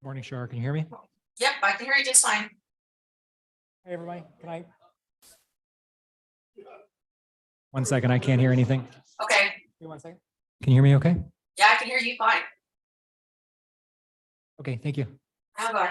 Morning, Shar. Can you hear me? Yep, I can hear you just fine. Hey, everybody. Can I? 1 second. I can't hear anything. Okay. Give me 1 second. Can you hear me okay? Yeah, I can hear you fine. Okay. Thank you. How about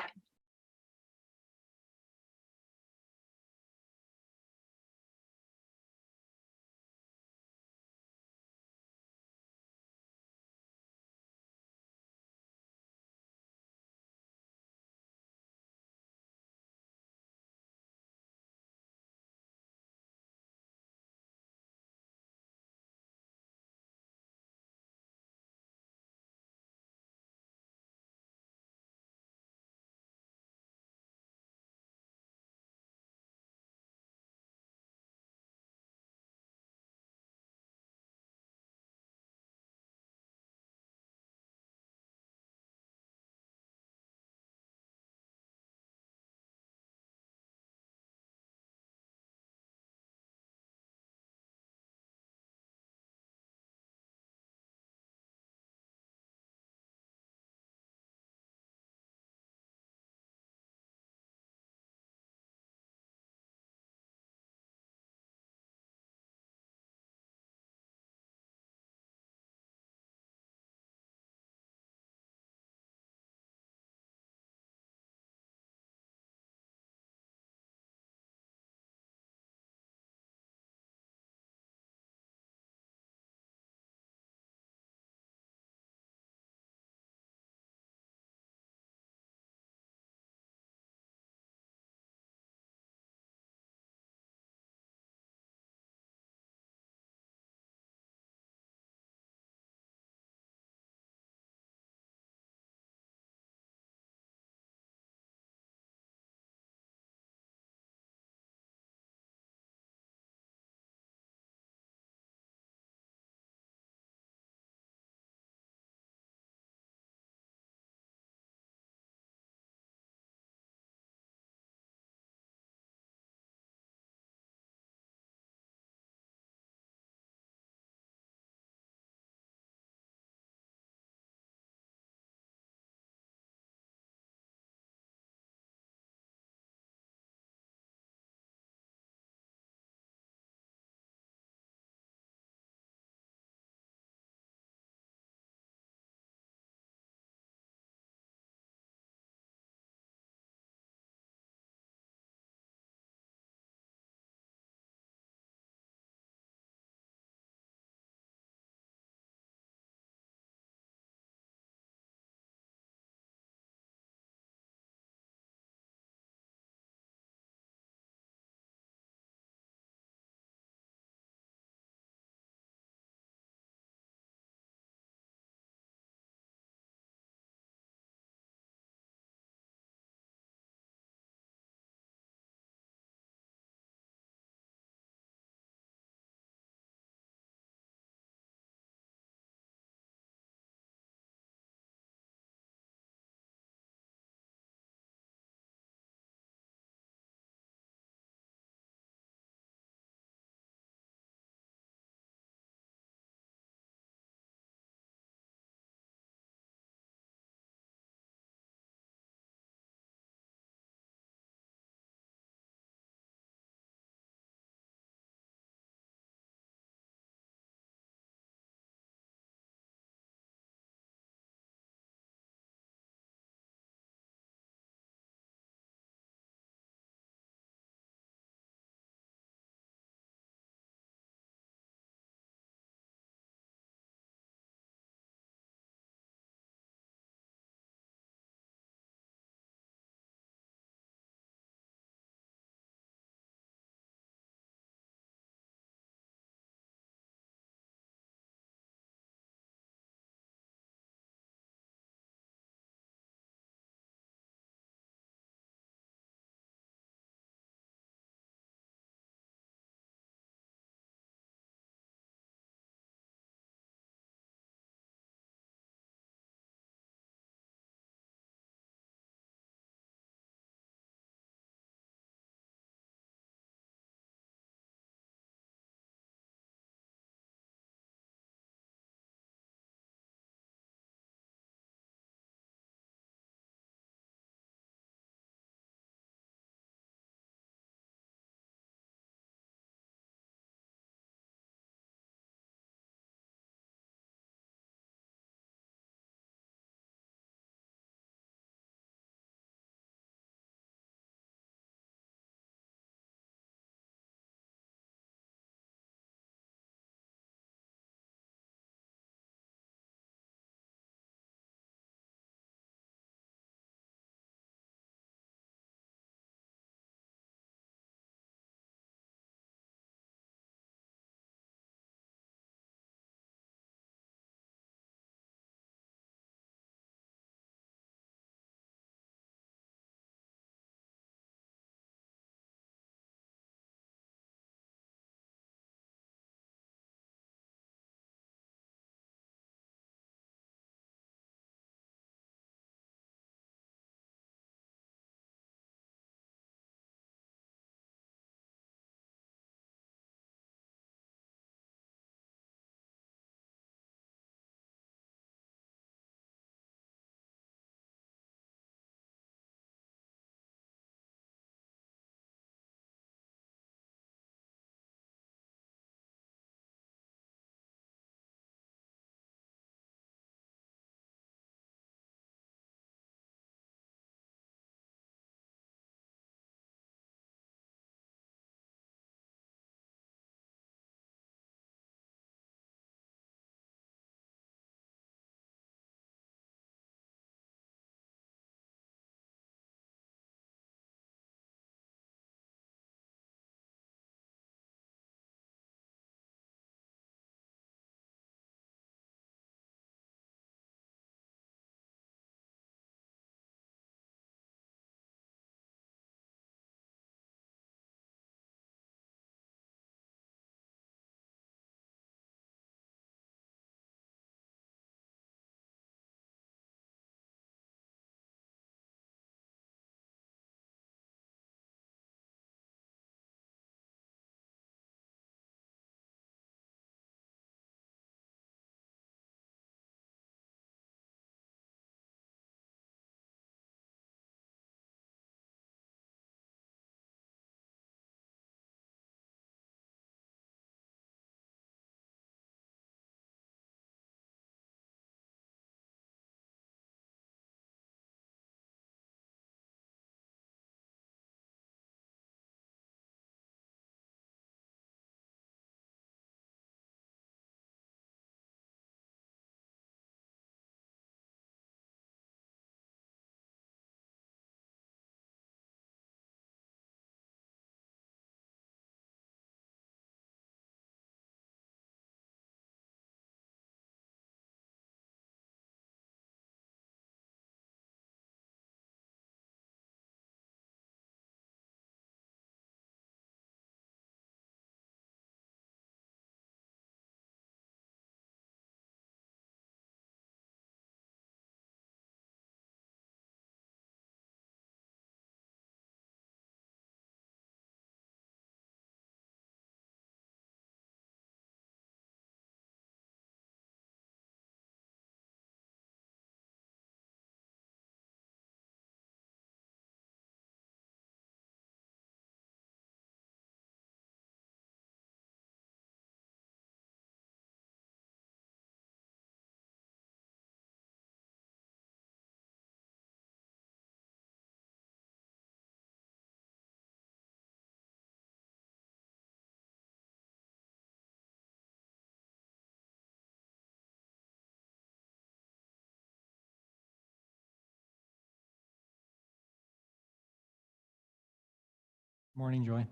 Morning, Joy.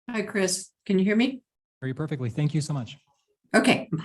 Hi, Chris. Can you hear me? Very perfectly. Thank you so much. Okay, bye.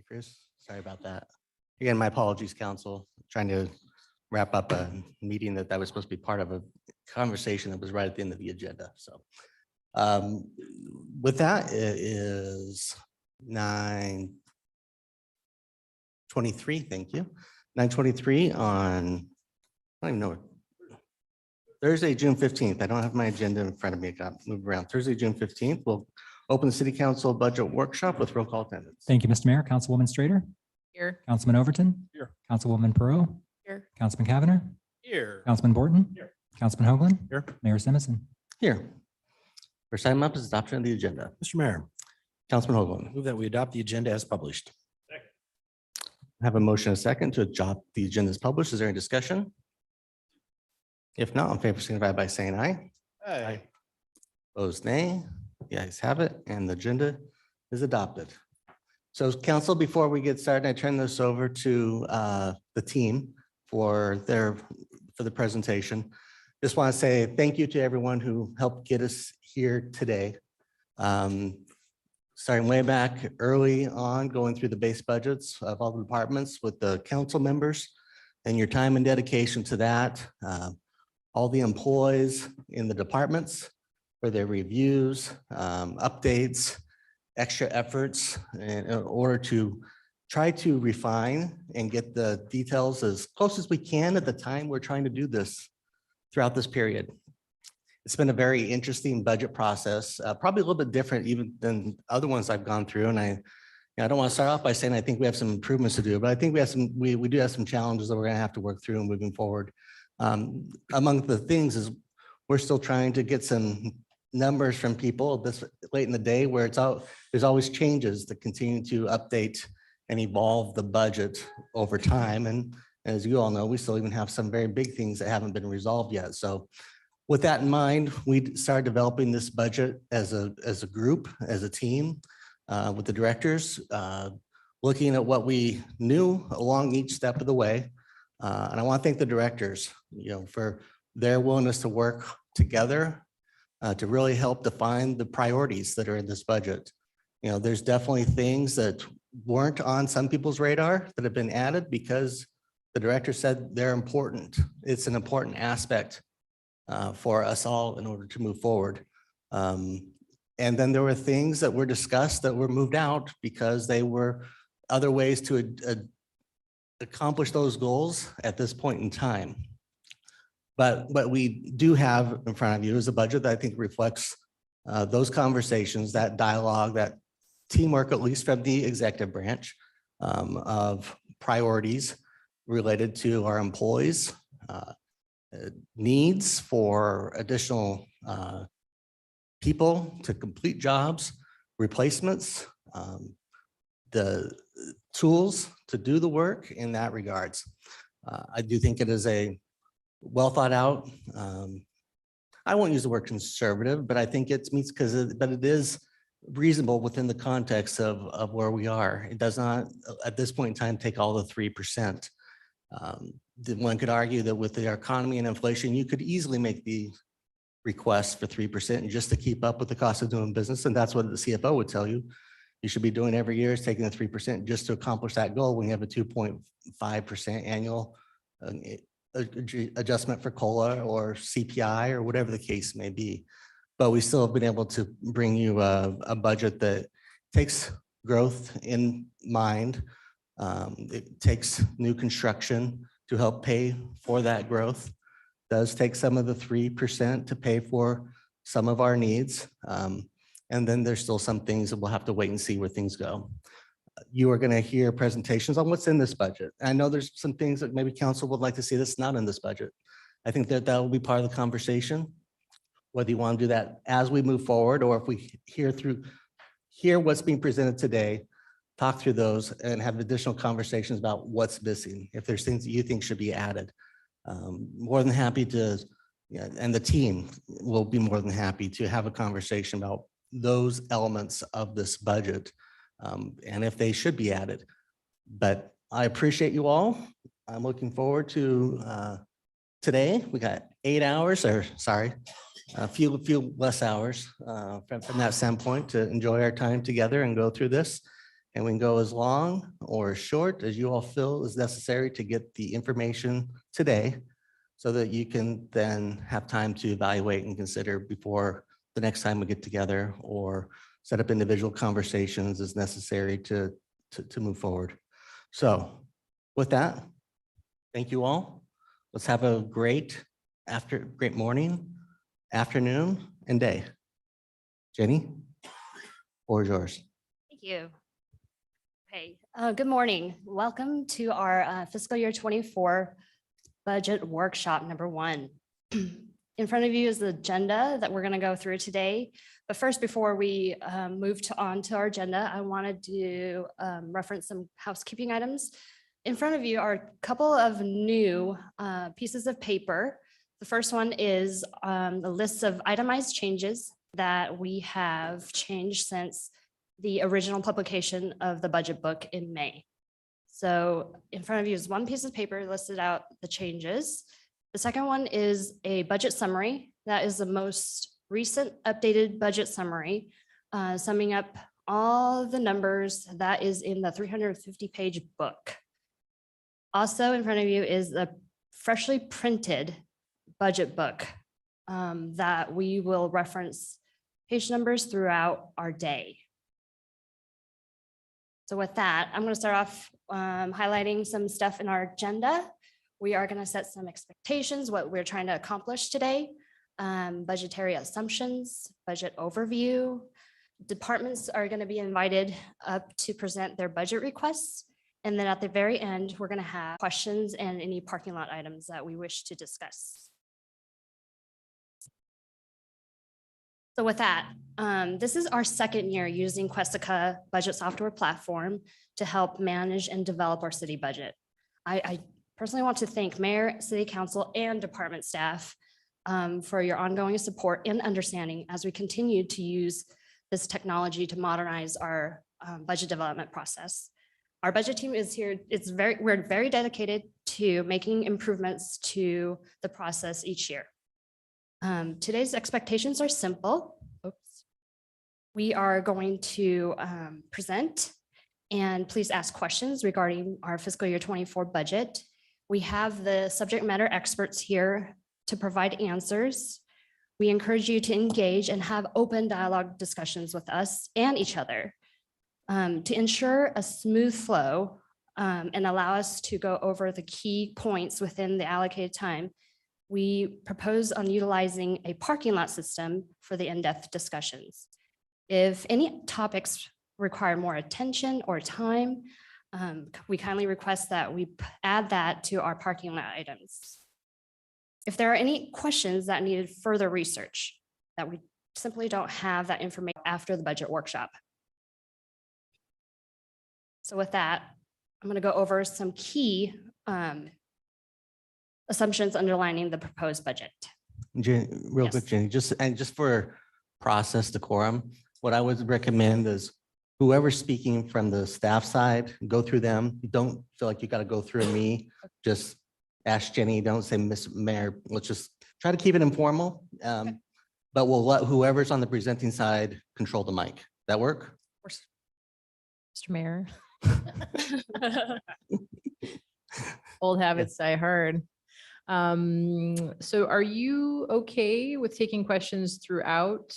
Chris. Sorry about that. Again, my apologies, council, trying to wrap up a meeting that was supposed to be part of a conversation that was right at the end of the agenda. So with that, it is 9:23. Thank you. 9:23 on, I don't even know. Thursday, June 15th. I don't have my agenda in front of me. It got moved around. Thursday, June 15th. We'll open the city council budget workshop with roll call attendance. Thank you, Mr. Mayor. Councilwoman Strader, Here. Councilman Overton. Here. Councilwoman Perot. Here. Councilman Cavanagh. Here. Councilman Borton. Here. Councilman Hoagland. Here. Mayor Simison. Here. First item up is adoption of the agenda. Mr. Mayor, Councilman Hoagland. move that we adopt the agenda as published. I have a motion and a second to adopt the agenda as published. Is there any discussion? If not, in favor, signify by saying aye. Aye. Opposed, nay. The ayes have it, and the agenda is adopted. So council, before we get started, I turn this over to the team for the presentation. Just want to say thank you to everyone who helped get us here today. Starting way back early on, going through the base budgets of all the departments with the council members and your time and dedication to that. All the employees in the departments for their reviews, updates, extra efforts in order to try to refine and get the details as close as we can at the time we're trying to do this throughout this period. It's been a very interesting budget process, probably a little bit different even than other ones I've gone through. And I don't want to start off by saying I think we have some improvements to do, but I think we do have some challenges that we're going to have to work through moving forward. Among the things is we're still trying to get some numbers from people this late in the day where there's always changes that continue to update and evolve the budget over time. And as you all know, we still even have some very big things that haven't been resolved yet. So with that in mind, we started developing this budget as a group, as a team, with the directors, looking at what we knew along each step of the way. And I want to thank the directors, for their willingness to work together to really help define the priorities that are in this budget. There's definitely things that weren't on some people's radar that have been added because the director said they're important. It's an important aspect for us all in order to move forward. And then there were things that were discussed that were moved out because they were other ways to accomplish those goals at this point in time. But what we do have in front of you is a budget that I think reflects those conversations, that dialogue, that teamwork, at least from the executive branch, of priorities related to our employees, needs for additional people to complete jobs, replacements, the tools to do the work in that regards. I do think it is a well thought out. I won't use the word conservative, but I think it meets but it is reasonable within the context of where we are. It does not, at this point in time, take all the 3%. One could argue that with the economy and inflation, you could easily make the request for 3% just to keep up with the cost of doing business. And that's what the CFO would tell you. You should be doing every year is taking the 3% just to accomplish that goal when you have a 2.5% annual adjustment for COLA or CPI or whatever the case may be. But we still have been able to bring you a budget that takes growth in mind. It takes new construction to help pay for that growth. Does take some of the 3% to pay for some of our needs. And then there's still some things that we'll have to wait and see where things go. You are going to hear presentations on what's in this budget. I know there's some things that maybe council would like to see that's not in this budget. I think that will be part of the conversation, whether you want to do that as we move forward or if we hear what's being presented today, talk through those and have additional conversations about what's missing. If there's things that you think should be added, more than happy to, and the team will be more than happy to have a conversation about those elements of this budget and if they should be added. But I appreciate you all. I'm looking forward to today. We got 8 hours, or sorry, a few less hours from that standpoint to enjoy our time together and go through this. And we can go as long or as short as you all feel is necessary to get the information today so that you can then have time to evaluate and consider before the next time we get together or set up individual conversations as necessary to move forward. So with that, thank you all. Let's have a great morning, afternoon, and day. Jenny, floor is yours. Thank you. Okay, good morning. Welcome to our fiscal year 24 budget workshop number 1. In front of you is the agenda that we're going to go through today. But first, before we move on to our agenda, I wanted to reference some housekeeping items. In front of you are a couple of new pieces of paper. The first one is the list of itemized changes that we have changed since the original publication of the budget book in May. So in front of you is one piece of paper listed out the changes. The second one is a budget summary. That is the most recent updated budget summary, summing up all the numbers that is in the 350-page book. Also in front of you is the freshly printed budget book that we will reference page numbers throughout our day. So with that, I'm going to start off highlighting some stuff in our agenda. We are going to set some expectations, what we're trying to accomplish today, budgetary assumptions, budget overview. Departments are going to be invited up to present their budget requests. And then at the very end, we're going to have questions and any parking lot items that we wish to discuss. So with that, this is our second year using Questica budget software platform to help manage and develop our city budget. I personally want to thank Mayor, City Council, and department staff for your ongoing support and understanding as we continue to use this technology to modernize our budget development process. Our budget team is here. We're very dedicated to making improvements to the process each year. Today's expectations are simple. Oops. We are going to present and please ask questions regarding our fiscal year 24 budget. We have the subject matter experts here to provide answers. We encourage you to engage and have open dialogue discussions with us and each other to ensure a smooth flow and allow us to go over the key points within the allocated time. We propose on utilizing a parking lot system for the in-depth discussions. If any topics require more attention or time, we kindly request that we add that to our parking lot items. If there are any questions that needed further research, that we simply don't have that information after the budget workshop. So with that, I'm going to go over some key assumptions underlining the proposed budget. Real quick, Yes. Jenny, just for process decorum, what I would recommend is whoever's speaking from the staff side, go through them. You don't feel like you got to go through me. Just ask Jenny, don't say Miss Mayor. Let's just try to keep it informal. But we'll let whoever's on the presenting side control the mic. That work? Mr. Mayor. Old habits die hard. So are you okay with taking questions throughout?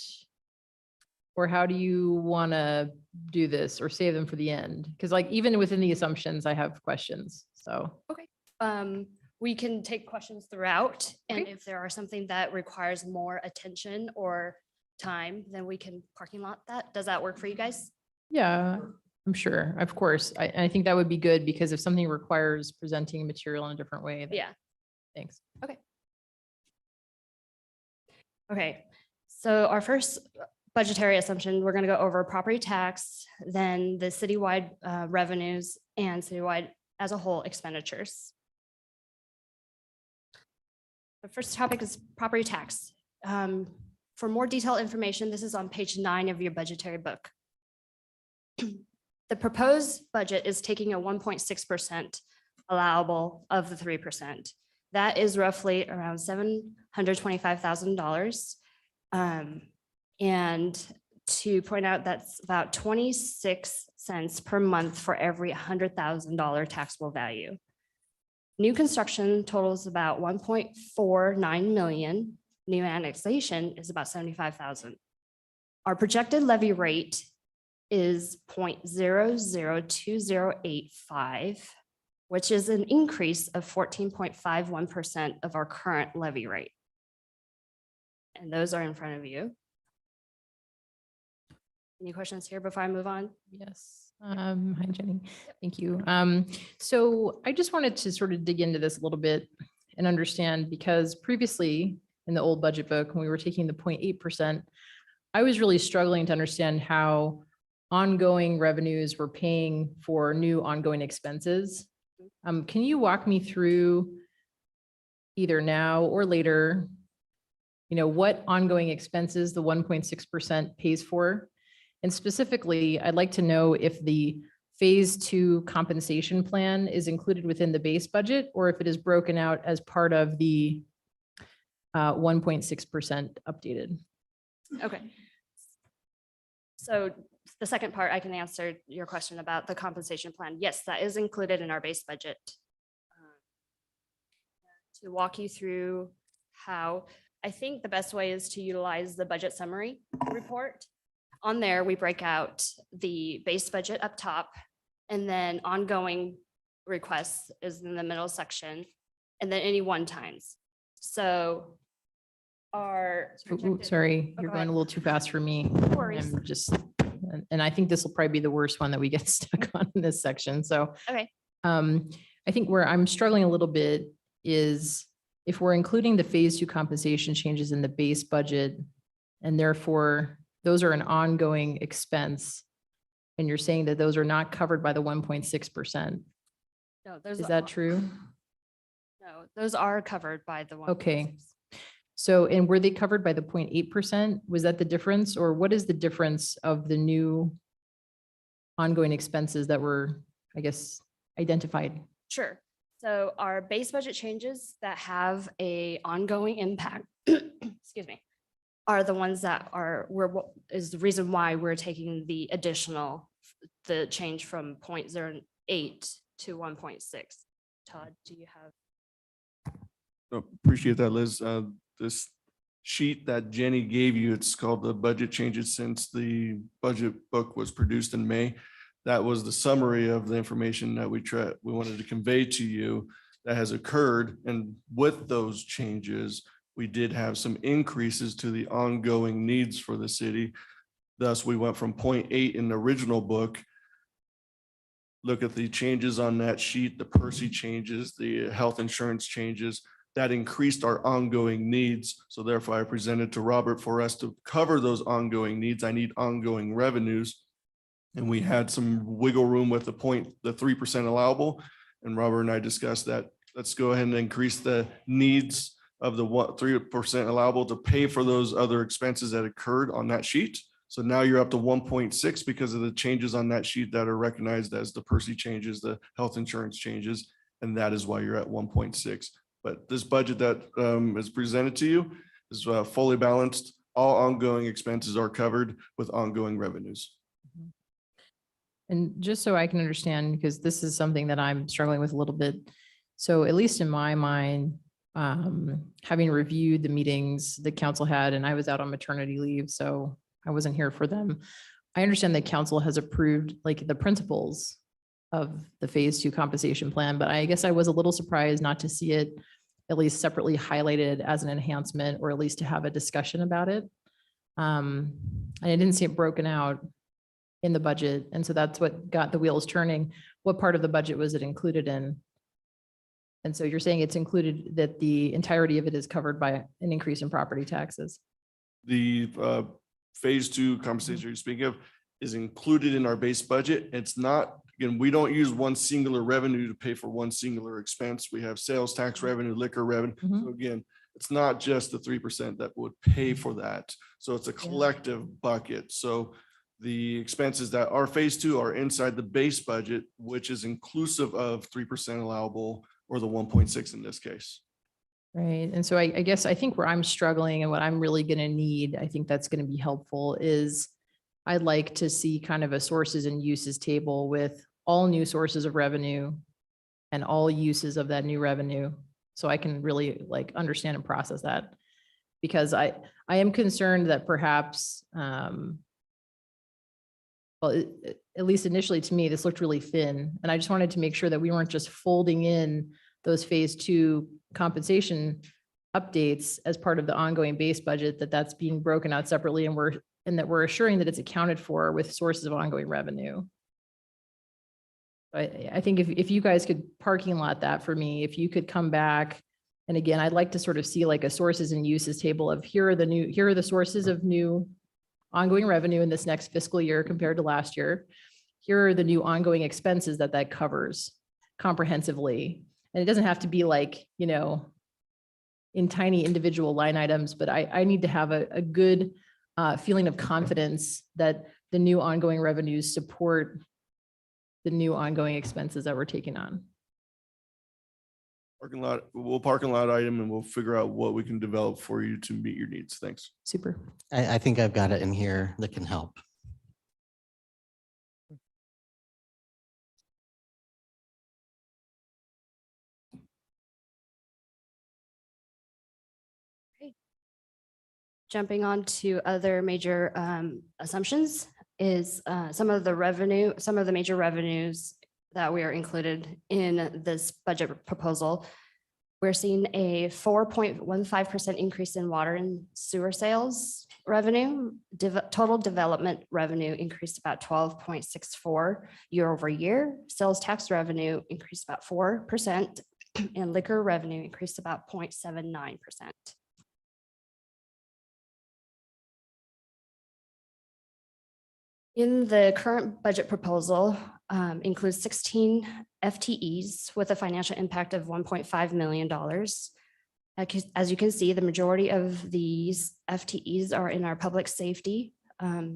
Or how do you want to do this or save them for the end? Because like even within the assumptions, I have questions, so. We can take questions throughout, and Okay. if there are something that requires more attention or time, then we can parking lot that. Does that work for you guys? Yeah, I'm sure, of course. I think that would be good because if something requires presenting material in a different way. then- Yeah. Thanks. Okay, so our first budgetary assumption, we're going to go over property tax, then the citywide revenues and citywide as a whole expenditures. The first topic is property tax. For more detailed information, this is on page 9 of your budgetary book. The proposed budget is taking a 1.6% allowable of the 3%. That is roughly around $725,000. And to point out that's about 26 cents per month for every $100,000 taxable value. New construction totals about 1.49 million. New annexation is about 75,000. Our projected levy rate is 0.002085, which is an increase of 14.51% of our current levy rate. And those are in front of you. Any questions here before I move on? Yes. Hi, Jenny. Thank you. So I just wanted to sort of dig into this a little bit and understand, because previously in the old budget book, when we were taking the 0.8%, I was really struggling to understand how ongoing revenues were paying for new ongoing expenses. Can you walk me through either now or later, what ongoing expenses the 1.6% pays for? And specifically, I'd like to know if the phase 2 compensation plan is included within the base budget, or if it is broken out as part of the 1.6% updated. Okay. So the second part, I can answer your question about the compensation plan. Yes, that is included in our base budget. To walk you through how, I think the best way is to utilize the budget summary report. On there, we break out the base budget up top, and then ongoing requests is in the middle section, and then any one-times. So our. projected- Sorry, Oh, you're go going ahead. a little too fast for me. worries. I'm just, and I think this will probably be the worst one that we get stuck on in this section. So Okay, I think where I'm struggling a little bit is if we're including the phase 2 compensation changes in the base budget, and therefore those are an ongoing expense, and you're saying that those are not covered by the 1.6%. no, those. Is that true? No, those are covered by the one. Okay. So, and were they covered by the 0.8%? Was that the difference, or what is the difference of the new ongoing expenses that were, I guess, identified? Sure. So our base budget changes that have a ongoing impact, excuse me, are the ones that is the reason why we're taking the additional, the change from 0.08 to 1.6. Todd, do you have? Appreciate that, Liz. This sheet that Jenny gave you, it's called the budget changes since the budget book was produced in May. That was the summary of the information that we wanted to convey to you that has occurred. And with those changes, we did have some increases to the ongoing needs for the city. Thus, we went from 0.8 in the original book. Look at the changes on that sheet, the Percy changes, the health insurance changes, that increased our ongoing needs. So therefore, I presented to Robert for us to cover those ongoing needs. I need ongoing revenues. And we had some wiggle room with the 3% allowable. And Robert and I discussed that. Let's go ahead and increase the needs of the 3% allowable to pay for those other expenses that occurred on that sheet. So now you're up to 1.6 because of the changes on that sheet that are recognized as the Percy changes, the health insurance changes, and that is why you're at 1.6. But this budget that is presented to you is fully balanced. All ongoing expenses are covered with ongoing revenues. And just so I can understand, because this is something that I'm struggling with a little bit. So at least in my mind, having reviewed the meetings the council had, and I was out on maternity leave, so I wasn't here for them. I understand that council has approved like the principles of the phase 2 compensation plan, but I guess I was a little surprised not to see it at least separately highlighted as an enhancement, or at least to have a discussion about it. And I didn't see it broken out in the budget. And so that's what got the wheels turning. What part of the budget was it included in? And so you're saying it's included, that the entirety of it is covered by an increase in property taxes? The phase 2 compensation you're speaking of is included in our base budget. It's not, again, we don't use one singular revenue to pay for one singular expense. We have sales tax revenue, liquor revenue. Mhm. So again, it's not just the 3% that would pay for that. So it's a collective bucket. So the expenses that are phase 2 are inside the base budget, which is inclusive of 3% allowable, or the 1.6 in this case. Right. And so I guess I think where I'm struggling and what I'm really going to need, I think that's going to be helpful, is I'd like to see kind of a sources and uses table with all new sources of revenue and all uses of that new revenue. So I can really like understand and process that. Because I am concerned that perhaps, at least initially to me, this looked really thin. And I just wanted to make sure that we weren't just folding in those phase 2 compensation updates as part of the ongoing base budget, that that's being broken out separately and that we're assuring that it's accounted for with sources of ongoing revenue. I think if you guys could parking lot that for me, if you could come back, and again, I'd like to sort of see like a sources and uses table of here are the sources of new ongoing revenue in this next fiscal year compared to last year. Here are the new ongoing expenses that covers comprehensively. And it doesn't have to be like, in tiny individual line items, but I need to have a good feeling of confidence that the new ongoing revenues support the new ongoing expenses that we're taking on. We'll parking lot item and we'll figure out what we can develop for you to meet your needs. Thanks. Super. I think I've got it in here that can help. Jumping on to other major assumptions is some of the major revenues that we are included in this budget proposal. We're seeing a 4.15% increase in water and sewer sales revenue. Total development revenue increased about 12.64 year over year. Sales tax revenue increased about 4%, and liquor revenue increased about 0.79%. In the current budget proposal, includes 16 FTEs with a financial impact of $1.5 million. As you can see, the majority of these FTEs are in our public safety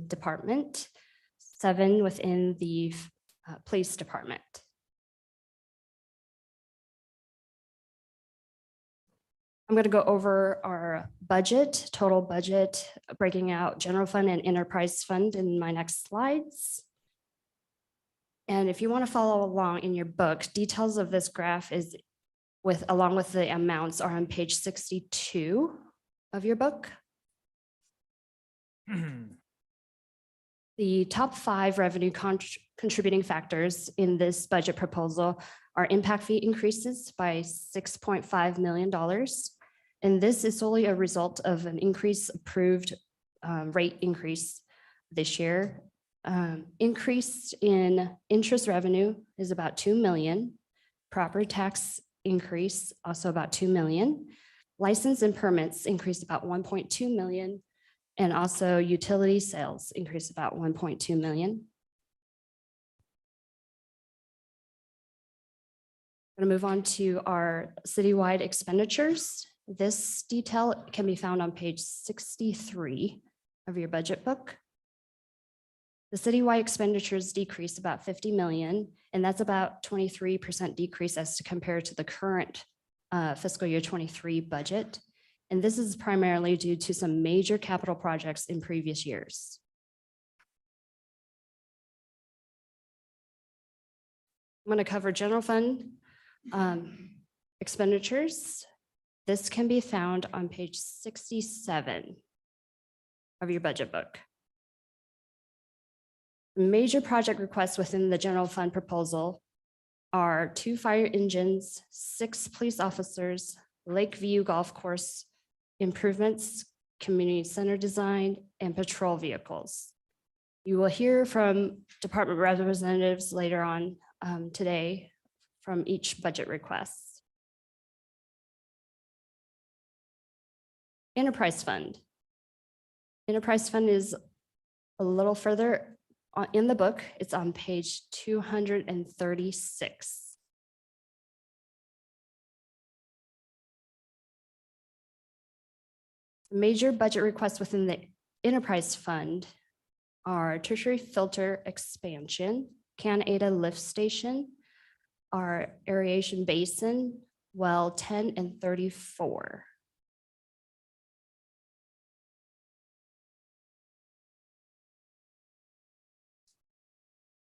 department, 7 within the police department. I'm going to go over our budget, total budget, breaking out general fund and enterprise fund in my next slides. And if you want to follow along in your book, details of this graph along with the amounts are on page 62 of your book. The top 5 revenue contributing factors in this budget proposal are impact fee increases by $6.5 million. And this is solely a result of an approved rate increase this year. Increase in interest revenue is about 2 million. Property tax increase also about 2 million. License and permits increased about 1.2 million. And also utility sales increased about 1.2 million. I'm going to move on to our citywide expenditures. This detail can be found on page 63 of your budget book. The citywide expenditures decreased about 50 million, and that's about 23% decrease as to compare to the current fiscal year 23 budget. And this is primarily due to some major capital projects in previous years. I'm going to cover general fund expenditures. This can be found on page 67 of your budget book. Major project requests within the general fund proposal are 2 fire engines, 6 police officers, Lakeview Golf Course improvements, community center design, and patrol vehicles. You will hear from department representatives later on today from each budget request. Enterprise fund. Enterprise fund is a little further in the book. It's on page 236. Major budget requests within the enterprise fund are tertiary filter expansion, Can-Ada lift station, our aeration basin, well 10 and 34.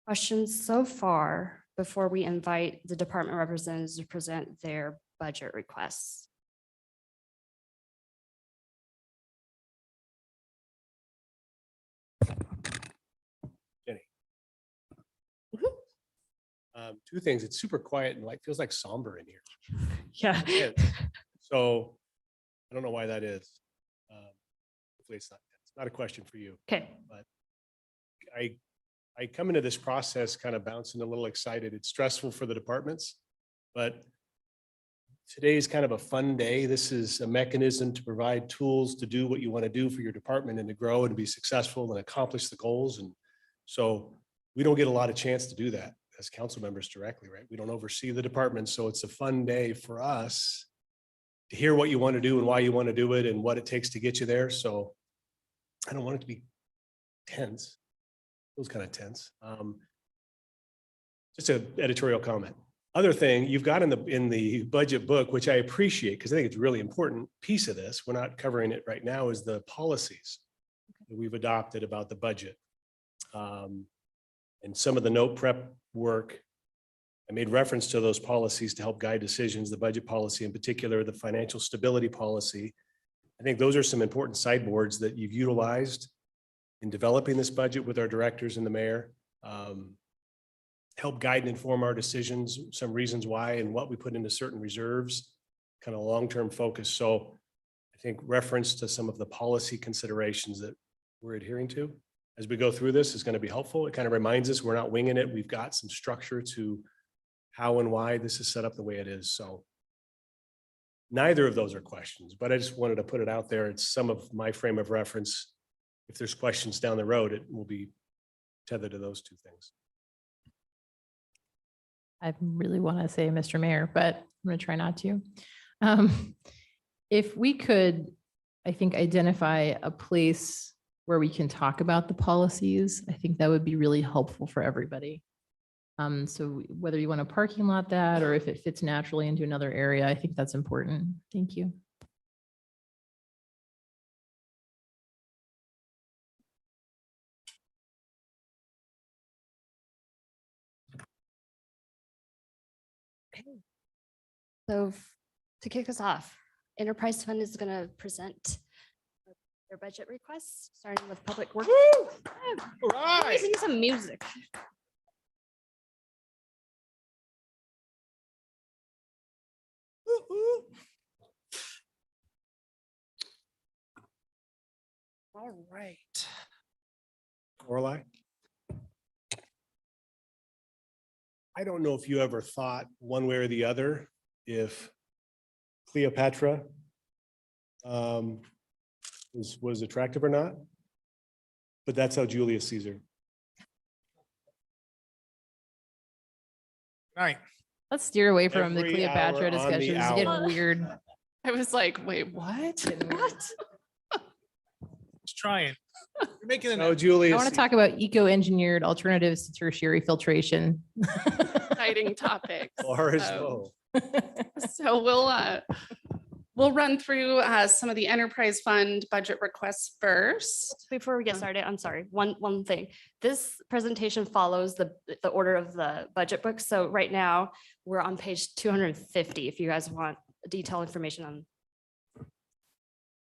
Questions so far before we invite the department representatives to present their budget requests? Two things. It's super quiet and like feels like somber in here. Yeah. Yeah. So I don't know why that is. Hopefully it's not a question for you. Okay. I come into this process kind of bouncing a little excited. It's stressful for the departments, but today is kind of a fun day. This is a mechanism to provide tools to do what you want to do for your department and to grow and be successful and accomplish the goals. And so we don't get a lot of chance to do that as council members directly, right? We don't oversee the department. So it's a fun day for us to hear what you want to do and why you want to do it and what it takes to get you there. So I don't want it to be tense. Feels kind of tense. Just an editorial comment. Other thing you've got in the budget book, which I appreciate because I think it's a really important piece of this. We're not covering it right now, is the policies that we've adopted about the budget. And some of the note prep work, I made reference to those policies to help guide decisions, the budget policy in particular, the financial stability policy. I think those are some important sideboards that you've utilized in developing this budget with our directors and the mayor. Help guide and inform our decisions, some reasons why and what we put into certain reserves, kind of long-term focus. So I think reference to some of the policy considerations that we're adhering to as we go through this is going to be helpful. It kind of reminds us we're not winging it. We've got some structure to how and why this is set up the way it is. So neither of those are questions, but I just wanted to put it out there. It's some of my frame of reference. If there's questions down the road, it will be tethered to those two things. I really want to say Mr. Mayor, but I'm going to try not to. If we could, I think, identify a place where we can talk about the policies, I think that would be really helpful for everybody. So whether you want a parking lot that, or if it fits naturally into another area, I think that's important. Thank you. So to kick us off, Enterprise Fund is going to present their budget requests, starting with Public Works. All right. Sing some music. All right. Lorelei? I don't know if you ever thought one way or the other if Cleopatra was attractive or not, but that's how Julius Caesar. Right. Let's steer away from the Every Cleopatra hour on the discussion. It's getting hour. weird. I was like, wait, what? What? Just trying. You're making it. No, Julius. I want to talk about eco-engineered alternatives to tertiary filtration. Exciting topic. Bar is low. So we'll run through some of the enterprise fund budget requests first. Before we get started, I'm sorry, one thing. This presentation follows the order of the budget book. So right now, we're on page 250, if you guys want detailed information on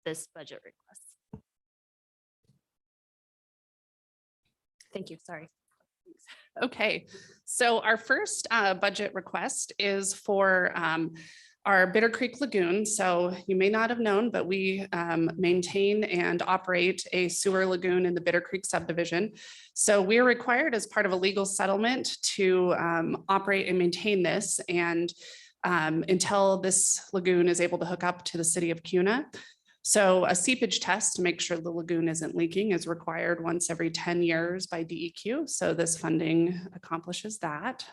this budget request. Thank you, sorry. Okay, so our first budget request is for our Bitter Creek Lagoon. So you may not have known, but we maintain and operate a sewer lagoon in the Bitter Creek subdivision. So we are required as part of a legal settlement to operate and maintain this, and until this lagoon is able to hook up to the city of Cuna. So a seepage test to make sure the lagoon isn't leaking is required once every 10 years by DEQ. So this funding accomplishes that.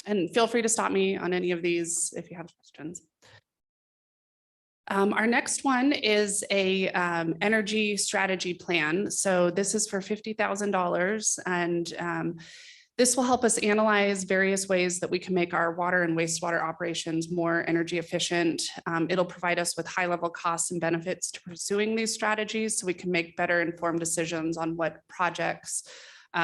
And feel free to stop me on any of these if you have questions. Our next one is a energy strategy plan. So this is for $50,000, and this will help us analyze various ways that we can make our water and wastewater operations more energy efficient. It'll provide us with high-level costs and benefits to pursuing these strategies so we can make better informed decisions on what projects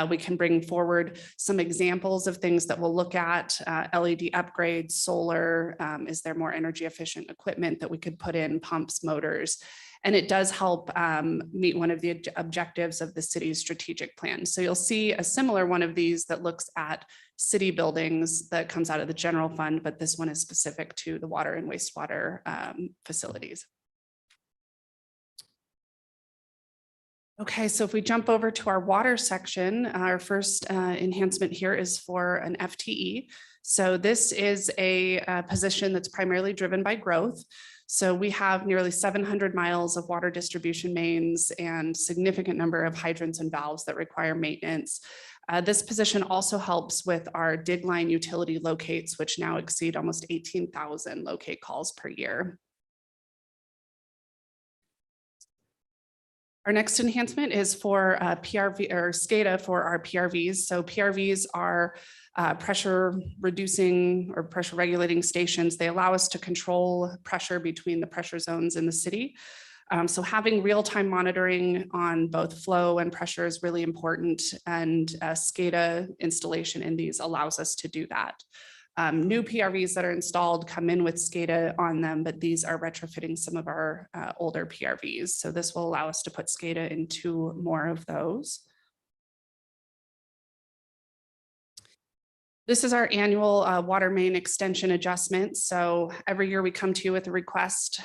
We can bring forward some examples of things that we'll look at, LED upgrades, solar, is there more energy efficient equipment that we could put in, pumps, motors? And it does help meet one of the objectives of the city's strategic plan. So you'll see a similar one of these that looks at city buildings that comes out of the general fund, but this one is specific to the water and wastewater facilities. Okay, so if we jump over to our water section, our first enhancement here is for an FTE. So this is a position that's primarily driven by growth. So we have nearly 700 miles of water distribution mains and significant number of hydrants and valves that require maintenance. This position also helps with our dig line utility locates, which now exceed almost 18,000 locate calls per year. Our next enhancement is for PRV or SCADA for our PRVs. So PRVs are pressure reducing or pressure regulating stations. They allow us to control pressure between the pressure zones in the city. So having real-time monitoring on both flow and pressure is really important, and SCADA installation in these allows us to do that. New PRVs that are installed come in with SCADA on them, but these are retrofitting some of our older PRVs. So this will allow us to put SCADA into more of those. This is our annual water main extension adjustment. So every year we come to you with a request.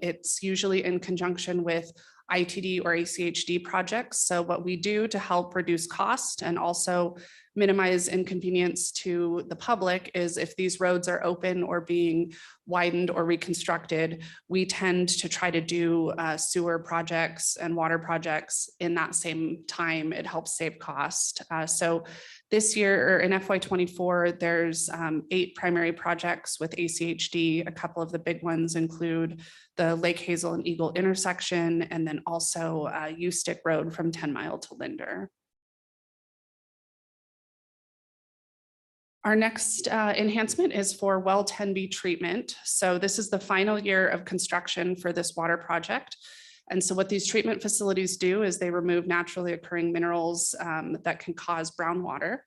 It's usually in conjunction with ITD or ACHD projects. So what we do to help reduce cost and also minimize inconvenience to the public is if these roads are open or being widened or reconstructed, we tend to try to do sewer projects and water projects in that same time. It helps save cost. So this year, or in FY24, there's 8 primary projects with ACHD. A couple of the big ones include the Lake Hazel and Eagle intersection, and then also U-Stick Road from 10 Mile to Linder. Our next enhancement is for well 10B treatment. So this is the final year of construction for this water project. And so what these treatment facilities do is they remove naturally occurring minerals that can cause brown water.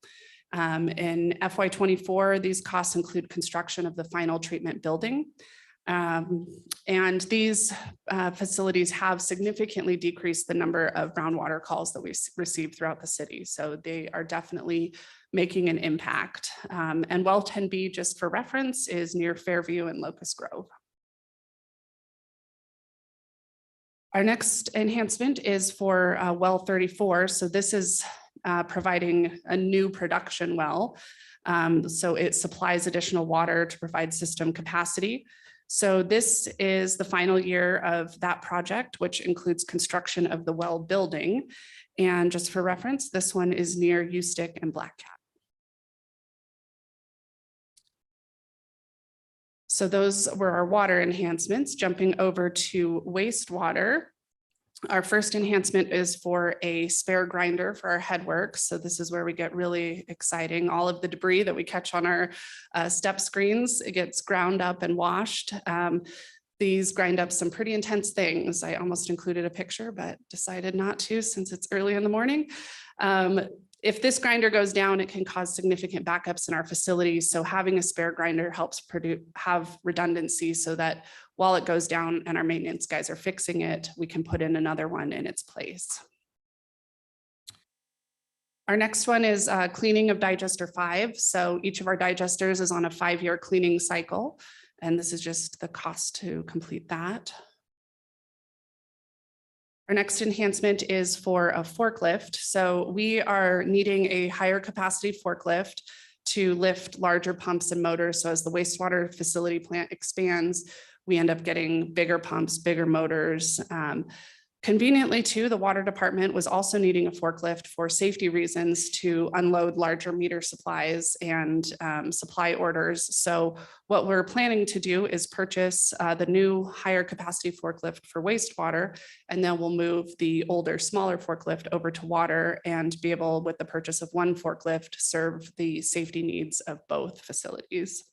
In FY24, these costs include construction of the final treatment building. And these facilities have significantly decreased the number of brown water calls that we receive throughout the city. So they are definitely making an impact. And well 10B, just for reference, is near Fairview and Locust Grove. Our next enhancement is for well 34. So this is providing a new production well. So it supplies additional water to provide system capacity. So this is the final year of that project, which includes construction of the well building. And just for reference, this one is near U-Stick and Black Cat. So those were our water enhancements. Jumping over to wastewater. Our first enhancement is for a spare grinder for our headworks. So this is where we get really exciting. All of the debris that we catch on our step screens, it gets ground up and washed. These grind up some pretty intense things. I almost included a picture, but decided not to since it's early in the morning. If this grinder goes down, it can cause significant backups in our facilities. So having a spare grinder helps have redundancy so that while it goes down and our maintenance guys are fixing it, we can put in another one in its place. Our next one is cleaning of digester 5. So each of our digesters is on a 5-year cleaning cycle. And this is just the cost to complete that. Our next enhancement is for a forklift. So we are needing a higher capacity forklift to lift larger pumps and motors. So as the wastewater facility plant expands, we end up getting bigger pumps, bigger motors. Conveniently too, the water department was also needing a forklift for safety reasons to unload larger meter supplies and supply orders. So what we're planning to do is purchase the new higher capacity forklift for wastewater, and then we'll move the older, smaller forklift over to water and be able, with the purchase of one forklift, serve the safety needs of both facilities.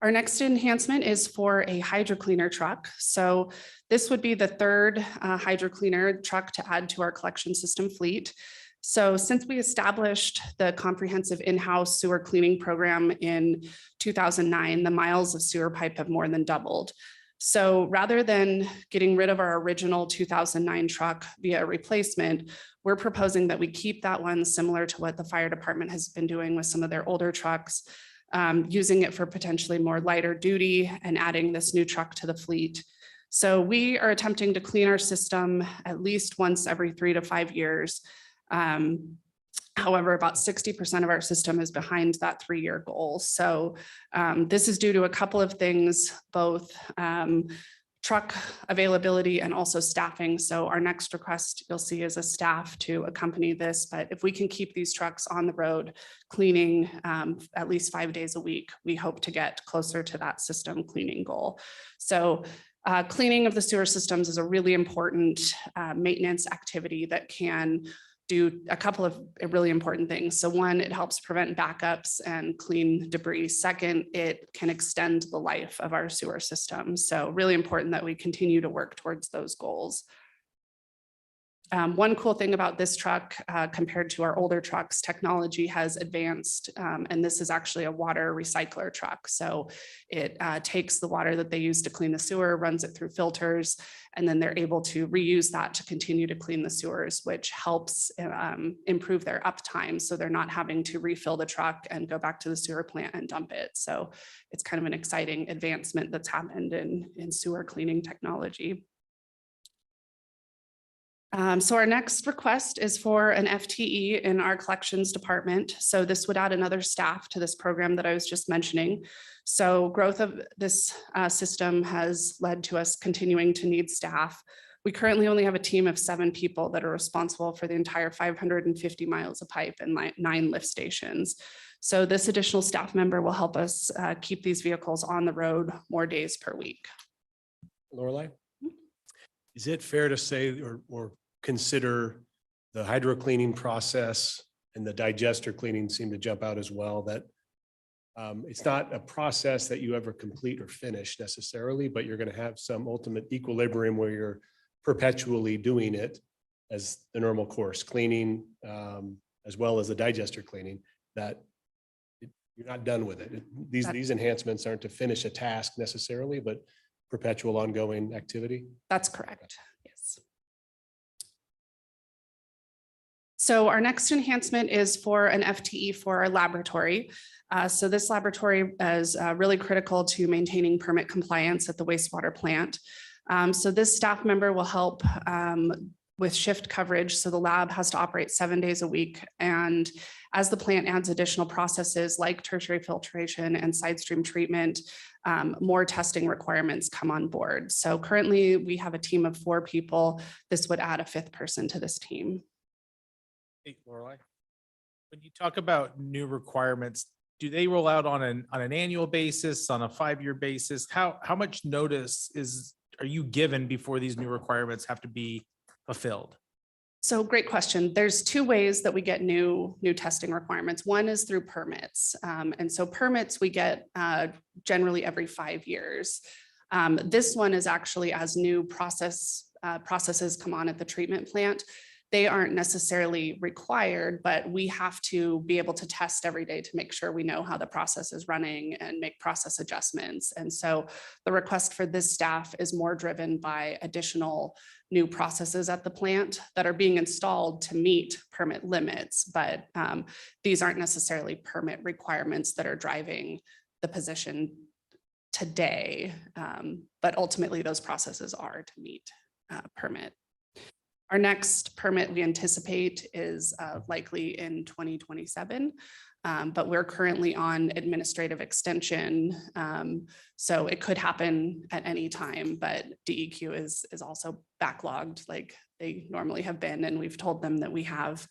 Our next enhancement is for a hydro cleaner truck. So this would be the third hydro cleaner truck to add to our collection system fleet. So since we established the comprehensive in-house sewer cleaning program in 2009, the miles of sewer pipe have more than doubled. So rather than getting rid of our original 2009 truck via a replacement, we're proposing that we keep that one similar to what the fire department has been doing with some of their older trucks, using it for potentially more lighter duty and adding this new truck to the fleet. So we are attempting to clean our system at least once every 3 to 5 years. However, about 60% of our system is behind that 3-year goal. So this is due to a couple of things, both truck availability and also staffing. So our next request you'll see is a staff to accompany this. But if we can keep these trucks on the road cleaning at least 5 days a week, we hope to get closer to that system cleaning goal. So cleaning of the sewer systems is a really important maintenance activity that can do a couple of really important things. So one, it helps prevent backups and clean debris. Second, it can extend the life of our sewer system. So really important that we continue to work towards those goals. One cool thing about this truck compared to our older trucks, technology has advanced, and this is actually a water recycler truck. So it takes the water that they use to clean the sewer, runs it through filters, and then they're able to reuse that to continue to clean the sewers, which helps improve their uptime. So they're not having to refill the truck and go back to the sewer plant and dump it. So it's kind of an exciting advancement that's happened in sewer cleaning technology. So our next request is for an FTE in our collections department. So this would add another staff to this program that I was just mentioning. So growth of this system has led to us continuing to need staff. We currently only have a team of 7 people that are responsible for the entire 550 miles of pipe and 9 lift stations. So this additional staff member will help us keep these vehicles on the road more days per week. Lorelei, is it fair to say or consider the hydro cleaning process and the digester cleaning seem to jump out as well, that it's not a process that you ever complete or finish necessarily, but you're going to have some ultimate equilibrium where you're perpetually doing it as the normal course, cleaning as well as the digester cleaning, that you're not done with it. These enhancements aren't to finish a task necessarily, but perpetual ongoing activity? That's correct. Yes. So our next enhancement is for an FTE for our laboratory. So this laboratory is really critical to maintaining permit compliance at the wastewater plant. So this staff member will help with shift coverage. So the lab has to operate 7 days a week. And as the plant adds additional processes like tertiary filtration and side stream treatment, more testing requirements come on board. So currently we have a team of 4 people. This would add a 5th person to this team. Hey, Lorelei, when you talk about new requirements, do they roll out on an annual basis, on a 5-year basis? How much notice are you given before these new requirements have to be fulfilled? So great question. There's 2 ways that we get new testing requirements. One is through permits. And so permits we get generally every 5 years. This one is actually as new processes come on at the treatment plant. They aren't necessarily required, but we have to be able to test every day to make sure we know how the process is running and make process adjustments. And so the request for this staff is more driven by additional new processes at the plant that are being installed to meet permit limits, but these aren't necessarily permit requirements that are driving the position today, but ultimately those processes are to meet permit. Our next permit we anticipate is likely in 2027, but we're currently on administrative extension. So it could happen at any time, but DEQ is also backlogged like they normally have been. And we've told them that we have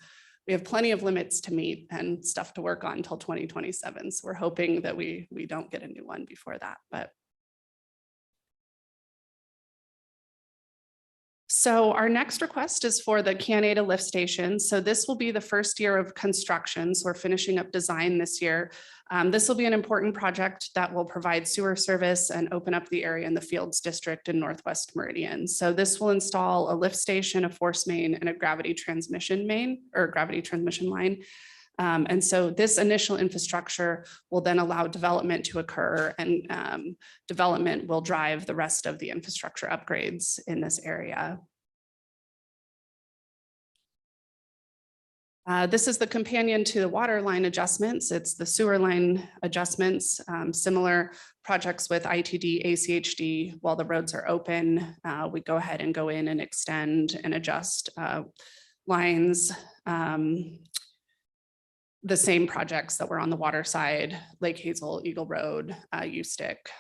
plenty of limits to meet and stuff to work on until 2027. So we're hoping that we don't get a new one before that, but So our next request is for the Canada lift station. So this will be the first year of construction. So we're finishing up design this year. This will be an important project that will provide sewer service and open up the area in the Fields District in Northwest Meridian. So this will install a lift station, a force main, and a gravity transmission line. And so this initial infrastructure will then allow development to occur, and development will drive the rest of the infrastructure upgrades in this area. This is the companion to the water line adjustments. It's the sewer line adjustments, similar projects with ITD, ACHD. While the roads are open, we go ahead and go in and extend and adjust lines. The same projects that were on the water side, Lake Hazel, Eagle Road, U-Stick.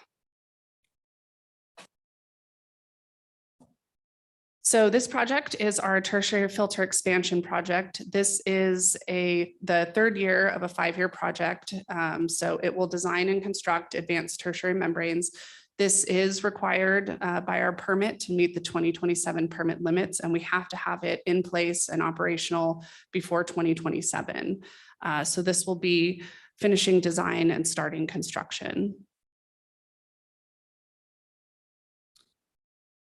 So this project is our tertiary filter expansion project. This is the third year of a 5-year project. So it will design and construct advanced tertiary membranes. This is required by our permit to meet the 2027 permit limits, and we have to have it in place and operational before 2027. So this will be finishing design and starting construction.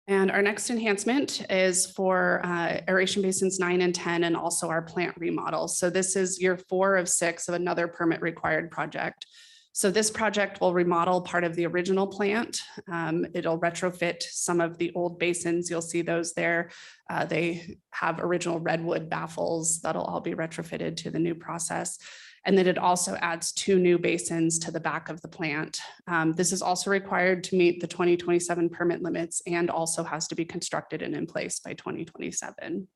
And our next enhancement is for aeration basins 9 and 10, and also our plant remodel. So this is year 4 of 6 of another permit required project. So this project will remodel part of the original plant. It'll retrofit some of the old basins. You'll see those there. They have original redwood baffles that'll all be retrofitted to the new process. And then it also adds 2 new basins to the back of the plant. This is also required to meet the 2027 permit limits and also has to be constructed and in place by 2027.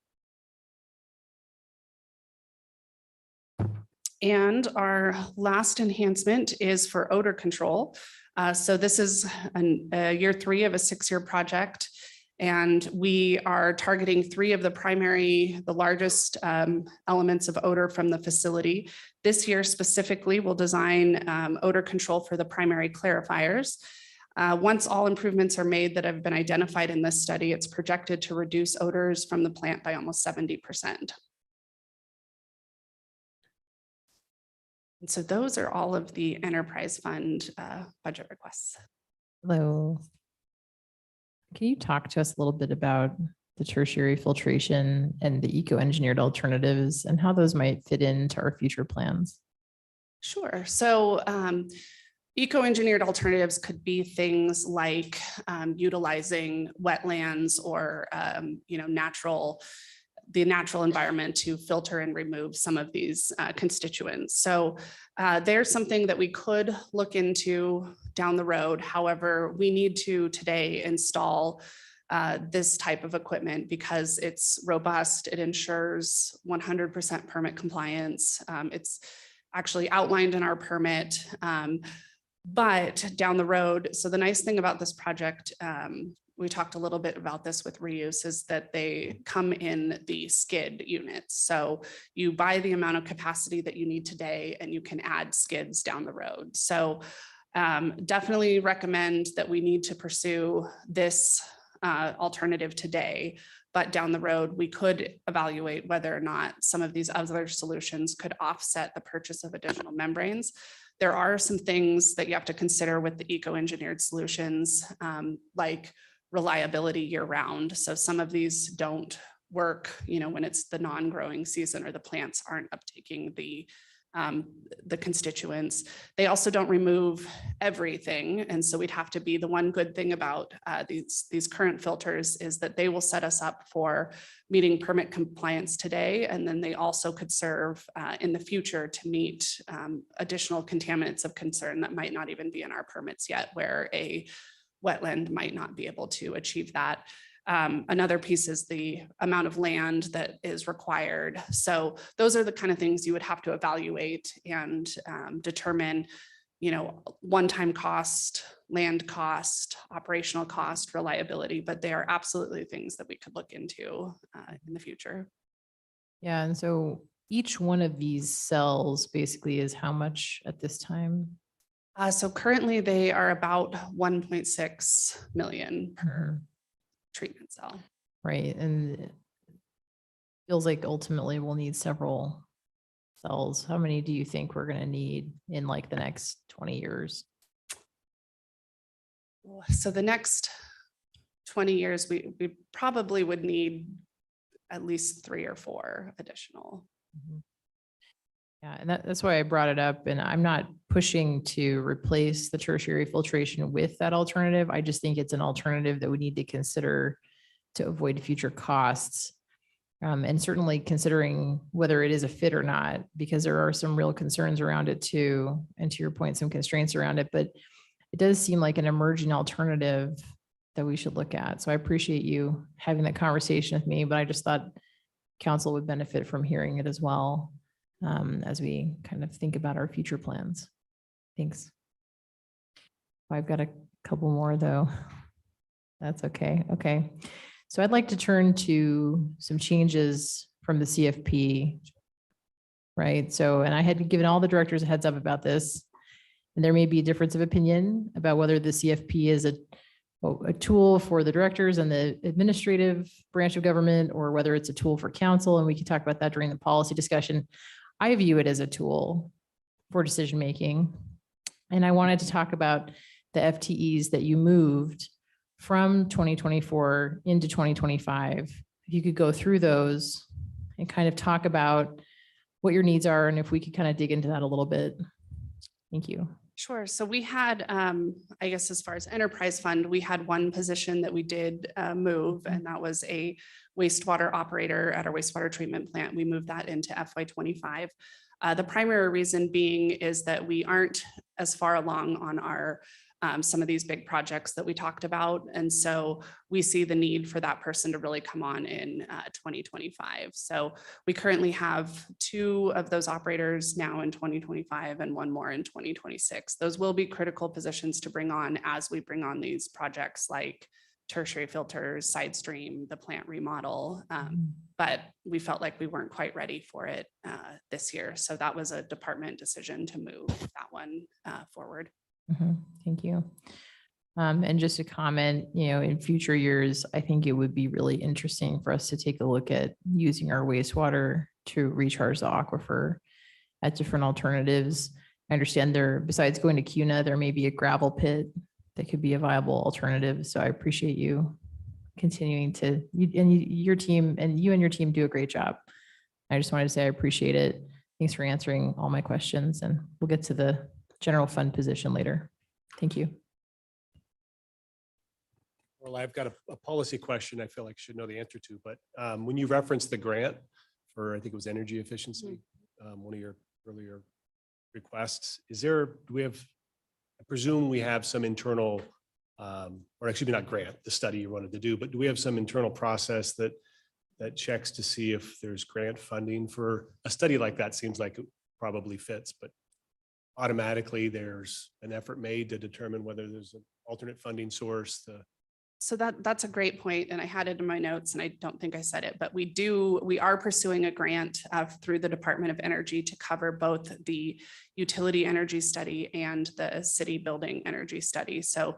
And our last enhancement is for odor control. So this is year 3 of a 6-year project. And we are targeting 3 of the largest elements of odor from the facility. This year specifically, we'll design odor control for the primary clarifiers. Once all improvements are made that have been identified in this study, it's projected to reduce odors from the plant by almost 70%. And so those are all of the enterprise fund budget requests. Hello. Can you talk to us a little bit about the tertiary filtration and the eco-engineered alternatives and how those might fit into our future plans? Sure. So eco-engineered alternatives could be things like utilizing wetlands or the natural environment to filter and remove some of these constituents. So there's something that we could look into down the road. However, we need to today install this type of equipment because it's robust. It ensures 100% permit compliance. It's actually outlined in our permit. But down the road, so the nice thing about this project, we talked a little bit about this with reuse, is that they come in the skid units. So you buy the amount of capacity that you need today and you can add skids down the road. So definitely recommend that we need to pursue this alternative today, but down the road, we could evaluate whether or not some of these other solutions could offset the purchase of additional membranes. There are some things that you have to consider with the eco-engineered solutions, like reliability year round. So some of these don't work, when it's the non-growing season or the plants aren't uptaking the constituents. They also don't remove everything. And so we'd have to be, the one good thing about these current filters is that they will set us up for meeting permit compliance today. And then they also could serve in the future to meet additional contaminants of concern that might not even be in our permits yet, where a wetland might not be able to achieve that. Another piece is the amount of land that is required. So those are the kind of things you would have to evaluate and determine, one-time cost, land cost, operational cost, reliability, but they are absolutely things that we could look into in the future. Yeah, and so each one of these cells basically is how much at this time? So currently they are about 1.6 million per treatment cell. right? And it feels like ultimately we'll need several cells. How many do you think we're gonna need in like the next 20 years? So the next 20 years, we probably would need at least 3 or 4 additional. Mhm. Yeah, and that's why I brought it up. And I'm not pushing to replace the tertiary filtration with that alternative. I just think it's an alternative that we need to consider to avoid future costs. And certainly considering whether it is a fit or not, because there are some real concerns around it too. And to your point, some constraints around it, but it does seem like an emerging alternative that we should look at. So I appreciate you having that conversation with me, but I just thought council would benefit from hearing it as well, as we kind of think about our future plans. Thanks. I've got a couple more though. That's okay. Okay. So I'd like to turn to some changes from the CFP. Right. So, and I had given all the directors a heads up about this. And there may be a difference of opinion about whether the CFP is a tool for the directors and the administrative branch of government, or whether it's a tool for council. And we can talk about that during the policy discussion. I view it as a tool for decision-making. And I wanted to talk about the FTEs that you moved from 2024 into 2025. If you could go through those and kind of talk about what your needs are, and if we could kind of dig into that a little bit. Thank you. Sure. So we had, I guess, as far as enterprise fund, we had one position that we did move, and that was a wastewater operator at our wastewater treatment plant. We moved that into FY25. The primary reason being is that we aren't as far along on our some of these big projects that we talked about. And so we see the need for that person to really come on in 2025. So we currently have 2 of those operators now in 2025 and 1 more in 2026. Those will be critical positions to bring on as we bring on these projects like tertiary filters, side stream, the plant remodel. But we felt like we weren't quite ready for it this year. So that was a department decision to move that one forward. Thank you. And just a comment, in future years, I think it would be really interesting for us to take a look at using our wastewater to recharge the aquifer at different alternatives. I understand besides going to CUNA, there may be a gravel pit that could be a viable alternative. So I appreciate you continuing to, your team do a great job. I just wanted to say I appreciate it. Thanks for answering all my questions, and we'll get to the general fund position later. Thank you. Well, I've got a policy question I feel like I should know the answer to, but when you referenced the grant for, I think it was energy efficiency, one of your earlier requests, do we have, I presume we have some internal, or actually not grant, the study you wanted to do, but do we have some internal process that checks to see if there's grant funding for a study like that? Seems like it probably fits, but automatically there's an effort made to determine whether there's an alternate funding source. So that's a great point, and I had it in my notes, and I don't think I said it, but we are pursuing a grant through the Department of Energy to cover both the utility energy study and the city building energy study. So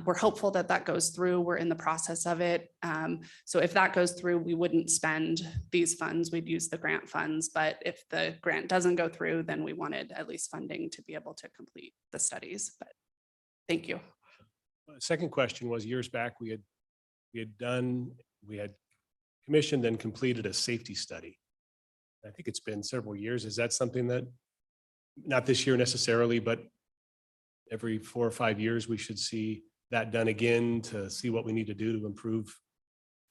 we're hopeful that goes through. We're in the process of it. So if that goes through, we wouldn't spend these funds. We'd use the grant funds. But if the grant doesn't go through, then we wanted at least funding to be able to complete the studies. But thank you. Second question was, years back, we had commissioned and completed a safety study. I think it's been several years. Is that something that, not this year necessarily, but every 4 or 5 years, we should see that done again to see what we need to do to improve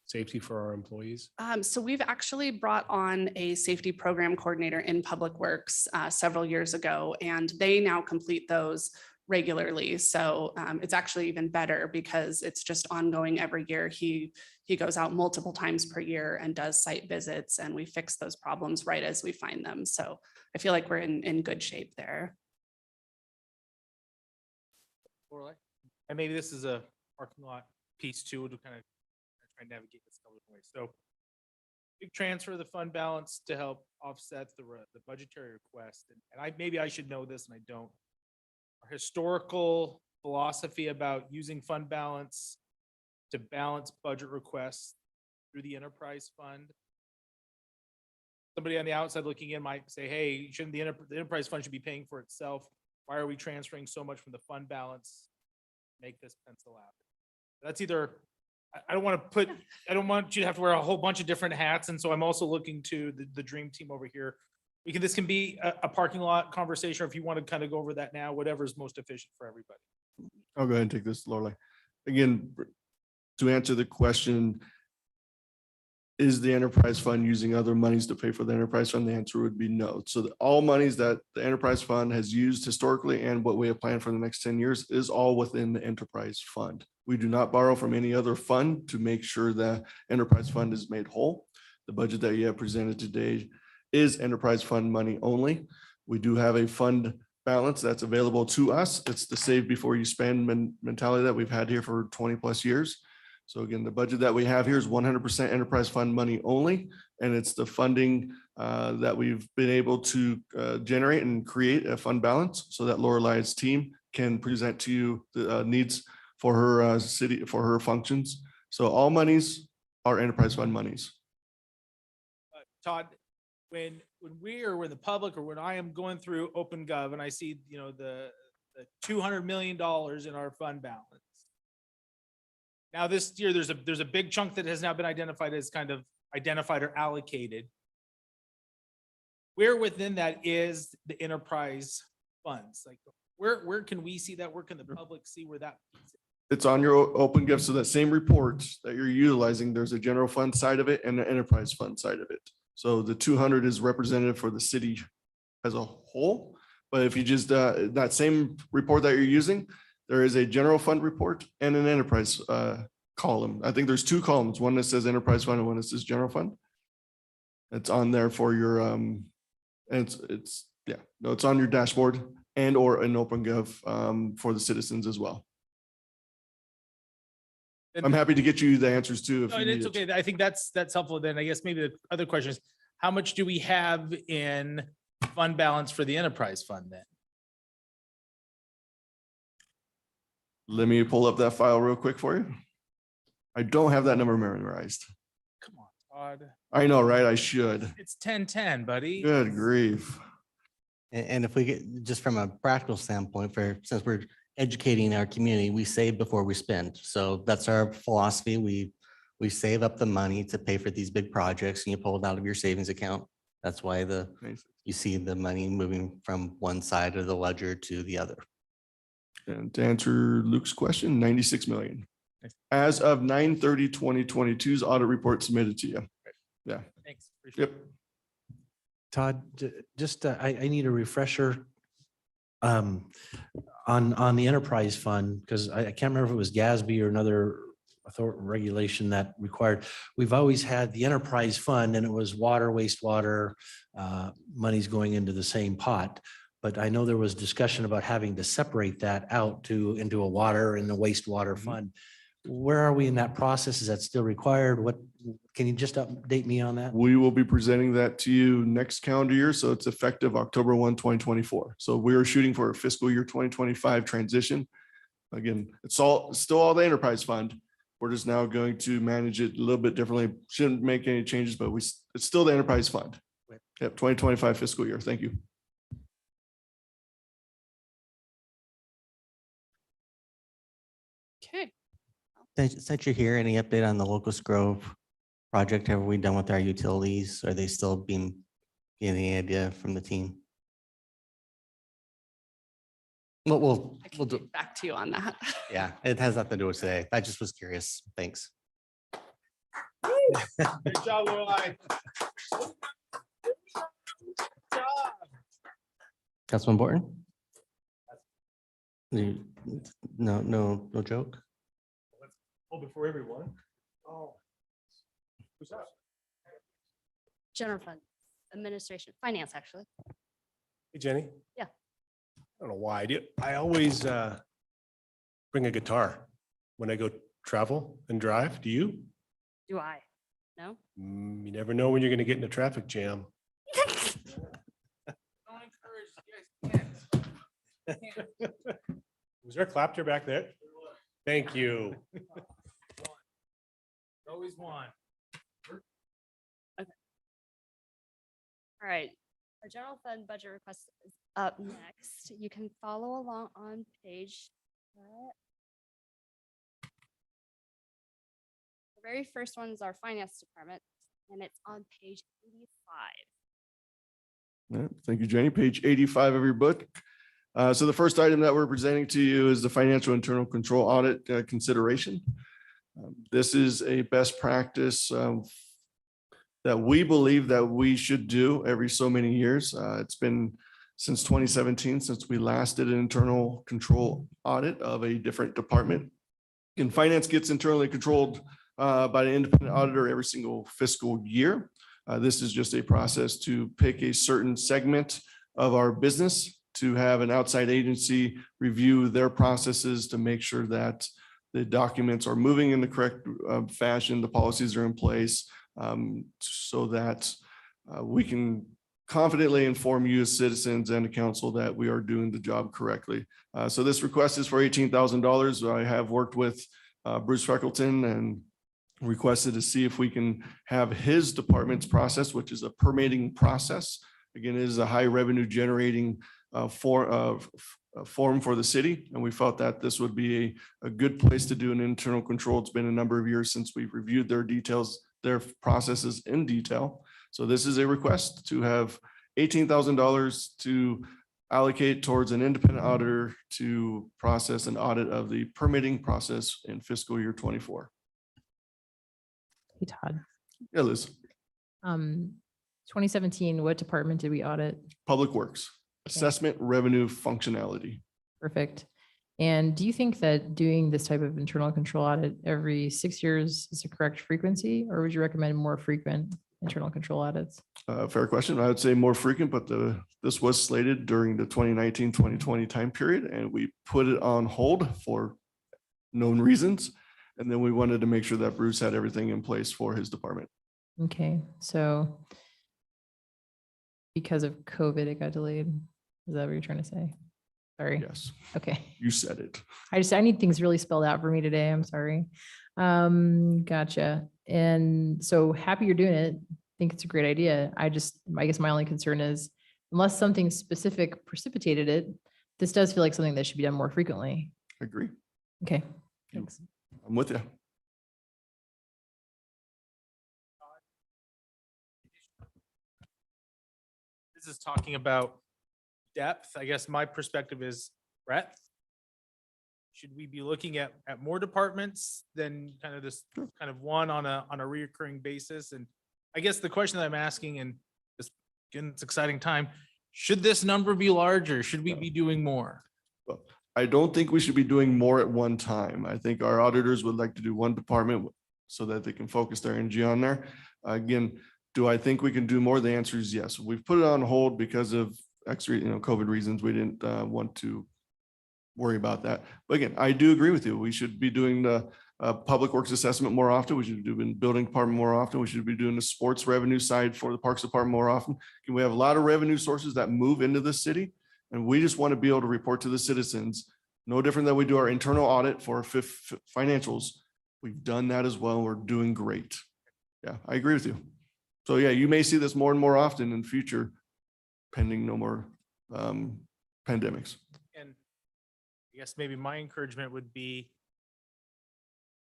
safety for our employees? So we've actually brought on a safety program coordinator in Public Works several years ago, and they now complete those regularly. So it's actually even better because it's just ongoing every year. He goes out multiple times per year and does site visits, and we fix those problems right as we find them. So I feel like we're in good shape there. And maybe this is a parking lot piece too, to kind of try and navigate this a little way. So big transfer of the fund balance to help offset the budgetary request. And maybe I should know this and I don't. Our historical philosophy about using fund balance to balance budget requests through the enterprise fund. Somebody on the outside looking in might say, hey, shouldn't the enterprise fund should be paying for itself? Why are we transferring so much from the fund balance? Make this pencil out. That's either, I don't want to put, I don't want you to have to wear a whole bunch of different hats. And so I'm also looking to the dream team over here. This can be a parking lot conversation, or if you want to kind of go over that now, whatever is most efficient for everybody. I'll go ahead and take this, Lorelei. Again, to answer the question, is the enterprise fund using other monies to pay for the enterprise fund? The answer would be no. So all monies that the enterprise fund has used historically and what we have planned for the next 10 years is all within the enterprise fund. We do not borrow from any other fund to make sure the enterprise fund is made whole. The budget that you have presented today is enterprise fund money only. We do have a fund balance that's available to us. It's the save before you spend mentality that we've had here for 20 plus years. So again, the budget that we have here is 100% enterprise fund money only, and it's the funding that we've been able to generate and create a fund balance so that Lorelei's team can present to you the needs for her city, for her functions. So all monies are enterprise fund monies. Todd, when the public, or when I am going through OpenGov and I see, the $200 million in our fund balance. Now this year, there's a big chunk that has now been identified as kind of identified or allocated. Where within that is the enterprise funds? Like where can we see that? Where can the public see where that? It's on your OpenGov. So that same report that you're utilizing, there's a general fund side of it and an enterprise fund side of it. So the 200 is representative for the city as a whole. But if you just, that same report that you're using, there is a general fund report and an enterprise column. I think there's two columns, one that says enterprise fund and one that says general fund. It's on there for your, and it's on your dashboard and or an OpenGov for the citizens as well. I'm happy to get you the answers too. If No, you and it's need it. okay. I think that's helpful. Then I guess maybe the other question is, how much do we have in fund balance for the enterprise fund then? Let me pull up that file real quick for you. I don't have that number memorized. Come on, Todd. I know, right? I should. It's 10-10, buddy. Good grief. And if we get, just from a practical standpoint, since we're educating our community, we save before we spend. So that's our philosophy. We save up the money to pay for these big projects, and you pull it out of your savings account. That's why you see the money moving from one side of the ledger to the other. And to answer Luke's question, 96 million. As of 9/30/2022's audit report submitted to you. Yeah. Thanks. Appreciate Yep. it. Todd, just, I need a refresher on the enterprise fund, because I can't remember if it was GASB or another regulation that required. We've always had the enterprise fund and it was water, wastewater, monies going into the same pot. But I know there was discussion about having to separate that out into a water and a wastewater fund. Where are we in that process? Is that still required? Can you just update me on that? We will be presenting that to you next calendar year. So it's effective October 1, 2024. So we're shooting for a fiscal year 2025 transition. Again, it's still all the enterprise fund. We're just now going to manage it a little bit differently. Shouldn't make any changes, but it's still the enterprise fund. Yep, 2025 fiscal year. Thank you. Okay. Since you're here, any update on the Locust Grove project? Have we done with our utilities? Are they still getting any idea from the team? We'll I can do. get back to you on that. Yeah, it has nothing to do with today. I just was curious. Thanks. Good job, Lorelei. Councilman Borton? No joke? Oh, before everyone. Oh. Who's that? General fund, administration, finance, actually. Hey, Jenny? Yeah. I don't know why. I always bring a guitar when I go travel and drive. Do you? Do I? No? You never know when you're going to get in a traffic jam. Was there a clapter back there? Thank you. Always one. All right, our general fund budget request is up next. You can follow along on page. The very first one is our finance department, and it's on page 85. Yeah, thank you, Jenny. Page 85 of your book. So the first item that we're presenting to you is the financial internal control audit consideration. This is a best practice that we believe that we should do every so many years. It's been since 2017, since we last did an internal control audit of a different department. And finance gets internally controlled by an independent auditor every single fiscal year. This is just a process to pick a certain segment of our business to have an outside agency review their processes to make sure that the documents are moving in the correct fashion, the policies are in place, so that we can confidently inform you as citizens and the council that we are doing the job correctly. So this request is for $18,000. I have worked with Bruce Freckleton and requested to see if we can have his department's process, which is a permitting process. Again, it is a high revenue generating forum for the city. And we felt that this would be a good place to do an internal control. It's been a number of years since we've reviewed their details, their processes in detail. So this is a request to have $18,000 to allocate towards an independent auditor to process an audit of the permitting process in fiscal year 24. Hey, Todd. Yeah, Liz, 2017, what department did we audit? Public Works, assessment, revenue, functionality. Perfect. And do you think that doing this type of internal control audit every 6 years is the correct frequency, or would you recommend more frequent internal control audits? Fair question. I would say more frequent, but this was slated during the 2019-2020 time period, and we put it on hold for known reasons. And then we wanted to make sure that Bruce had everything in place for his department. Okay, so because of COVID, it got delayed. Is that what you're trying to say? Sorry. Yes, Okay. you said it. I need things really spelled out for me today. I'm sorry. Gotcha. And so happy you're doing it. I think it's a great idea. I guess my only concern is unless something specific precipitated it, this does feel like something that should be done more frequently. Agree. Okay, thanks. I'm with you. This is talking about depth. I guess my perspective is breadth. Should we be looking at more departments than kind of this kind of one on a reoccurring basis? And I guess the question that I'm asking, and this, again, it's exciting time, should this number be larger? Should we be doing more? Well, I don't think we should be doing more at one time. I think our auditors would like to do one department so that they can focus their energy on there. Again, do I think we can do more? The answer is yes. We've put it on hold because of COVID reasons. We didn't want to worry about that. But again, I do agree with you. We should be doing the public works assessment more often. We should be doing building department more often. We should be doing the sports revenue side for the parks department more often. We have a lot of revenue sources that move into the city, and we just want to be able to report to the citizens, no different than we do our internal audit for financials. We've done that as well. We're doing great. Yeah, I agree with you. So yeah, you may see this more and more often in future, pending no more pandemics. And I guess maybe my encouragement would be,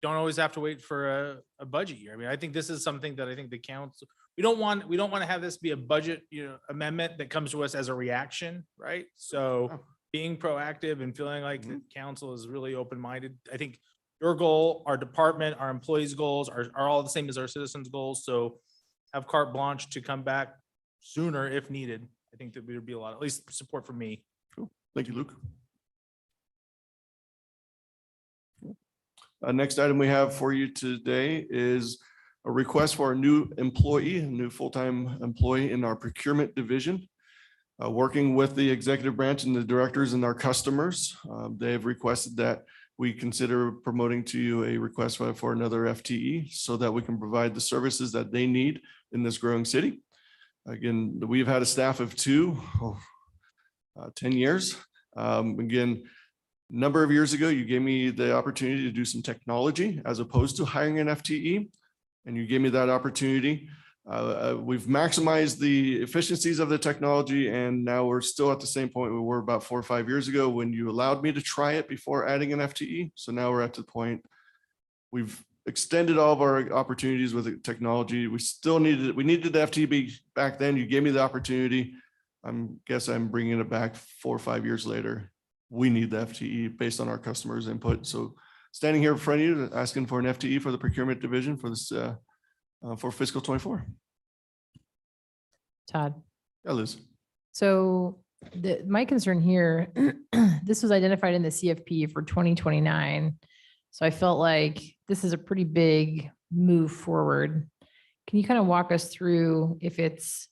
don't always have to wait for a budget year. I mean, I think this is something that I think the council, we don't want to have this be a budget, amendment that comes to us as a reaction, right? So being proactive and feeling like the council is really open-minded. I think your goal, our department, our employees' goals are all the same as our citizens' goals. So have carte blanche to come back sooner if needed. I think that would be a lot, at least support for me. Cool. Thank you, Luke. Next item we have for you today is a request for a new employee, a new full-time employee in our procurement division. Working with the executive branch and the directors and our customers, they have requested that we consider promoting to you a request for another FTE so that we can provide the services that they need in this growing city. Again, we've had a staff of 10 years. Again, a number of years ago, you gave me the opportunity to do some technology as opposed to hiring an FTE. And you gave me that opportunity. We've maximized the efficiencies of the technology, and now we're still at the same point we were about 4 or 5 years ago when you allowed me to try it before adding an FTE. So now we're at the point we've extended all of our opportunities with the technology. We still needed the FTE back then. You gave me the opportunity. I'm bringing it back 4 or 5 years later. We need the FTE based on our customers' input. So standing here in front of you, asking for an FTE for the procurement division for this, for fiscal 24. Todd. Yeah, Liz. So my concern here, this was identified in the CFP for 2029. So I felt like this is a pretty big move forward. Can you kind of walk us through if it's,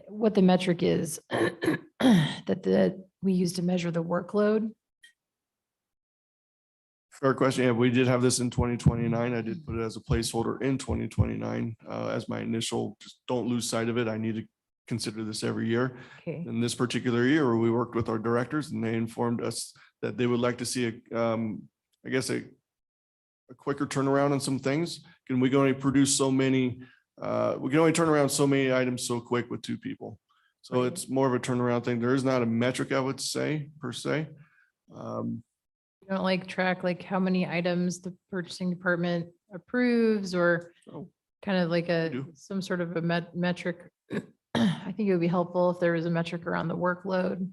what the metric is that we use to measure the workload? Fair question. Yeah, we did have this in 2029. I did put it as a placeholder in 2029 as my initial, just don't lose sight of it. I need to consider this every year. Okay. In this particular year, we worked with our directors and they informed us that they would like to see a quicker turnaround on some things. Can we only produce so many, we can only turn around so many items so quick with 2 people. So it's more of a turnaround thing. There is not a metric, I would say, per se. You don't track how many items the purchasing department approves or Oh, kind of do. some sort of a metric. I think it would be helpful if there was a metric around the workload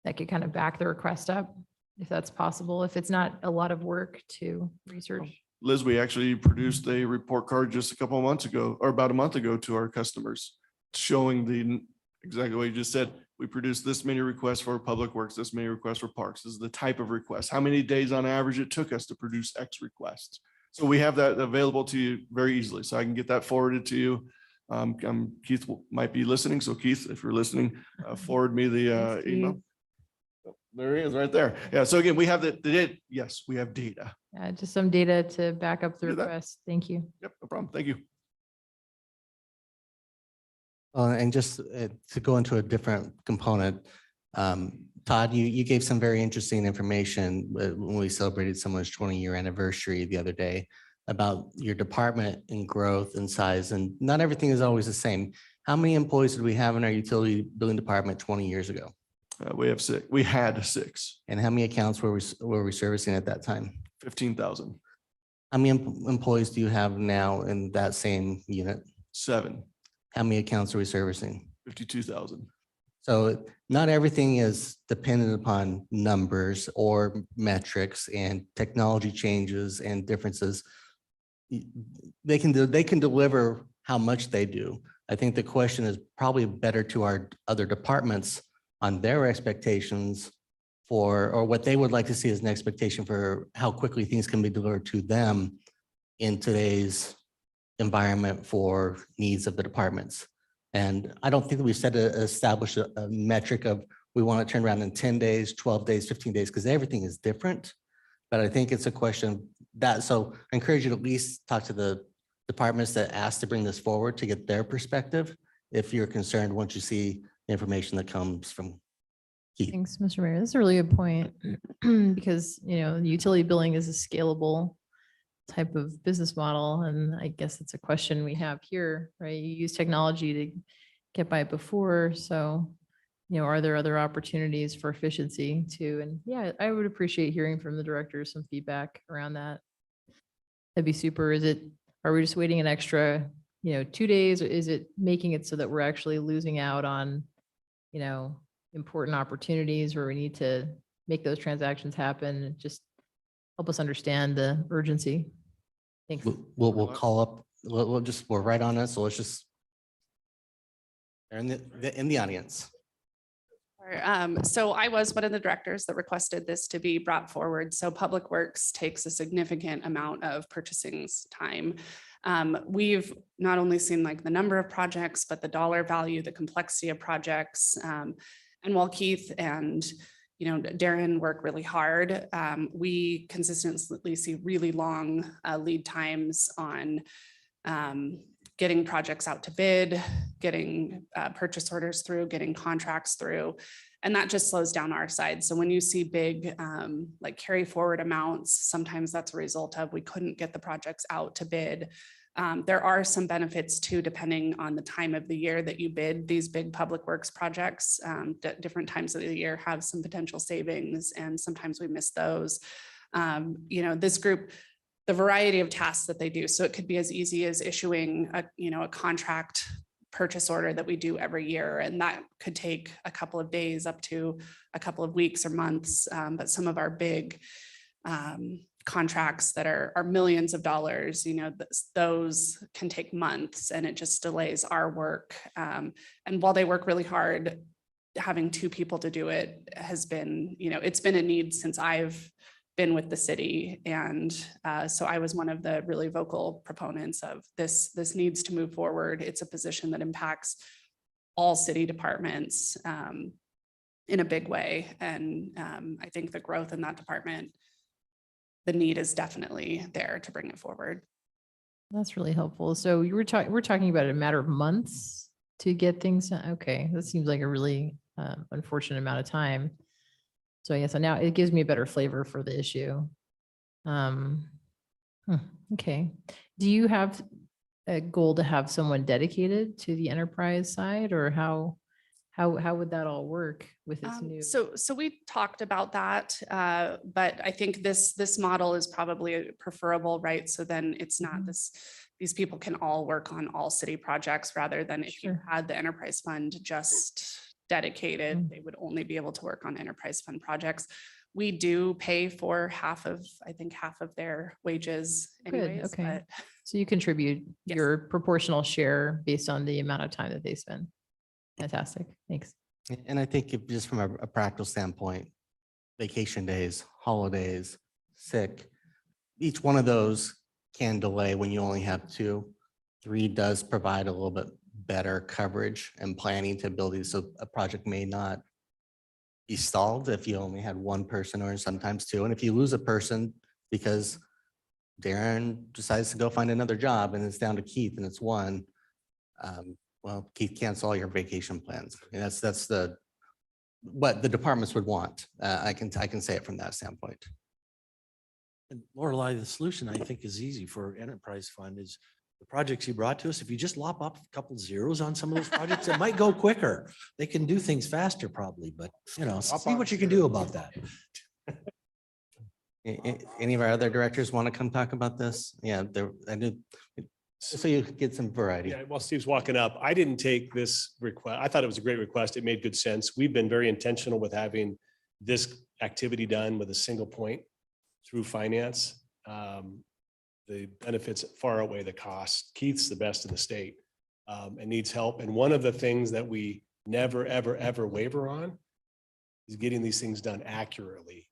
that could kind of back the request up, if that's possible, if it's not a lot of work to research. Liz, we actually produced a report card just a couple of months ago, or about a month ago, to our customers, showing exactly what you just said. We produced this many requests for public works, this many requests for parks. This is the type of request, how many days on average it took us to produce X requests. So we have that available to you very easily. So I can get that forwarded to you. Keith might be listening. So Keith, if you're listening, forward me the Thanks, email. Keith. There he is right there. Yeah. So again, we have the data. Yes, we have data. Just some data to back up the Do that. request. Thank you. Yep, no problem. Thank you. And just to go into a different component, Todd, you gave some very interesting information when we celebrated someone's 20-year anniversary the other day about your department and growth and size, and not everything is always the same. How many employees did we have in our utility billing department 20 years ago? We have 6. We had 6. And how many accounts were we servicing at that time? 15,000. How many employees do you have now in that same unit? 7. How many accounts are we servicing? 52,000. So not everything is dependent upon numbers or metrics, and technology changes and differences. They can deliver how much they do. I think the question is probably better to our other departments on their expectations for, or what they would like to see as an expectation for how quickly things can be delivered to them in today's environment for needs of the departments. And I don't think that we've established a metric of we want to turn around in 10 days, 12 days, 15 days, because everything is different. But I think it's a question that, so I encourage you to at least talk to the departments that asked to bring this forward to get their perspective, if you're concerned once you see the information that comes from Keith. Thanks, Mr. Mayor. That's a really good point because, utility billing is a scalable type of business model. And I guess it's a question we have here, right? You use technology to get by before. So, are there other opportunities for efficiency too? And yeah, I would appreciate hearing from the directors some feedback around that. That'd be super. Are we just waiting an extra, 2 days, or is it making it so that we're actually losing out on, important opportunities where we need to make those transactions happen? Just help us understand the urgency. Thanks. We'll call up, we're right on it. So let's just, they're in the audience. So I was one of the directors that requested this to be brought forward. So Public Works takes a significant amount of purchasing time. We've not only seen the number of projects, but the dollar value, the complexity of projects. And while Keith and Darren work really hard, we consistently see really long lead times on getting projects out to bid, getting purchase orders through, getting contracts through, and that just slows down our side. So when you see big carry forward amounts, sometimes that's a result of we couldn't get the projects out to bid There are some benefits too, depending on the time of the year that you bid these big public works projects. Different times of the year have some potential savings, and sometimes we miss those. This group, the variety of tasks that they do. So it could be as easy as issuing a contract purchase order that we do every year. And that could take a couple of days up to a couple of weeks or months. But some of our big contracts that are millions of dollars, those can take months, and it just delays our work. And while they work really hard, having two people to do it has been, it's been a need since I've been with the city. And so I was one of the really vocal proponents of this. This needs to move forward. It's a position that impacts all city departments in a big way. And I think the growth in that department, the need is definitely there to bring it forward. That's really helpful. So we're talking about a matter of months to get things done. Okay, that seems like a really unfortunate amount of time. So I guess now it gives me a better flavor for the issue. Okay. Do you have a goal to have someone dedicated to the enterprise side, or how would that all work with this new? So we talked about that, but I think this model is probably preferable, right? So then it's not these people can all work on all city projects, rather than if you Sure. had the enterprise fund just dedicated, they would only be able to work on enterprise fund projects. We do pay for half of their wages Good, anyways, okay. but So you contribute Yes. your proportional share based on the amount of time that they spend. Fantastic, thanks. And I think just from a practical standpoint, vacation days, holidays, sick, each one of those can delay when you only have two. 3 does provide a little bit better coverage and planning to ability. So a project may not be stalled if you only had one person, or sometimes two. And if you lose a person because Darren decides to go find another job and it's down to Keith and it's one, well, Keith, cancel all your vacation plans. And that's what the departments would want. I can say it from that standpoint. And Lorelei, the solution I think is easy for enterprise fund is the projects you brought to us. If you just lop up a couple zeros on some of those projects, it might go quicker. They can do things faster probably, but see what you can do about that. Any of our other directors want to come talk about this? Yeah, I did. So you could get some variety. Yeah, while Steve's walking up, I didn't take this request. I thought it was a great request. It made good sense. We've been very intentional with having this activity done with a single point through finance. The benefits far outweigh the cost. Keith's the best in the state and needs help. And one of the things that we never, ever, ever waver on is getting these things done accurately,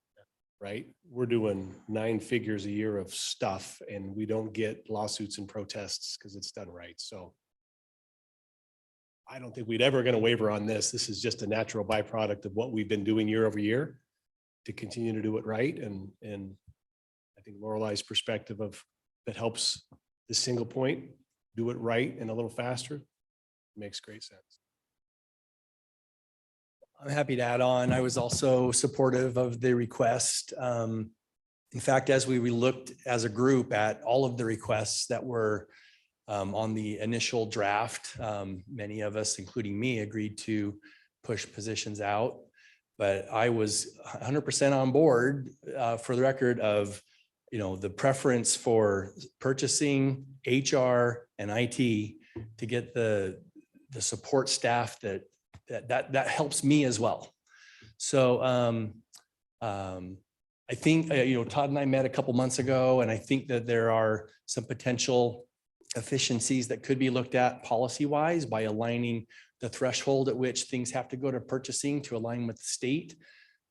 right? We're doing 9 figures a year of stuff and we don't get lawsuits and protests because it's done right. So I don't think we'd ever going to waver on this. This is just a natural byproduct of what we've been doing year over year to continue to do it right. And I think Lorelei's perspective of that helps the single point do it right and a little faster makes great sense. I'm happy to add on. I was also supportive of the request. In fact, as we looked as a group at all of the requests that were on the initial draft, many of us, including me, agreed to push positions out. But I was 100% on board for the record of the preference for purchasing, HR, and IT to get the support staff that helps me as well. So I think, Todd and I met a couple months ago, and I think that there are some potential efficiencies that could be looked at policy-wise by aligning the threshold at which things have to go to purchasing to align with the state.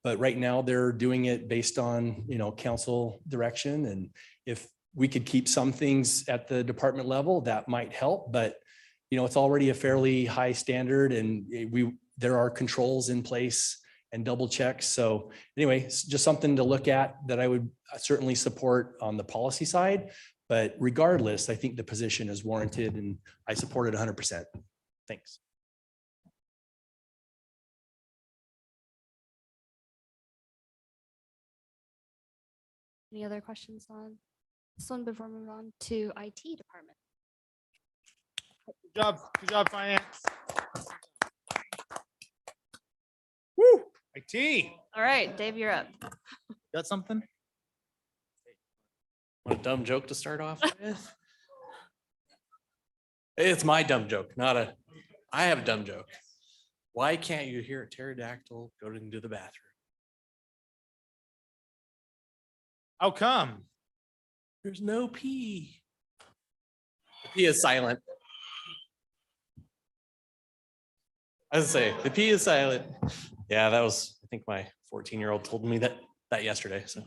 But right now they're doing it based on, council direction. And if we could keep some things at the department level, that might help. But, it's already a fairly high standard and there are controls in place and double checks. So anyway, it's just something to look at that I would certainly support on the policy side. But regardless, I think the position is warranted and I support it 100%. Thanks. Any other questions on this one before we move on to IT department? Good job, finance. Woo, IT, All right, Dave, you're up. got something? Want a dumb joke to start off with? It's my dumb joke, I have a dumb joke. Why can't you hear a pterodactyl go into the bathroom? How come? There's no pee. The P is silent. I was gonna say, the P is silent. Yeah, that was, I think my 14-year-old told me that yesterday, so.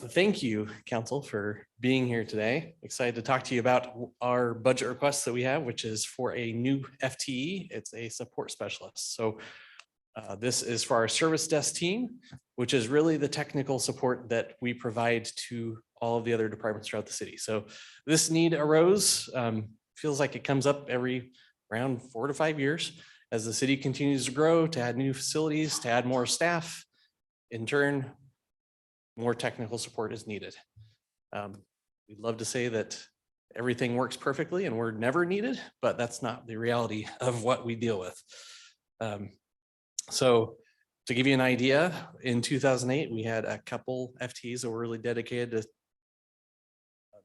Thank you, council, for being here today. Excited to talk to you about our budget request that we have, which is for a new FTE. It's a support specialist. So this is for our service desk team, which is really the technical support that we provide to all of the other departments throughout the city. So this need arose, feels like it comes up every around 4 to 5 years as the city continues to grow, to add new facilities, to add more staff. In turn, more technical support is needed. We'd love to say that everything works perfectly and we're never needed, but that's not the reality of what we deal with. So to give you an idea, in 2008, we had a couple FTEs that were really dedicated to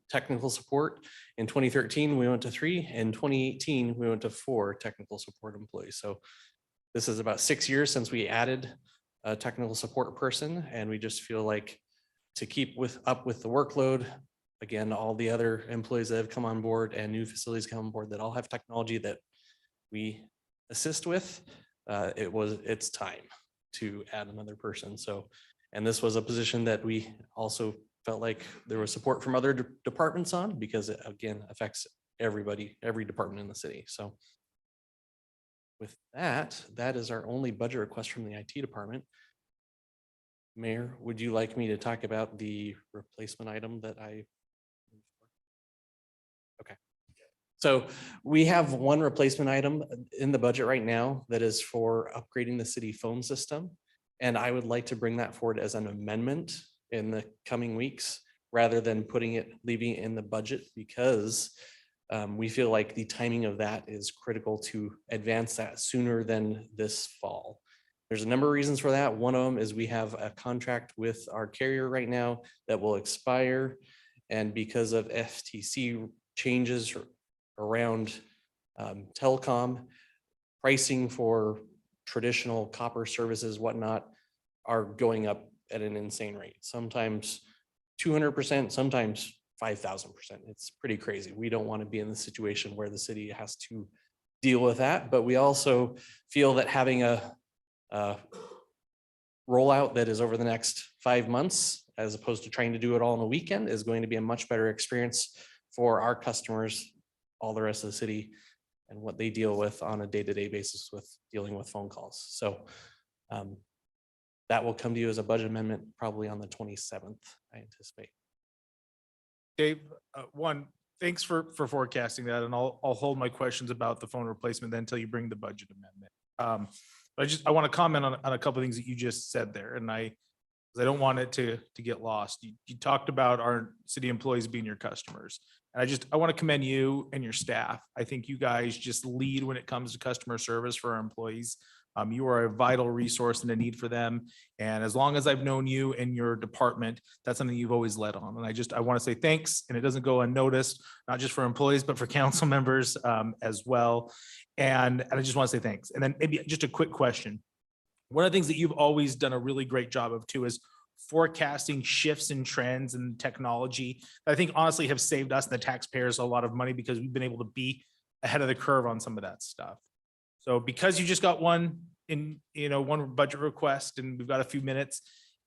technical support. In 2013, we went to 3. In 2018, we went to 4 technical support employees. So this is about 6 years since we added a technical support person, and we just feel like to keep up with the workload, again, all the other employees that have come on board and new facilities come on board that all have technology that we assist with, it's time to add another person. So, and this was a position that we also felt like there was support from other departments on, because it again affects everybody, every department in the city. So with that, that is our only budget request from the IT department. Mayor, would you like me to talk about the replacement item that I? Okay. So we have one replacement item in the budget right now that is for upgrading the city phone system. And I would like to bring that forward as an amendment in the coming weeks, rather than leaving it in the budget, because we feel like the timing of that is critical to advance that sooner than this fall. There's a number of reasons for that. One of them is we have a contract with our carrier right now that will expire. And because of FTC changes around telecom, pricing for traditional copper services, whatnot, are going up at an insane rate. Sometimes 200%, sometimes 5,000%. It's pretty crazy. We don't want to be in the situation where the city has to deal with that, but we also feel that having a rollout that is over the next 5 months, as opposed to trying to do it all in a weekend, is going to be a much better experience for our customers, all the rest of the city, and what they deal with on a day-to-day basis with dealing with phone calls. So that will come to you as a budget amendment probably on the 27th, I anticipate. Dave, thanks for forecasting that, and I'll hold my questions about the phone replacement then until you bring the budget amendment. I want to comment on a couple of things that you just said there, and I don't want it to get lost. You talked about our city employees being your customers, and I want to commend you and your staff. I think you guys just lead when it comes to customer service for our employees. You are a vital resource and a need for them. And as long as I've known you and your department, that's something you've always led on. And I want to say thanks, and it doesn't go unnoticed, not just for employees, but for council members as well. And I just want to say thanks. And then maybe just a quick question. One of the things that you've always done a really great job of too is forecasting shifts in trends and technology that I think honestly have saved us and the taxpayers a lot of money, because we've been able to be ahead of the curve on some of that stuff. So because you just got one budget request and we've got a few minutes,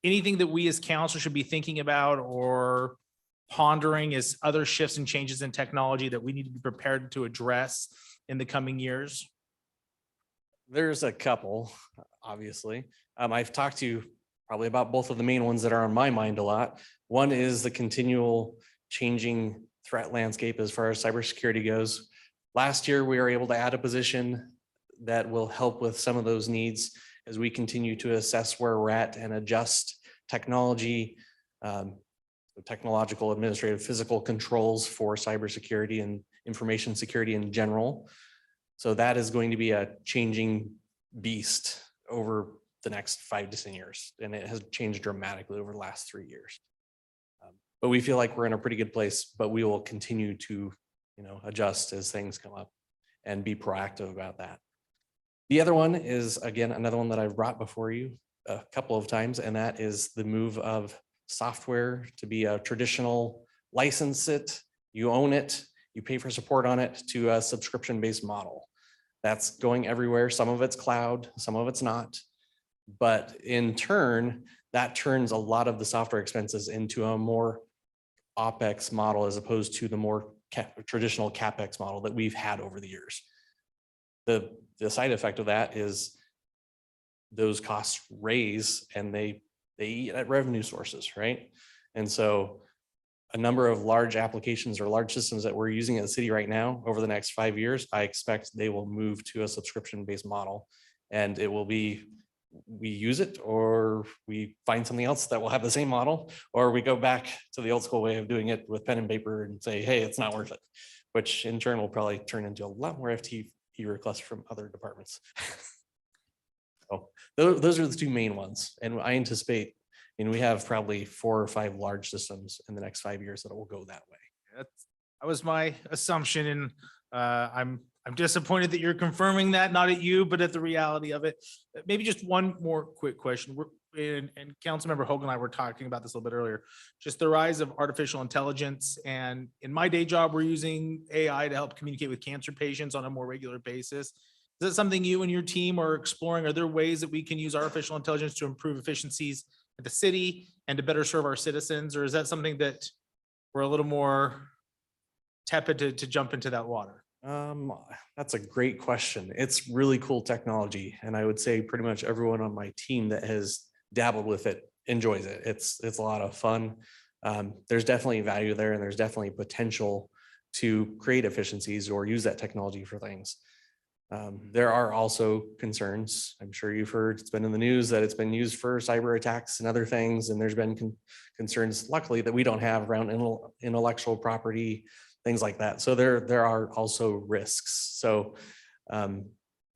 anything that we as council should be thinking about or pondering as other shifts and changes in technology that we need to be prepared to address in the coming years? There's a couple, obviously. I've talked to you probably about both of the main ones that are on my mind a lot. One is the continual changing threat landscape as far as cybersecurity goes. Last year, we were able to add a position that will help with some of those needs as we continue to assess where we're at and adjust technology technological, administrative, physical controls for cybersecurity and information security in general. So that is going to be a changing beast over the next 5 to 10 years. And it has changed dramatically over the last 3 years. But we feel like we're in a pretty good place, but we will continue to, adjust as things come up and be proactive about that. The other one is, again, another one that I've brought before you a couple of times, and that is the move of software to be a traditional license it, you own it, you pay for support on it, to a subscription-based model. That's going everywhere. Some of it's cloud, some of it's not. But in turn, that turns a lot of the software expenses into a more OpEx model as opposed to the more traditional CapEx model that we've had over the years. The side effect of that is those costs raise and they eat at revenue sources, right? And so a number of large applications or large systems that we're using in the city right now, over the next 5 years, I expect they will move to a subscription-based model, and it will be, we use it or we find something else that will have the same model, or we go back to the old school way of doing it with pen and paper and say, hey, it's not worth it, which in turn will probably turn into a lot more FTE requests from other departments. So those are the two main ones. And I anticipate, we have probably 4 or 5 large systems in the next 5 years that will go that way. That was my assumption, and I'm disappointed that you're confirming that, not at you, but at the reality of it. Maybe just one more quick question. And Councilmember Hogan and I were talking about this a little bit earlier, just the rise of artificial intelligence. And in my day job, we're using AI to help communicate with cancer patients on a more regular basis. Is that something you and your team are exploring? Are there ways that we can use artificial intelligence to improve efficiencies at the city and to better serve our citizens? Or is that something that we're a little more tepid to jump into that water? That's a great question. It's really cool technology. And I would say pretty much everyone on my team that has dabbled with it enjoys it. It's a lot of fun. There's definitely value there, and there's definitely potential to create efficiencies or use that technology for things. There are also concerns. I'm sure you've heard, it's been in the news that it's been used for cyber attacks and other things. And there's been concerns, luckily, that we don't have around intellectual property, things like that. So there are also risks. So kind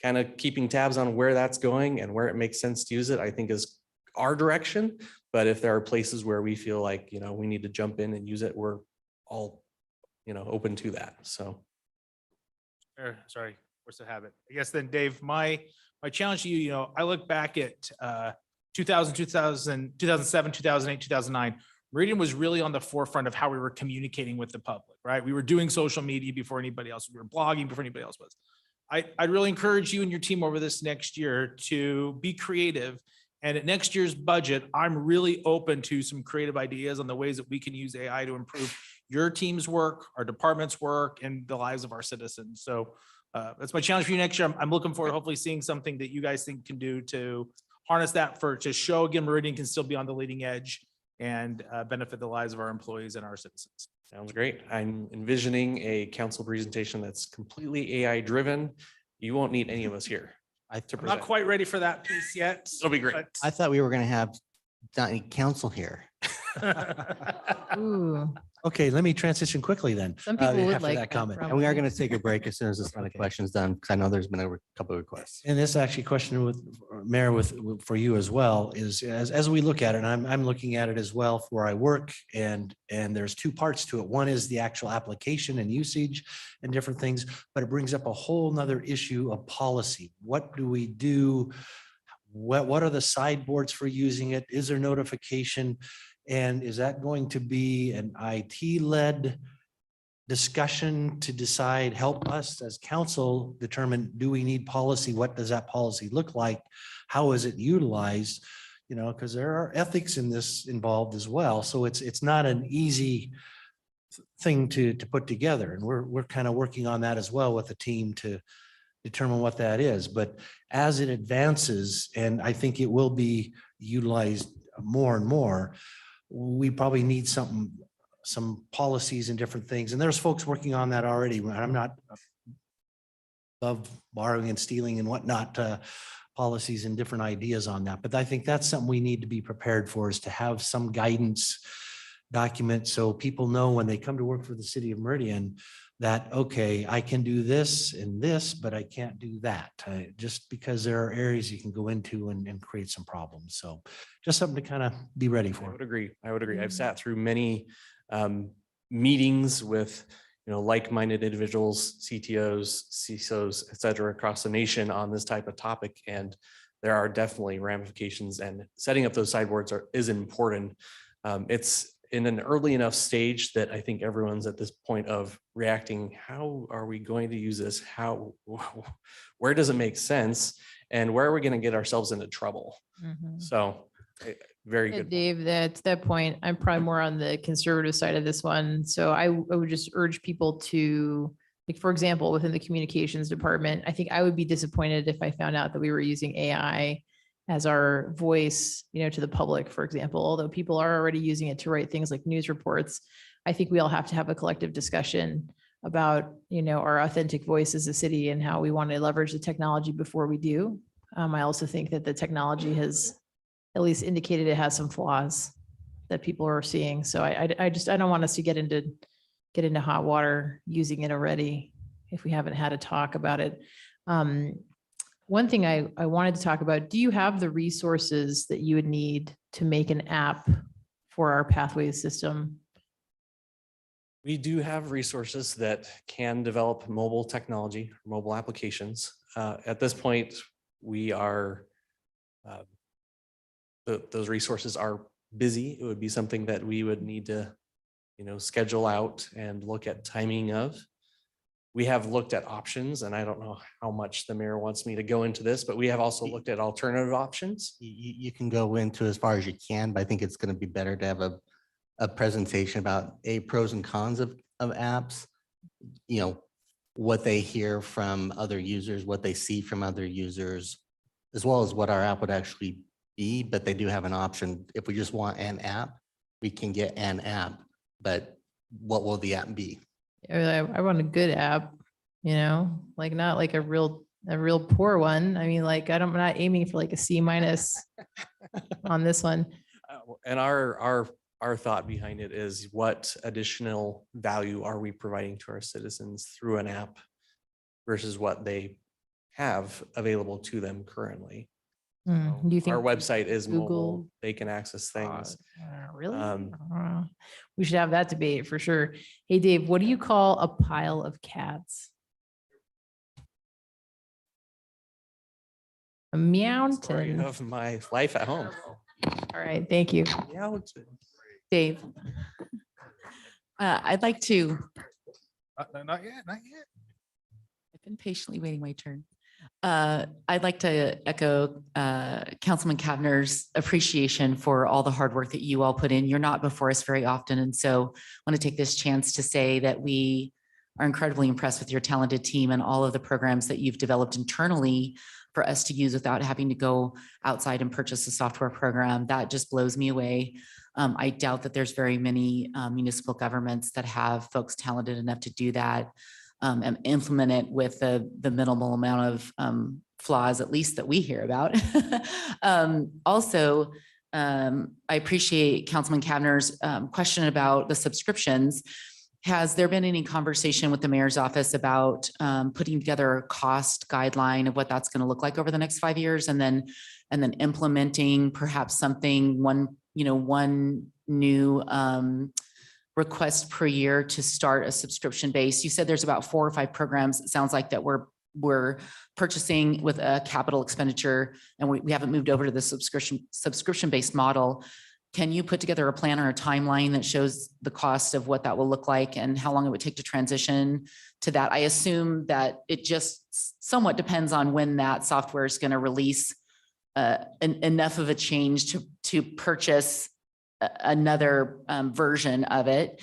of keeping tabs on where that's going and where it makes sense to use it, I think is our direction. But if there are places where we feel like, we need to jump in and use it, we're all, open to that. So. Sorry. What's the habit? I guess then, Dave, my challenge to you, I look back at 2000, 2007, 2008, 2009. Meridian was really on the forefront of how we were communicating with the public, right? We were doing social media before anybody else. We were blogging before anybody else was. I'd really encourage you and your team over this next year to be creative. And at next year's budget, I'm really open to some creative ideas on the ways that we can use AI to improve your team's work, our department's work, and the lives of our citizens. So that's my challenge for you next year. I'm looking forward to hopefully seeing something that you guys think can do to harness that to show again, Meridian can still be on the leading edge and benefit the lives of our employees and our citizens. Sounds great. I'm envisioning a council presentation that's completely AI driven. You won't need any of us here. I'm not quite ready for that piece yet. It'll be great. I thought we were going to have council here. Ooh, Okay, let me transition quickly then. some people would after like that comment. And we are probably. going to take a break as soon as this line of questions done, because I know there's been a couple of requests. And this actually question with Mayor for you as well is as we look at it, and I'm looking at it as well for where I work, and there's 2 parts to it. One is the actual application and usage and different things, but it brings up a whole nother issue of policy. What do we do? What are the sideboards for using it? Is there notification? And is that going to be an IT-led discussion to decide, help us as council determine, do we need policy? What does that policy look like? How is it utilized? Because there are ethics in this involved as well. So it's not an easy thing to put together. And we're kind of working on that as well with the team to determine what that is. But as it advances, and I think it will be utilized more and more, we probably need some policies and different things. And there's folks working on that already. I'm not of borrowing and stealing and whatnot, policies and different ideas on that. But I think that's something we need to be prepared for, is to have some guidance document so people know when they come to work for the city of Meridian that, okay, I can do this and this, but I can't do that. Just because there are areas you can go into and create some problems. So just something to kind of be ready I for. would agree. I would agree. I've sat through many meetings with, like-minded individuals, CTOs, CISOs, et cetera, across the nation on this type of topic. And there are definitely ramifications, and setting up those sideboards is important. It's in an early enough stage that I think everyone's at this point of reacting. How are we going to use this? Where does it make sense? And where are we going to get ourselves into trouble? So very Yeah, good. Dave, to that point, I'm probably more on the conservative side of this one. So I would just urge people to, like, for example, within the communications department, I think I would be disappointed if I found out that we were using AI as our voice, to the public, for example, although people are already using it to write things like news reports. I think we all have to have a collective discussion about, our authentic voice as a city and how we want to leverage the technology before we do. I also think that the technology has at least indicated it has some flaws that people are seeing. So I don't want us to get into hot water using it already if we haven't had a talk about it. One thing I wanted to talk about, do you have the resources that you would need to make an app for our pathways system? We do have resources that can develop mobile technology, mobile applications. At this point, we are, those resources are busy. It would be something that we would need to, schedule out and look at timing of. We have looked at options, and I don't know how much the mayor wants me to go into this, but we have also looked at alternative options. You can go into as far as you can, but I think it's going to be better to have a presentation about pros and cons of apps. What they hear from other users, what they see from other users, as well as what our app would actually be. But they do have an option. If we just want an app, we can get an app, but what will the app be? I want a good app, like not like a real poor one. I mean, like I'm not aiming for like a C- on this one. And our thought behind it is, what additional value are we providing to our citizens through an app versus what they have available to them currently? Do you think Our website is mobile, Google- they can access things. Really? Um, We should have that debate for sure. Hey, Dave, what do you call a pile of cats? A Story mountain. of my life at home. All right, thank you. Dave. I'd like to, Not yet, not yet. I've been patiently waiting my turn. I'd like to echo Councilman Kavner's appreciation for all the hard work that you all put in. You're not before us very often. And so I want to take this chance to say that we are incredibly impressed with your talented team and all of the programs that you've developed internally for us to use without having to go outside and purchase a software program. That just blows me away. I doubt that there's very many municipal governments that have folks talented enough to do that and implement it with the minimal amount of flaws, at least that we hear about. Also, I appreciate Councilman Kavner's question about the subscriptions. Has there been any conversation with the mayor's office about putting together a cost guideline of what that's going to look like over the next 5 years, and then implementing perhaps something, one new request per year to start a subscription base? You said there's about 4 or 5 programs. It sounds like that we're purchasing with a capital expenditure, and we haven't moved over to the subscription based model. Can you put together a plan or a timeline that shows the cost of what that will look like and how long it would take to transition to that? I assume that it just somewhat depends on when that software is going to release enough of a change to purchase another version of it.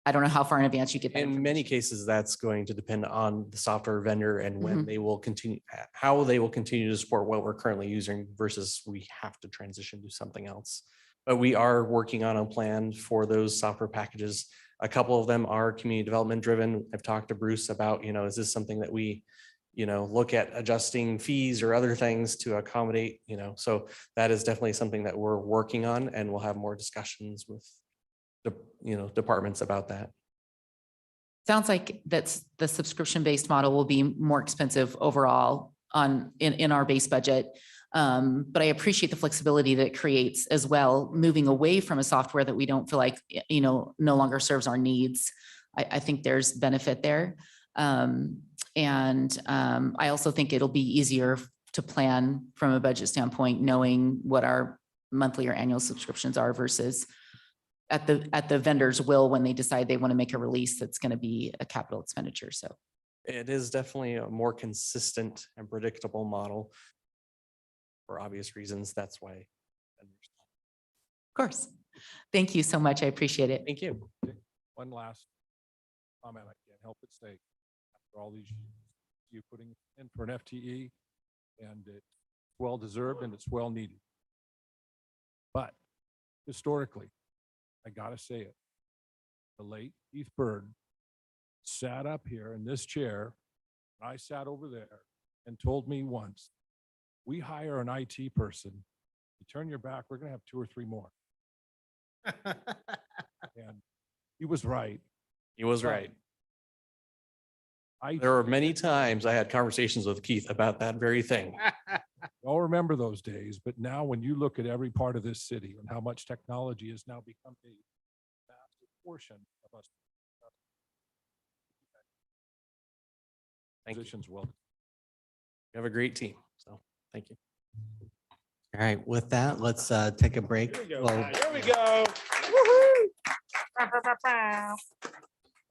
I don't know how far in advance you get that. In many cases, that's going to depend on the software vendor and when they will continue, how they will continue to support what we're currently using versus we have to transition to something else. But we are working on a plan for those software packages. A couple of them are community development driven. I've talked to Bruce about, is this something that we, look at adjusting fees or other things to accommodate, so that is definitely something that we're working on, and we'll have more discussions with departments about that. Sounds like that's the subscription-based model will be more expensive overall in our base budget. But I appreciate the flexibility that it creates as well, moving away from a software that we don't feel like, no longer serves our needs. I think there's benefit there. I also think it'll be easier to plan from a budget standpoint, knowing what our monthly or annual subscriptions are versus at the vendor's will when they decide they want to make a release that's going to be a capital expenditure. So It is definitely a more consistent and predictable model. For obvious reasons, that's why. of course, thank you so much. I appreciate it. Thank you. One last comment I can't help but say, after all these years, you putting in for an FTE, and it's well-deserved and it's well-needed. But historically, I gotta say it, the late Keith Bird sat up here in this chair, and I sat over there, and told me once, we hire an IT person, you turn your back, we're gonna have 2 or 3 more. And he was right. He was right. There were many times I had conversations with Keith about that very thing. All remember those days, but now when you look at every part of this city and how much technology has now become a massive portion of us. Thank you. Positions well. You have a great team, so thank you. All right, with that, let's take a break. Well, Here we go.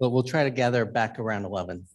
but we'll try to gather back around 11.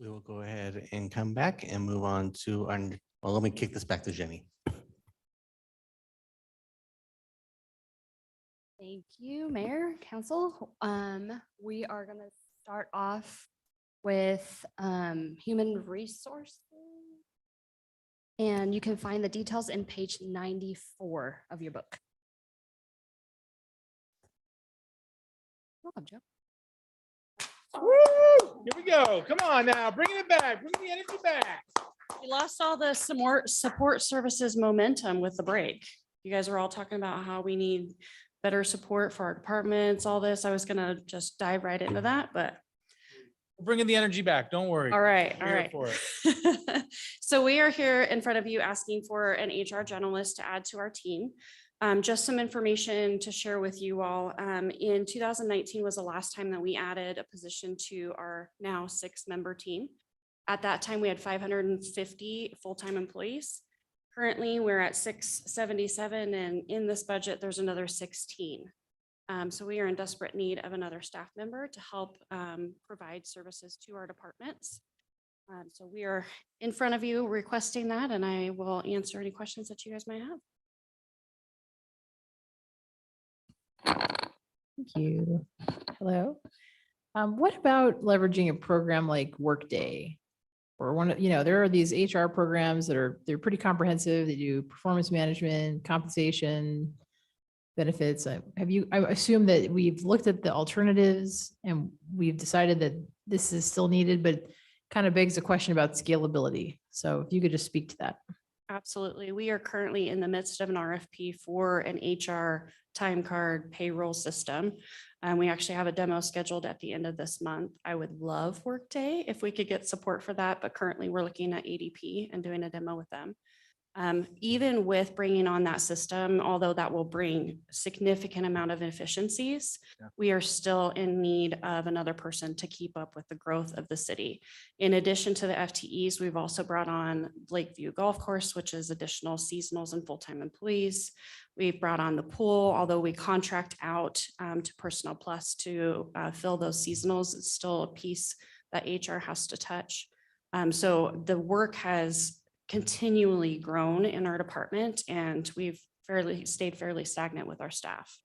We will go ahead and come back and move on to our, well, let me kick this back to Jenny. Thank you, Mayor, Council. We are gonna start off with human resources. And you can find the details in page 94 of your book. Welcome, Joe. Woo! Here we go. Come on now, bringing it back, bring the energy back. We lost all the support services momentum with the break. You guys were all talking about how we need better support for our departments, all this. I was gonna just dive right into that, but We're bringing the energy back. Don't worry. all right, all We're here right. for it. So we are here in front of you asking for an HR generalist to add to our team. Just some information to share with you all. In 2019 was the last time that we added a position to our now 6-member team. At that time, we had 550 full-time employees. Currently, we're at 677, and in this budget, there's another 16. So we are in desperate need of another staff member to help provide services to our departments. So we are in front of you requesting that, and I will answer any questions that you guys might have. Thank you. Hello. What about leveraging a program like Workday? Or one, there are these HR programs they're pretty comprehensive. They do performance management, compensation, benefits. I assume that we've looked at the alternatives and we've decided that this is still needed, but kind of begs the question about scalability. So if you could just speak to that. Absolutely. We are currently in the midst of an RFP for an HR time card payroll system. We actually have a demo scheduled at the end of this month. I would love Workday if we could get support for that, but currently we're looking at ADP and doing a demo with them. Even with bringing on that system, although that will bring significant amount of efficiencies, we are still in need of another person to keep up with the growth of the city. In addition to the FTEs, we've also brought on Lakeview Golf Course, which is additional seasonals and full-time employees. We've brought on the pool, although we contract out to Personnel Plus to fill those seasonals, it's still a piece that HR has to touch. So the work has continually grown in our department, and we've stayed fairly stagnant with our staff.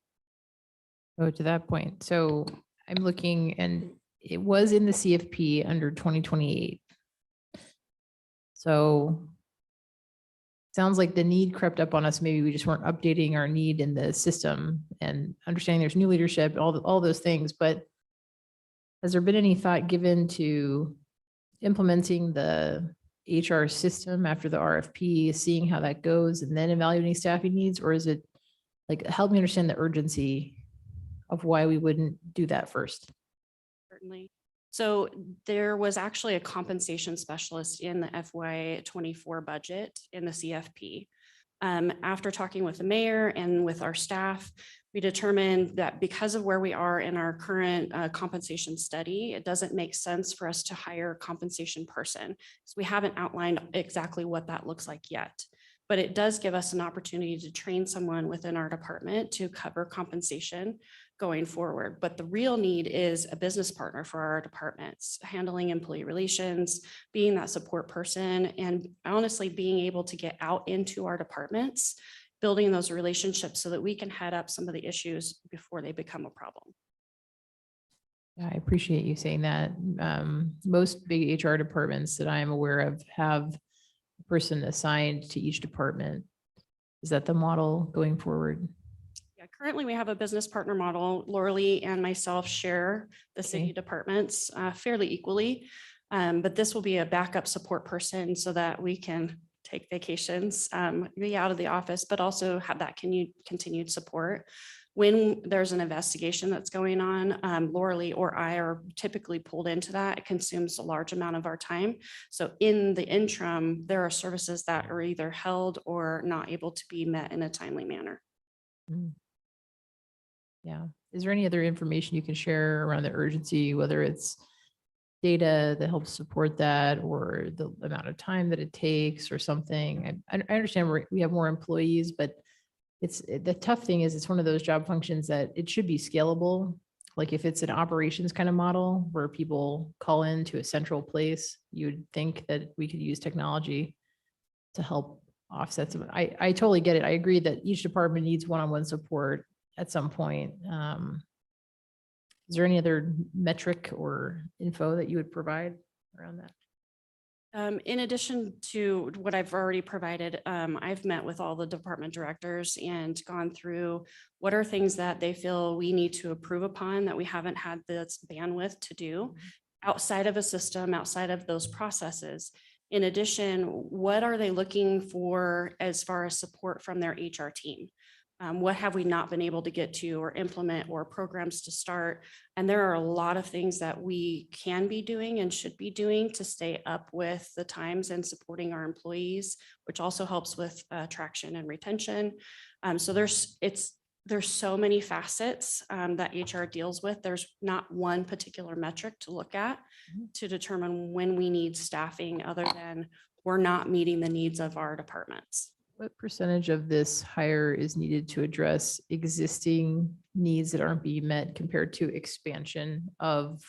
Oh, to that point. So I'm looking, and it was in the CFP under 2028. So sounds like the need crept up on us. Maybe we just weren't updating our need in the system and understanding there's new leadership, all those things. But has there been any thought given to implementing the HR system after the RFP, seeing how that goes, and then evaluating staffing needs? Or is it like, help me understand the urgency of why we wouldn't do that first? Certainly. So there was actually a compensation specialist in the FY24 budget in the CFP. After talking with the mayor and with our staff, we determined that because of where we are in our current compensation study, it doesn't make sense for us to hire a compensation person. So we haven't outlined exactly what that looks like yet, but it does give us an opportunity to train someone within our department to cover compensation going forward. But the real need is a business partner for our departments, handling employee relations, being that support person, and honestly being able to get out into our departments, building those relationships so that we can head up some of the issues before they become a problem. I appreciate you saying that. Most big HR departments that I'm aware of have a person assigned to each department. Is that the model going forward? Yeah, currently we have a business partner model. Laura and myself share the city Okay. departments fairly equally. But this will be a backup support person so that we can take vacations, be out of the office, but also have that continued support. When there's an investigation that's going on, Laura or I are typically pulled into that. It consumes a large amount of our time. So in the interim, there are services that are either held or not able to be met in a timely manner. Yeah. Is there any other information you can share around the urgency, whether it's data that helps support that or the amount of time that it takes or something? I understand we have more employees, but the tough thing is it's one of those job functions that it should be scalable. Like if it's an operations kind of model where people call into a central place, you would think that we could use technology to help offset some. I totally get it. I agree that each department needs one-on-one support at some point. Is there any other metric or info that you would provide around that? In addition to what I've already provided, I've met with all the department directors and gone through what are things that they feel we need to approve upon that we haven't had this bandwidth to do outside of a system, outside of those processes. In addition, what are they looking for as far as support from their HR team? What have we not been able to get to or implement or programs to start? And there are a lot of things that we can be doing and should be doing to stay up with the times and supporting our employees, which also helps with traction and retention. So there's so many facets that HR deals with. There's not one particular metric to look at to determine when we need staffing other than we're not meeting the needs of our departments. What percentage of this hire is needed to address existing needs that aren't being met compared to expansion of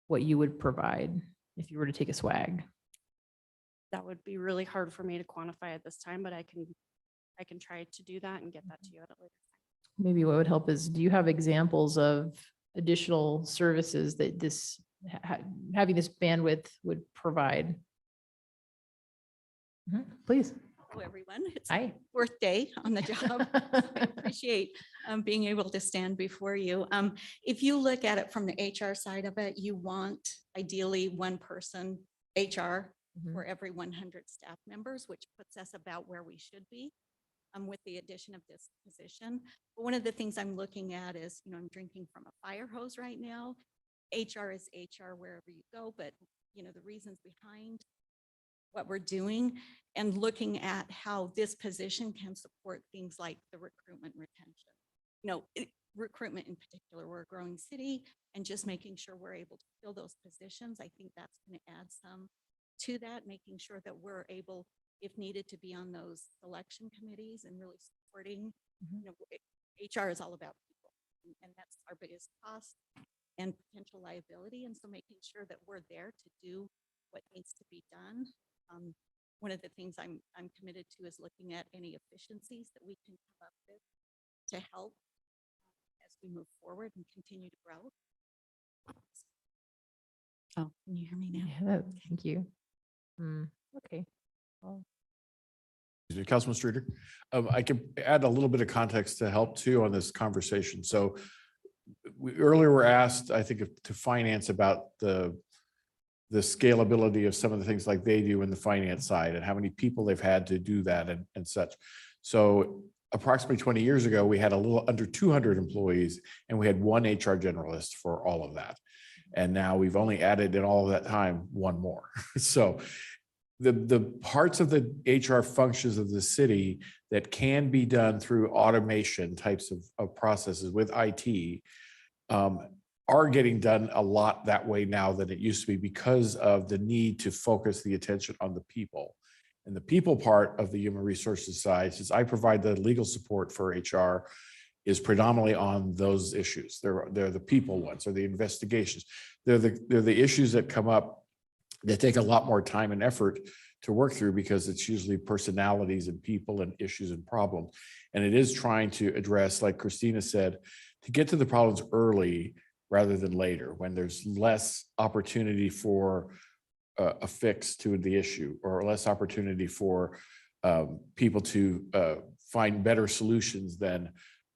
what you would provide if you were to take a swag? That would be really hard for me to quantify at this time, but I can try to do that and get that to you at a later time. Maybe what would help is, do you have examples of additional services that this, having this bandwidth would provide? Please. Hello, everyone. It's Hi. my fourth day on the job. I appreciate being able to stand before you. If you look at it from the HR side of it, you want ideally one person HR for every 100 staff members, which puts us about where we should be with the addition of this position. But one of the things I'm looking at is, I'm drinking from a fire hose right now. HR is HR wherever you go, but the reasons behind what we're doing and looking at how this position can support things like the recruitment retention. Recruitment in particular, we're a growing city, and just making sure we're able to fill those positions. I think that's going to add some to that, making sure that we're able, if needed, to be on those selection committees and really supporting. HR is all about people, and that's our biggest cost and potential liability. And so making sure that we're there to do what needs to be done. One of the things I'm committed to is looking at any efficiencies that we can come up with to help as we move forward and continue to grow. Oh, can you hear me now? Yeah, thank you. Okay. Councilman Streeter, I can add a little bit of context to help too on this conversation. So we earlier were asked, I think, to finance about the scalability of some of the things like they do in the finance side and how many people they've had to do that and such. So approximately 20 years ago, we had a little under 200 employees and we had one HR generalist for all of that. And now we've only added in all of that time one more. So the parts of the HR functions of the city that can be done through automation types of processes with IT are getting done a lot that way now than it used to be because of the need to focus the attention on the people. And the people part of the human resources side, since I provide the legal support for HR, is predominantly on those issues. They're the people ones, or the investigations. They're the issues that come up that take a lot more time and effort to work through because it's usually personalities and people and issues and problems. And it is trying to address, like Christina said, to get to the problems early rather than later, when there's less opportunity for a fix to the issue, or less opportunity for people to find better solutions than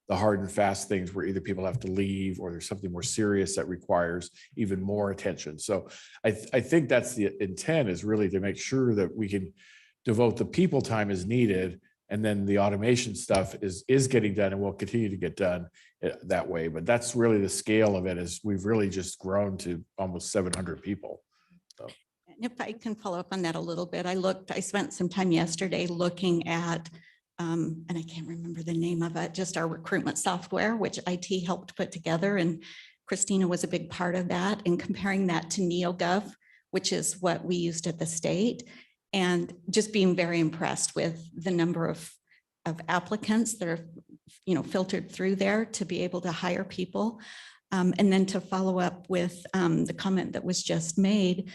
the hard and fast things where either people have to leave or there's something more serious that requires even more attention. So I think that's the intent, is really to make sure that we can devote the people time as needed, and then the automation stuff is getting done and will continue to get done that way. But that's really the scale of it, is we've really just grown to almost 700 people. So. And if I can follow up on that a little bit, I spent some time yesterday looking at, and I can't remember the name of it, just our recruitment software, which IT helped put together. And Christina was a big part of that, and comparing that to NeoGov, which is what we used at the state. And just being very impressed with the number of applicants that are, filtered through there to be able to hire people. And then to follow up with the comment that was just made,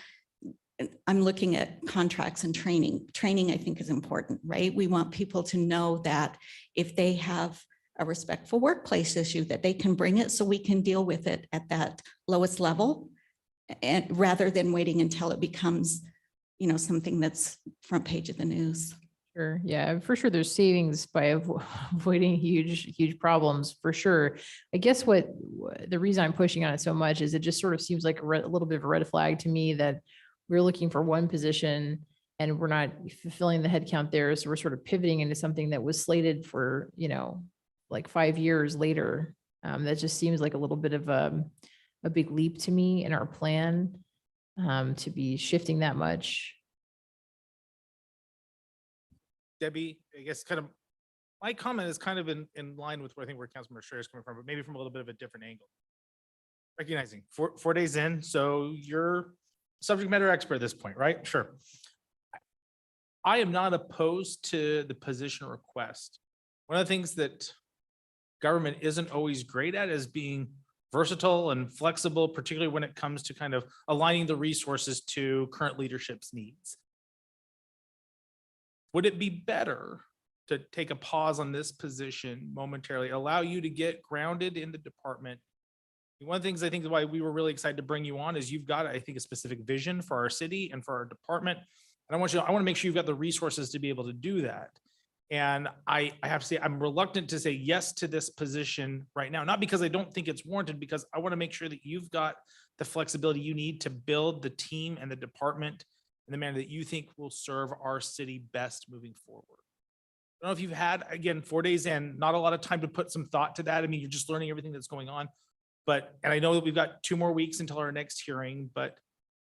I'm looking at contracts and training. Training, I think, is important, right? We want people to know that if they have a respectful workplace issue, that they can bring it so we can deal with it at that lowest level, and rather than waiting until it becomes, something that's front page of the news. Sure. Yeah, for sure. There's savings by avoiding huge problems for sure. I guess the reason I'm pushing on it so much is it just sort of seems like a little bit of a red flag to me that we're looking for one position and we're not fulfilling the headcount there. So we're sort of pivoting into something that was slated for, like 5 years later. That just seems like a little bit of a big leap to me in our plan to be shifting that much. Debbie, I guess kind of, my comment is kind of in line with where I think where Councilmember Strayer is coming from, but maybe from a little bit of a different angle. Recognizing 4 days in, so you're subject matter expert at this point, right? Sure. I am not opposed to the position request. One of the things that government isn't always great at is being versatile and flexible, particularly when it comes to kind of aligning the resources to current leadership's needs. Would it be better to take a pause on this position momentarily, allow you to get grounded in the department? One of the things I think is why we were really excited to bring you on is you've got, I think, a specific vision for our city and for our department. And I want to make sure you've got the resources to be able to do that. And I have to say, I'm reluctant to say yes to this position right now, not because I don't think it's warranted, because I want to make sure that you've got the flexibility you need to build the team and the department in the manner that you think will serve our city best moving forward. I don't know if you've had, again, 4 days in, not a lot of time to put some thought to that. I mean, you're just learning everything that's going on. And I know that we've got 2 more weeks until our next hearing, but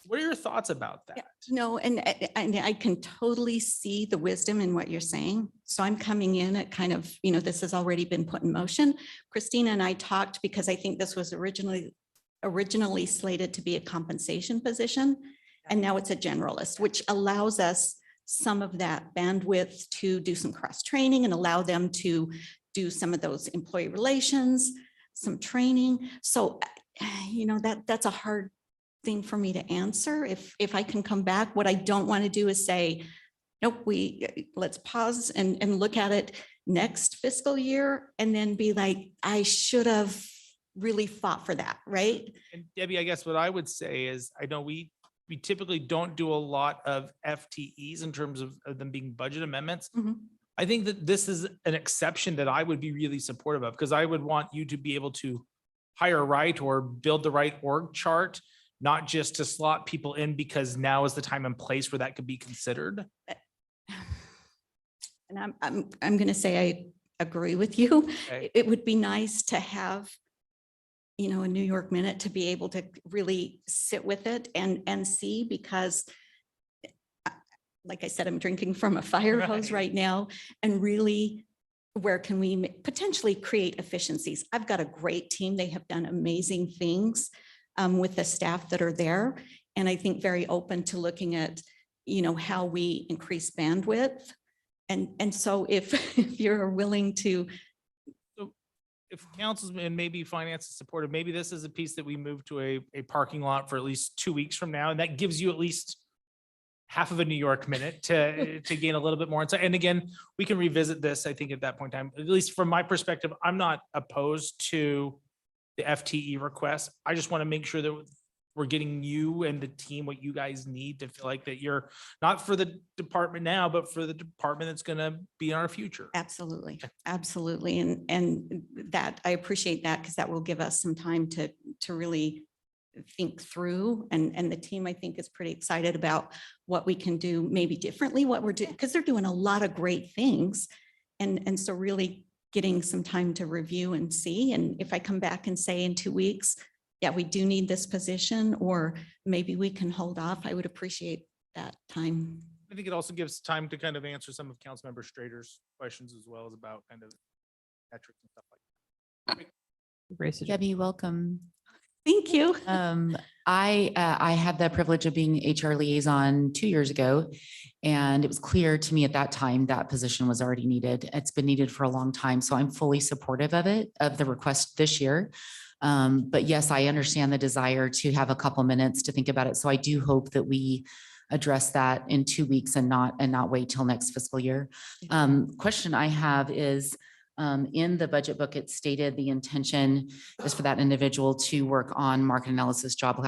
what are your thoughts about that? No, and I can totally see the wisdom in what you're saying. So I'm coming in at kind of, this has already been put in motion. Christina and I talked because I think this was originally slated to be a compensation position. And now it's a generalist, which allows us some of that bandwidth to do some cross training and allow them to do some of those employee relations, some training. So, that's a hard thing for me to answer. If I can come back, what I don't want to do is say, nope, let's pause and look at it next fiscal year and then be like, I should have really fought for that, right? And Debbie, I guess what I would say is, I know we typically don't do a lot of FTEs in terms of them being budget amendments. Mhm. I think that this is an exception that I would be really supportive of, because I would want you to be able to hire right or build the right org chart, not just to slot people in because now is the time and place where that could be considered. And I'm going to say I agree with you. Okay. It would be nice to have, a New York minute to be able to really sit with it and see, because like I said, I'm drinking from a fire hose right now, and really, where can we potentially create efficiencies? I've got a great team. They have done amazing things with the staff that are there. And I think very open to looking at, how we increase bandwidth. And so if you're willing to, If council's and maybe finance is supportive, maybe this is a piece that we move to a parking lot for at least 2 weeks from now. And that gives you at least half of a New York minute to gain a little bit more insight. And again, we can revisit this, I think, at that point in time. At least from my perspective, I'm not opposed to the FTE request. I just want to make sure that we're getting you and the team what you guys need to feel like that you're not for the department now, but for the department that's going to be in our future. absolutely, absolutely. And that, I appreciate that, because that will give us some time to really think through. And the team, I think, is pretty excited about what we can do maybe differently, what we're doing, because they're doing a lot of great things. And so really getting some time to review and see. And if I come back and say in 2 weeks, yeah, we do need this position, or maybe we can hold off, I would appreciate that time. I think it also gives time to kind of answer some of Councilmember Strader's questions, as well as about kind of metrics and stuff like that. Great suggestion. Debbie, welcome. Thank you. I had the privilege of being HR liaison 2 years ago, and it was clear to me at that time that position was already needed. It's been needed for a long time, so I'm fully supportive of it, of the request this year. But yes, I understand the desire to have a couple minutes to think about it. So I do hope that we address that in 2 weeks and not wait till next fiscal year. Question I have is, in the budget book, it stated the intention is for that individual to work on market analysis, job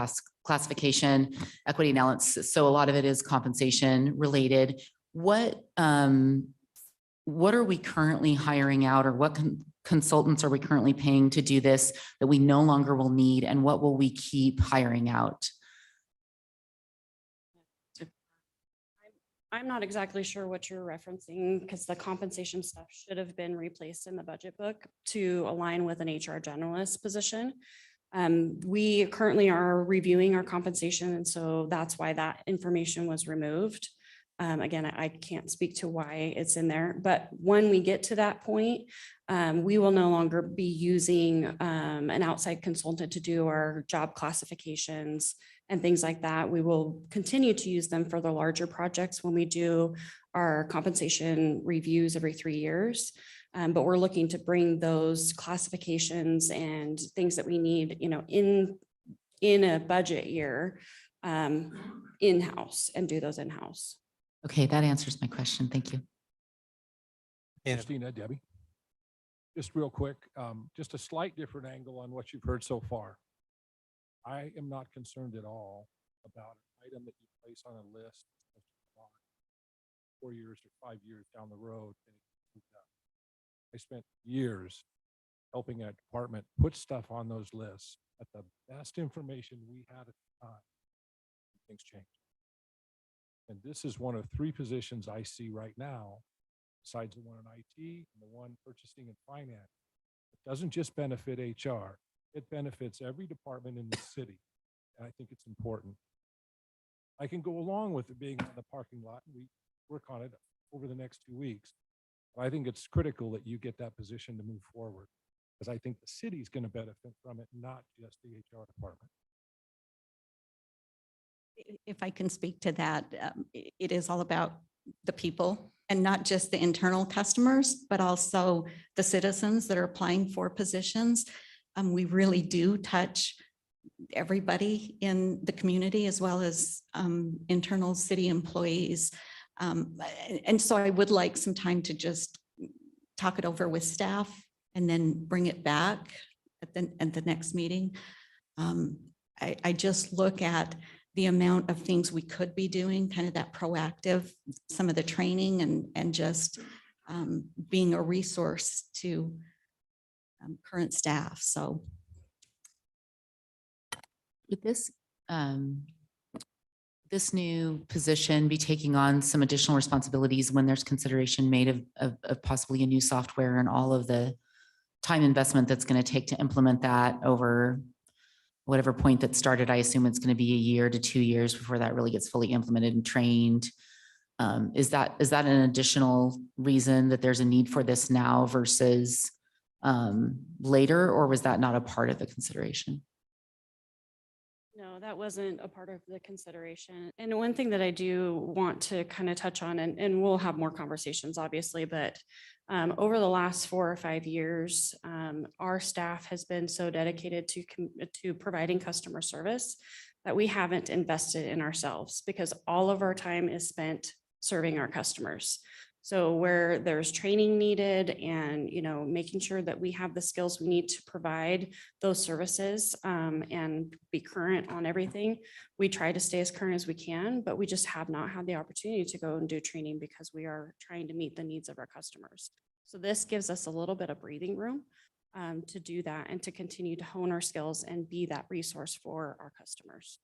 classification, equity analysis. So a lot of it is compensation related. What are we currently hiring out, or what consultants are we currently paying to do this that we no longer will need, and what will we keep hiring out? I'm not exactly sure what you're referencing because the compensation stuff should have been replaced in the budget book to align with an HR generalist position. We currently are reviewing our compensation, and so that's why that information was removed. Again, I can't speak to why it's in there, but when we get to that point, we will no longer be using an outside consultant to do our job classifications and things like that. We will continue to use them for the larger projects when we do our compensation reviews every 3 years. But we're looking to bring those classifications and things that we need, in a budget year, in-house and do those in-house. Okay, that answers my question. Thank you. Christina, Debbie. Just real quick, just a slight different angle on what you've heard so far. I am not concerned at all about an item that you place on a list 4 years or 5 years down the road. I spent years helping a department put stuff on those lists at the best information we had at the time. Things change. And this is one of 3 positions I see right now, besides the one in IT and the one purchasing and finance. It doesn't just benefit HR. It benefits every department in the city. And I think it's important. I can go along with it being in the parking lot, and we work on it over the next 2 weeks. But I think it's critical that you get that position to move forward, because I think the city's going to benefit from it, not just the HR department. If I can speak to that, it is all about the people, and not just the internal customers, but also the citizens that are applying for positions. We really do touch everybody in the community, as well as internal city employees. And so I would like some time to just talk it over with staff and then bring it back at the next meeting. I just look at the amount of things we could be doing, kind of that proactive, some of the training and just being a resource to current staff. So Would this new position be taking on some additional responsibilities when there's consideration made of possibly a new software and all of the time investment that's going to take to implement that over whatever point that started? I assume it's going to be 1 year to 2 years before that really gets fully implemented and trained. Is that an additional reason that there's a need for this now versus later, or was that not a part of the consideration? No, that wasn't a part of the consideration. And one thing that I do want to kind of touch on, and we'll have more conversations, obviously, but over the last 4 or 5 years, our staff has been so dedicated to providing customer service that we haven't invested in ourselves, because all of our time is spent serving our customers. So where there's training needed and, making sure that we have the skills we need to provide those services and be current on everything, we try to stay as current as we can, but we just have not had the opportunity to go and do training because we are trying to meet the needs of our customers. So this gives us a little bit of breathing room to do that and to continue to hone our skills and be that resource for our customers.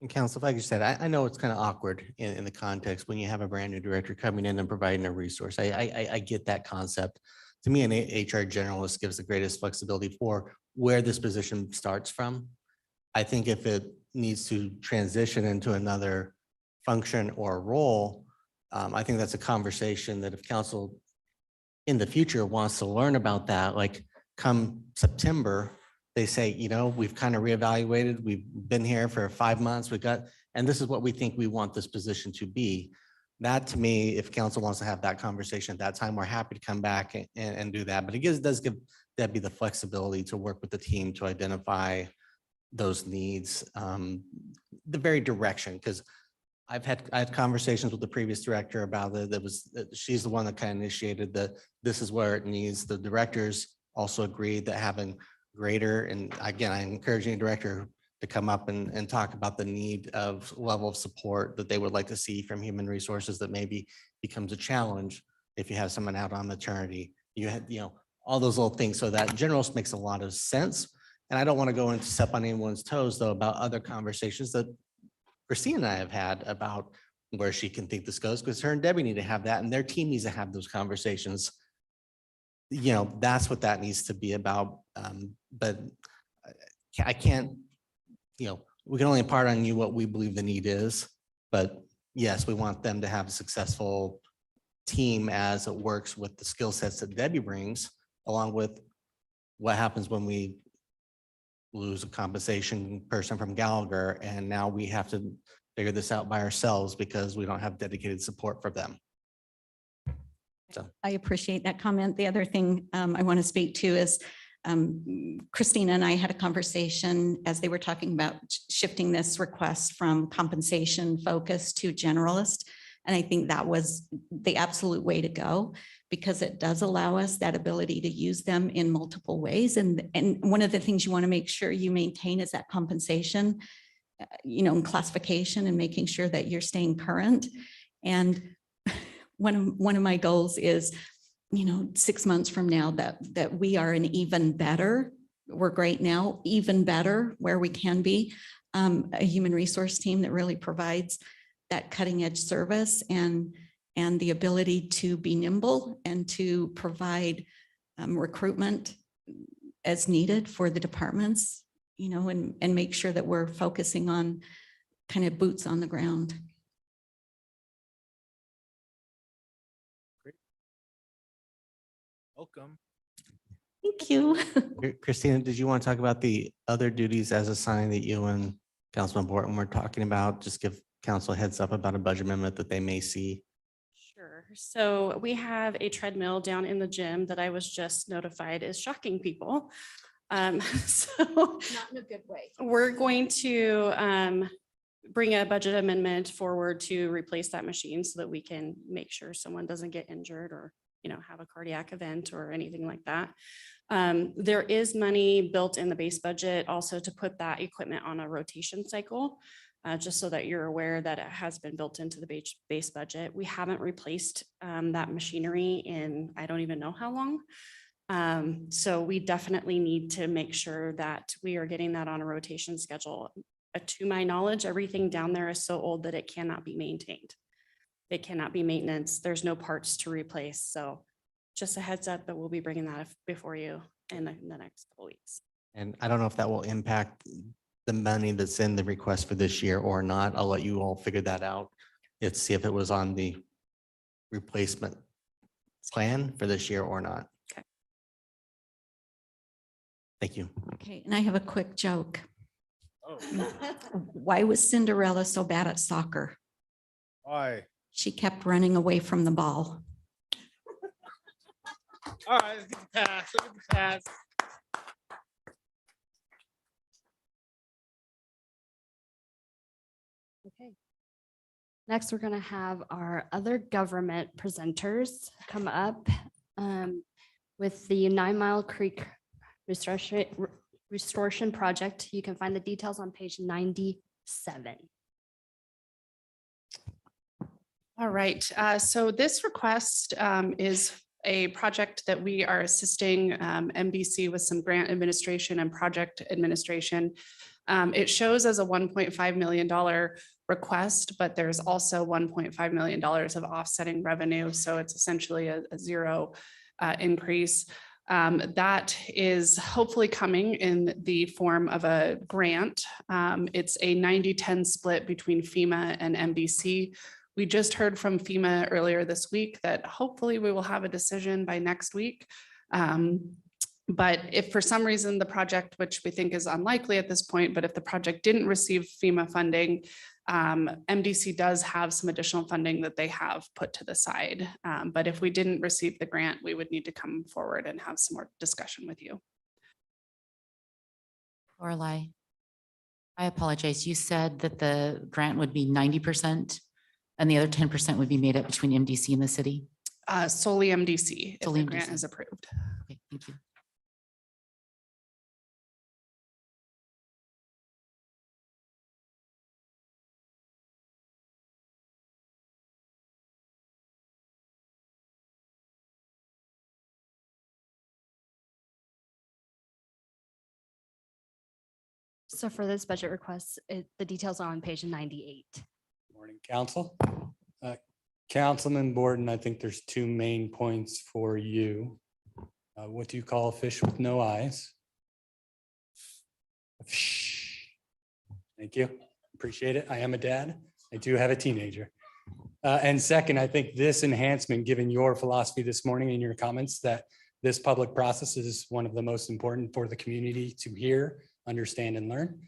And counsel, if I could say that, I know it's kind of awkward in the context when you have a brand new director coming in and providing a resource. I get that concept. To me, an HR generalist gives the greatest flexibility for where this position starts from. I think if it needs to transition into another function or role, I think that's a conversation that if council in the future wants to learn about that, like come September, they say, you know, we've kind of reevaluated, we've been here for 5 months, and this is what we think we want this position to be. That to me, if council wants to have that conversation at that time, we're happy to come back and do that. But it does give Debbie the flexibility to work with the team to identify those needs, the very direction, because I had conversations with the previous director about it. She's the one that kind of initiated this is where it needs. The directors also agreed that having greater, and again, I encourage any director to come up and talk about the need of level of support that they would like to see from human resources that maybe becomes a challenge if you have someone out on maternity. You had, all those little things. So that in general makes a lot of sense. And I don't want to go into step on anyone's toes though about other conversations that Christine and I have had about where she can think this goes, because her and Debbie need to have that and their team needs to have those conversations. That's what that needs to be about. But I can't, we can only impart on you what we believe the need is. But yes, we want them to have a successful team as it works with the skill sets that Debbie brings, along with what happens when we lose a compensation person from Gallagher, and now we have to figure this out by ourselves because we don't have dedicated support for them. So I appreciate that comment. The other thing I want to speak to is Christina and I had a conversation as they were talking about shifting this request from compensation focus to generalist. And I think that was the absolute way to go, because it does allow us that ability to use them in multiple ways. And one of the things you want to make sure you maintain is that compensation, and classification, and making sure that you're staying current. And one of my goals is, 6 months from now that we are an even better, we're great now, even better where we can be, a human resource team that really provides that cutting edge service and the ability to be nimble and to provide recruitment as needed for the departments, and make sure that we're focusing on kind of boots on the ground. Welcome. Thank you. Christina, did you want to talk about the other duties as assigned that you and Councilman Borton were talking about? Just give council a heads up about a budget amendment that they may see. Sure. So we have a treadmill down in the gym that I was just notified is shocking people. So Not in a good way. we're going to bring a budget amendment forward to replace that machine so that we can make sure someone doesn't get injured or, have a cardiac event or anything like that. There is money built in the base budget also to put that equipment on a rotation cycle. Just so that you're aware that it has been built into the base budget. We haven't replaced that machinery in, I don't even know how long. So we definitely need to make sure that we are getting that on a rotation schedule. To my knowledge, everything down there is so old that it cannot be maintained. It cannot be maintenance. There's no parts to replace. So just a heads up that we'll be bringing that before you in the next couple weeks. And I don't know if that will impact the money that's in the request for this year or not. I'll let you all figure that out. Let's see if it was on the replacement plan for this year or not. Okay. Thank you. Okay, and I have a quick joke. Oh, Why was Cinderella so bad at soccer? why? She kept running away from the ball. All right, let's get the pass. Look at the pass. Okay. Next, we're going to have our other government presenters come up with the 9 Mile Creek Restoration Project. You can find the details on page 97. All right, so this request is a project that we are assisting MBC with some grant administration and project administration. It shows as a $1.5 million request, but there's also $1.5 million of offsetting revenue. So it's essentially a zero increase. That is hopefully coming in the form of a grant. It's a 90-10 split between FEMA and MBC. We just heard from FEMA earlier this week that hopefully we will have a decision by next week. But if for some reason the project, which we think is unlikely at this point, but if the project didn't receive FEMA funding, MDC does have some additional funding that they have put to the side. But if we didn't receive the grant, we would need to come forward and have some more discussion with you. Lorelei, I apologize. You said that the grant would be 90% and the other 10% would be made up between MDC and the city? Solely MDC, if Solely the grant MDC. is approved. Okay, thank you. So for this budget request, the details are on page 98. Morning, council. Councilman Borden, I think there's two main points for you. What do you call a fish with no eyes? Thank you. Appreciate it. I am a dad. I do have a teenager. And second, I think this enhancement, given your philosophy this morning in your comments, that this public process is one of the most important for the community to hear, understand, and learn.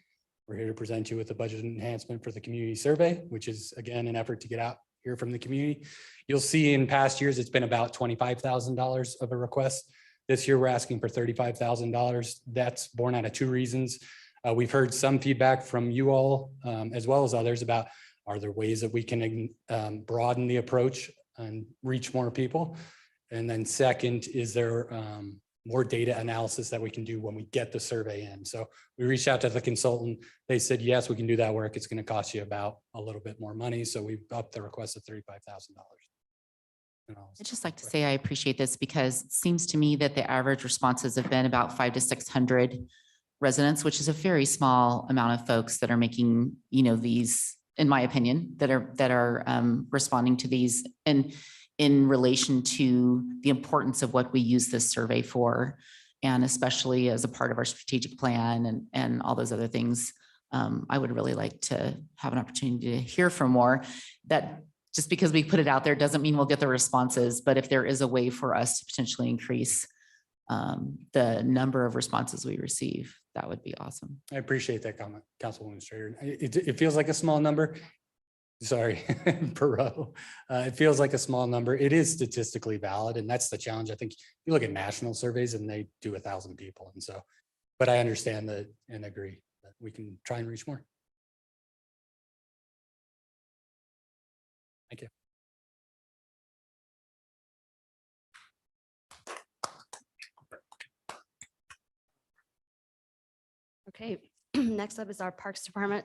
We're here to present you with a budget enhancement for the community survey, which is again an effort to get out here from the community. You'll see in past years, it's been about $25,000 of a request. This year, we're asking for $35,000. That's born out of two reasons. We've heard some feedback from you all, as well as others, about are there ways that we can broaden the approach and reach more people? And then second, is there more data analysis that we can do when we get the survey in? So we reached out to the consultant. They said, yes, we can do that work. It's going to cost you about a little bit more money. So we've upped the request to $35,000. I'd just like to say I appreciate this because it seems to me that the average responses have been about 500 to 600 residents, which is a very small amount of folks that are making, these, in my opinion, that are responding to these and in relation to the importance of what we use this survey for, and especially as a part of our strategic plan and all those other things. I would really like to have an opportunity to hear from more. That just because we put it out there doesn't mean we'll get the responses, but if there is a way for us to potentially increase the number of responses we receive, that would be awesome. I appreciate that comment, Councilwoman Strader. It feels like a small number. Sorry, Perot. It feels like a small number. It is statistically valid, and that's the challenge. I think you look at national surveys and they do 1,000 people. And so, but I understand that and agree that we can try and reach more. Thank you. Okay, next up is our Parks Department.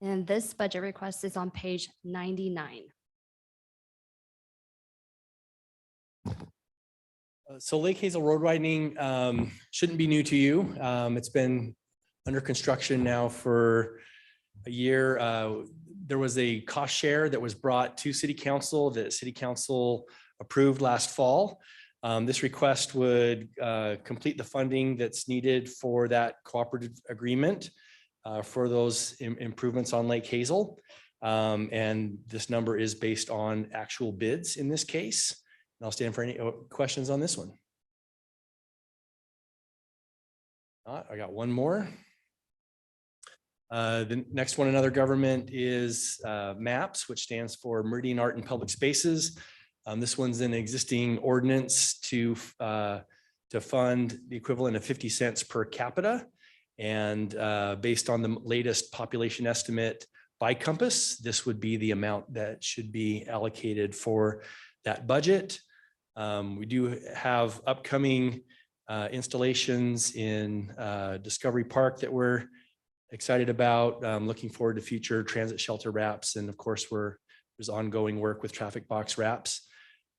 And this budget request is on page 99. So Lake Hazel Road widening shouldn't be new to you. It's been under construction now for a year. There was a cost share that was brought to City Council that City Council approved last fall. This request would complete the funding that's needed for that cooperative agreement for those improvements on Lake Hazel. And this number is based on actual bids in this case. And I'll stand for any questions on this one. I got one more. The next one, another government, is MAPS, which stands for Meridian Art and Public Spaces. This one's an existing ordinance to fund the equivalent of 50 cents per capita. And based on the latest population estimate by Compass, this would be the amount that should be allocated for that budget. We do have upcoming installations in Discovery Park that we're excited about. Looking forward to future transit shelter wraps. And of course, there's ongoing work with traffic box wraps.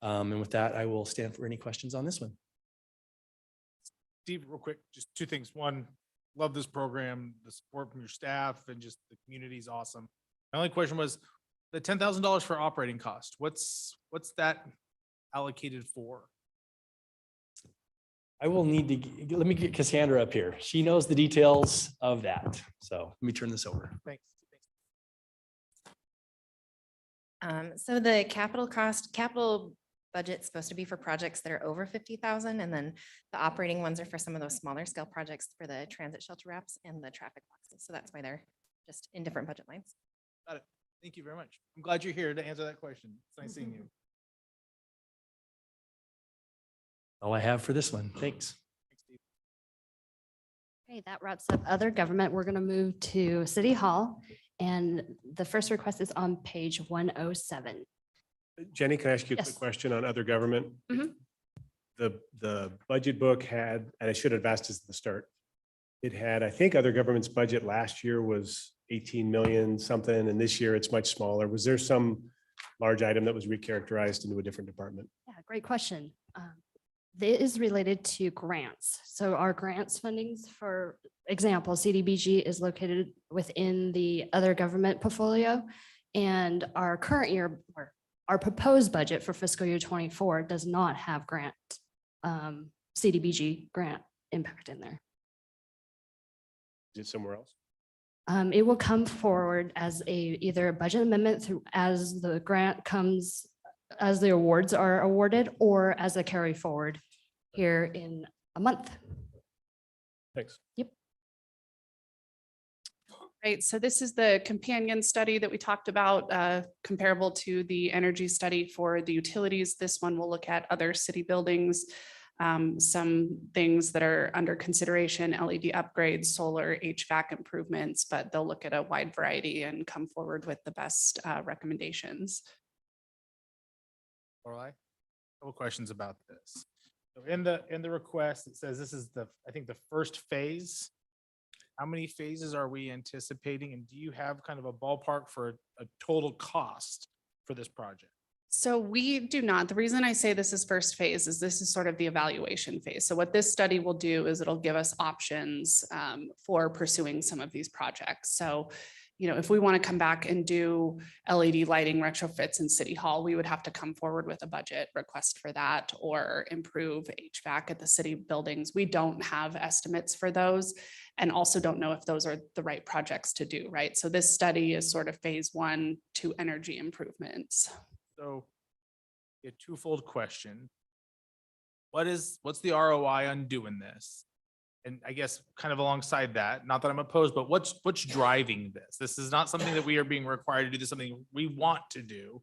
And with that, I will stand for any questions on this one. Steve, real quick, just two things. One, love this program, the support from your staff and just the community is awesome. My only question was the $10,000 for operating cost. What's that allocated for? I will need to, let me get Cassandra up here. She knows the details of that. So let me turn this over. Thanks. So the capital budget's supposed to be for projects that are over 50,000. And then the operating ones are for some of those smaller scale projects for the transit shelter wraps and the traffic boxes. So that's why they're just in different budget lines. Got it. Thank you very much. I'm glad you're here to answer that question. It's nice seeing you. All I have for this one. Thanks. Thanks, Steve. Okay, that wraps up other government. We're going to move to City Hall. And the first request is on page 107. Jenny, can I ask you a Yes. quick question on other government? Mhm. The budget book had, and I should have asked this at the start. It had, I think other government's budget last year was 18 million something, and this year it's much smaller. Was there some large item that was recharacterized into a different department? Yeah, great question. This is related to grants. So our grants fundings, for example, CDBG is located within the other government portfolio. And our current year, or our proposed budget for fiscal year 24 does not have grant, CDBG grant impact in there. Is it somewhere else? It will come forward as either a budget amendment through as the grant comes, as the awards are awarded, or as a carry forward here in a month. Thanks. Yep. Right, so this is the companion study that we talked about, comparable to the energy study for the utilities. This one will look at other city buildings, some things that are under consideration, LED upgrades, solar HVAC improvements, but they'll look at a wide variety and come forward with the best recommendations. All right. Couple questions about this. So in the request, it says this is I think the first phase. How many phases are we anticipating? And do you have kind of a ballpark for a total cost for this project? So we do not. The reason I say this is first phase is this is sort of the evaluation phase. So what this study will do is it'll give us options for pursuing some of these projects. So, you know, if we want to come back and do LED lighting retrofits in City Hall, we would have to come forward with a budget request for that, or improve HVAC at the city buildings. We don't have estimates for those, and also don't know if those are the right projects to do, right? So this study is sort of phase 1 to energy improvements. So a twofold question. What's the ROI on doing this? And I guess kind of alongside that, not that I'm opposed, but what's driving this? This is not something that we are being required to do. This is something we want to do.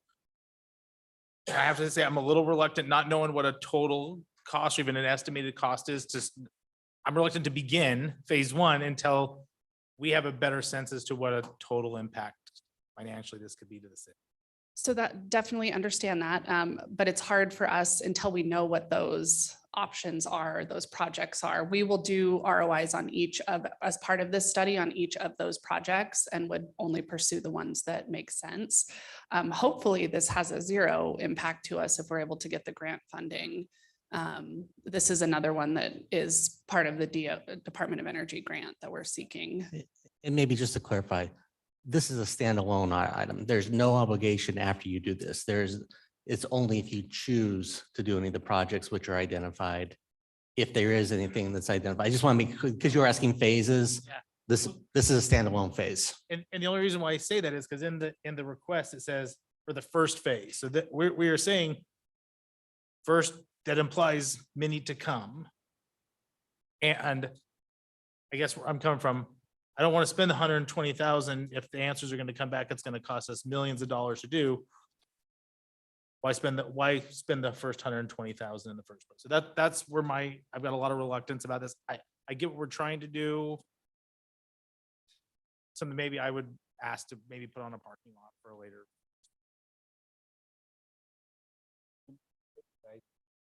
I have to say, I'm a little reluctant, not knowing what a total cost or even an estimated cost is. I'm reluctant to begin phase 1 until we have a better sense as to what a total impact financially this could be to the city. So that definitely understand that, but it's hard for us until we know what those options are, those projects are. We will do ROIs on each of, as part of this study, on each of those projects, and would only pursue the ones that make sense. Hopefully this has a zero impact to us if we're able to get the grant funding. This is another one that is part of the Department of Energy grant that we're seeking. And maybe just to clarify, this is a standalone item. There's no obligation after you do this. It's only if you choose to do any of the projects which are identified. If there is anything that's identified, I just want to make, because you're asking phases. Yeah. This is a standalone phase. And the only reason why I say that is because in the request, it says for the first phase. So that we are saying first, that implies many to come. And I guess where I'm coming from, I don't want to spend 120,000 if the answers are going to come back, it's going to cost us millions of dollars to do. Why spend the first 120,000 in the first place? So that's where I've got a lot of reluctance about this. I get what we're trying to do. Something maybe I would ask to maybe put on a parking lot for a later.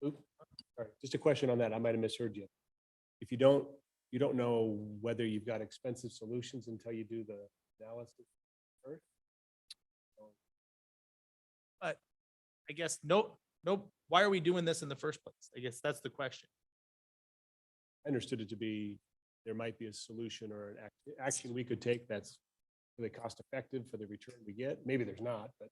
Oop, sorry, just a question on that. I might have misheard you. If you don't know whether you've got expensive solutions until you do the analysis first. But I guess no, why are we doing this in the first place? I guess that's the question. I understood it to be, there might be a solution or an action we could take that's really cost effective for the return we get. Maybe there's not, but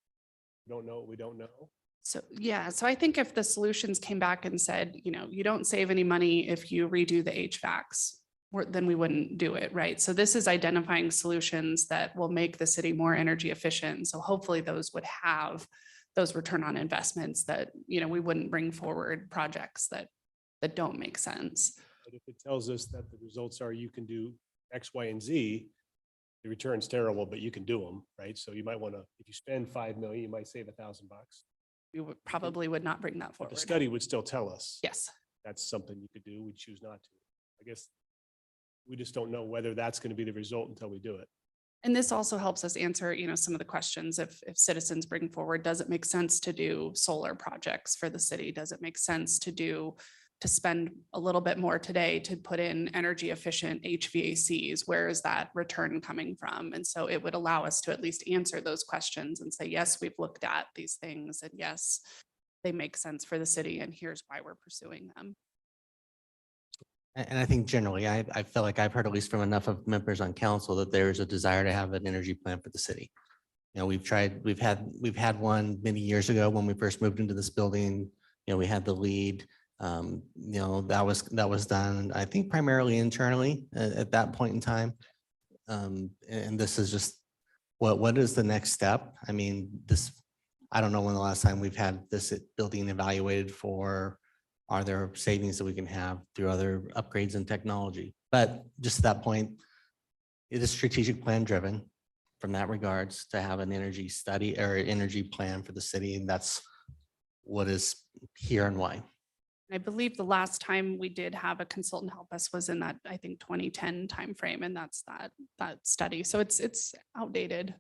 we don't know what we don't know. So, yeah, so I think if the solutions came back and said, you know, you don't save any money if you redo the HVACs, then we wouldn't do it, right? So this is identifying solutions that will make the city more energy efficient. So hopefully those would have those return on investments that, you know, we wouldn't bring forward projects that don't make sense. But if it tells us that the results are you can do X, Y, and Z, the return's terrible, but you can do them, right? So you might want to, if you spend 5 million, you might save $1,000. We would probably would not bring that But forward. the study would still tell us Yes. that's something you could do. We choose not to. I guess we just don't know whether that's going to be the result until we do it. And this also helps us answer, you know, some of the questions if citizens bring forward, does it make sense to do solar projects for the city? Does it make sense to spend a little bit more today to put in energy efficient HVACs? Where is that return coming from? And so it would allow us to at least answer those questions and say, yes, we've looked at these things, and yes, they make sense for the city, and here's why we're pursuing them. And I think generally, I feel like I've heard at least from enough of members on council that there is a desire to have an energy plan for the city. You know, we've had one many years ago when we first moved into this building. You know, we had the lead. You know, that was done, I think, primarily internally at that point in time. And this is just what is the next step? I mean, I don't know when the last time we've had this building evaluated for, are there savings that we can have through other upgrades in technology? But just at that point, it is strategic plan driven from that regards to have an energy study or energy plan for the city. And that's what is here and why. I believe the last time we did have a consultant help us was in that, I think, 2010 timeframe, and that's that study. So it's outdated.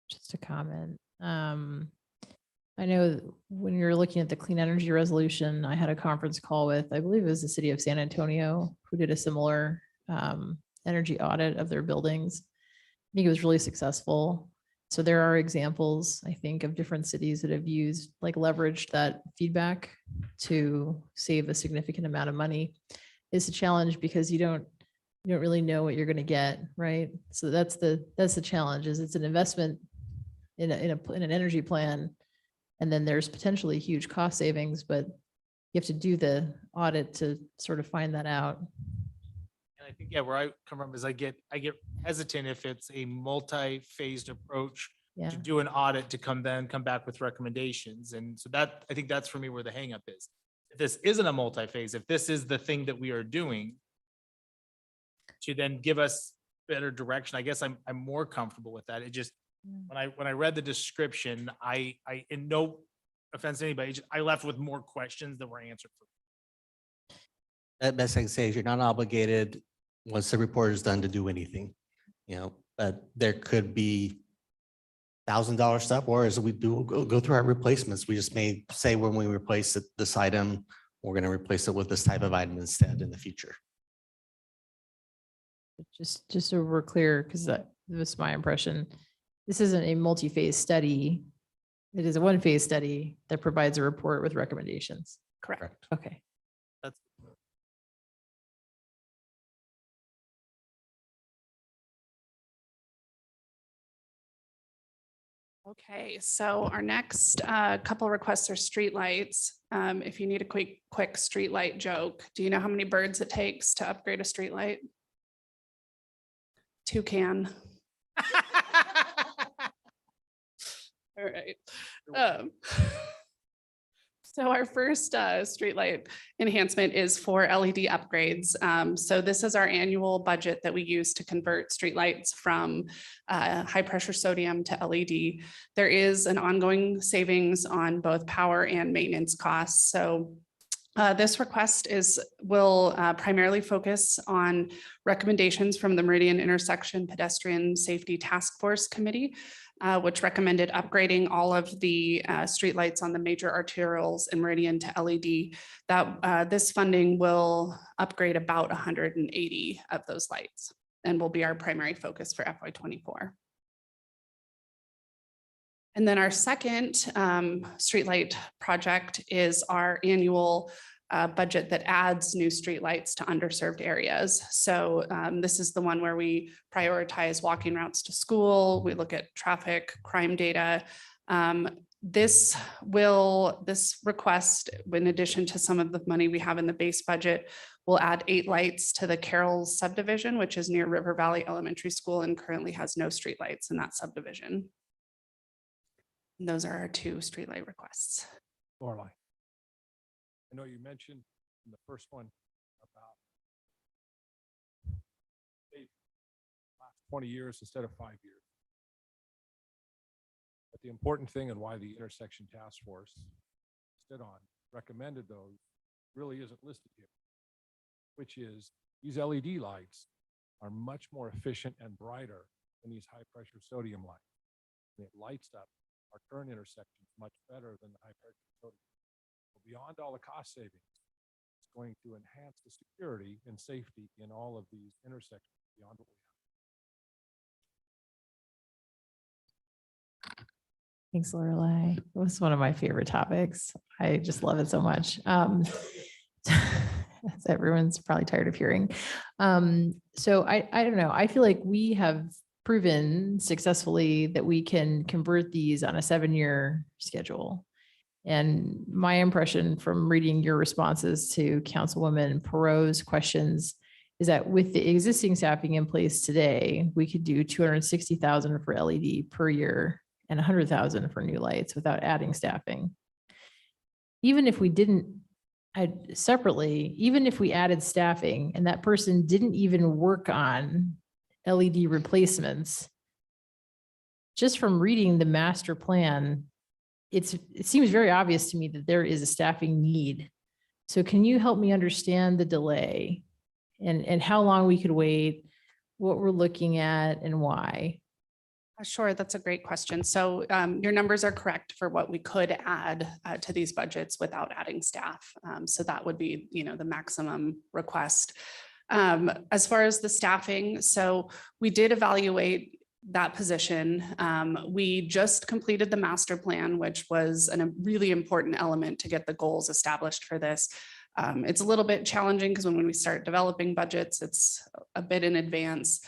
Just a comment. I know when you're looking at the clean energy resolution, I had a conference call with, I believe it was the city of San Antonio, who did a similar energy audit of their buildings. I think it was really successful. So there are examples, I think, of different cities that have used, like, leveraged that feedback to save a significant amount of money. It's a challenge because you don't really know what you're going to get, right? So that's the challenge. Is it's an investment in an energy plan, and then there's potentially huge cost savings, but you have to do the audit to sort of find that out. And I think, yeah, where I come from is I get hesitant if it's a multi-phased approach Yeah. to do an audit to come back with recommendations. And so that, I think that's for me where the hangup is. If this isn't a multi-phase, if this is the thing that we are doing to then give us better direction, I guess I'm more comfortable with that. It just, when I read the description, I in no offense to anybody, I left with more questions that were answered. Best I can say is you're not obligated once the report is done to do anything, you know, but there could be $1,000 stuff, or as we do go through our replacements, we just may say when we replace this item, we're going to replace it with this type of item instead in the future. Just so we're clear, because that was my impression. This isn't a multi-phase study. It is a one-phase study that provides a report with recommendations. Correct. Okay. That's Okay, so our next couple requests are streetlights. If you need a quick streetlight joke, do you know how many birds it takes to upgrade a streetlight? Toucan. All right. So our first streetlight enhancement is for LED upgrades. So this is our annual budget that we use to convert streetlights from high pressure sodium to LED. There is an ongoing savings on both power and maintenance costs. So this request will primarily focus on recommendations from the Meridian Intersection Pedestrian Safety Task Force Committee, which recommended upgrading all of the streetlights on the major arterials in Meridian to LED. This funding will upgrade about 180 of those lights and will be our primary focus for FY24. And then our second streetlight project is our annual budget that adds new streetlights to underserved areas. So this is the one where we prioritize walking routes to school. We look at traffic, crime data. This request, in addition to some of the money we have in the base budget, will add 8 lights to the Carroll's subdivision, which is near River Valley Elementary School and currently has no streetlights in that subdivision. And those are our two streetlight requests. Lorelei. I know you mentioned in the first one about last 20 years instead of 5 years. But the important thing and why the intersection task force stood on, recommended those, really isn't listed here, which is these LED lights are much more efficient and brighter than these high pressure sodium lights. And it lights up our current intersections much better than the high pressure sodium. So beyond all the cost savings, it's going to enhance the security and safety in all of these intersections beyond what we have. Thanks, Lorelei. It was one of my favorite topics. I just love it so much. As everyone's probably tired of hearing. So I don't know. I feel like we have proven successfully that we can convert these on a 7-year schedule. And my impression from reading your responses to Councilwoman Perot's questions is that with the existing staffing in place today, we could do 260,000 for LED per year and 100,000 for new lights without adding staffing. Even if we didn't separately, even if we added staffing and that person didn't even work on LED replacements, just from reading the master plan, it seems very obvious to me that there is a staffing need. So can you help me understand the delay and how long we could wait, what we're looking at and why? Sure, that's a great question. So your numbers are correct for what we could add to these budgets without adding staff. So that would be, the maximum request. As far as the staffing, so we did evaluate that position. We just completed the master plan, which was a really important element to get the goals established for this. It's a little bit challenging because when we start developing budgets, it's a bit in advance.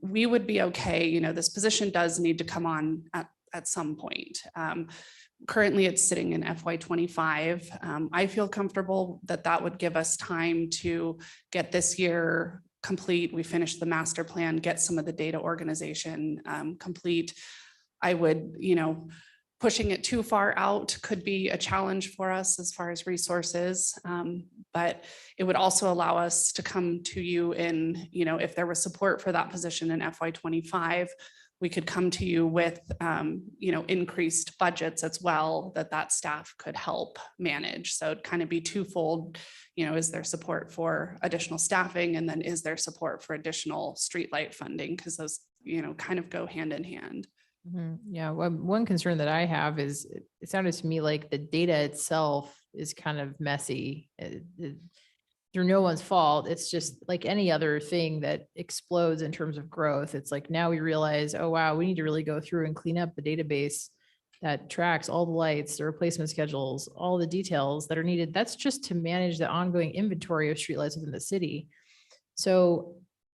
We would be okay, this position does need to come on at some point. Currently it's sitting in FY25. I feel comfortable that that would give us time to get this year complete. We finish the master plan, get some of the data organization complete. I would, pushing it too far out could be a challenge for us as far as resources. But it would also allow us to come to you in, if there was support for that position in FY25, we could come to you with, increased budgets as well that staff could help manage. So it'd kind of be twofold. Is there support for additional staffing? And then is there support for additional streetlight funding? Because those, kind of go hand in hand. Yeah, one concern that I have is it sounded to me like the data itself is kind of messy. Through no one's fault. It's just like any other thing that explodes in terms of growth. It's like now we realize, oh, wow, we need to really go through and clean up the database that tracks all the lights, the replacement schedules, all the details that are needed. That's just to manage the ongoing inventory of streetlights within the city. So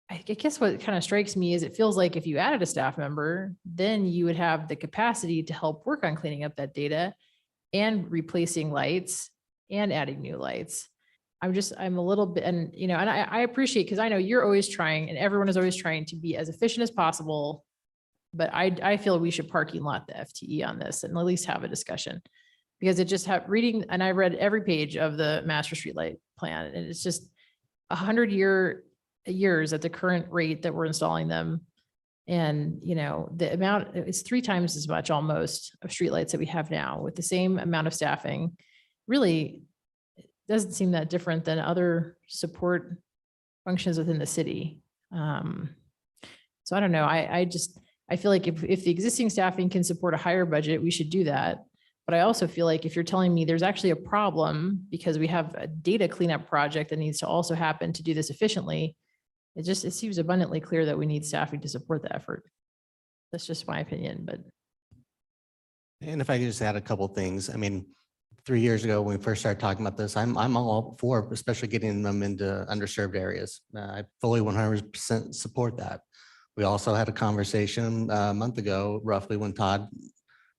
I guess what kind of strikes me is it feels like if you added a staff member, then you would have the capacity to help work on cleaning up that data and replacing lights and adding new lights. I'm a little bit, and I appreciate, because I know you're always trying and everyone is always trying to be as efficient as possible. But I feel we should parking lot the FTE on this and at least have a discussion, because it just have reading, and I read every page of the master streetlight plan, and it's just 100 years at the current rate that we're installing them. And, the amount, it's 3 times as much almost of streetlights that we have now with the same amount of staffing. Really, it doesn't seem that different than other support functions within the city. So I don't know. I feel like if the existing staffing can support a higher budget, we should do that. But I also feel like if you're telling me there's actually a problem because we have a data cleanup project that needs to also happen to do this efficiently, it seems abundantly clear that we need staffing to support the effort. That's just my opinion, but. And if I could just add a couple of things, 3 years ago, when we first started talking about this, I'm all for, especially getting them into underserved areas. I fully 100% support that. We also had a conversation a month ago, roughly, when Todd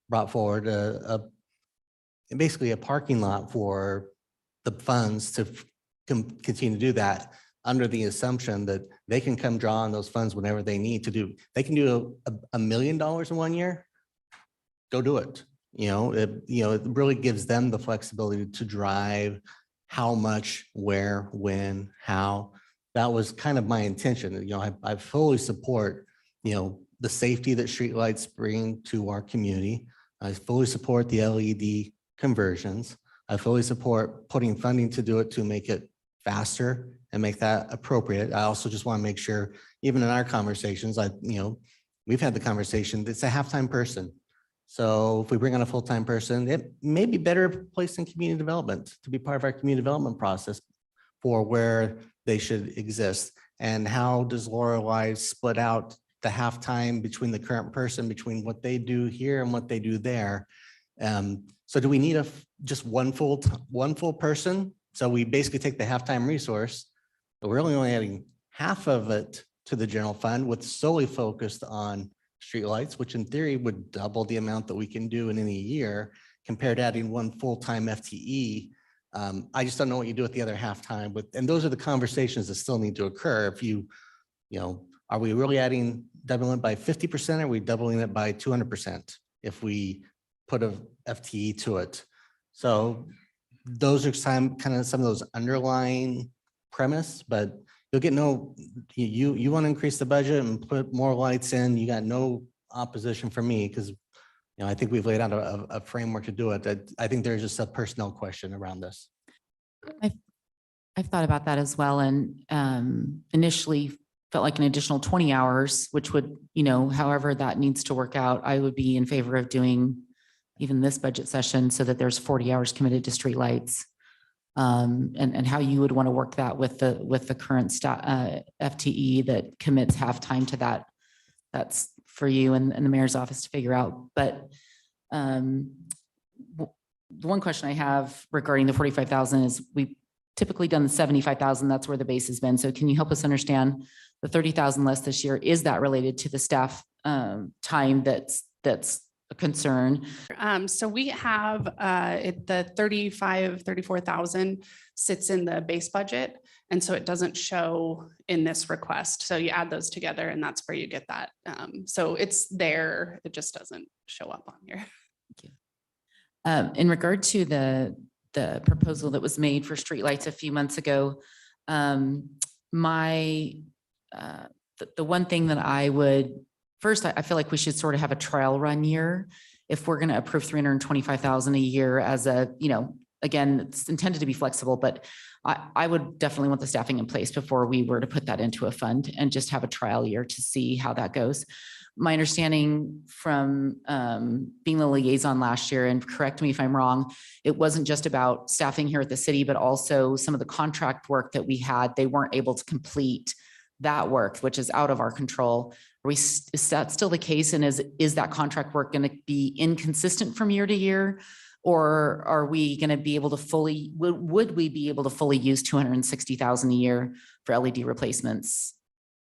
brought forward basically a parking lot for the funds to continue to do that, under the assumption that they can come draw on those funds whenever they need to do. They can do $1 million in 1 year. go do it. It really gives them the flexibility to drive how much, where, when, how. That was kind of my intention. I fully support, the safety that streetlights bring to our community. I fully support the LED conversions. I fully support putting funding to do it, to make it faster and make that appropriate. I also just want to make sure, even in our conversations, we've had the conversation, it's a half-time person. So if we bring on a full-time person, it may be better placed in community development to be part of our community development process for where they should exist. And how does Lorelei split out the halftime between the current person, between what they do here and what they do there? So do we need just one full person? So we basically take the halftime resource, but we're only adding half of it to the general fund with solely focused on streetlights, which in theory would double the amount that we can do in any year compared to adding one full-time FTE. I just don't know what you do with the other halftime. And those are the conversations that still need to occur. Are we really doubling it by 50%? Are we doubling it by 200% if we put a FTE to it? So those are kind of some of those underlying premise, but you'll get you want to increase the budget and put more lights in. You got no opposition from me because I think we've laid out a framework to do it. I think there's just a personnel question around this. I've thought about that as well, and initially felt like an additional 20 hours, which would, however that needs to work out, I would be in favor of doing even this budget session so that there's 40 hours committed to streetlights. And how you would want to work that with the current FTE that commits halftime to that. That's for you and the mayor's office to figure out. But the one question I have regarding the 45,000 is we've typically done the 75,000. That's where the base has been. So can you help us understand the 30,000 less this year? Is that related to the staff time that's a concern? So we have the 34,000 sits in the base budget. And so it doesn't show in this request. So you add those together and that's where you get that. So it's there, it just doesn't show up on here. In regard to the proposal that was made for streetlights a few months ago, the one thing that I would, first, I feel like we should sort of have a trial run year. If we're going to approve 325,000 a year as again, it's intended to be flexible, but I would definitely want the staffing in place before we were to put that into a fund and just have a trial year to see how that goes. My understanding from being the liaison last year, and correct me if I'm wrong, it wasn't just about staffing here at the city, but also some of the contract work that we had, they weren't able to complete that work, which is out of our control. Is that still the case? And is that contract work going to be inconsistent from year to year? Or are we going to be able to would we be able to fully use 260,000 a year for LED replacements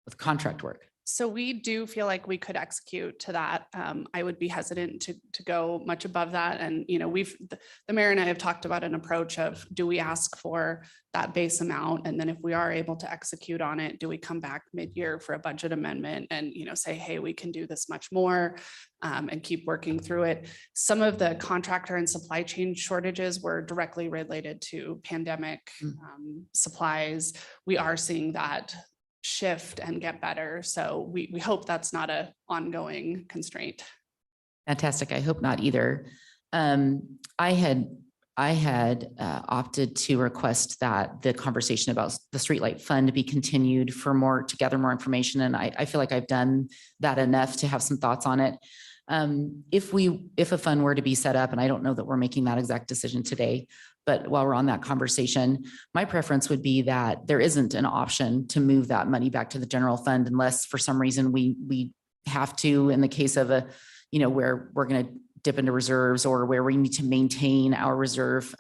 with contract work? So we do feel like we could execute to that. I would be hesitant to go much above that. And, the mayor and I have talked about an approach of, do we ask for that base amount? And then if we are able to execute on it, do we come back mid-year for a budget amendment and, say, hey, we can do this much more and keep working through it. Some of the contractor and supply chain shortages were directly related to pandemic supplies. We are seeing that shift and get better. So we hope that's not an ongoing constraint. Fantastic. I hope not either. I had opted to request that the conversation about the streetlight fund be continued to gather more information. And I feel like I've done that enough to have some thoughts on it. If a fund were to be set up, and I don't know that we're making that exact decision today, but while we're on that conversation, my preference would be that there isn't an option to move that money back to the general fund unless for some reason we have to, in the case of where we're going to dip into reserves or where we need to maintain our reserve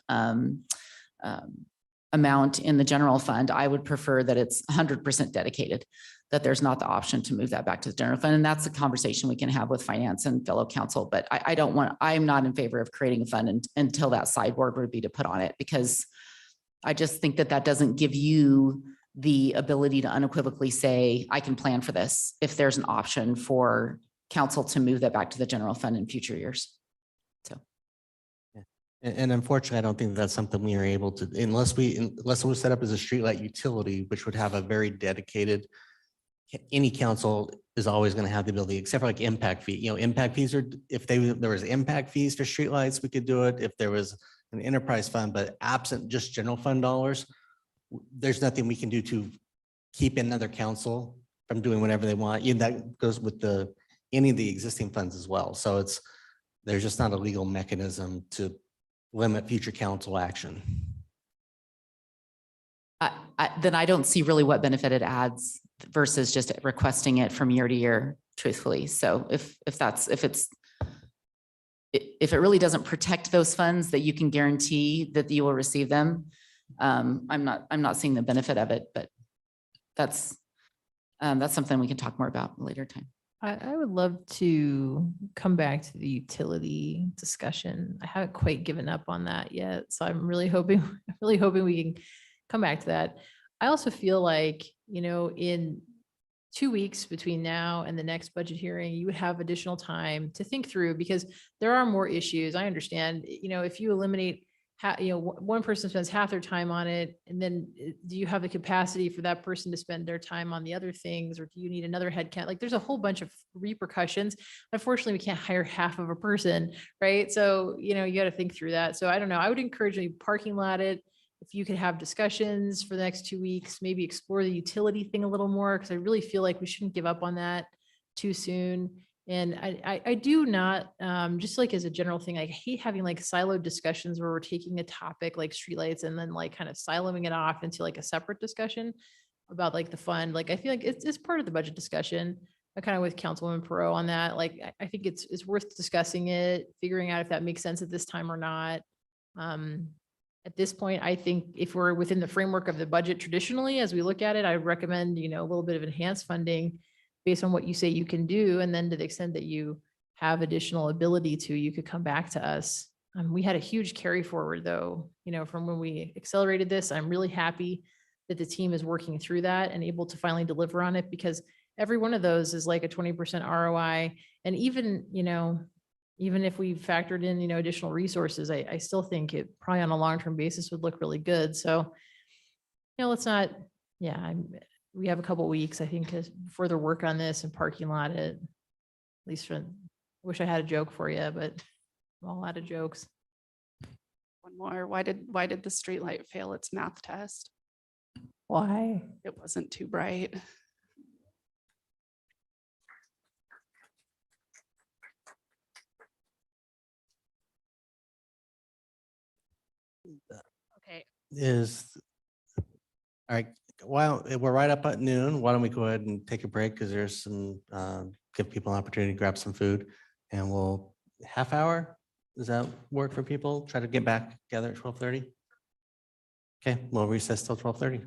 amount in the general fund. I would prefer that it's 100% dedicated, that there's not the option to move that back to the general fund. And that's a conversation we can have with finance and fellow council. But I'm not in favor of creating a fund until that sideboard would be to put on it, because I just think that doesn't give you the ability to unequivocally say, I can plan for this if there's an option for council to move that back to the general fund in future years. And unfortunately, I don't think that's something we are able to, unless it was set up as a streetlight utility, which would have a very dedicated, any council is always going to have the ability, except for like impact fee, impact fees are, if there was impact fees for streetlights, we could do it. If there was an enterprise fund, but absent just general fund dollars, there's nothing we can do to keep another council from doing whatever they want. That goes with any of the existing funds as well. So there's just not a legal mechanism to limit future council action. Then I don't see really what benefit it adds versus just requesting it from year to year, truthfully. So if it really doesn't protect those funds that you can guarantee that you will receive them, I'm not seeing the benefit of it, but that's something we can talk more about later time. I would love to come back to the utility discussion. I haven't quite given up on that yet. So I'm really hoping we can come back to that. I also feel like, in 2 weeks between now and the next budget hearing, you would have additional time to think through, because there are more issues. I understand, if you eliminate one person spends half their time on it, and then do you have the capacity for that person to spend their time on the other things, or do you need another headcount? Like, there's a whole bunch of repercussions. Unfortunately, we can't hire half of a person, right? So, you got to think through that. So I don't know. I would encourage you parking lot it. If you could have discussions for the next 2 weeks, maybe explore the utility thing a little more, because I really feel like we shouldn't give up on that too soon. And I do not, just like as a general thing, I hate having like siloed discussions where we're taking a topic like streetlights and then like kind of siloing it off into like a separate discussion about like the fund. Like, I feel like it's part of the budget discussion. I kind of with Councilwoman Perot on that. Like, I think it's worth discussing it, figuring out if that makes sense at this time or not. At this point, I think if we're within the framework of the budget traditionally, as we look at it, I would recommend, a little bit of enhanced funding based on what you say you can do. And then to the extent that you have additional ability to, you could come back to us. We had a huge carry forward though, from when we accelerated this. I'm really happy that the team is working through that and able to finally deliver on it, because every one of those is like a 20% ROI. And even, even if we factored in, additional resources, I still think it probably on a long-term basis would look really good. So, let's not, we have a couple weeks, I think, to further work on this and parking lot it. At least I wish I had a joke for you, but I'm all out of jokes. One more. Why did the streetlight fail its math test? Why? It wasn't too bright. Okay. All right, well, we're right up at noon. Why don't we go ahead and take a break, because there's some, give people an opportunity to grab some food, and we'll, half hour? Does that work for people? Try to get back together at 12:30? Okay, we'll recess till 12:30.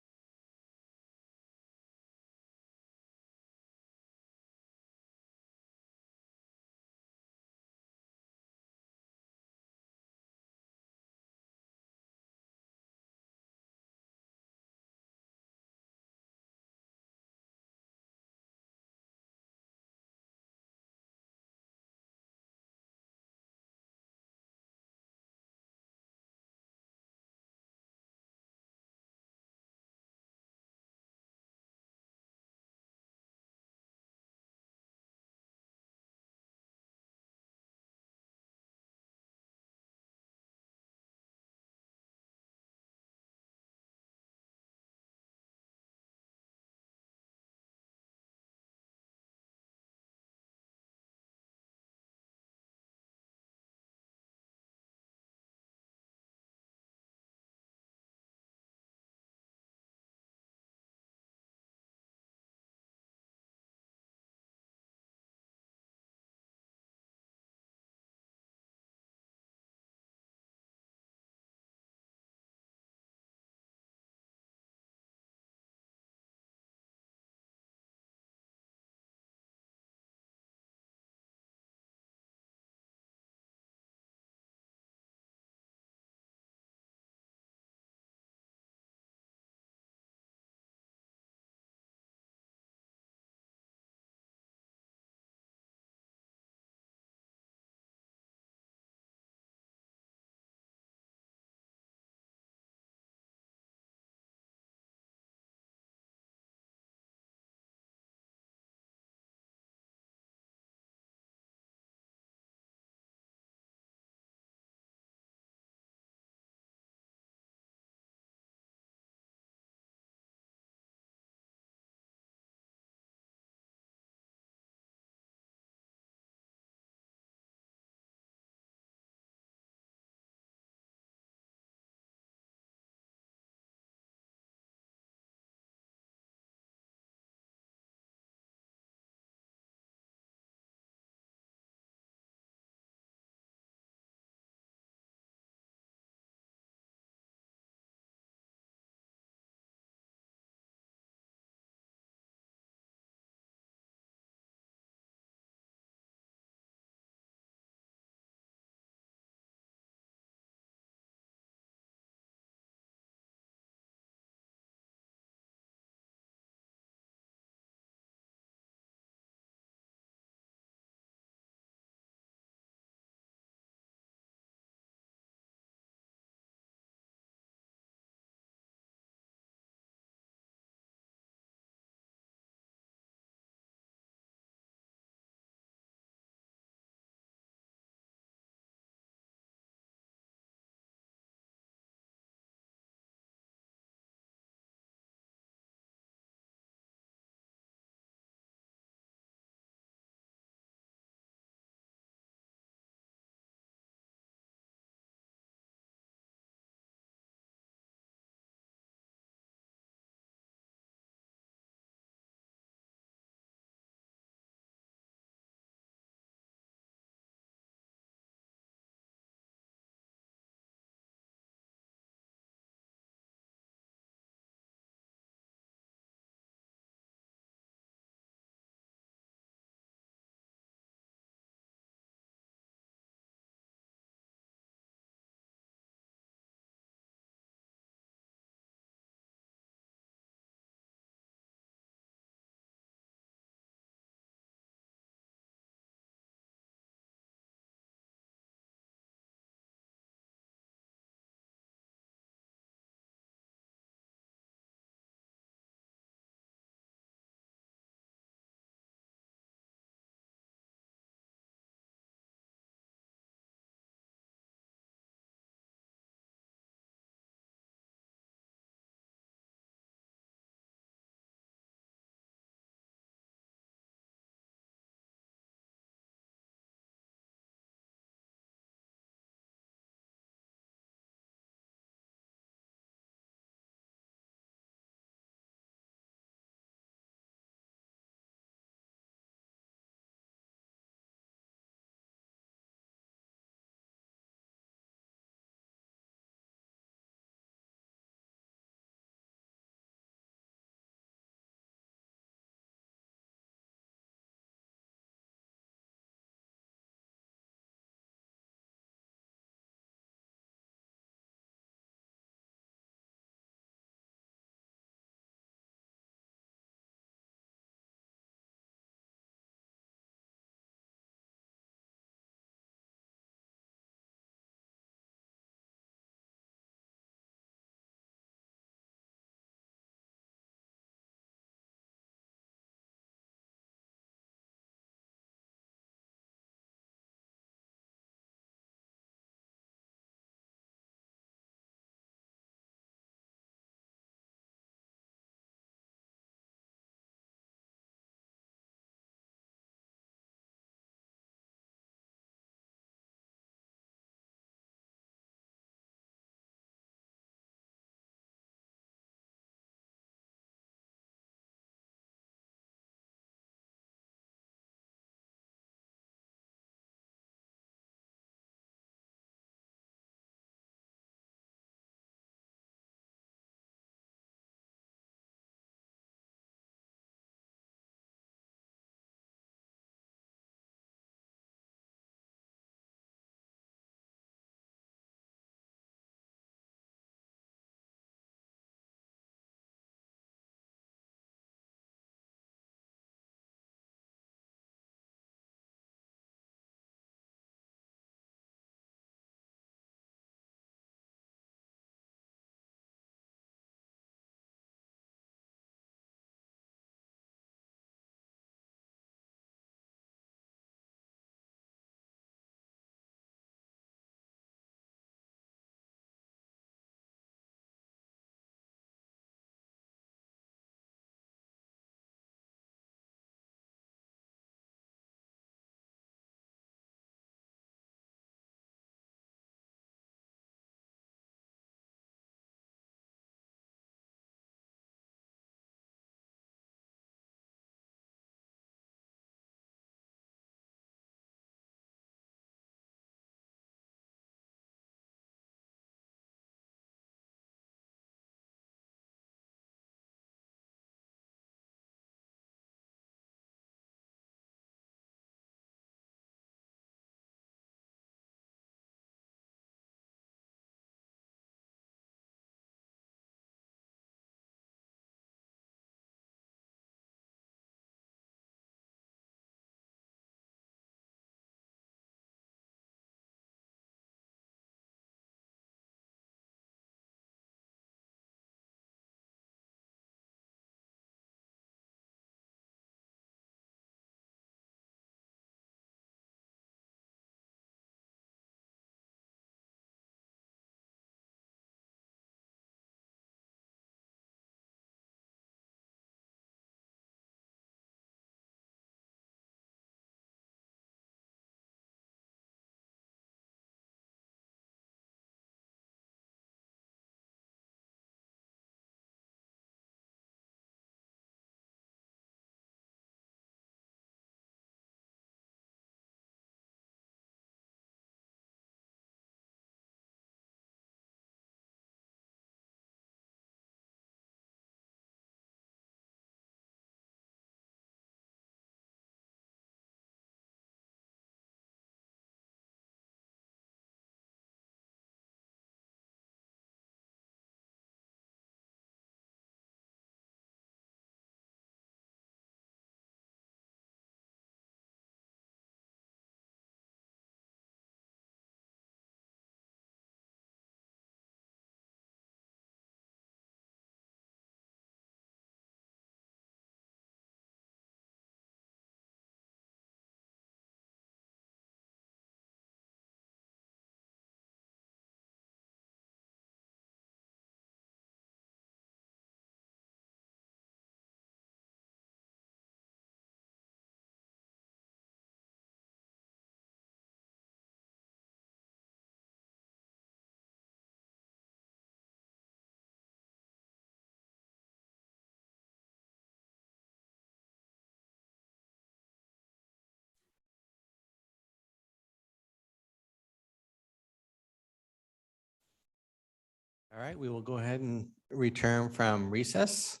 All right, we will go ahead and return from recess.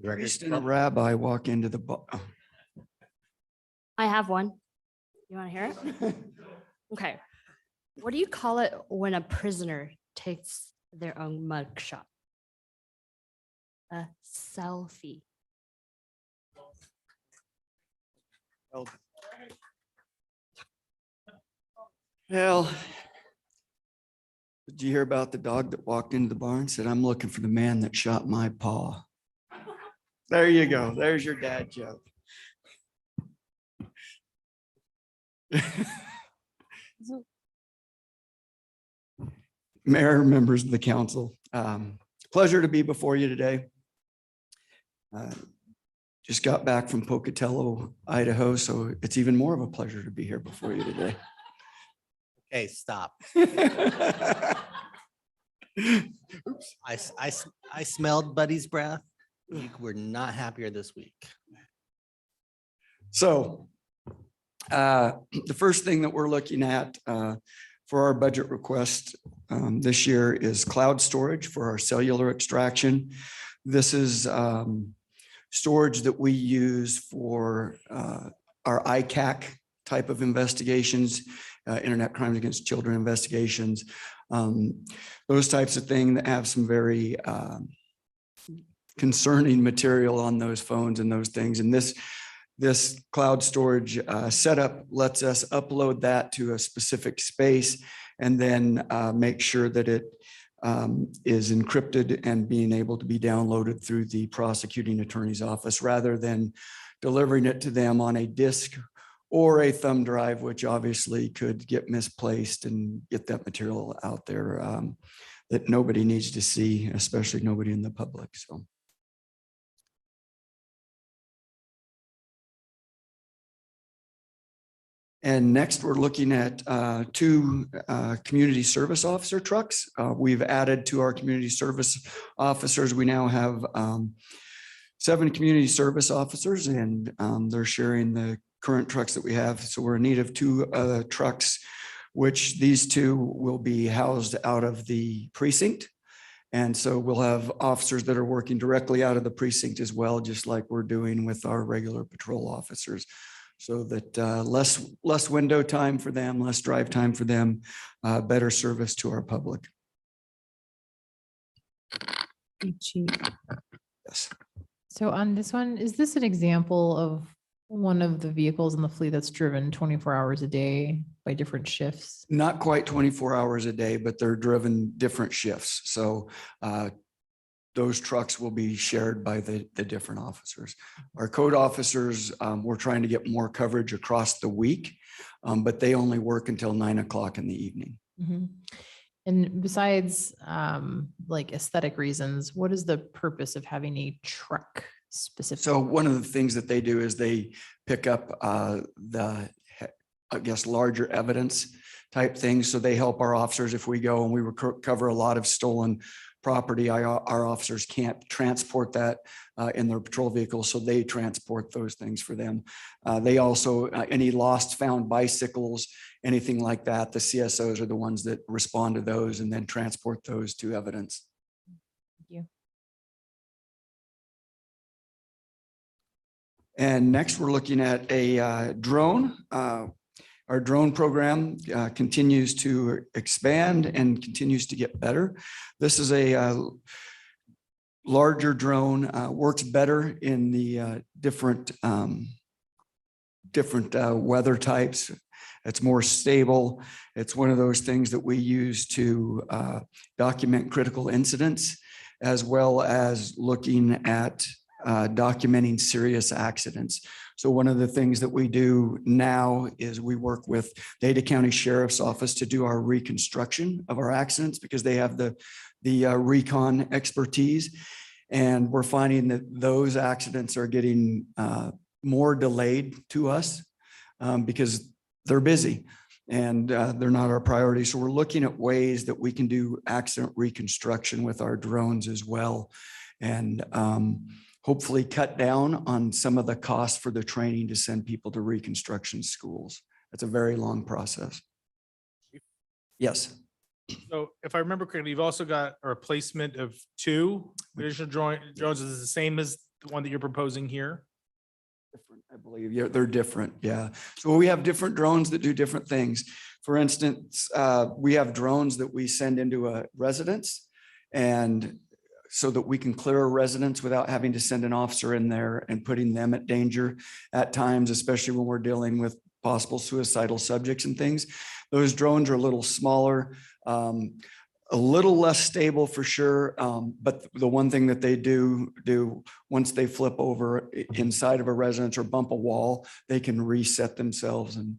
Priest and a rabbi walk into the. I have one. You want to hear it? Okay. What do you call it when a prisoner takes their own mugshot? A selfie. Hell. Did you hear about the dog that walked into the barn and said, I'm looking for the man that shot my paw? There you go. There's your dad joke. Mayor, members of the council, pleasure to be before you today. Just got back from Pocatello, Idaho, so it's even more of a pleasure to be here before you today. Okay, stop. I smelled Buddy's breath. You were not happier this week. So the first thing that we're looking at for our budget request this year is cloud storage for our cellular extraction. This is storage that we use for our ICAC type of investigations, internet crimes against children investigations, those types of things that have some very concerning material on those phones and those things. And this cloud storage setup lets us upload that to a specific space and then make sure that it is encrypted and being able to be downloaded through the prosecuting attorney's office rather than delivering it to them on a disk or a thumb drive, which obviously could get misplaced and get that material out there that nobody needs to see, especially nobody in the public. So. And next, we're looking at two community service officer trucks. We've added to our community service officers. We now have 7 community service officers, and they're sharing the current trucks that we have. So we're in need of 2 trucks, which these 2 will be housed out of the precinct. And so we'll have officers that are working directly out of the precinct as well, just like we're doing with our regular patrol officers. So that less window time for them, less drive time for them, better service to our public. Yes. So on this one, is this an example of one of the vehicles in the fleet that's driven 24 hours a day by different shifts? Not quite 24 hours a day, but they're driven different shifts. So those trucks will be shared by the different officers. Our code officers, we're trying to get more coverage across the week, but they only work until 9 o'clock in the evening. Mm-hmm. And besides like aesthetic reasons, what is the purpose of having a truck specific? So one of the things that they do is they pick up the, I guess, larger evidence type things. So they help our officers if we go and we recover a lot of stolen property. Our officers can't transport that in their patrol vehicles, so they transport those things for them. They also, any lost found bicycles, anything like that, the CSOs are the ones that respond to those and then transport those to evidence. Thank you. And next, we're looking at a drone. Our drone program continues to expand and continues to get better. This is a larger drone, works better in the different weather types. It's more stable. It's one of those things that we use to document critical incidents, as well as looking at documenting serious accidents. So one of the things that we do now is we work with the Ada County Sheriff's Office to do our reconstruction of our accidents because they have the recon expertise. And we're finding that those accidents are getting more delayed to us because they're busy and they're not our priority. So we're looking at ways that we can do accident reconstruction with our drones as well. And hopefully cut down on some of the costs for the training to send people to reconstruction schools. That's a very long process. Yes. So if I remember correctly, you've also got a replacement of 2 additional drones. Is it the same as the one that you're proposing here? Different, I believe. Yeah, they're different. Yeah. So we have different drones that do different things. For instance, we have drones that we send into a residence, and so that we can clear a residence without having to send an officer in there and putting them at danger at times, especially when we're dealing with possible suicidal subjects and things. Those drones are a little smaller, a little less stable for sure. But the one thing that they do once they flip over inside of a residence or bump a wall, they can reset themselves and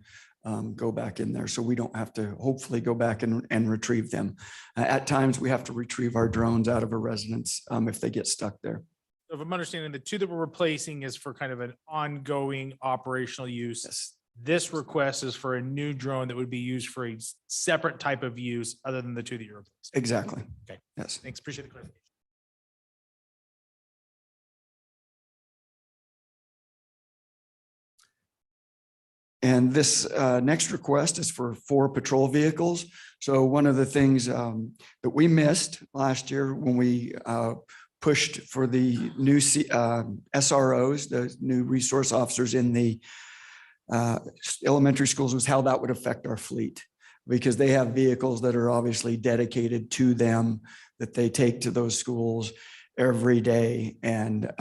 go back in there. So we don't have to hopefully go back and retrieve them. At times we have to retrieve our drones out of a residence if they get stuck there. So if I'm understanding, the 2 that we're replacing is for kind of an ongoing operational use. Yes. This request is for a new drone that would be used for a separate type of use other than the 2 that you're replacing. Exactly. Okay. Yes. Thanks. Appreciate the clarification. And this next request is for 4 patrol vehicles. So one of the things that we missed last year when we pushed for the new SROs, the new resource officers in the elementary schools, was how that would affect our fleet, because they have vehicles that are obviously dedicated to them that they take to those schools every day. And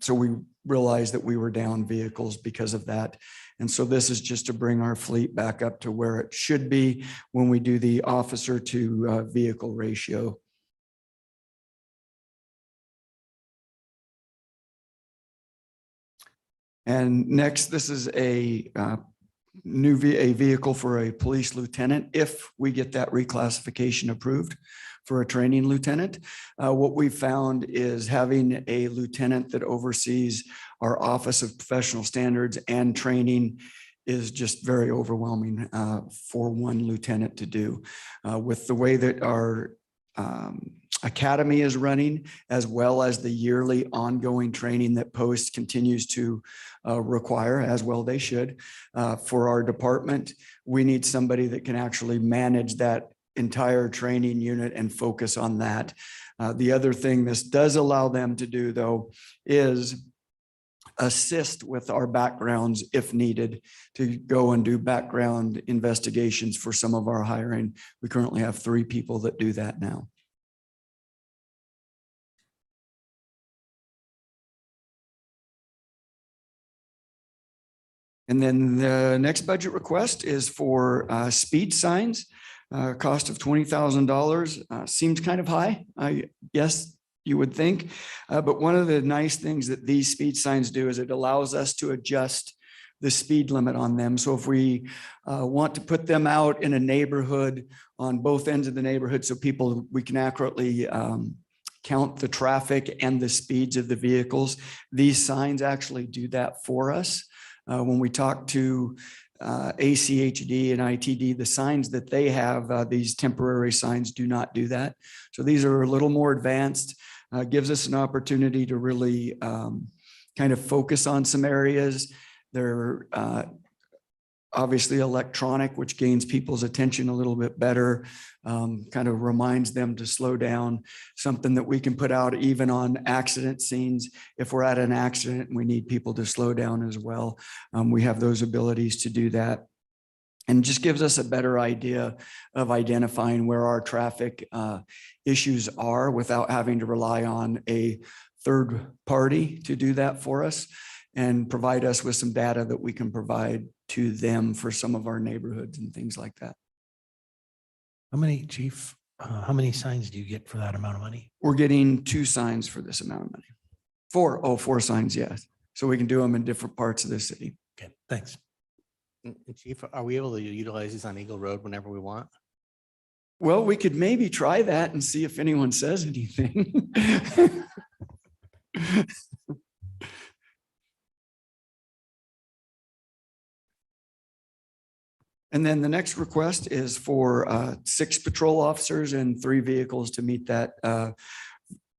so we realized that we were down vehicles because of that. And so this is just to bring our fleet back up to where it should be when we do the officer to vehicle ratio. And next, this is a a vehicle for a police lieutenant, if we get that reclassification approved for a training lieutenant. What we found is having a lieutenant that oversees our Office of Professional Standards and training is just very overwhelming for one lieutenant to do. With the way that our academy is running, as well as the yearly ongoing training that Post continues to require, as well they should, for our department, we need somebody that can actually manage that entire training unit and focus on that. The other thing this does allow them to do, though, is assist with our backgrounds if needed, to go and do background investigations for some of our hiring. We currently have 3 people that do that now. And then the next budget request is for speed signs, cost of $20,000. Seems kind of high, I guess you would think. But one of the nice things that these speed signs do is it allows us to adjust the speed limit on them. So if we want to put them out in a neighborhood on both ends of the neighborhood, so we can accurately count the traffic and the speeds of the vehicles, these signs actually do that for us. When we talk to ACHD and ITD, the signs that they have, these temporary signs do not do that. So these are a little more advanced, gives us an opportunity to really kind of focus on some areas. They're obviously electronic, which gains people's attention a little bit better, kind of reminds them to slow down, something that we can put out even on accident scenes. If we're at an accident and we need people to slow down as well, we have those abilities to do that. And just gives us a better idea of identifying where our traffic issues are without having to rely on a third party to do that for us, and provide us with some data that we can provide to them for some of our neighborhoods and things like that. How many, Chief, how many signs do you get for that amount of money? We're getting 2 signs for this amount of money. 4 signs, yes. So we can do them in different parts of the city. Okay, thanks. And Chief, are we able to utilize these on Eagle Road whenever we want? Well, we could maybe try that and see if anyone says anything. And then the next request is for 6 patrol officers and 3 vehicles to meet that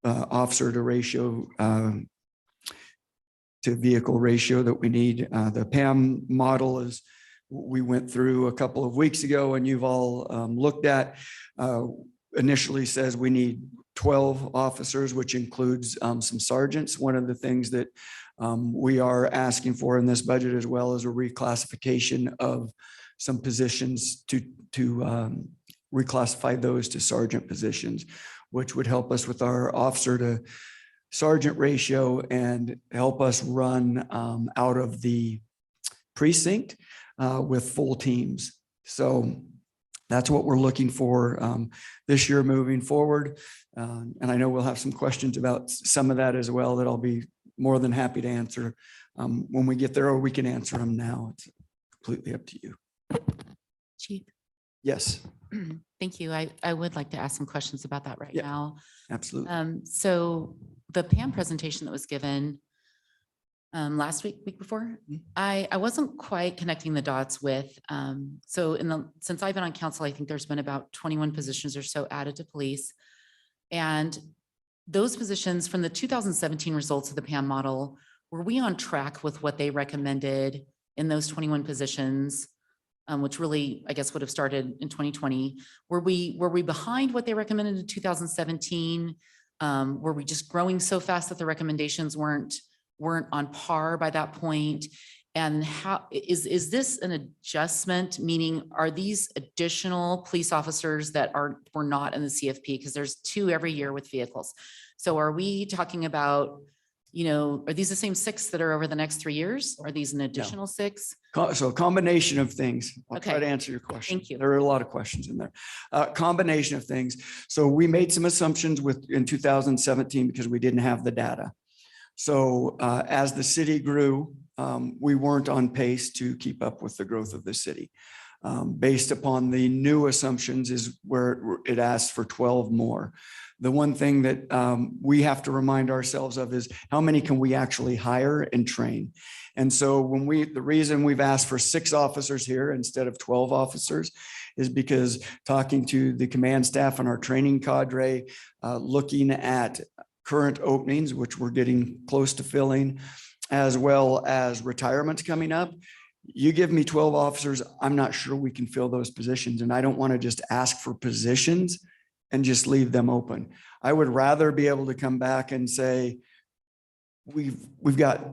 officer to ratio to vehicle ratio that we need. The PAM model is we went through a couple of weeks ago and you've all looked at, initially says we need 12 officers, which includes some sergeants. One of the things that we are asking for in this budget, as well as a reclassification of some positions to reclassify those to sergeant positions, which would help us with our officer to sergeant ratio and help us run out of the precinct with full teams. So that's what we're looking for this year moving forward. And I know we'll have some questions about some of that as well that I'll be more than happy to answer when we get there, or we can answer them now. It's completely up to you. Chief. Yes, Thank you. I would like to ask some questions about that right Yeah. now. absolutely. So the PAM presentation that was given last week before, I wasn't quite connecting the dots with, since I've been on council, I think there's been about 21 positions or so added to police. And those positions from the 2017 results of the PAM model, were we on track with what they recommended in those 21 positions? Which really, I guess, would have started in 2020. Were we behind what they recommended in 2017? Were we just growing so fast that the recommendations weren't on par by that point? And how is this an adjustment? Meaning, are these additional police officers that were not in the CFP? Because there's 2 every year with vehicles. So are we talking about, are these the same 6 that are over the next 3 years? Are these an additional 6? So a combination of things. I'll try Okay. to answer your question. Thank you. There are a lot of questions in there. Combination of things. So we made some assumptions in 2017 because we didn't have the data. So as the city grew, we weren't on pace to keep up with the growth of the city. Based upon the new assumptions is where it asks for 12 more. The one thing that we have to remind ourselves of is how many can we actually hire and train? And so the reason we've asked for 6 officers here instead of 12 officers is because talking to the command staff and our training cadre, looking at current openings, which we're getting close to filling, as well as retirements coming up. You give me 12 officers, I'm not sure we can fill those positions. And I don't want to just ask for positions and just leave them open. I would rather be able to come back and say, we've got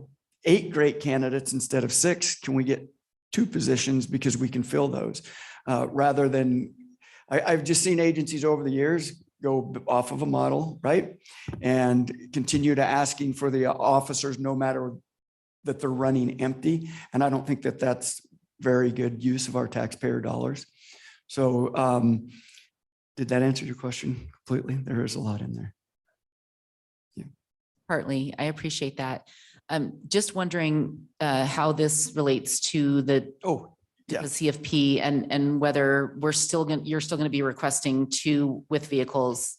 8 great candidates instead of 6. Can we get 2 positions because we can fill those? Rather than, I've just seen agencies over the years go off of a model, right? And continue to asking for the officers no matter that they're running empty. And I don't think that that's very good use of our taxpayer dollars. So did that answer your question completely? There is a lot in there. Yeah. Partly, I appreciate that. Just wondering how this relates to the CFP and whether you're still going to be requesting 2 with vehicles.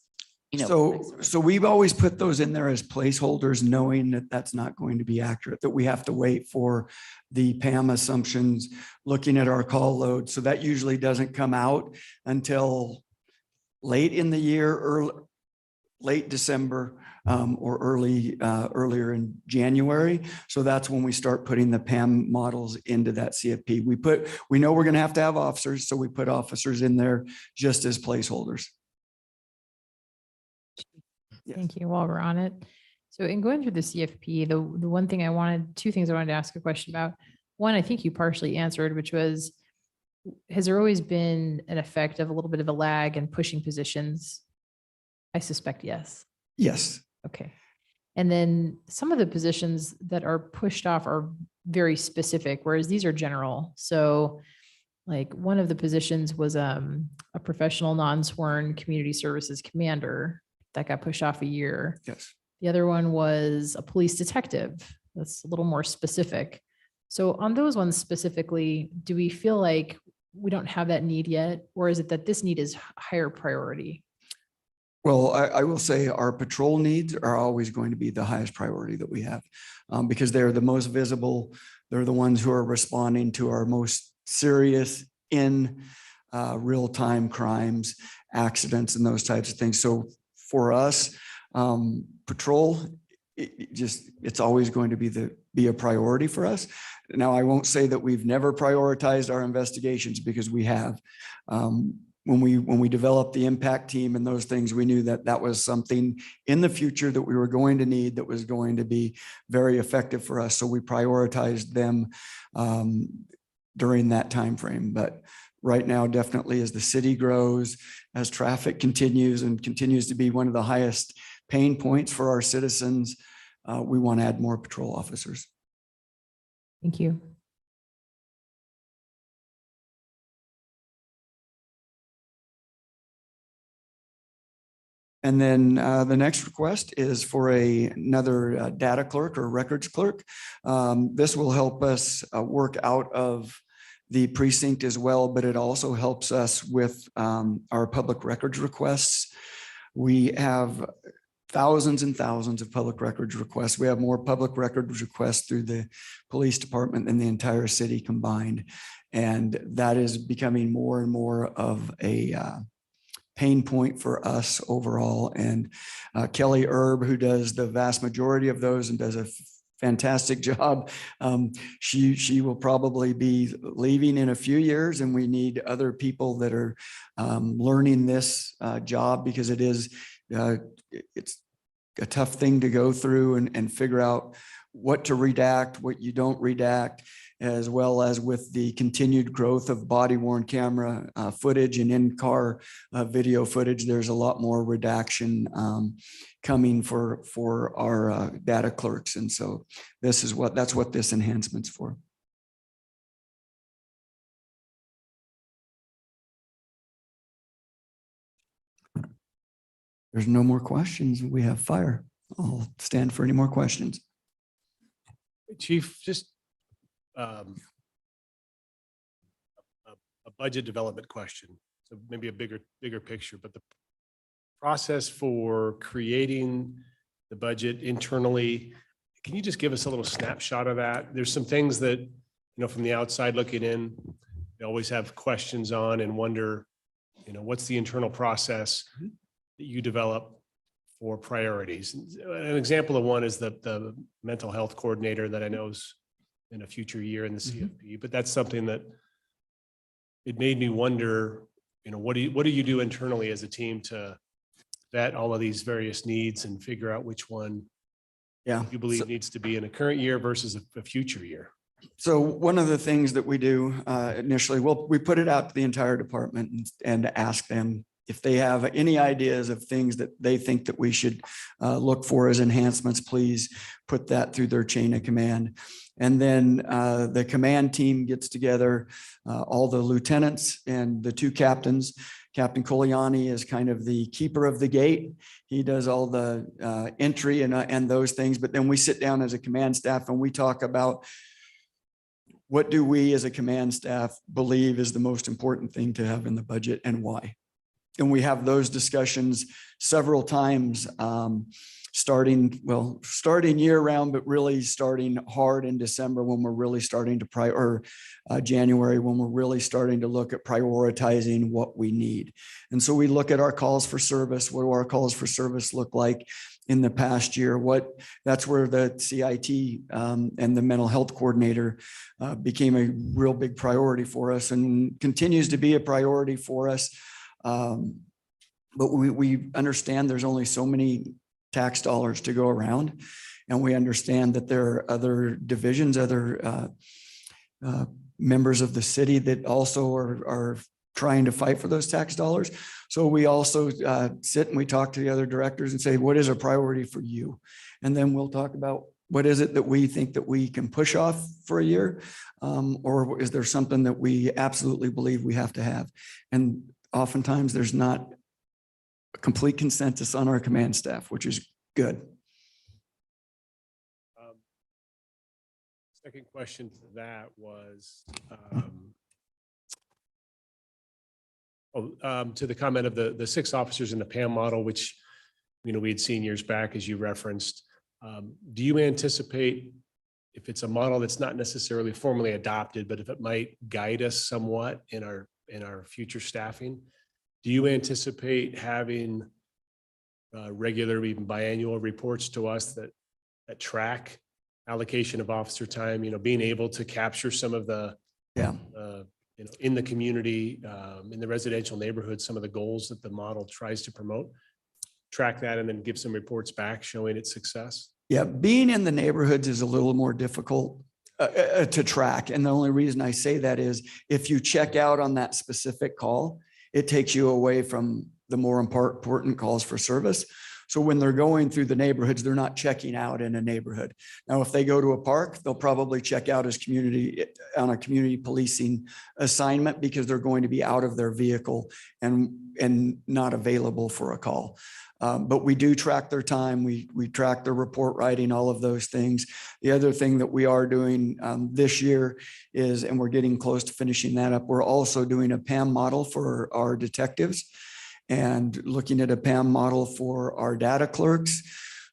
So we've always put those in there as placeholders, knowing that that's not going to be accurate, that we have to wait for the PAM assumptions, looking at our call load. So that usually doesn't come out until late in the year, late December, or earlier in January. So that's when we start putting the PAM models into that CFP. We know we're going to have officers, so we put officers in there just as placeholders. Thank you. While we're on it. So in going through the CFP, the one thing 2 things I wanted to ask a question about. One, I think you partially answered, which was, has there always been an effect of a little bit of a lag in pushing positions? I suspect yes. Yes. Okay. And then some of the positions that are pushed off are very specific, whereas these are general. So like one of the positions was a professional non-sworn community services commander that got pushed off a year. Yes. The other one was a police detective. That's a little more specific. So on those ones specifically, do we feel like we don't have that need yet? Or is it that this need is higher priority? Well, I will say our patrol needs are always going to be the highest priority that we have because they're the most visible. They're the ones who are responding to our most serious in real-time crimes, accidents, and those types of things. So for us, patrol, it's always going to be the be a priority for us. Now, I won't say that we've never prioritized our investigations because we have. When we developed the impact team and those things, we knew that that was something in the future that we were going to need that was going to be very effective for us. So we prioritized them during that time frame. But right now, definitely as the city grows, as traffic continues and continues to be one of the highest pain points for our citizens, we want to add more patrol officers. Thank you. And then the next request is for another data clerk or records clerk. This will help us work out of the precinct as well, but it also helps us with our public records requests. We have thousands and thousands of public records requests. We have more public records requests through the police department than the entire city combined. And that is becoming more and more of a pain point for us overall. And Kelly Erb, who does the vast majority of those and does a fantastic job, she will probably be leaving in a few years, and we need other people that are learning this job, because it's a tough thing to go through and figure out what to redact, what you don't redact, as well as with the continued growth of body worn camera footage and in-car video footage. There's a lot more redaction coming for our data clerks. And so that's what this enhancement's for. There's no more questions. We have fire. I'll stand for any more questions. Chief, just a budget development question. So maybe a bigger picture, but the process for creating the budget internally, can you just give us a little snapshot of that? There's some things that, you know, from the outside looking in, you always have questions on and wonder, you know, what's the internal process that you develop for priorities? An example of one is the mental health coordinator that I know is in a future year in the CFP, but that's something that it made me wonder, you know, what do you do internally as a team to vet all of these various needs and figure out which one you believe needs to be in a current year versus a future year? So one of the things that we do initially, we put it out to the entire department and ask them if they have any ideas of things that they think that we should look for as enhancements. Please put that through their chain of command. And then the command team gets together, all the lieutenants and the two captains. Captain Coliani is kind of the keeper of the gate. He does all the entry and those things. But then we sit down as a command staff and we talk about what do we as a command staff believe is the most important thing to have in the budget and why. And we have those discussions several times, starting year round, but really starting hard in December when we're really starting to January when we're really starting to look at prioritizing what we need. And so we look at our calls for service. What do our calls for service look like in the past year? That's where the CIT and the mental health coordinator became a real big priority for us and continues to be a priority for us. But we understand there's only so many tax dollars to go around. And we understand that there are other divisions, other members of the city that also are trying to fight for those tax dollars. So we also sit and we talk to the other directors and say, what is a priority for you? And then we'll talk about what is it that we think that we can push off for a year? Or is there something that we absolutely believe we have to have? And oftentimes there's not a complete consensus on our command staff, which is good. Second question to that was to the comment of the 6 officers in the PAM model, which, you know, we had seen years back, as you referenced. Do you anticipate, if it's a model that's not necessarily formally adopted, but if it might guide us somewhat in our future staffing, do you anticipate having regular, even biannual reports to us that track allocation of officer time, being able to capture some of the, Yeah. in the community, in the residential neighborhood, some of the goals that the model tries to promote, track that and then give some reports back showing its success. Yeah, being in the neighborhoods is a little more difficult to track. And the only reason I say that is if you check out on that specific call, it takes you away from the more important calls for service. So when they're going through the neighborhoods, they're not checking out in a neighborhood. Now, if they go to a park, they'll probably check out as on a community policing assignment because they're going to be out of their vehicle and not available for a call. But we do track their time. We track their report writing, all of those things. The other thing that we are doing this year is, and we're getting close to finishing that up, we're also doing a PAM model for our detectives and looking at a PAM model for our data clerks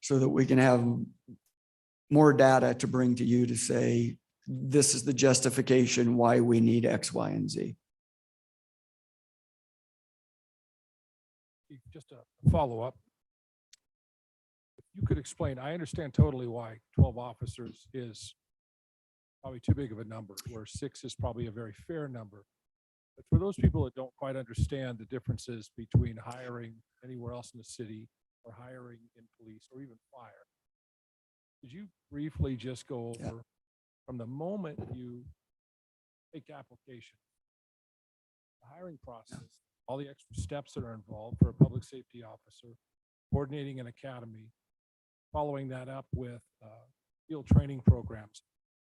so that we can have more data to bring to you to say, this is the justification why we need X, Y, and Z. Just a follow-up. If you could explain, I understand totally why 12 officers is probably too big of a number, where 6 is probably a very fair number. But for those people that don't quite understand the differences between hiring anywhere else in the city or hiring in police or even fire, could you briefly just go over from the moment you take application, the hiring process, all the extra steps that are involved for a public safety officer, coordinating an academy, following that up with field training programs.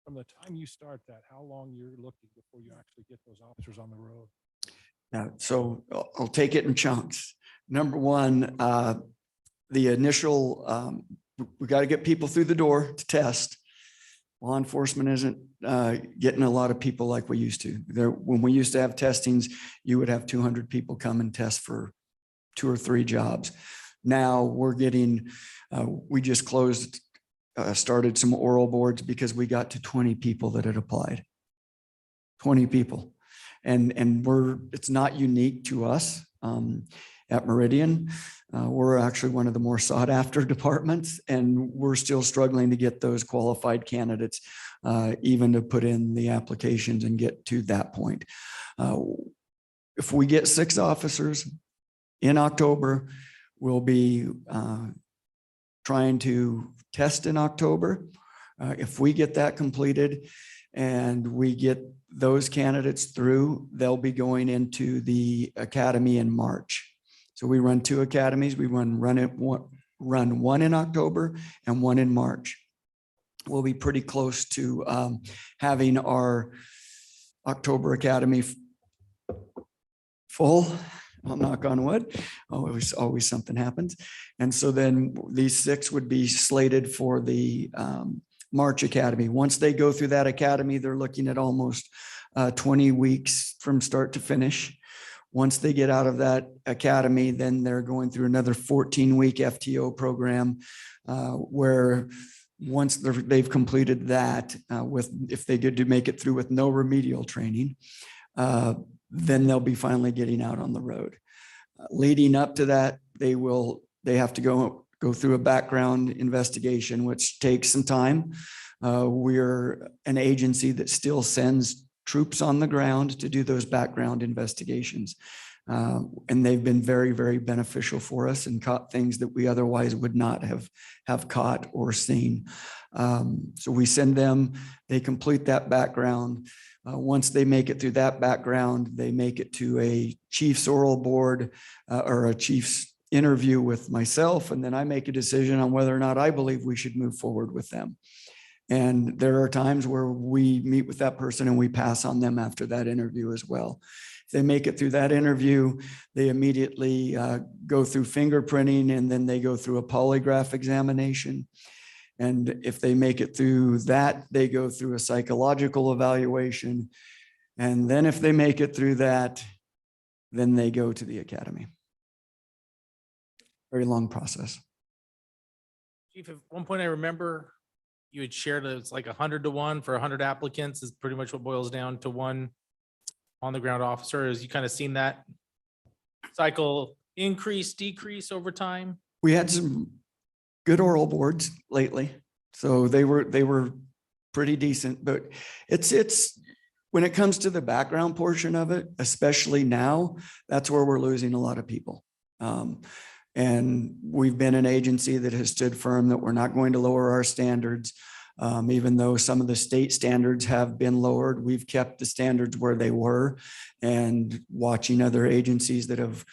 From the time you start that, how long you're looking before you actually get those officers on the road? Yeah, so I'll take it in chunks. Number one, the initial, we got to get people through the door to test. Law enforcement isn't getting a lot of people like we used to. When we used to have testings, you would have 200 people come and test for 2 or 3 jobs. Now we're getting, we just started some oral boards because we got to 20 people that had applied. 20 people. And it's not unique to us at Meridian. We're actually one of the more sought after departments, and we're still struggling to get those qualified candidates, even to put in the applications and get to that point. If we get 6 officers in October, we'll be trying to test in October. If we get that completed and we get those candidates through, they'll be going into the academy in March. So we run 2 academies. We run one in October and one in March. We'll be pretty close to having our October academy full. I'll knock on wood. Always something happens. And so then these 6 would be slated for the March Academy. Once they go through that academy, they're looking at almost 20 weeks from start to finish. Once they get out of that academy, then they're going through another 14-week FTO program where once they've completed that, if they get to make it through with no remedial training, then they'll be finally getting out on the road. Leading up to that, they have to go through a background investigation, which takes some time. We're an agency that still sends troops on the ground to do those background investigations. And they've been very, very beneficial for us and caught things that we otherwise would not have caught or seen. So we send them, they complete that background. Once they make it through that background, they make it to a chief's oral board or a chief's interview with myself, and then I make a decision on whether or not I believe we should move forward with them. And there are times where we meet with that person and we pass on them after that interview as well. If they make it through that interview, they immediately go through fingerprinting, and then they go through a polygraph examination. And if they make it through that, they go through a psychological evaluation. And then if they make it through that, then they go to the academy. Very long process. Chief, at one point I remember you had shared that it's like 100 to 1 for 100 applicants is pretty much what boils down to one on the ground officer. Has you kind of seen that cycle increase, decrease over time? We had some good oral boards lately. So they were pretty decent, but it's, when it comes to the background portion of it, especially now, that's where we're losing a lot of people. And we've been an agency that has stood firm that we're not going to lower our standards. Even though some of the state standards have been lowered, we've kept the standards where they were. And watching other agencies that have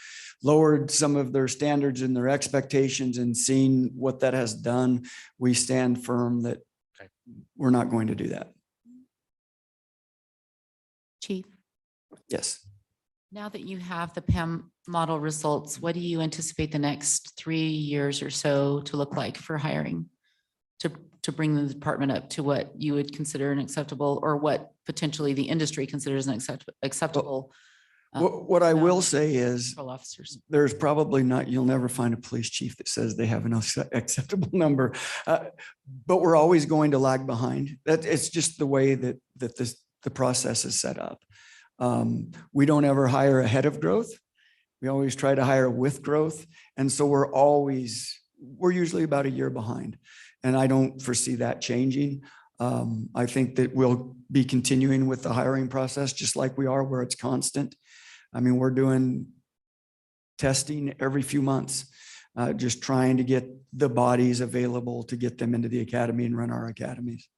lowered some of their standards and their expectations and seeing what that has done, we stand firm that we're not going to do that. Chief, Yes. now that you have the PAM model results, what do you anticipate the next 3 years or so to look like for hiring? To bring the department up to what you would consider an acceptable, or what potentially the industry considers an acceptable. What I will say is patrol officers. there's probably not, you'll never find a police chief that says they have an acceptable number. But we're always going to lag behind. That it's just the way that the process is set up. We don't ever hire ahead of growth. We always try to hire with growth. And so we're usually about a year behind. And I don't foresee that changing. I think that we'll be continuing with the hiring process just like we are, where it's constant. I mean, we're doing testing every few months, just trying to get the bodies available to get them into the academy and run our academies.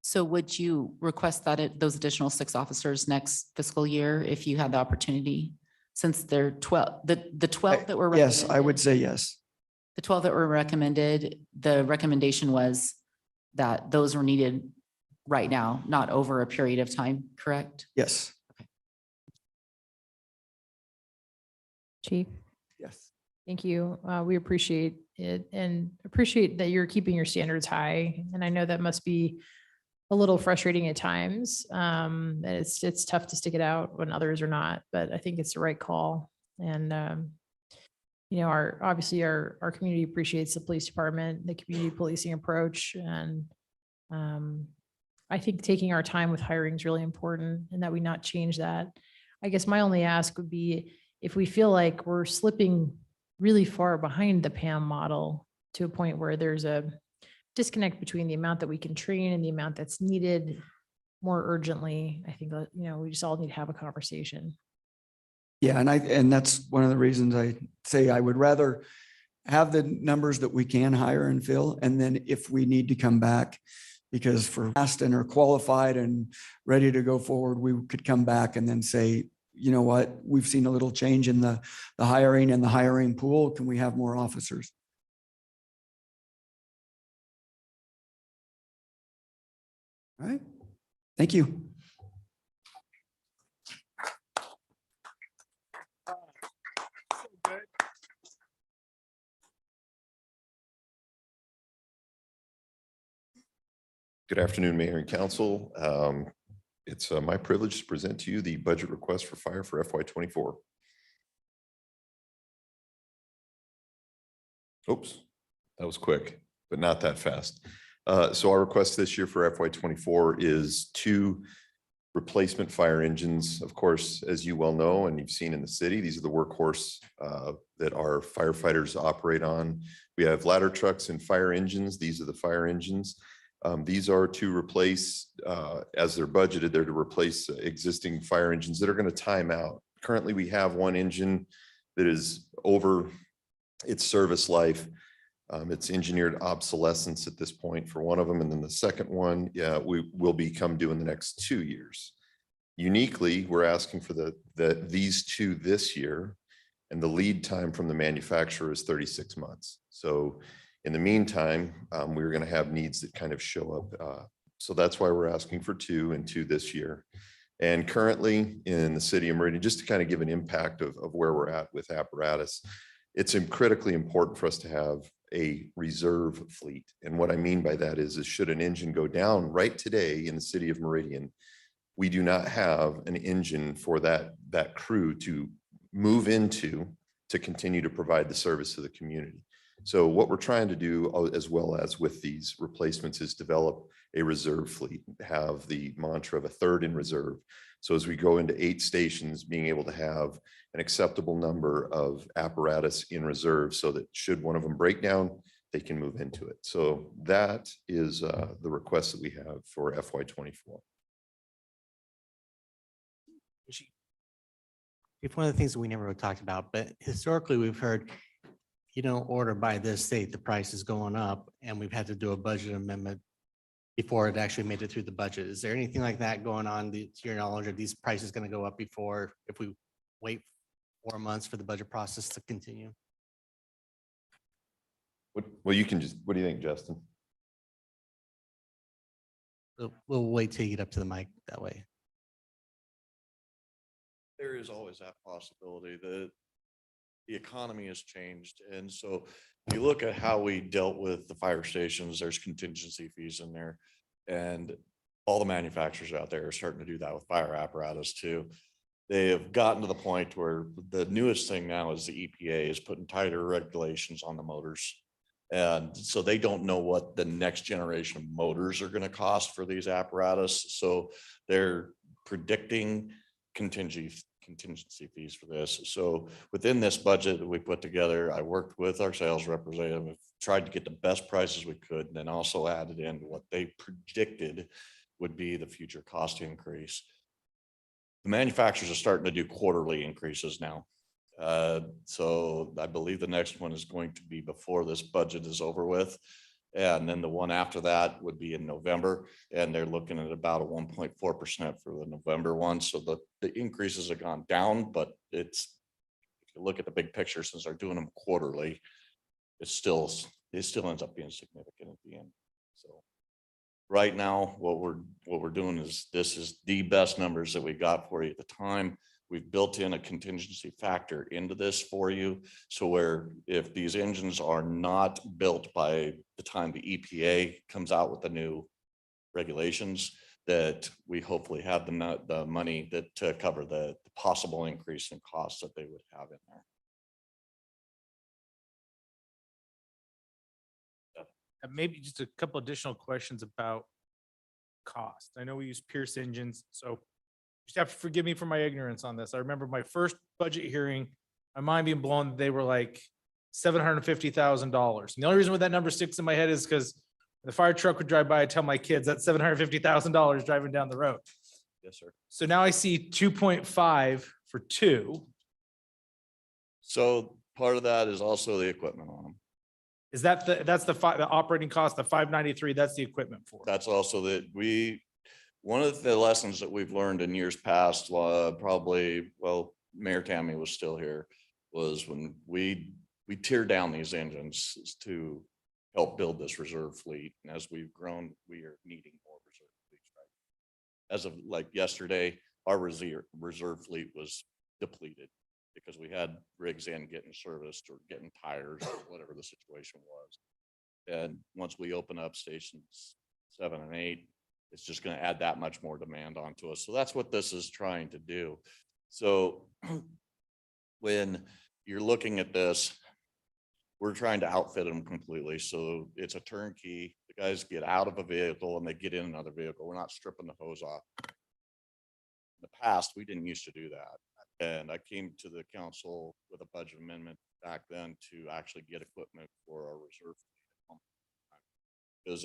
So would you request that those additional 6 officers next fiscal year if you had the opportunity? Since they're 12, the 12 that were Yes, I would say yes. The 12 that were recommended, the recommendation was that those were needed right now, not over a period of time, correct? Yes. Chief, Yes. thank you. We appreciate it and appreciate that you're keeping your standards high. And I know that must be a little frustrating at times. And it's tough to stick it out when others are not, but I think it's the right call. And you know, obviously our community appreciates the police department, the community policing approach. And I think taking our time with hiring is really important, and that we not change that. I guess my only ask would be, if we feel like we're slipping really far behind the PAM model to a point where there's a disconnect between the amount that we can train and the amount that's needed more urgently, I think that, you know, we just all need to have a conversation. Yeah, and that's one of the reasons I say I would rather have the numbers that we can hire and fill. And then if we need to come back, because for fast and are qualified and ready to go forward, we could come back and then say, you know what, we've seen a little change in the hiring and the hiring pool. Can we have more officers? All right. Thank you. Good afternoon, Mayor and Council. It's my privilege to present to you the budget request for fire for FY24. Oops, that was quick, but not that fast. So our request this year for FY24 is 2 replacement fire engines. Of course, as you well know, and you've seen in the city, these are the workhorse that our firefighters operate on. We have ladder trucks and fire engines. These are the fire engines. These are to replace, as they're budgeted, they're to replace existing fire engines that are going to time out. Currently, we have 1 engine that is over its service life. It's engineered obsolescence at this point for one of them. And then the second one, we will become due in the next 2 years. Uniquely, we're asking for these 2 this year, and the lead time from the manufacturer is 36 months. So in the meantime, we're going to have needs that kind of show up. So that's why we're asking for 2 and 2 this year. And currently in the city of Meridian, just to kind of give an impact of where we're at with apparatus, it's critically important for us to have a reserve fleet. And what I mean by that is should an engine go down right today in the city of Meridian, we do not have an engine for that crew to move into to continue to provide the service to the community. So what we're trying to do, as well as with these replacements, is develop a reserve fleet, have the mantra of a 3rd in reserve. So as we go into 8 stations, being able to have an acceptable number of apparatus in reserve, so that should one of them break down, they can move into it. So that is the request that we have for FY24. If one of the things that we never really talked about, but historically we've heard, you don't order by this date, the price is going up, and we've had to do a budget amendment before it actually made it through the budget. Is there anything like that going on to your knowledge? Are these prices going to go up before, if we wait 4 months for the budget process to continue? Well, you can just, what do you think, Justin? We'll wait till you get up to the mic that way. There is always that possibility that the economy has changed. And so if you look at how we dealt with the fire stations, there's contingency fees in there. And all the manufacturers out there are starting to do that with fire apparatus too. They have gotten to the point where the newest thing now is the EPA is putting tighter regulations on the motors. And so they don't know what the next generation of motors are going to cost for these apparatus. So they're predicting contingency fees for this. So within this budget that we put together, I worked with our sales representative, tried to get the best prices we could, and then also added in what they predicted would be the future cost increase. The manufacturers are starting to do quarterly increases now. So I believe the next one is going to be before this budget is over with. And then the one after that would be in November, and they're looking at about a 1.4% for the November one. So the increases have gone down, but it's, if you look at the big picture, since they're doing them quarterly, it still ends up being significant at the end. So right now, what we're doing is, this is the best numbers that we got for you at the time. We've built in a contingency factor into this for you. So where if these engines are not built by the time the EPA comes out with the new regulations, that we hopefully have the money that to cover the possible increase in costs that they would have in there. And maybe just a couple additional questions about cost. I know we use Pierce engines, so just have to forgive me for my ignorance on this. I remember my first budget hearing, my mind being blown, they were like $750,000. And the only reason why that number sticks in my head is because the fire truck would drive by, I tell my kids that's $750,000 driving down the road. Yes, sir. So now I see 2.5 for 2. So part of that is also the equipment on them. Is that the operating cost, the 593, that's the equipment for? That's also one of the lessons that we've learned in years past, probably, well, Mayor Tammy was still here, was when we tear down these engines to help build this reserve fleet. And as we've grown, we are needing more reserve fleets, right? As of like yesterday, our reserve fleet was depleted because we had rigs in getting serviced or getting tires or whatever the situation was. And once we open up stations 7 and 8, it's just going to add that much more demand onto us. So that's what this is trying to do. So when you're looking at this, we're trying to outfit them completely. So it's a turnkey. The guys get out of a vehicle and they get in another vehicle. We're not stripping the hose off. In the past, we didn't used to do that. And I came to the council with a budget amendment back then to actually get equipment for our reserve fleet. Because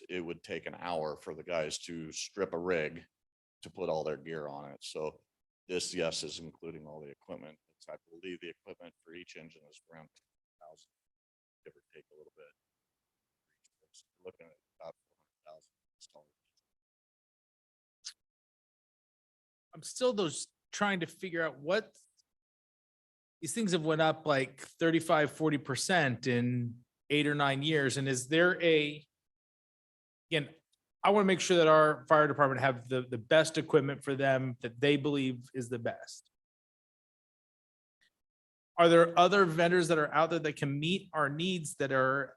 it would take an hour for the guys to strip a rig to put all their gear on it. So this, yes, is including all the equipment. I believe the equipment for each engine is around 2,000, give or take a little bit. Looking at about 400,000. I'm still trying to figure out what these things have went up like 35-40% in 8 or 9 years. And is there again, I want to make sure that our fire department have the best equipment for them that they believe is the best. Are there other vendors that are out there that can meet our needs that are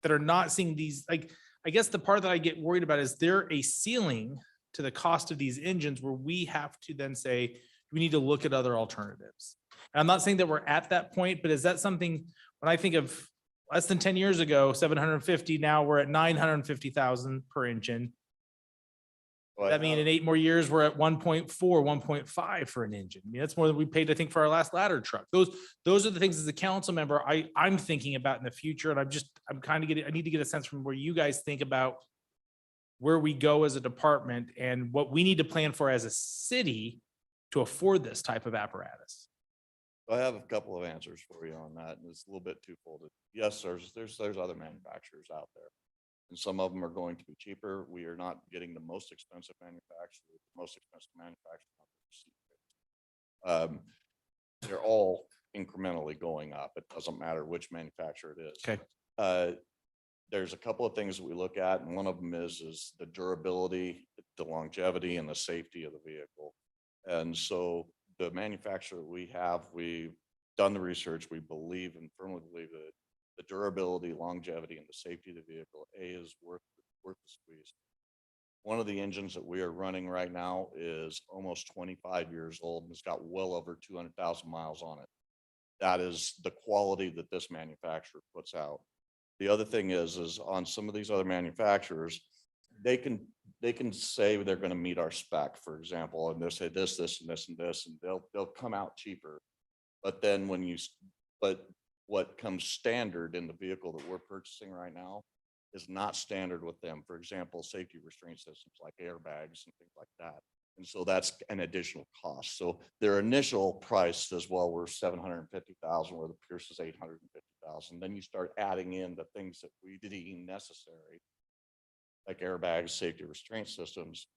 not seeing these? Like, I guess the part that I get worried about is there a ceiling to the cost of these engines where we have to then say, we need to look at other alternatives. And I'm not saying that we're at that point, but is that something, when I think of less than 10 years ago, 750, now we're at 950,000 per engine. I mean, in 8 more years, we're at 1.4, 1.5 for an engine. I mean, that's more than we paid, I think, for our last ladder truck. Those are the things as a council member, I'm thinking about in the future. And I'm kind of I need to get a sense from where you guys think about where we go as a department and what we need to plan for as a city to afford this type of apparatus. I have a couple of answers for you on that, and it's a little bit twofold. Yes, there's other manufacturers out there, and some of them are going to be cheaper. We are not getting the most expensive manufacturer. The most expensive manufacturer. They're all incrementally going up. It doesn't matter which manufacturer it is. Okay. There's a couple of things that we look at, and one of them is the durability, the longevity, and the safety of the vehicle. And so the manufacturer we've done the research, we believe and firmly believe that the durability, longevity, and the safety of the vehicle, is worth the squeeze. One of the engines that we are running right now is almost 25 years old and it's got well over 200,000 miles on it. That is the quality that this manufacturer puts out. The other thing is on some of these other manufacturers, they can say they're going to meet our spec, for example, and they'll say this, and this, and this, and they'll come out cheaper. But then what comes standard in the vehicle that we're purchasing right now is not standard with them. For example, safety restraint systems like airbags and things like that. And so that's an additional cost. So their initial price as well were $750,000, where the Pierce is $850,000. Then you start adding in the things that we deem necessary, like airbags, safety restraint systems,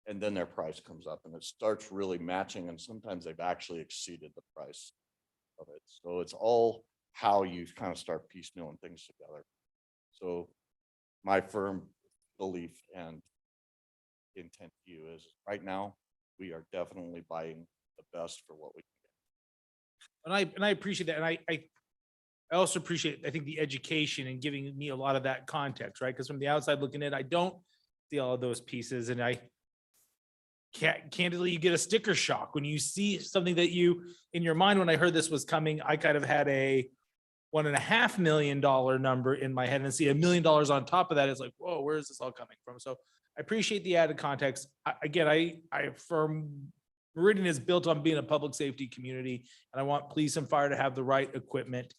and then their price comes up and it starts really matching. And sometimes they've actually exceeded the price of it. So it's all how you kind of start piecemealing things together. So my firm belief and intent to you is right now we are definitely buying the best for what we can get. And I appreciate that. And I also appreciate, I think, the education and giving me a lot of that context, right? Because from the outside looking in, I don't see all of those pieces, and I candidly, you get a sticker shock when you see something that you, in your mind, when I heard this was coming, I kind of had a $1.5 million number in my head, and see $1 million on top of that. It's like, whoa, where is this all coming from? So I appreciate the added context. Again, I affirm Meridian is built on being a public safety community, and I want police and fire to have the right equipment.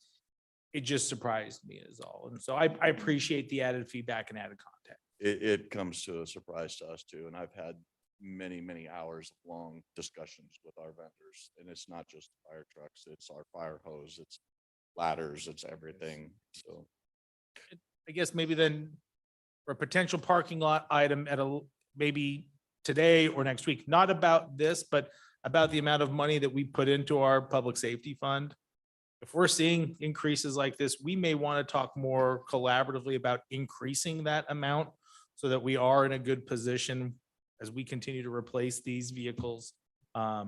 It just surprised me is all. And so I appreciate the added feedback and added context. It comes to a surprise to us too. And I've had many, many hours of long discussions with our vendors, and it's not just fire trucks, it's our fire hose, it's ladders, it's everything. So I guess maybe then for a potential parking lot item at maybe today or next week, not about this, but about the amount of money that we put into our public safety fund. If we're seeing increases like this, we may want to talk more collaboratively about increasing that amount so that we are in a good position as we continue to replace these vehicles. That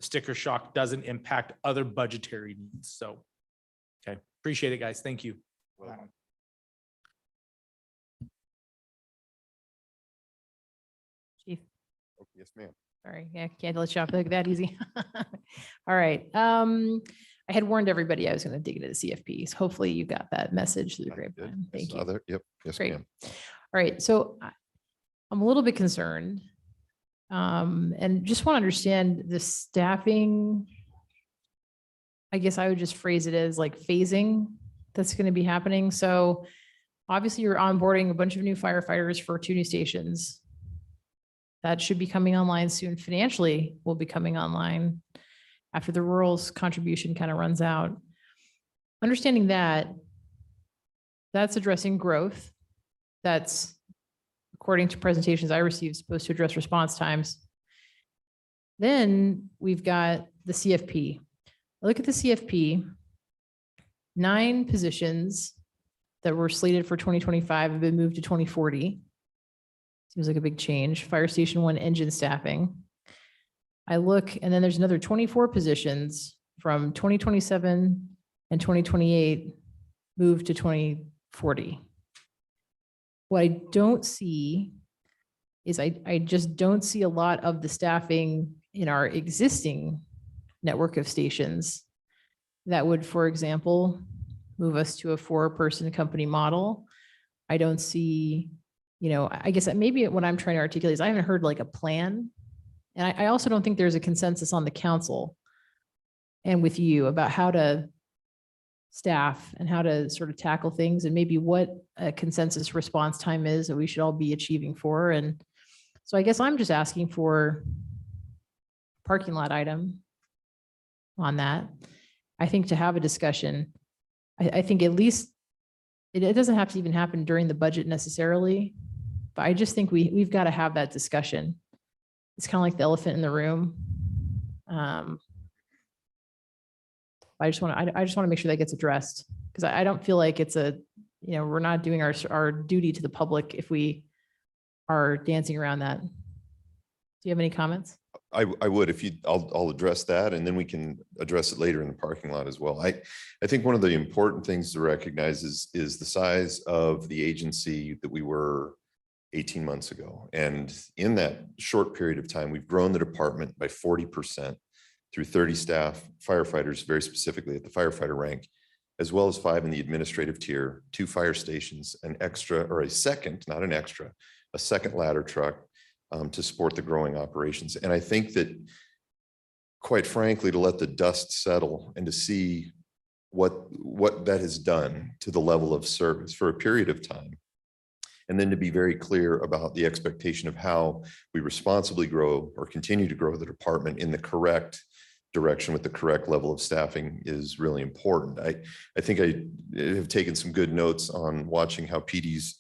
sticker shock doesn't impact other budgetary needs. So, okay, appreciate it, guys. Thank you. Chief. Yes, ma'am. Sorry, yeah, can't let you off that easy. All right. I had warned everybody I was going to dig into the CFPs. Hopefully you got that message through the grapevine. Thank you. Yep. Yes, Great. ma'am. All right. So I'm a little bit concerned and just want to understand the staffing. I guess I would just phrase it as like phasing that's going to be happening. So obviously you're onboarding a bunch of new firefighters for 2 new stations. That should be coming online soon. Financially will be coming online after the rural's contribution kind of runs out. Understanding that, that's addressing growth. That's, according to presentations I received, supposed to address response times. Then we've got the CFP. Look at the CFP. 9 positions that were slated for 2025 have been moved to 2040. Seems like a big change. Fire Station 1 engine staffing. I look, and then there's another 24 positions from 2027 and 2028 moved to 2040. What I don't see is I just don't see a lot of the staffing in our existing network of stations that would, for example, move us to a 4-person company model. I don't see I guess that maybe what I'm trying to articulate is I haven't heard like a plan. And I also don't think there's a consensus on the council and with you about how to staff and how to sort of tackle things and maybe what a consensus response time is that we should all be achieving for. And so I guess I'm just asking for a parking lot item on that. I think to have a discussion, I think at least it doesn't have to even happen during the budget necessarily, but I just think we've got to have that discussion. It's kind of like the elephant in the room. I just want to make sure that gets addressed because I don't feel like it's we're not doing our duty to the public if we are dancing around that. Do you have any comments? I would, if you, I'll address that and then we can address it later in the parking lot as well. I think one of the important things to recognize is the size of the agency that we were 18 months ago. And in that short period of time, we've grown the department by 40% through 30 staff, firefighters, very specifically at the firefighter rank, as well as 5 in the administrative tier, 2 fire stations, an extra or a second, not an extra, a second ladder truck to support the growing operations. And I think that, quite frankly, to let the dust settle and to see what that has done to the level of service for a period of time, and then to be very clear about the expectation of how we responsibly grow or continue to grow the department in the correct direction with the correct level of staffing is really important. I think I have taken some good notes on watching how PDs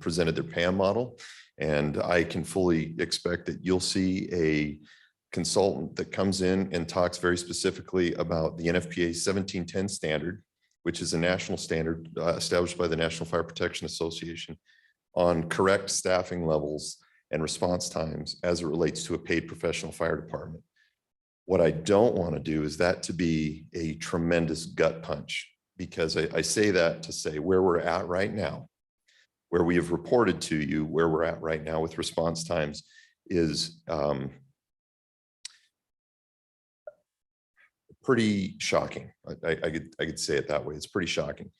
presented their PAM model. And I can fully expect that you'll see a consultant that comes in and talks very specifically about the NFPA 1710 standard, which is a national standard established by the National Fire Protection Association on correct staffing levels and response times as it relates to a paid professional fire department. What I don't want to do is that to be a tremendous gut punch, because I say that to say where we're at right now, where we have reported to you where we're at right now with response times is pretty shocking. I could say it that way. It's pretty shocking.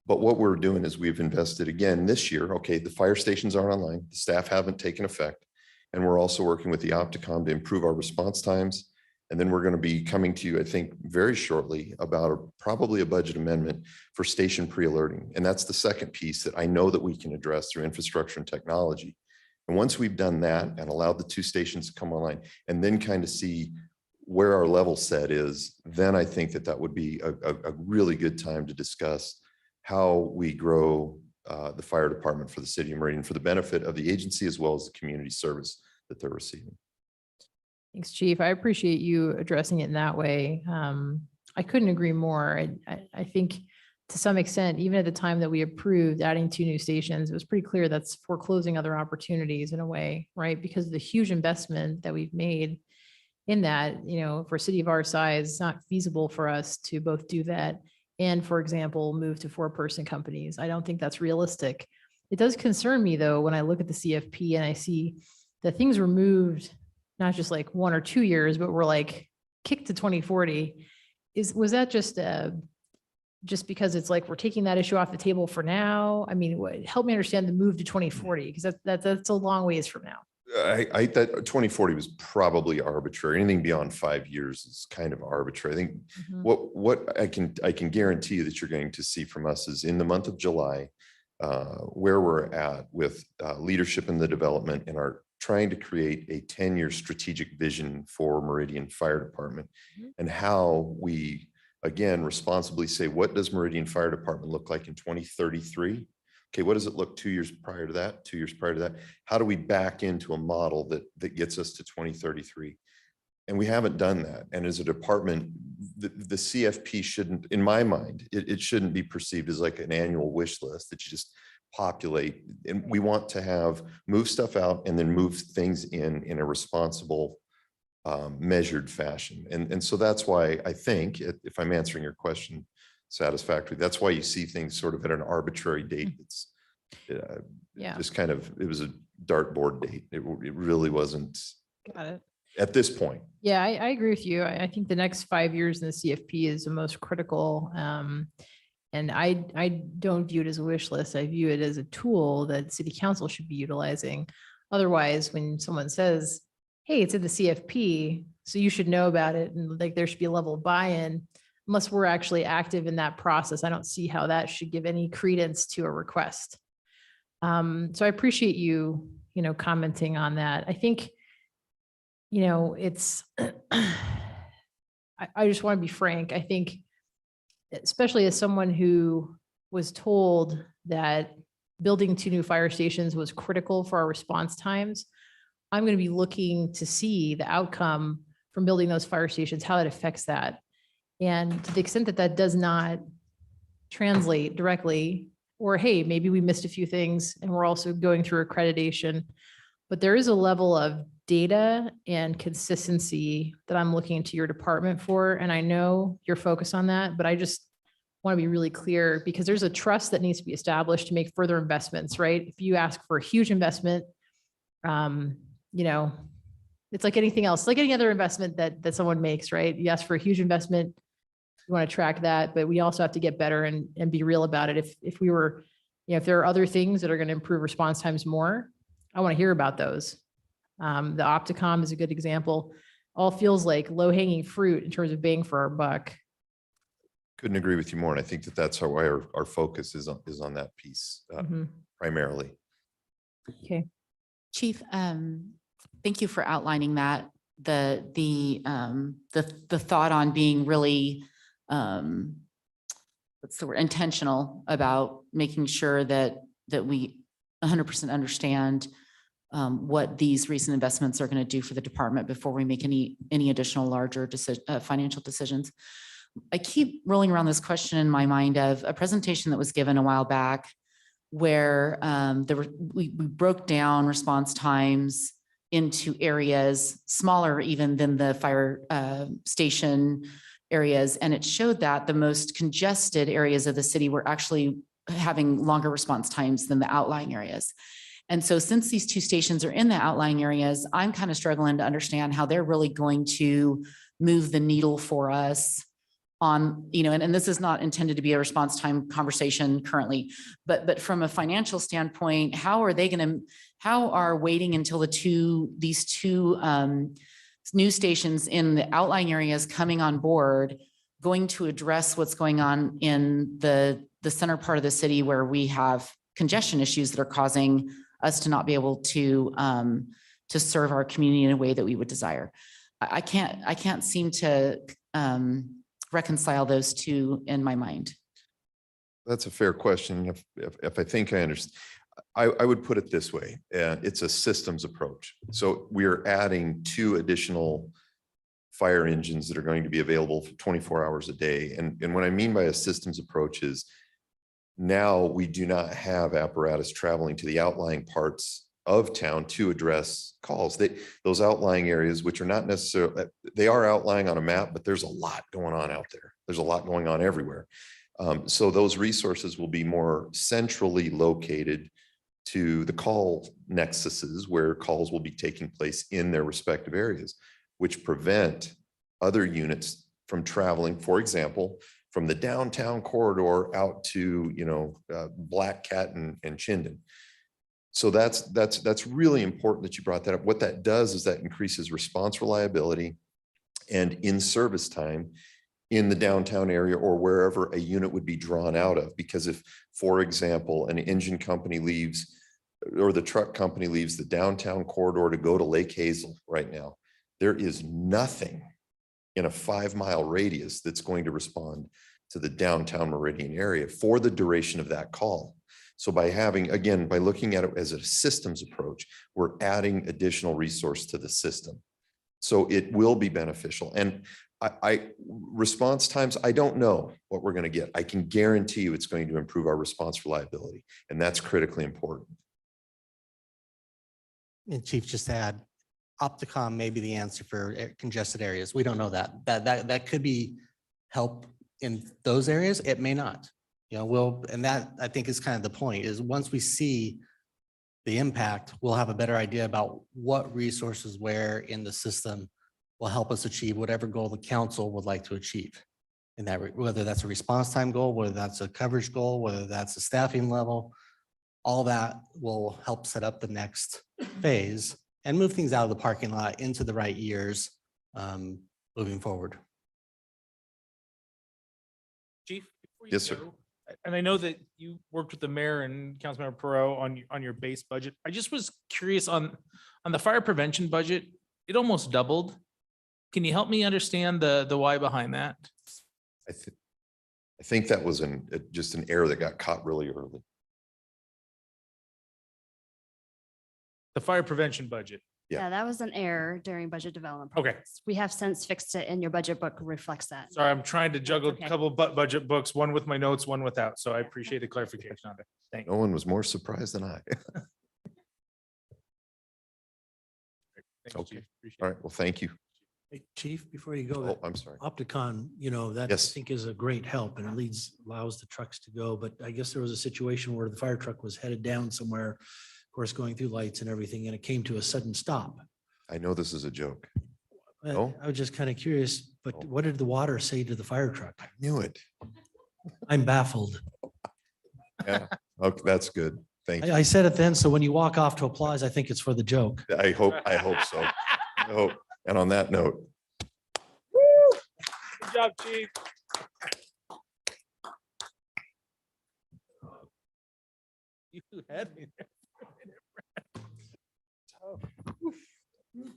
But what we're doing is we've invested again this year. Okay, the fire stations aren't online. The staff haven't taken effect. And we're also working with the Opticom to improve our response times. And then we're going to be coming to you, I think, very shortly about probably a budget amendment for station pre-alerting. And that's the second piece that I know that we can address through infrastructure and technology. And once we've done that and allowed the 2 stations to come online and then kind of see where our level set is, then I think that would be a really good time to discuss how we grow the fire department for the city of Meridian for the benefit of the agency as well as the community service that they're receiving. Thanks, Chief. I appreciate you addressing it in that way. I couldn't agree more. I think to some extent, even at the time that we approved adding 2 new stations, it was pretty clear that's foreclosing other opportunities in a way, right? Because of the huge investment that we've made in that, for a city of our size, it's not feasible for us to both do that and, for example, move to 4-person companies. I don't think that's realistic. It does concern me, though, when I look at the CFP and I see that things were moved not just like 1 or 2 years, but we're like kicked to 2040. Was that just because it's like we're taking that issue off the table for now? I mean, help me understand the move to 2040, because that's a long ways from now. I that 2040 was probably arbitrary. Anything beyond 5 years is kind of arbitrary. I think what I can guarantee you that you're going to see from us is in the month of July, where we're at with leadership in the development and our trying to create a 10-year strategic vision for Meridian Fire Department and how we, again, responsibly say, what does Meridian Fire Department look like in 2033? Okay, what does it look 2 years prior to that, 2 years prior to that? How do we back into a model that gets us to 2033? And we haven't done that. And as a department, the CFP shouldn't, in my mind, it shouldn't be perceived as like an annual wish list that you just populate. And we want to move stuff out and then move things in a responsible, measured fashion. And so that's why I think, if I'm answering your question satisfactorily, that's why you see things sort of at an arbitrary date. It's just kind of, it was a dartboard date. It really wasn't. Got it. At this point. Yeah, I agree with you. I think the next 5 years in the CFP is the most critical. And I don't view it as a wish list. I view it as a tool that city council should be utilizing. Otherwise, when someone says, hey, it's in the CFP, so you should know about it, and like there should be a level of buy-in, unless we're actually active in that process, I don't see how that should give any credence to a request. So I appreciate you, commenting on that. I think, it's, I just want to be frank. I think, especially as someone who was told that building 2 new fire stations was critical for our response times, I'm going to be looking to see the outcome from building those fire stations, how it affects that. And to the extent that that does not translate directly, or hey, maybe we missed a few things and we're also going through accreditation, but there is a level of data and consistency that I'm looking into your department for. And I know you're focused on that, but I just want to be really clear because there's a trust that needs to be established to make further investments, right? If you ask for a huge investment, it's like anything else, like any other investment that someone makes, right? You ask for a huge investment, you want to track that, but we also have to get better and be real about it. If we were, if there are other things that are going to improve response times more, I want to hear about those. The Opticom is a good example. All feels like low hanging fruit in terms of bang for our buck. Couldn't agree with you more. And I think that that's how our focus is on that piece primarily. Okay. Chief, thank you for outlining that. The thought on being really, what's the word, intentional about making sure that we 100% understand what these recent investments are going to do for the department before we make any additional larger financial decisions. I keep rolling around this question in my mind of a presentation that was given a while back where we broke down response times into areas smaller even than the fire station areas. And it showed that the most congested areas of the city were actually having longer response times than the outlying areas. And so since these 2 stations are in the outlying areas, I'm kind of struggling to understand how they're really going to move the needle for us on, and this is not intended to be a response time conversation currently, but from a financial standpoint, how are waiting until these two news stations in the outlying areas coming on board going to address what's going on in the center part of the city where we have congestion issues that are causing us to not be able to serve our community in a way that we would desire. I can't seem to reconcile those two in my mind. That's a fair question. If I think I understand, I would put it this way. It's a systems approach. So we're adding 2 additional fire engines that are going to be available for 24 hours a day. And what I mean by a systems approach is now we do not have apparatus traveling to the outlying parts of town to address calls. Those outlying areas, which are not necessarily, they are outlying on a map, but there's a lot going on out there. There's a lot going on everywhere. So those resources will be more centrally located to the call nexuses where calls will be taking place in their respective areas, which prevent other units from traveling, for example, from the downtown corridor out to, Black Cat and Chinden. So that's really important that you brought that up. What that does is that increases response reliability and in-service time in the downtown area or wherever a unit would be drawn out of. Because if, for example, an engine company leaves or the truck company leaves the downtown corridor to go to Lake Hazel right now, there is nothing in a 5-mile radius that's going to respond to the downtown Meridian area for the duration of that call. So by by looking at it as a systems approach, we're adding additional resource to the system. So it will be beneficial. And response times, I don't know what we're going to get. I can guarantee you it's going to improve our response reliability. And that's critically important. And Chief, just to add, Opticom may be the answer for congested areas. We don't know that. That could be help in those areas. It may not. And that I think is kind of the point, is once we see the impact, we'll have a better idea about what resources where in the system will help us achieve whatever goal the council would like to achieve. in that, whether that's a response time goal, whether that's a coverage goal, whether that's a staffing level, all that will help set up the next phase and move things out of the parking lot into the right years moving forward. Chief? before you Yes, sir. go, And I know that you worked with the mayor and Councilmember Perot on your base budget. I just was curious on the fire prevention budget, it almost doubled. Can you help me understand the why behind that? I think that was just an error that got caught really early. The fire prevention budget. Yeah. Yeah, that was an error during budget development. Okay. process. We have since fixed it and your budget book reflects that. Sorry, I'm trying to juggle okay. a couple budget books, one with my notes, one without. So I appreciate the clarification on it. Thank you. No one was more surprised than I. Thank you, Okay. Chief. Appreciate All it. right. Well, thank you. Hey, Chief, before you go, Oh, I'm sorry. Opticon, that I Yes. think is a great help and it allows the trucks to go. But I guess there was a situation where the fire truck was headed down somewhere, of course, going through lights and everything, and it came to a sudden stop. I know this is a joke. I No? I was just kind of curious, but Oh. what did the water say to the fire truck? I knew it. I'm baffled. Yeah. Okay, that's good. Thank you. I said it then, so when you walk off to applause, I think it's for the joke. I hope so. I hope. And on that note, Good job, Chief. You had me there.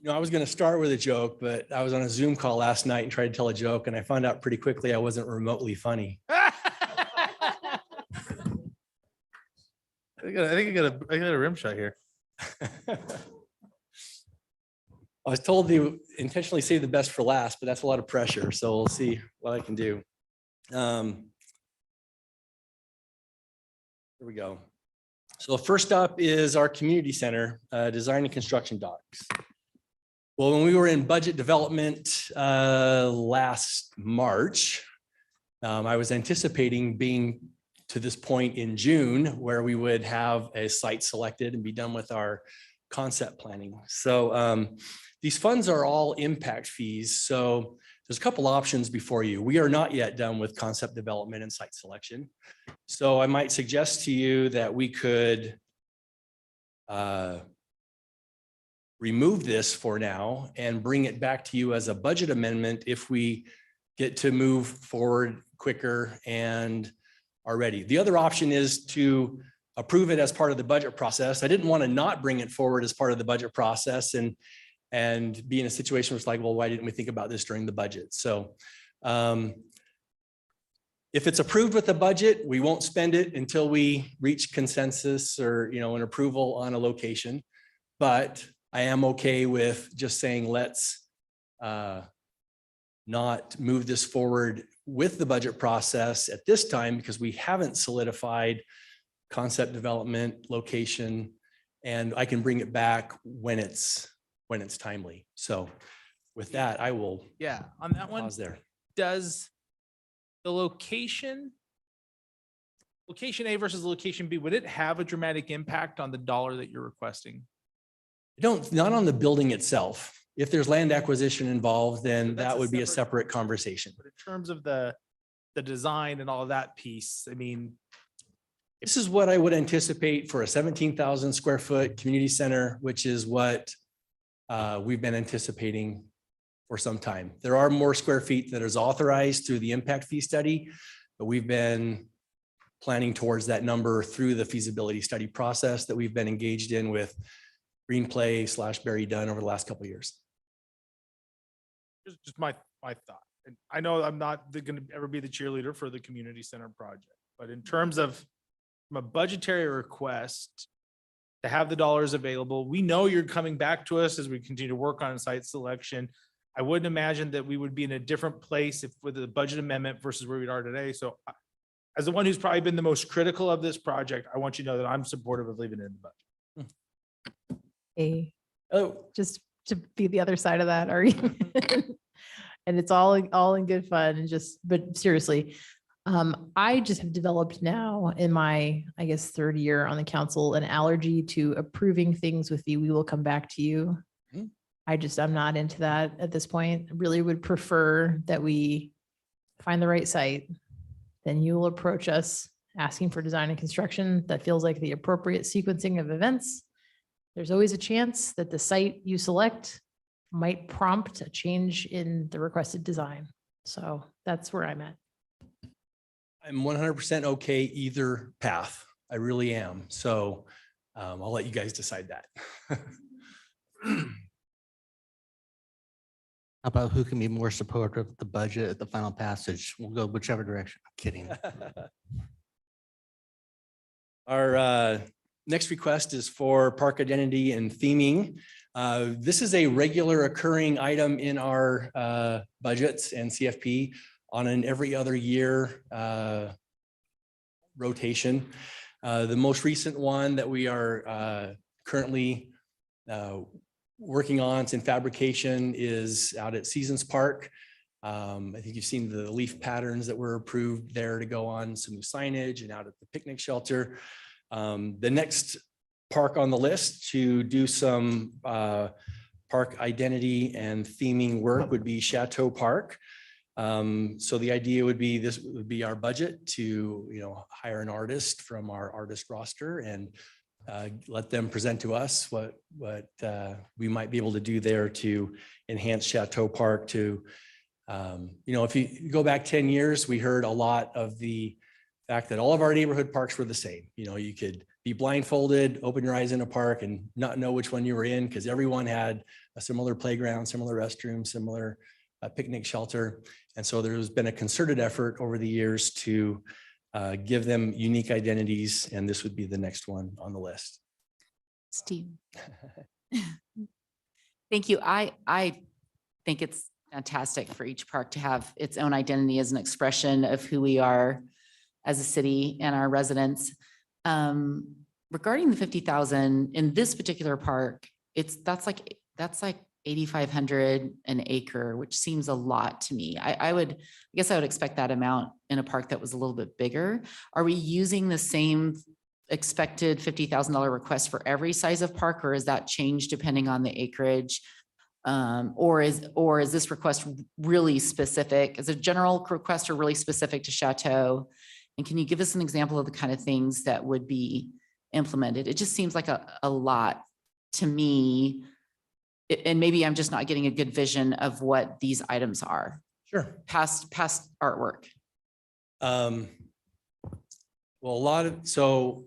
I was going to start with a joke, but I was on a Zoom call last night and tried to tell a joke and I found out pretty quickly I wasn't remotely funny. I think I got a rim shot here. I was told to intentionally save the best for last, but that's a lot of pressure. So we'll see what I can do. Here we go. So first up is our community center, design and construction docs. Well, when we were in budget development last March, I was anticipating being to this point in June where we would have a site selected and be done with our concept planning. So these funds are all impact fees. So there's a couple options before you. We are not yet done with concept development and site selection. So I might suggest to you that we could remove this for now and bring it back to you as a budget amendment if we get to move forward quicker and are ready. The other option is to approve it as part of the budget process. I didn't want to not bring it forward as part of the budget process and be in a situation where it's like, well, why didn't we think about this during the budget? So if it's approved with the budget, we won't spend it until we reach consensus or, an approval on a location. But I am okay with just saying, let's not move this forward with the budget process at this time because we haven't solidified concept development, location, and I can bring it back when it's timely. So with that, I will Yeah, on that one, pause there. does the location A versus location B, would it have a dramatic impact on the dollar that you're requesting? Not on the building itself. If there's land acquisition involved, then That's that a would be a separate- separate conversation. But in terms of the design and all of that piece, I mean, This is what I would anticipate for a 17,000 square foot community center, which is what we've been anticipating for some time. There are more square feet that is authorized through the impact fee study, but we've been planning towards that number through the feasibility study process that we've been engaged in with Greenplay / Berry Dunn over the last couple of years. just my thought. And I know I'm not going to ever be the cheerleader for the community center project, but in terms of from a budgetary request to have the dollars available, we know you're coming back to us as we continue to work on site selection. I wouldn't imagine that we would be in a different place if with a budget amendment versus where we are today. So as the one who's probably been the most critical of this project, I want you to know that I'm supportive of leaving it in the budget. Oh, Just to be the other side of that argument. And it's all in good fun and but seriously, I just have developed now in my, I guess, third year on the council, an allergy to approving things with we will come back to you. Mhm. I'm not into that at this point. I really would prefer that we find the right site, then you will approach us asking for design and construction that feels like the appropriate sequencing of events. There's always a chance that the site you select might prompt a change in the requested design. So that's where I'm at. I'm 100% okay either path. I really am. So I'll let you guys decide that. How about who can be more supportive of the budget at the final passage? We'll go whichever direction. I'm kidding. Our next request is for park identity and theming. This is a regular occurring item in our budgets and CFP on an every other year rotation. The most recent one that we are currently working on, it's in fabrication, is out at Seasons Park. I think you've seen the leaf patterns that were approved there to go on some new signage, and out at the picnic shelter. The next park on the list to do some park identity and theming work would be Chateau Park. So the idea would be, this would be our budget to, hire an artist from our artist roster and let them present to us what we might be able to do there to enhance Chateau Park to, if you go back 10 years, we heard a lot of the fact that all of our neighborhood parks were the same. You could be blindfolded, open your eyes in a park and not know which one you were in because everyone had a similar playground, similar restroom, similar picnic shelter. And so there's been a concerted effort over the years to give them unique identities, and this would be the next one on the list. Steve. Thank you. I think it's fantastic for each park to have its own identity as an expression of who we are as a city and our residents. Regarding the 50,000 in this particular park, that's like 8,500 an acre, which seems a lot to me. I guess I would expect that amount in a park that was a little bit bigger. Are we using the same expected $50,000 request for every size of park, or is that changed depending on the acreage? Or is this request really specific? Is it a general request or really specific to Chateau? And can you give us an example of the kind of things that would be implemented? It just seems like a lot to me. And maybe I'm just not getting a good vision of what these items are. Sure. Past artwork. Well, so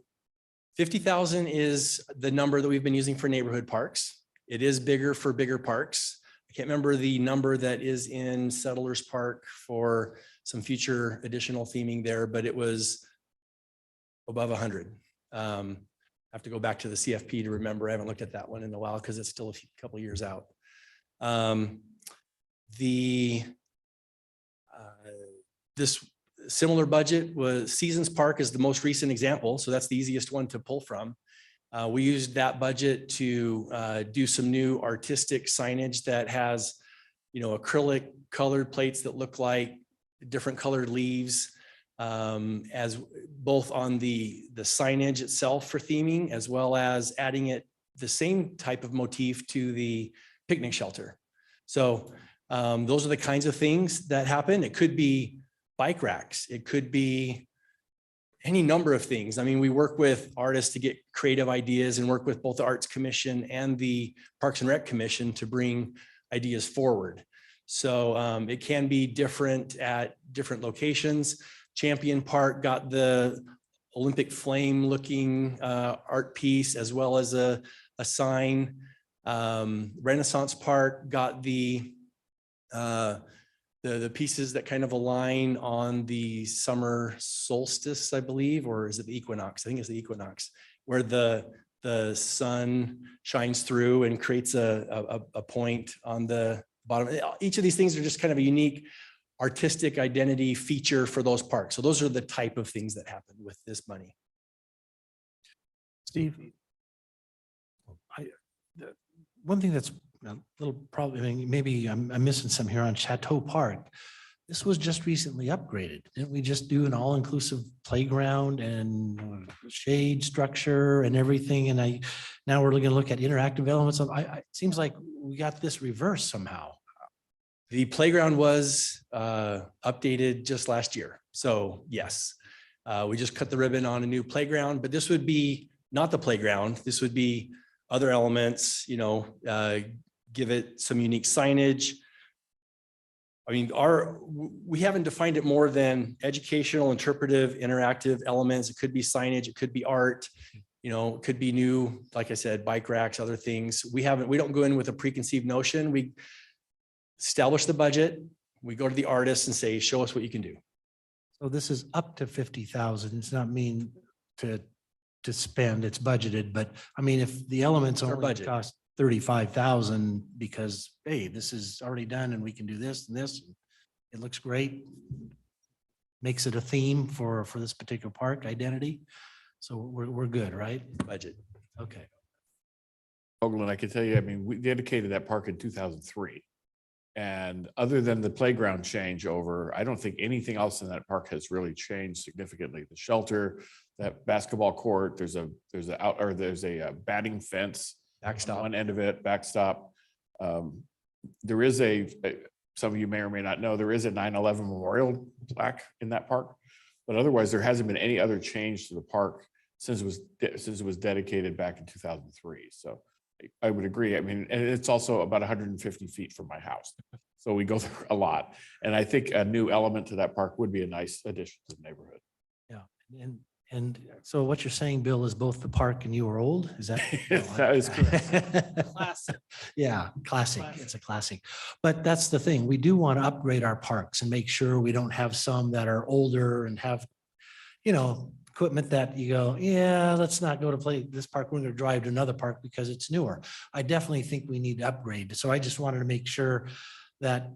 50,000 is the number that we've been using for neighborhood parks. It is bigger for bigger parks. I can't remember the number that is in Settlers Park for some future additional theming there, but it was above 100. I have to go back to the CFP to remember. I haven't looked at that one in a while because it's still a couple of years out. This similar budget was Seasons Park is the most recent example. So that's the easiest one to pull from. We used that budget to do some new artistic signage that has, acrylic colored plates that look like different colored leaves, as both on the signage itself for theming, as well as adding it the same type of motif to the picnic shelter. So those are the kinds of things that happen. It could be bike racks. It could be any number of things. I mean, we work with artists to get creative ideas and work with both the Arts Commission and the Parks and Rec Commission to bring ideas forward. So it can be different at different locations. Champion Park got the Olympic flame looking art piece as well as a sign. Renaissance Park got the pieces that kind of align on the summer solstice, I believe, or is it the equinox? I think it's the equinox, where the sun shines through and creates a point on the bottom. Each of these things are just kind of a unique artistic identity feature for those parks. So those are the type of things that happen with this money. Steve, one thing that's a little problem, I mean, maybe I'm missing some here on Chateau Park. This was just recently upgraded. Didn't we just do an all-inclusive playground and shade structure and everything? And now we're going to look at interactive elements. It seems like we got this reversed somehow. The playground was updated just last year. So yes, we just cut the ribbon on a new playground, but this would be not the playground. This would be other elements, give it some unique signage. I mean, we haven't defined it more than educational, interpretive, interactive elements. It could be signage, it could be art, it could be new, like I said, bike racks, other things. We don't go in with a preconceived notion. We establish the budget. We go to the artist and say, show us what you can do. So this is up to 50,000. It's not mean to spend, it's budgeted, but I mean, if the elements our only budget. cost 35,000 because, hey, this is already done and we can do this and this, it looks great. Makes it a theme for this particular park identity. So we're good, right? Budget. Okay. Oakland, I can tell you, I mean, we dedicated that park in 2003. And other than the playground changeover, I don't think anything else in that park has really changed significantly. The shelter, that basketball court, there's a batting fence. Backstop. On one end of it, backstop. There is some of you may or may not know, there is a 9/11 memorial plaque in that park. But otherwise, there hasn't been any other change to the park since it was dedicated back in 2003. So I would agree. I mean, and it's also about 150 feet from my house. So we go through a lot. And I think a new element to that park would be a nice addition to the neighborhood. Yeah. And so what you're saying, Bill, is both the park and you are old? Is that? That is correct. Classic. Yeah, classic. It's a classic. But that's the thing. We do want to upgrade our parks and make sure we don't have some that are older and have, equipment that you go, yeah, let's not go to play this park. We're going to drive to another park because it's newer. I definitely think we need to upgrade. So I just wanted to make sure that,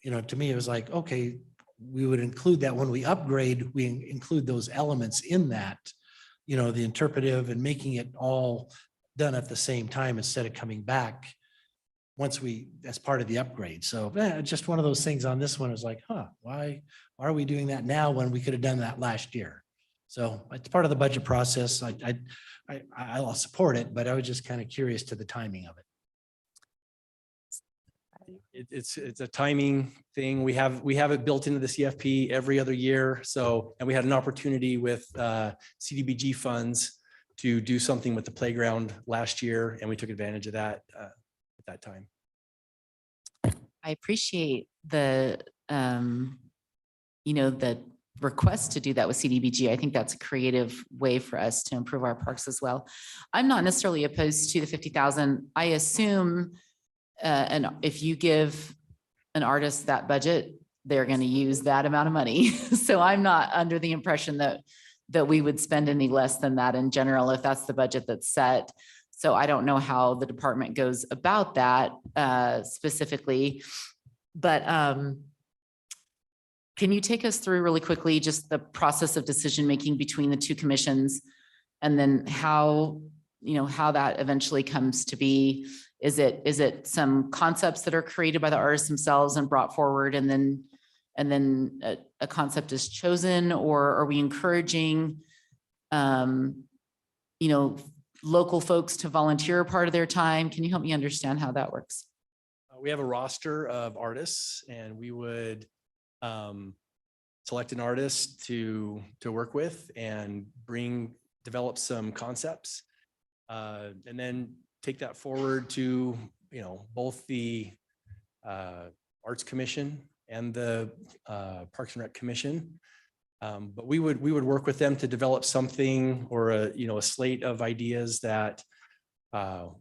to me, it was like, okay, we would include that when we upgrade, we include those elements in that, the interpretive and making it all done at the same time instead of coming back as part of the upgrade. So just one of those things on this one is like, why are we doing that now when we could have done that last year? So it's part of the budget process. I'll support it, but I was just kind of curious to the timing of it. It's a timing thing. We have it built into the CFP every other year. So, and we had an opportunity with CDBG funds to do something with the playground last year, and we took advantage of that at that time. I appreciate the request to do that with CDBG. I think that's a creative way for us to improve our parks as well. I'm not necessarily opposed to the 50,000. I assume, and if you give an artist that budget, they're going to use that amount of money. So I'm not under the impression that we would spend any less than that in general, if that's the budget that's set. So I don't know how the department goes about that specifically, but can you take us through really quickly just the process of decision-making between the two commissions, and then how that eventually comes to be? Is it some concepts that are created by the artists themselves and brought forward, and then a concept is chosen, or are we encouraging local folks to volunteer a part of their time? Can you help me understand how that works? We have a roster of artists, and we would select an artist to work with and develop some concepts, and then take that forward to both the Arts Commission and the Parks and Rec Commission. But we would work with them to develop something, or a slate of ideas that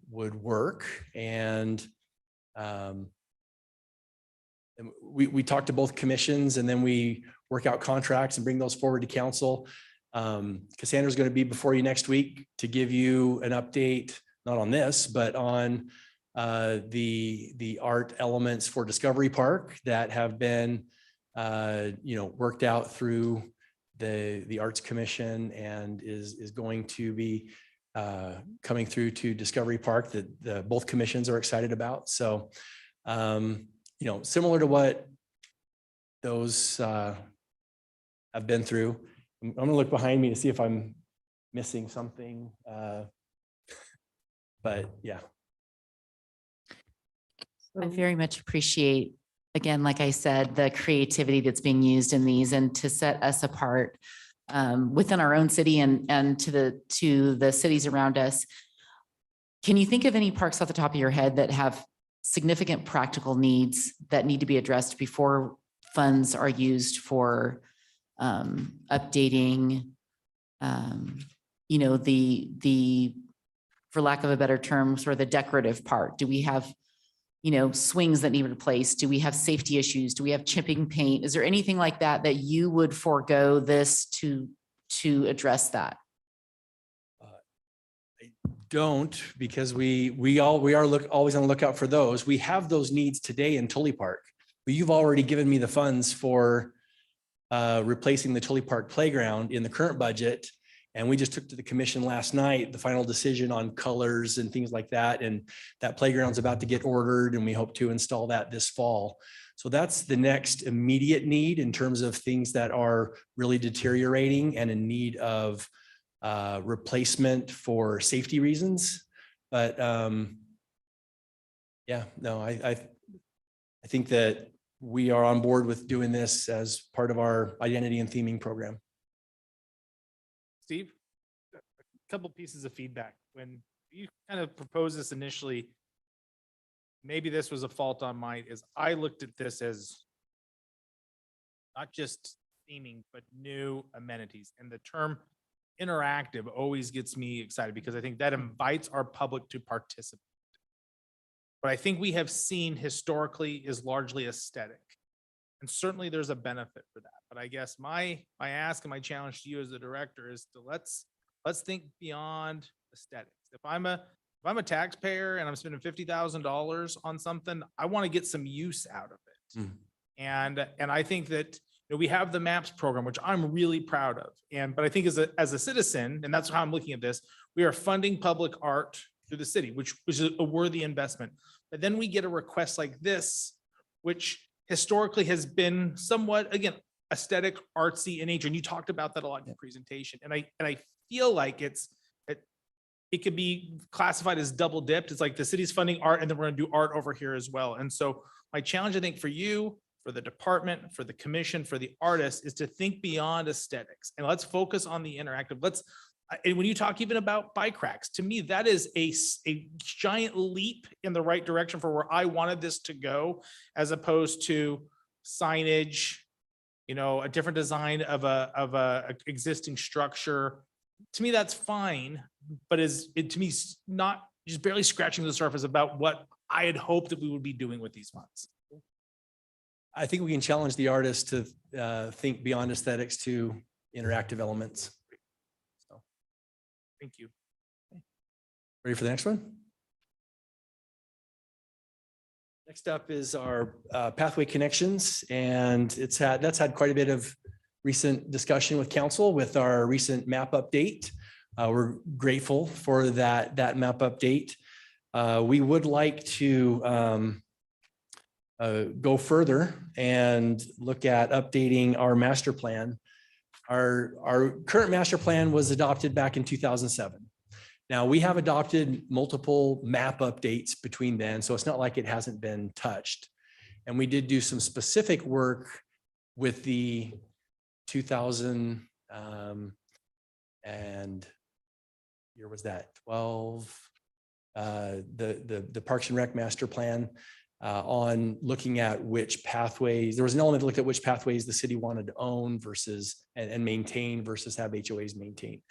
would work. And we talk to both commissions, and then we work out contracts and bring those forward to council. Cassandra's going to be before you next week to give you an update, not on this, but on the art elements for Discovery Park that have been worked out through the Arts Commission, and is going to be coming through to Discovery Park that both commissions are excited about. So similar to what those have been through. I'm going to look behind me to see if I'm missing something. But yeah. I very much appreciate again, like I said, the creativity that's being used in these and to set us apart within our own city and to the cities around us. Can you think of any parks off the top of your head that have significant practical needs that need to be addressed before funds are used for updating, the, for lack of a better term, sort of the decorative part? Do we have, swings that need replaced? Do we have safety issues? Do we have chipping paint? Is there anything like that that you would forego this to address that? Don't, because we are always on the lookout for those. We have those needs today in Tully Park, but you've already given me the funds for replacing the Tully Park playground in the current budget. And we just took to the commission last night, the final decision on colors and things like that. And that playground's about to get ordered and we hope to install that this fall. So that's the next immediate need in terms of things that are really deteriorating and in need of replacement for safety reasons. But yeah, no, I think that we are on board with doing this as part of our identity and theming program. Steve, a couple pieces of feedback. When you kind of proposed this initially, maybe this was a fault on mine, is I looked at this as not just theming, but new amenities. And the term interactive always gets me excited because I think that invites our public to participate. What I think we have seen historically is largely aesthetic. And certainly there's a benefit for that. But I guess my ask and my challenge to you as the director is to let's think beyond aesthetics. If I'm a taxpayer and I'm spending $50,000 on something, I want to get some use out of it. And I think that we have the MAPS program, which I'm really proud of. But I think as a citizen, and that's how I'm looking at this, we are funding public art through the city, which is a worthy investment. But then we get a request like this, which historically has been somewhat, again, aesthetic, artsy in nature. And you talked about that a lot in your presentation. And I feel like it could be classified as double dipped. It's like the city's funding art and then we're going to do art over here as well. And so my challenge, I think, for you, for the department, for the commission, for the artists, is to think beyond aesthetics and let's focus on the interactive. And when you talk even about bike racks, to me, that is a giant leap in the right direction for where I wanted this to go, as opposed to signage, a different design of a existing structure. To me, that's fine, but to me, not just barely scratching the surface about what I had hoped that we would be doing with these funds. I think we can challenge the artists to think beyond aesthetics to interactive elements. So, thank you. Ready for the next one? Next up is our pathway connections, and that's had quite a bit of recent discussion with council with our recent map update. We're grateful for that map update. We would like to go further and look at updating our master plan. Our current master plan was adopted back in 2007. Now, we have adopted multiple map updates between then, so it's not like it hasn't been touched. And we did do some specific work with the 2000 and year was that 12, the Parks and Rec master plan on looking at which pathways. There was an element to look at which pathways the city wanted to own versus and maintain versus have HOAs maintain.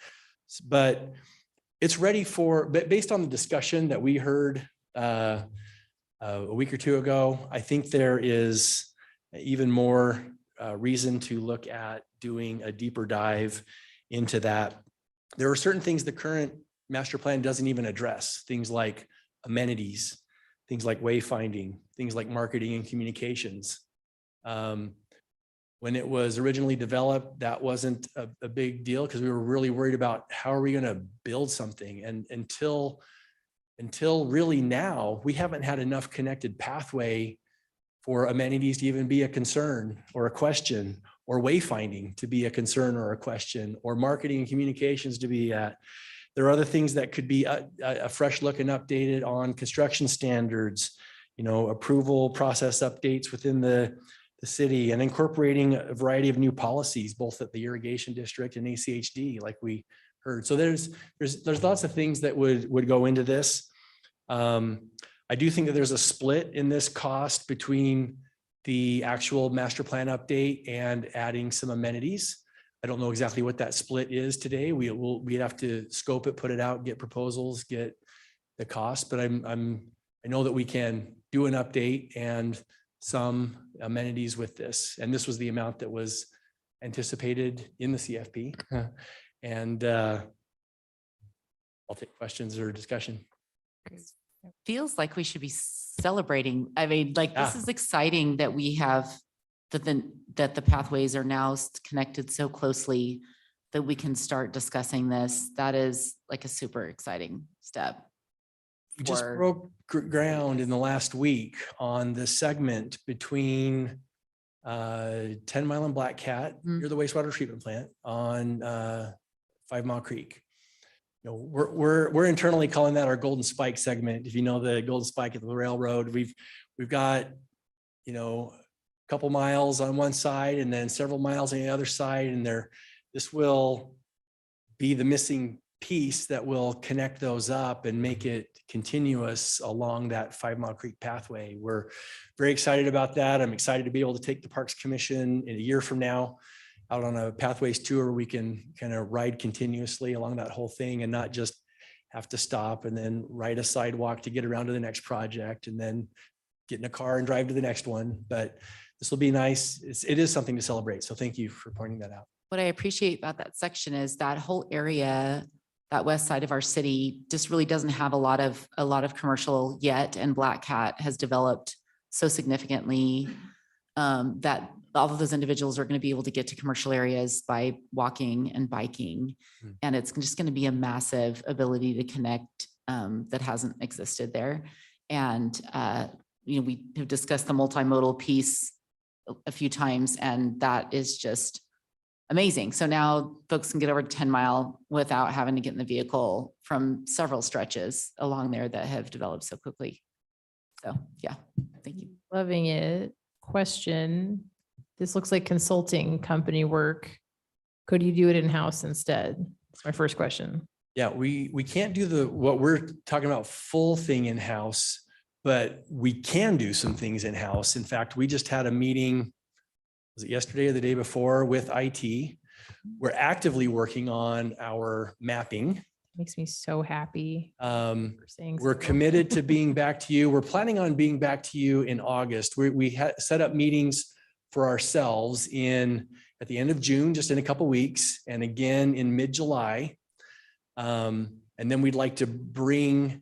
But it's ready based on the discussion that we heard a week or two ago, I think there is even more reason to look at doing a deeper dive into that. There are certain things the current master plan doesn't even address, things like amenities, things like wayfinding, things like marketing and communications. When it was originally developed, that wasn't a big deal because we were really worried about how are we going to build something. And until really now, we haven't had enough connected pathway for amenities to even be a concern or a question, or wayfinding to be a concern or a question, or marketing and communications to be at. There are other things that could be a fresh look and updated on construction standards, approval process updates within the city and incorporating a variety of new policies, both at the irrigation district and ACHD, like we heard. So there's lots of things that would go into this. I do think that there's a split in this cost between the actual master plan update and adding some amenities. I don't know exactly what that split is today. We'd have to scope it, put it out, get proposals, get the cost, but I know that we can do an update and some amenities with this. And this was the amount that was anticipated in the CFP. And I'll take questions or discussion. Feels like we should be celebrating. I mean, like, this is exciting that we have that the pathways are now connected so closely that we can start discussing this. That is like a super exciting step. We just broke ground in the last week on the segment between 10 Mile and Black Cat, near the wastewater treatment plant, on 5 Mile Creek. We're internally calling that our Golden Spike segment. If you know the Golden Spike at the railroad, we've got a couple miles on one side and then several miles on the other side, and this will be the missing piece that will connect those up and make it continuous along that 5 Mile Creek pathway. We're very excited about that. I'm excited to be able to take the Parks Commission in a year from now out on a pathways tour. We can kind of ride continuously along that whole thing and not just have to stop and then ride a sidewalk to get around to the next project and then get in a car and drive to the next one. But this will be nice. It is something to celebrate. So thank you for pointing that out. What I appreciate about that section is that whole area, that west side of our city, just really doesn't have a lot of commercial yet. And Black Cat has developed so significantly that all of those individuals are going to be able to get to commercial areas by walking and biking. And it's just going to be a massive ability to connect that hasn't existed there. And, we have discussed the multimodal piece a few times, and that is just amazing. So now folks can get over to 10 Mile without having to get in the vehicle from several stretches along there that have developed so quickly. So yeah, thank you. Loving it. Question. This looks like consulting company work. Could you do it in-house instead? That's my first question. Yeah, we can't do what we're talking about full thing in-house, but we can do some things in-house. In fact, we just had a meeting, was it yesterday or the day before, with IT. We're actively working on our mapping. Makes me so happy. We're committed to being back to you. We're planning on being back to you in August. We had set up meetings for ourselves at the end of June, just in a couple of weeks, and again in mid-July. And then we'd like to bring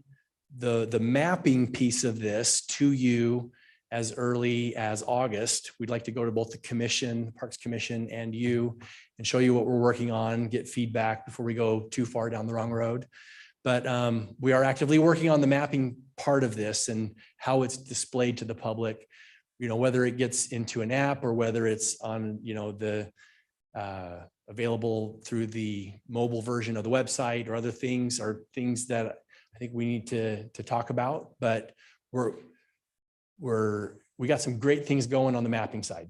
the mapping piece of this to you as early as August. We'd like to go to both the commission, Parks Commission, and you, and show you what we're working on, get feedback before we go too far down the wrong road. But we are actively working on the mapping part of this and how it's displayed to the public, whether it gets into an app or whether it's on, the available through the mobile version of the website or other things, are things that I think we need to talk about. But we got some great things going on the mapping side.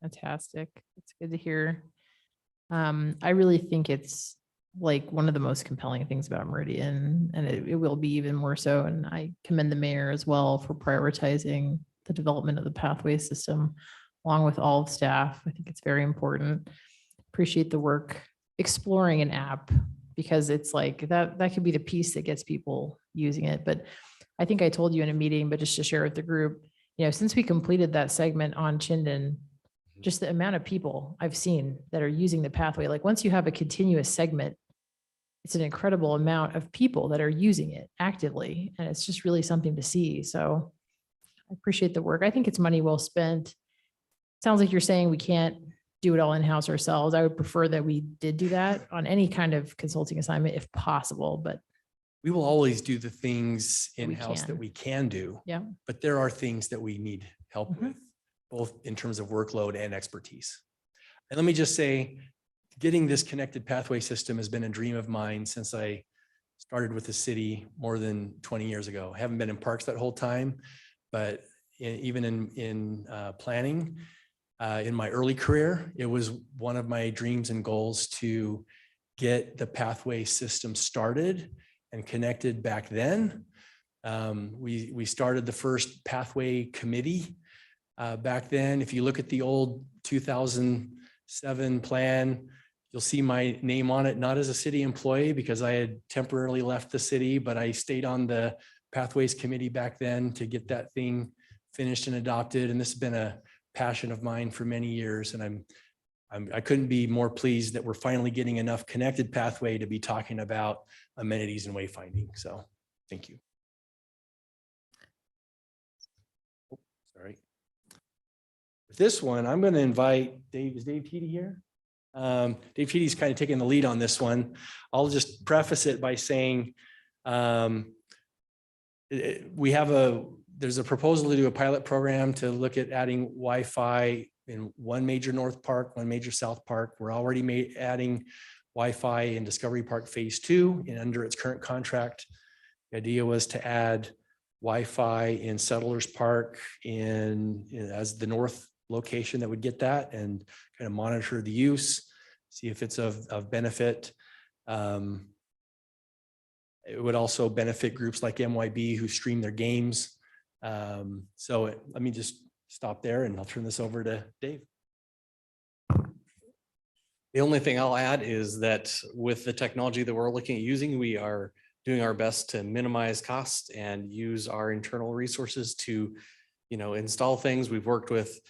Fantastic. It's good to hear. I really think it's like one of the most compelling things about Meridian, and it will be even more so. And I commend the mayor as well for prioritizing the development of the pathway system along with all of staff. I think it's very important. Appreciate the work exploring an app, because it's like that could be the piece that gets people using it. But I think I told you in a meeting, but just to share with the group, since we completed that segment on Chinden, just the amount of people I've seen that are using the pathway, like once you have a continuous segment, it's an incredible amount of people that are using it actively. And it's just really something to see. So I appreciate the work. I think it's money well spent. Sounds like you're saying we can't do it all in-house ourselves. I would prefer that we did do that on any kind of consulting assignment if possible, but we will always do the things in-house can. that we can do. Yeah. But there are things that we need help with, both in terms of workload and expertise. And let me just say, getting this connected pathway system has been a dream of mine since I started with the city more than 20 years ago. I haven't been in parks that whole time, but even in planning, in my early career, it was one of my dreams and goals to get the pathway system started and connected back then. We started the first pathway committee back then. If you look at the old 2007 plan, you'll see my name on it, not as a city employee because I had temporarily left the city, but I stayed on the Pathways Committee back then to get that thing finished and adopted. And this has been a passion of mine for many years. And I couldn't be more pleased that we're finally getting enough connected pathway to be talking about amenities and wayfinding. So thank you. Oh, sorry. With this one, I'm going to invite Dave. Is Dave Teedy here? Dave Teedy's kind of taking the lead on this one. I'll just preface it by saying there's a proposal to do a pilot program to look at adding Wi-Fi in one major North Park, one major South Park. We're already adding Wi-Fi in Discovery Park Phase 2 and under its current contract. The idea was to add Wi-Fi in Settlers Park as the north location that would get that and kind of monitor the use, see if it's of benefit. It would also benefit groups like MYB who stream their games. Let me just stop there and I'll turn this over to Dave. The only thing I'll add is that with the technology that we're looking at using, we are doing our best to minimize costs and use our internal resources to, install things. We've worked with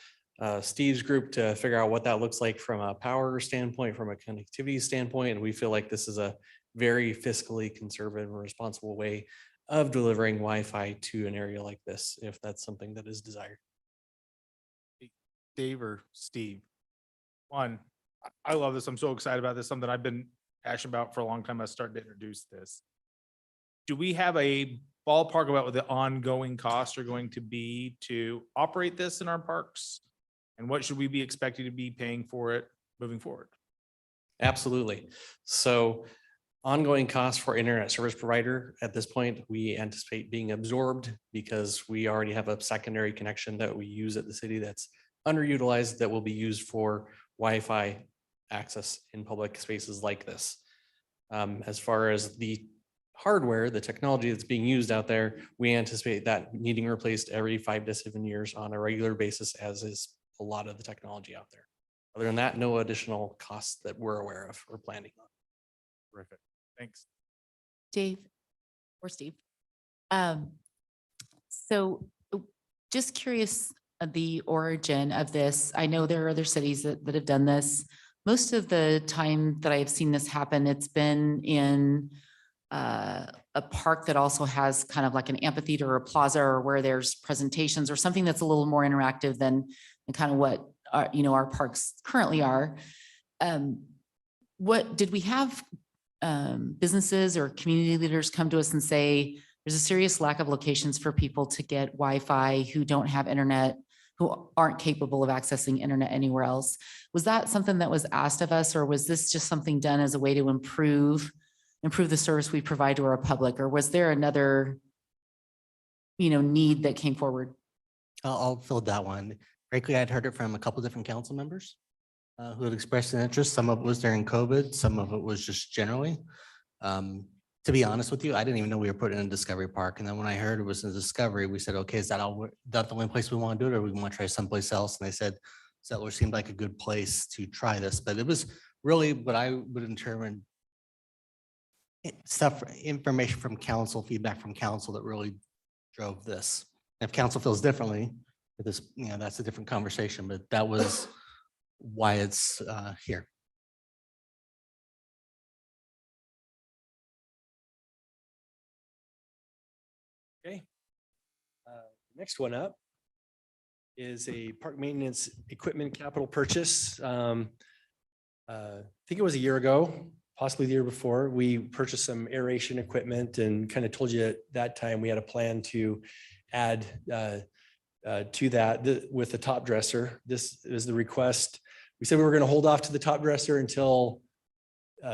Steve's group to figure out what that looks like from a power standpoint, from a connectivity standpoint. And we feel like this is a very fiscally conservative and responsible way of delivering Wi-Fi to an area like this, if that's something that is desired. Dave or Steve? One, I love this. I'm so excited about this. Something I've been passionate about for a long time. I started to introduce this. Do we have a ballpark about what the ongoing costs are going to be to operate this in our parks? And what should we be expecting to be paying for it moving forward? Absolutely. So ongoing costs for internet service provider at this point, we anticipate being absorbed because we already have a secondary connection that we use at the city that's underutilized that will be used for Wi-Fi access in public spaces like this. As far as the hardware, the technology that's being used out there, we anticipate that needing replaced every 5 to 7 years on a regular basis, as is a lot of the technology out there. Other than that, no additional costs that we're aware of or planning on. Terrific. Thanks. Dave or Steve. So just curious of the origin of this. I know there are other cities that have done this. Most of the time that I've seen this happen, it's been in a park that also has kind of like an amphitheater or a plaza, or where there's presentations or something that's a little more interactive than kind of what our parks currently are. What did we have businesses or community leaders come to us and say, there's a serious lack of locations for people to get Wi-Fi who don't have internet, who aren't capable of accessing internet anywhere else? Was that something that was asked of us, or was this just something done as a way to improve the service we provide to our public? Or was there another, need that came forward? I'll fill that one. Frankly, I'd heard it from a couple different council members who had expressed an interest. Some of it was during COVID. Some of it was just generally. To be honest with you, I didn't even know we were putting in Discovery Park. And then when I heard it was in Discovery, we said, okay, is that the only place we want to do it, or we want to try someplace else? And they said, Settler seemed like a good place to try this, but it was really what I would determine information from council, feedback from council that really drove this. If council feels differently, this, that's a different conversation, but that was why it's here. Okay. Next one up is a park maintenance equipment capital purchase. I think it was a year ago, possibly the year before, we purchased some aeration equipment and kind of told you at that time we had a plan to add to that with the top dresser. This is the request. We said we were going to hold off to the top dresser until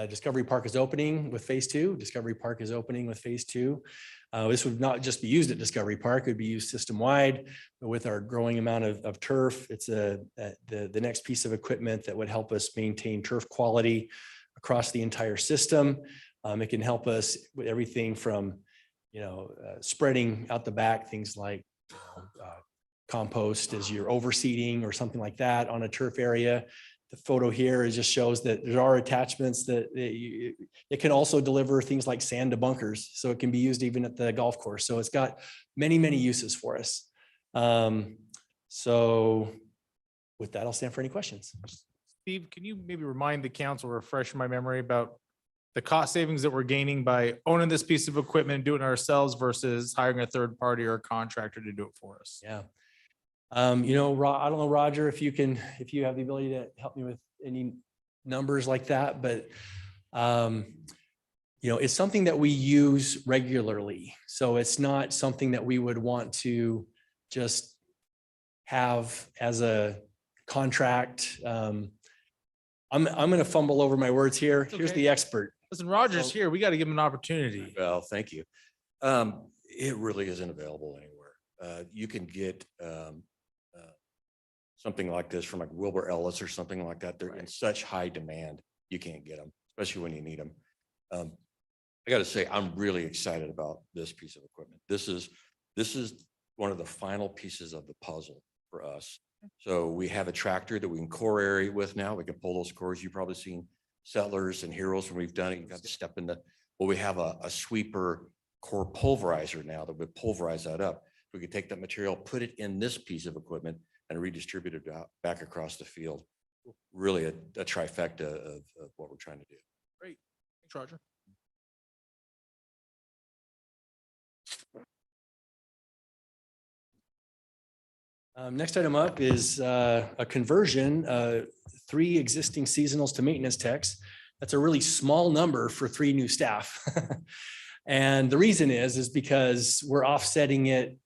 Discovery Park is opening with phase 2. Discovery Park is opening with phase 2. This would not just be used at Discovery Park, it would be used system-wide. But with our growing amount of turf, it's the next piece of equipment that would help us maintain turf quality across the entire system. It can help us with everything from, spreading out the back, things like compost as you're overseeding or something like that on a turf area. The photo here just shows that there are attachments that it can also deliver things like sand to bunkers. So it can be used even at the golf course. So it's got many, many uses for us. So with that, I'll stand for any questions. Steve, can you maybe remind the council, refresh my memory about the cost savings that we're gaining by owning this piece of equipment and doing it ourselves versus hiring a third party or a contractor to do it for us? Yeah. I don't know, Roger, if you have the ability to help me with any numbers like that, but it's something that we use regularly. So it's not something that we would want to just have as a contract. I'm going to fumble over my words here. It's Here's okay. the expert. Listen, Roger's here. We got to give him an opportunity. Well, thank you. It really isn't available anywhere. You can get something like this from like Wilbur Ellis or something like that. They're in such high demand, you can't get them, especially when you need them. I got to say, I'm really excited about this piece of equipment. This is one of the final pieces of the puzzle for us. So we have a tractor that we can core aerate with now. We can pull those cores. You've probably seen Settlers and Heroes when we've done it. You've got to step in we have a sweeper core pulverizer now that would pulverize that up. We could take that material, put it in this piece of equipment and redistribute it back across the field. Really a trifecta of what we're trying to do. Great. Thanks, Roger. Next item up is a conversion, 3 existing seasonals to maintenance techs. That's a really small number for 3 new staff. And the reason is because we're offsetting it.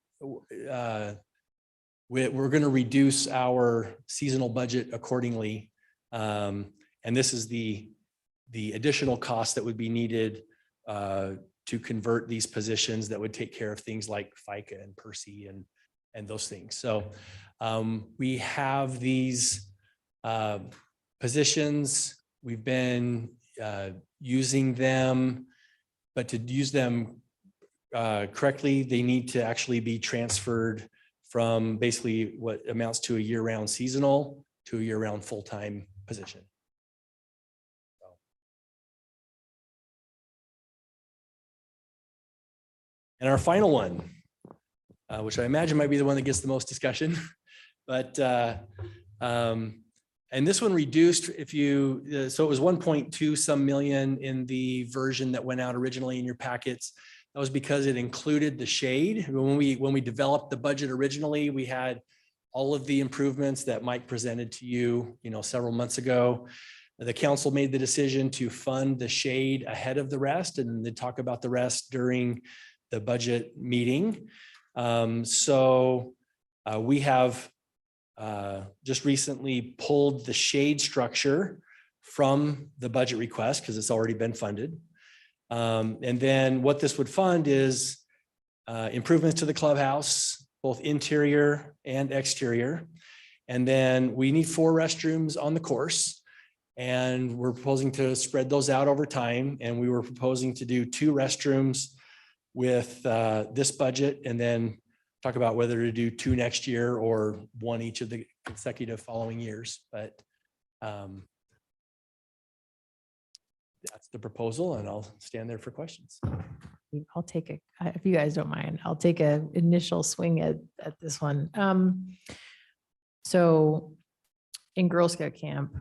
We're going to reduce our seasonal budget accordingly. And this is the additional cost that would be needed to convert these positions that would take care of things like FICA and Percy and those things. So we have these positions. We've been using them, but to use them correctly, they need to actually be transferred from basically what amounts to a year-round seasonal to a year-round full-time position. And our final one, which I imagine might be the one that gets the most discussion, but and this one reduced so it was 1.2 some million in the version that went out originally in your packets. That was because it included the shade. When we developed the budget originally, we had all of the improvements that Mike presented to you, several months ago. The council made the decision to fund the shade ahead of the rest and then talk about the rest during the budget meeting. So we have just recently pulled the shade structure from the budget request because it's already been funded. And then what this would fund is improvements to the clubhouse, both interior and exterior. And then we need 4 restrooms on the course. And we're proposing to spread those out over time. And we were proposing to do 2 restrooms with this budget and then talk about whether to do 2 next year or 1 each of the consecutive following years. But that's the proposal and I'll stand there for questions. I'll take if you guys don't mind, I'll take an initial swing at this one. So in Girl Scout camp,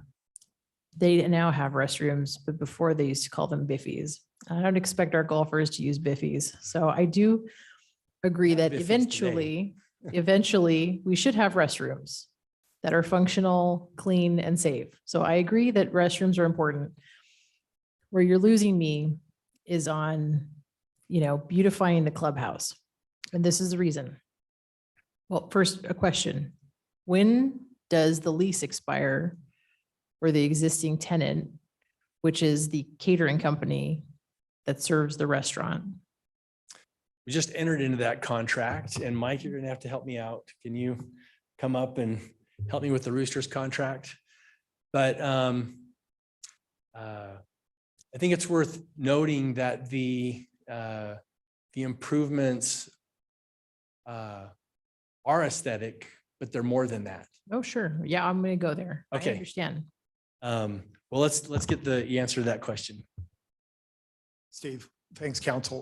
they now have restrooms, but before they used to call them biffies. I don't expect our golfers to use biffies. So I do agree that biffies eventually we should have restrooms that are functional, clean, and safe. So I agree that restrooms are important. Where you're losing me is on, beautifying the clubhouse. And this is the reason. Well, first, a question. When does the lease expire for the existing tenant which is the catering company that serves the restaurant. We just entered into that contract, and Mike, you're gonna have to help me out. Can you come up and help me with the Roosters contract? But I think it's worth noting that the improvements are aesthetic, but they're more than that. Oh, sure. Yeah, I'm gonna go there. I Okay. understand. Well, let's get the answer to that question. Steve, thanks, council.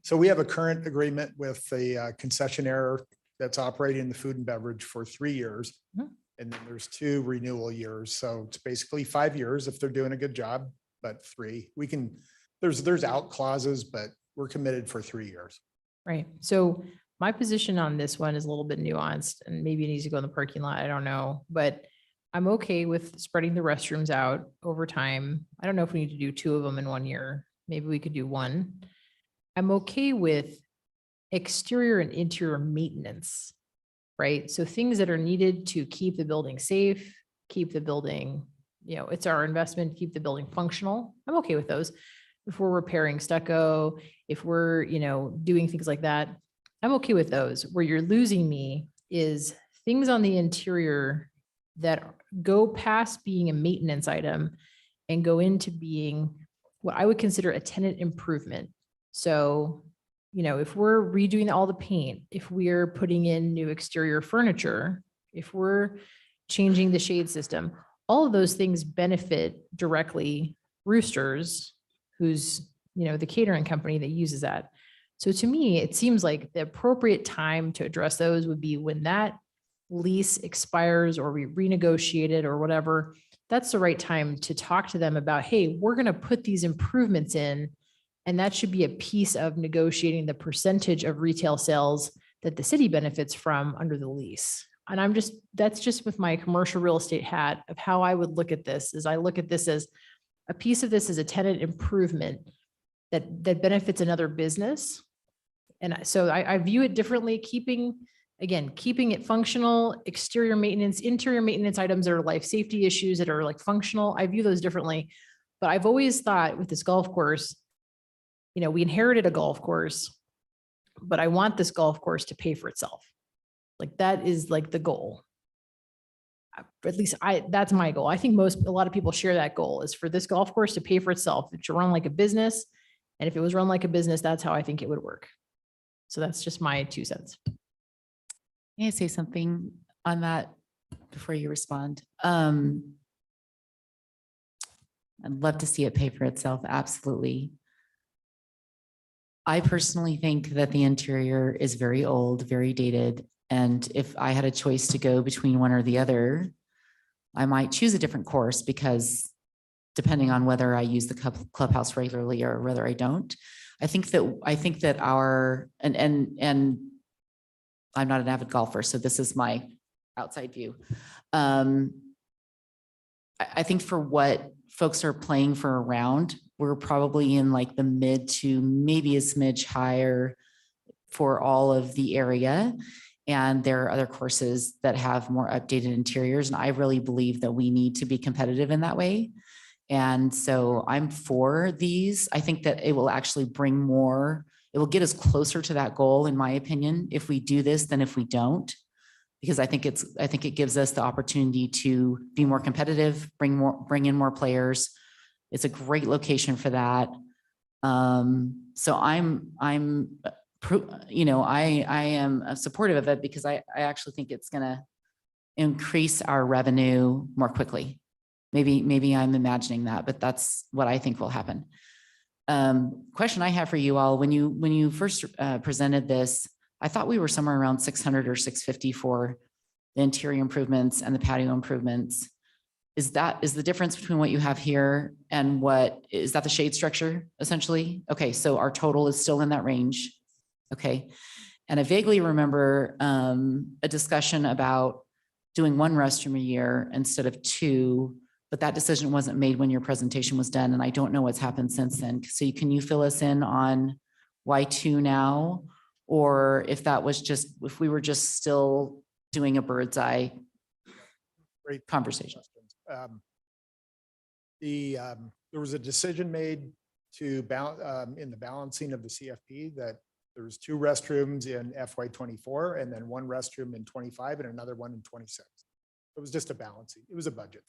So we have a current agreement with the concessionaire that's operating the food and beverage for 3 years. Mhm. And then there's 2 renewal years. So it's basically 5 years if they're doing a good job, but 3. We can, there's out clauses, but we're committed for 3 years. Right. So my position on this one is a little bit nuanced and maybe it needs to go in the parking lot. I don't know, but I'm okay with spreading the restrooms out over time. I don't know if we need to do 2 of them in 1 year. Maybe we could do 1. I'm okay with exterior and interior maintenance, right? So things that are needed to keep the building safe, keep the building, it's our investment, keep the building functional. I'm okay with those. If we're repairing stucco, if we're, doing things like that, I'm okay with those. Where you're losing me is things on the interior that go past being a maintenance item and go into being what I would consider a tenant improvement. So, if we're redoing all the paint, if we're putting in new exterior furniture, if we're changing the shade system, all of those things benefit directly Roosters, who's, the catering company that uses that. So to me, it seems like the appropriate time to address those would be when that lease expires or we renegotiate it or whatever. That's the right time to talk to them about, hey, we're going to put these improvements in, and that should be a piece of negotiating the percentage of retail sales that the city benefits from under the lease. And that's just with my commercial real estate hat of how I would look at this, is I look at this as a piece of this as a tenant improvement that benefits another business. And so I view it differently, keeping it functional, exterior maintenance, interior maintenance items that are life safety issues that are like functional. I view those differently. But I've always thought with this golf course, we inherited a golf course, but I want this golf course to pay for itself. Like that is like the goal. At least that's my goal. I think a lot of people share that goal, is for this golf course to pay for itself. It should run like a business. And if it was run like a business, that's how I think it would work. So that's just my 2 cents. May I say something on that before you respond? I'd love to see it pay for itself. Absolutely. I personally think that the interior is very old, very dated. And if I had a choice to go between one or the other, I might choose a different course, because depending on whether I use the clubhouse regularly or whether I don't, I think that our, and I'm not an avid golfer, so this is my outside view. I think for what folks are playing for a round, we're probably in like the mid to maybe a smidge higher for all of the area. And there are other courses that have more updated interiors. And I really believe that we need to be competitive in that way. And so I'm for these. I think that it will actually bring more, it will get us closer to that goal, in my opinion, if we do this than if we don't. Because I think it gives us the opportunity to be more competitive, bring in more players. It's a great location for that. So I am supportive of it, because I actually think it's going to increase our revenue more quickly. Maybe I'm imagining that, but that's what I think will happen. Question I have for you all: when you first presented this, I thought we were somewhere around 600 or 650 for the interior improvements and the patio improvements. Is the difference between what you have here and what is that the shade structure essentially? Okay, so our total is still in that range. Okay. And I vaguely remember a discussion about doing 1 restroom a year instead of 2, but that decision wasn't made when your presentation was done. And I don't know what's happened since then. So can you fill us in on why 2 now? Or if we were just still doing a bird's eye Great conversation. The there was a decision made to in the balancing of the CFP that there was 2 restrooms in FY -- and then 1 restroom in 25 and another one in 26. It was just a balancing. It was a budget.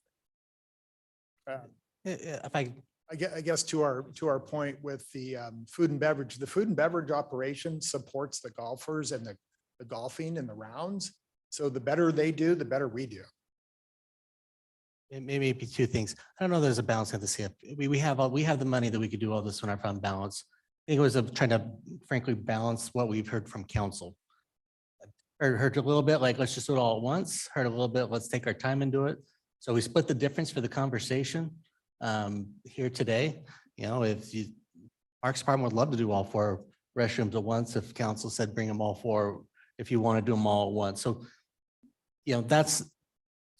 If I I guess to our point with the food and beverage, the food and beverage operation supports the golfers and the golfing and the rounds. So the better they do, the better we do. It may be 2 things. I don't know, there's a balance at the CFP. We have the money that we could do all this when I found balance. I think it was trying to frankly balance what we've heard from council. Heard a little bit like, let's just do it all at once. Heard a little bit, let's take our time and do it. So we split the difference for the conversation here today. You know, Parks Department would love to do all 4 restrooms at once. If council said bring them all 4, if you want to do them all at once. So, you know, that's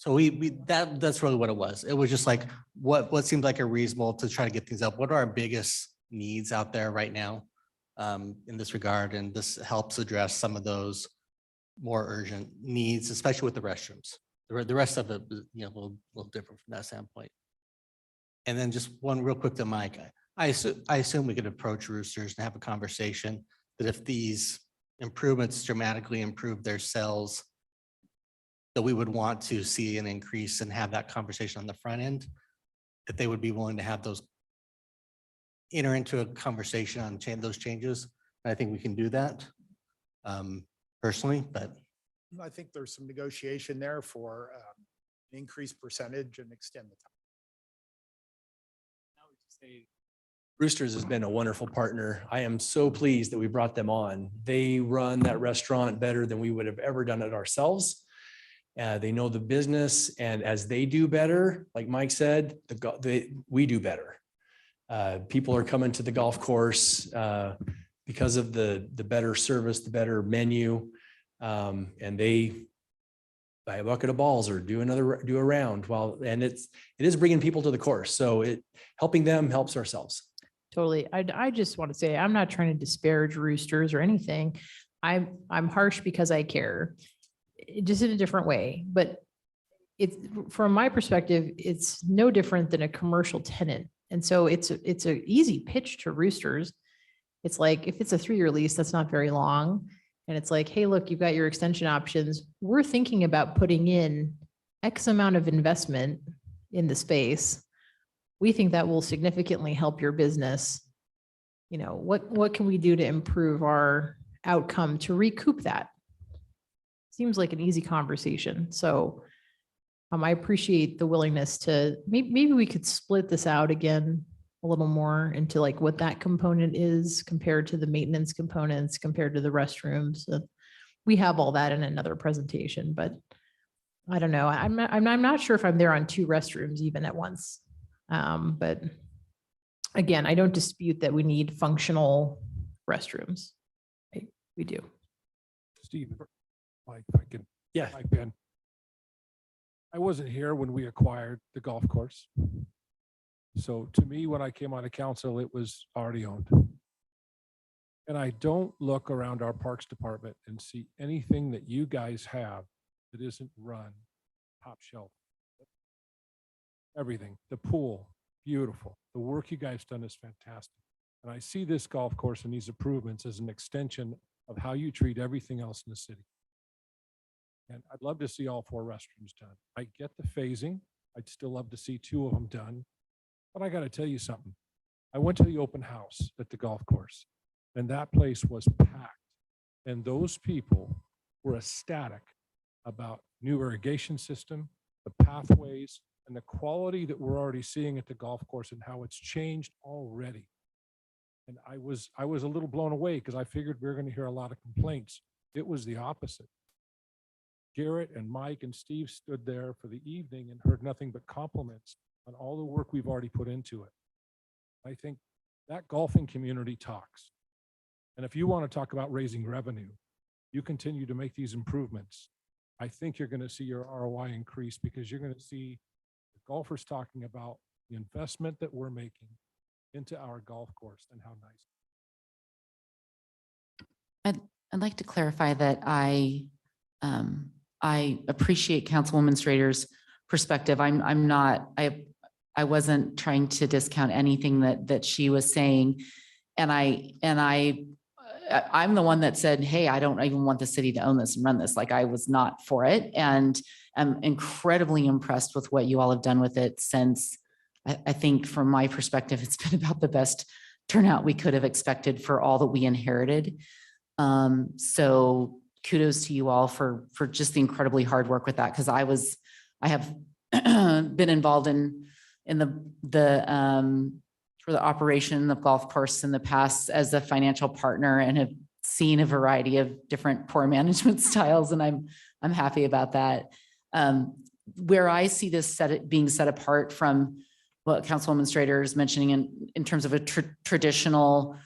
really what it was. It was just like, what seemed like a reasonable to try to get things up. What are our biggest needs out there right now in this regard? And this helps address some of those more urgent needs, especially with the restrooms. The rest of it, you know, a little different from that standpoint. And then just one real quick to Mike. I assume we could approach Roosters and have a conversation that if these improvements dramatically improve their sales, that we would want to see an increase and have that conversation on the front end, that they would be willing to have those enter into a conversation on those changes. And I think we can do that personally, but I think there's some negotiation there for an increased percentage and extend the time. Roosters has been a wonderful partner. I am so pleased that we brought them on. They run that restaurant better than we would have ever done it ourselves. They know the business, and as they do better, like Mike said, we do better. People are coming to the golf course because of the better service, the better menu, and they buy a bucket of balls or do a round. And it is bringing people to the course, so helping them helps ourselves. Totally. I just want to say, I'm not trying to disparage Roosters or anything. I'm harsh because I care, just in a different way. But from my perspective, it's no different than a commercial tenant. And so it's an easy pitch to Roosters. It's like, if it's a 3-year lease, that's not very long. And it's like, hey, look, you've got your extension options. We're thinking about putting in X amount of investment in the space. We think that will significantly help your business. You know, what can we do to improve our outcome to recoup that? Seems like an easy conversation. So I appreciate the willingness to, maybe we could split this out again a little more into like what that component is compared to the maintenance components, compared to the restrooms. We have all that in another presentation, but I don't know. I'm not sure if I'm there on 2 restrooms even at once. But again, I don't dispute that we need functional restrooms. We do. Steve, Mike, if I can. Yeah. Mike, Ben. I wasn't here when we acquired the golf course. So to me, when I came on to council, it was already owned. And I don't look around our parks department and see anything that you guys have that isn't run top shelf. Everything, the pool, beautiful. The work you guys done is fantastic. And I see this golf course and these improvements as an extension of how you treat everything else in the city. And I'd love to see all 4 restrooms done. I get the phasing. I'd still love to see 2 of them done. But I got to tell you something. I went to the open house at the golf course, and that place was packed. And those people were ecstatic about new irrigation system, the pathways, and the quality that we're already seeing at the golf course and how it's changed already. And I was a little blown away because I figured we were going to hear a lot of complaints. It was the opposite. Garrett and Mike and Steve stood there for the evening and heard nothing but compliments on all the work we've already put into it. I think that golfing community talks. And if you want to talk about raising revenue, you continue to make these improvements. I think you're going to see your ROI increase because you're going to see the golfers talking about the investment that we're making into our golf course and how nice. I'd like to clarify that I appreciate Councilwoman Strader's perspective. I wasn't trying to discount anything that she was saying. And I'm the one that said, hey, I don't even want the city to own this and run this. Like, I was not for it. And I'm incredibly impressed with what you all have done with it since. I think from my perspective, it's been about the best turnout we could have expected for all that we inherited. So kudos to you all for just the incredibly hard work with that. Because I have been involved in for the operation of golf course in the past as a financial partner, and have seen a variety of different poor management styles, and I'm happy about that. Where I see this being set apart from what Councilwoman Strader is mentioning in terms of a traditional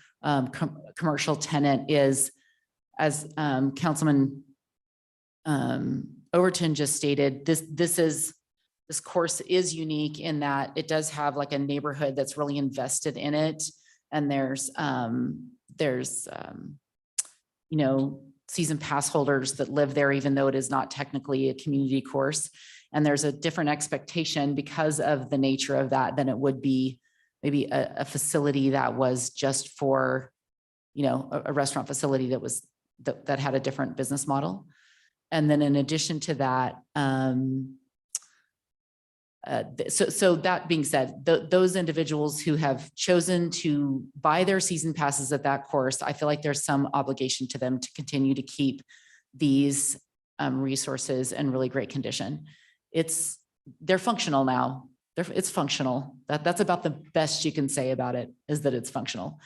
commercial tenant is, as Councilman Overton just stated, this course is unique in that it does have like a neighborhood that's really invested in it. And there's season pass holders that live there, even though it is not technically a community course. And there's a different expectation because of the nature of that than it would be maybe a facility that was just for, a restaurant facility that had a different business model. And then in addition to that, so that being said, those individuals who have chosen to buy their season passes at that course, I feel like there's some obligation to them to continue to keep these resources in really great condition. They're functional now. It's functional. That's about the best you can say about it, is that it's functional.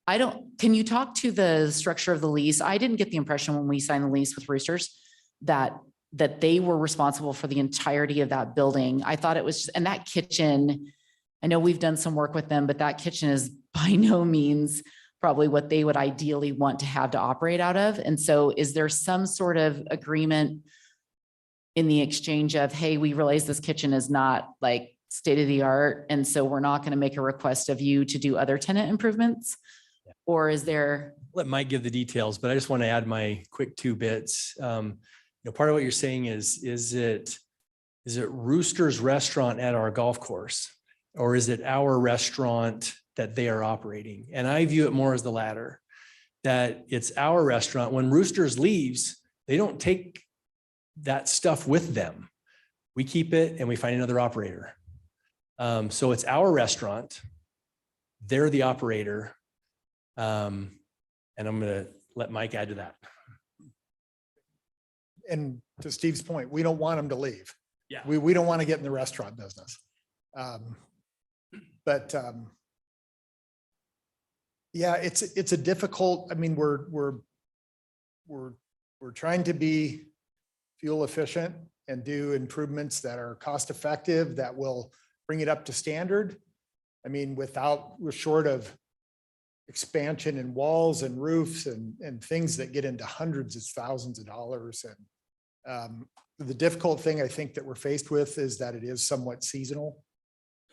Can you talk to the structure of the lease? I didn't get the impression when we signed the lease with Roosters that they were responsible for the entirety of that building. I thought it was, and that kitchen, I know we've done some work with them, but that kitchen is by no means probably what they would ideally want to have to operate out of. And so is there some sort of agreement in the exchange of, hey, we realize this kitchen is not like state of the art, and so we're not going to make a request of you to do other tenant improvements? Yeah. Or is there? Let Mike give the details, but I just want to add my quick 2 bits. Part of what you're saying is it Rooster's restaurant at our golf course, or is it our restaurant that they are operating? And I view it more as the latter, that it's our restaurant. When Roosters leaves, they don't take that stuff with them. We keep it and we find another operator. So it's our restaurant. They're the operator. And I'm going to let Mike add to that. And to Steve's point, we don't want them to leave. Yeah. We don't want to get in the restaurant business. Yeah, it's a difficult, I mean, we're trying to be fuel efficient and do improvements that are cost effective, that will bring it up to standard. I mean, we're short of expansion in walls and roofs and things that get into hundreds of thousands of dollars. And the difficult thing I think that we're faced with is that it is somewhat seasonal.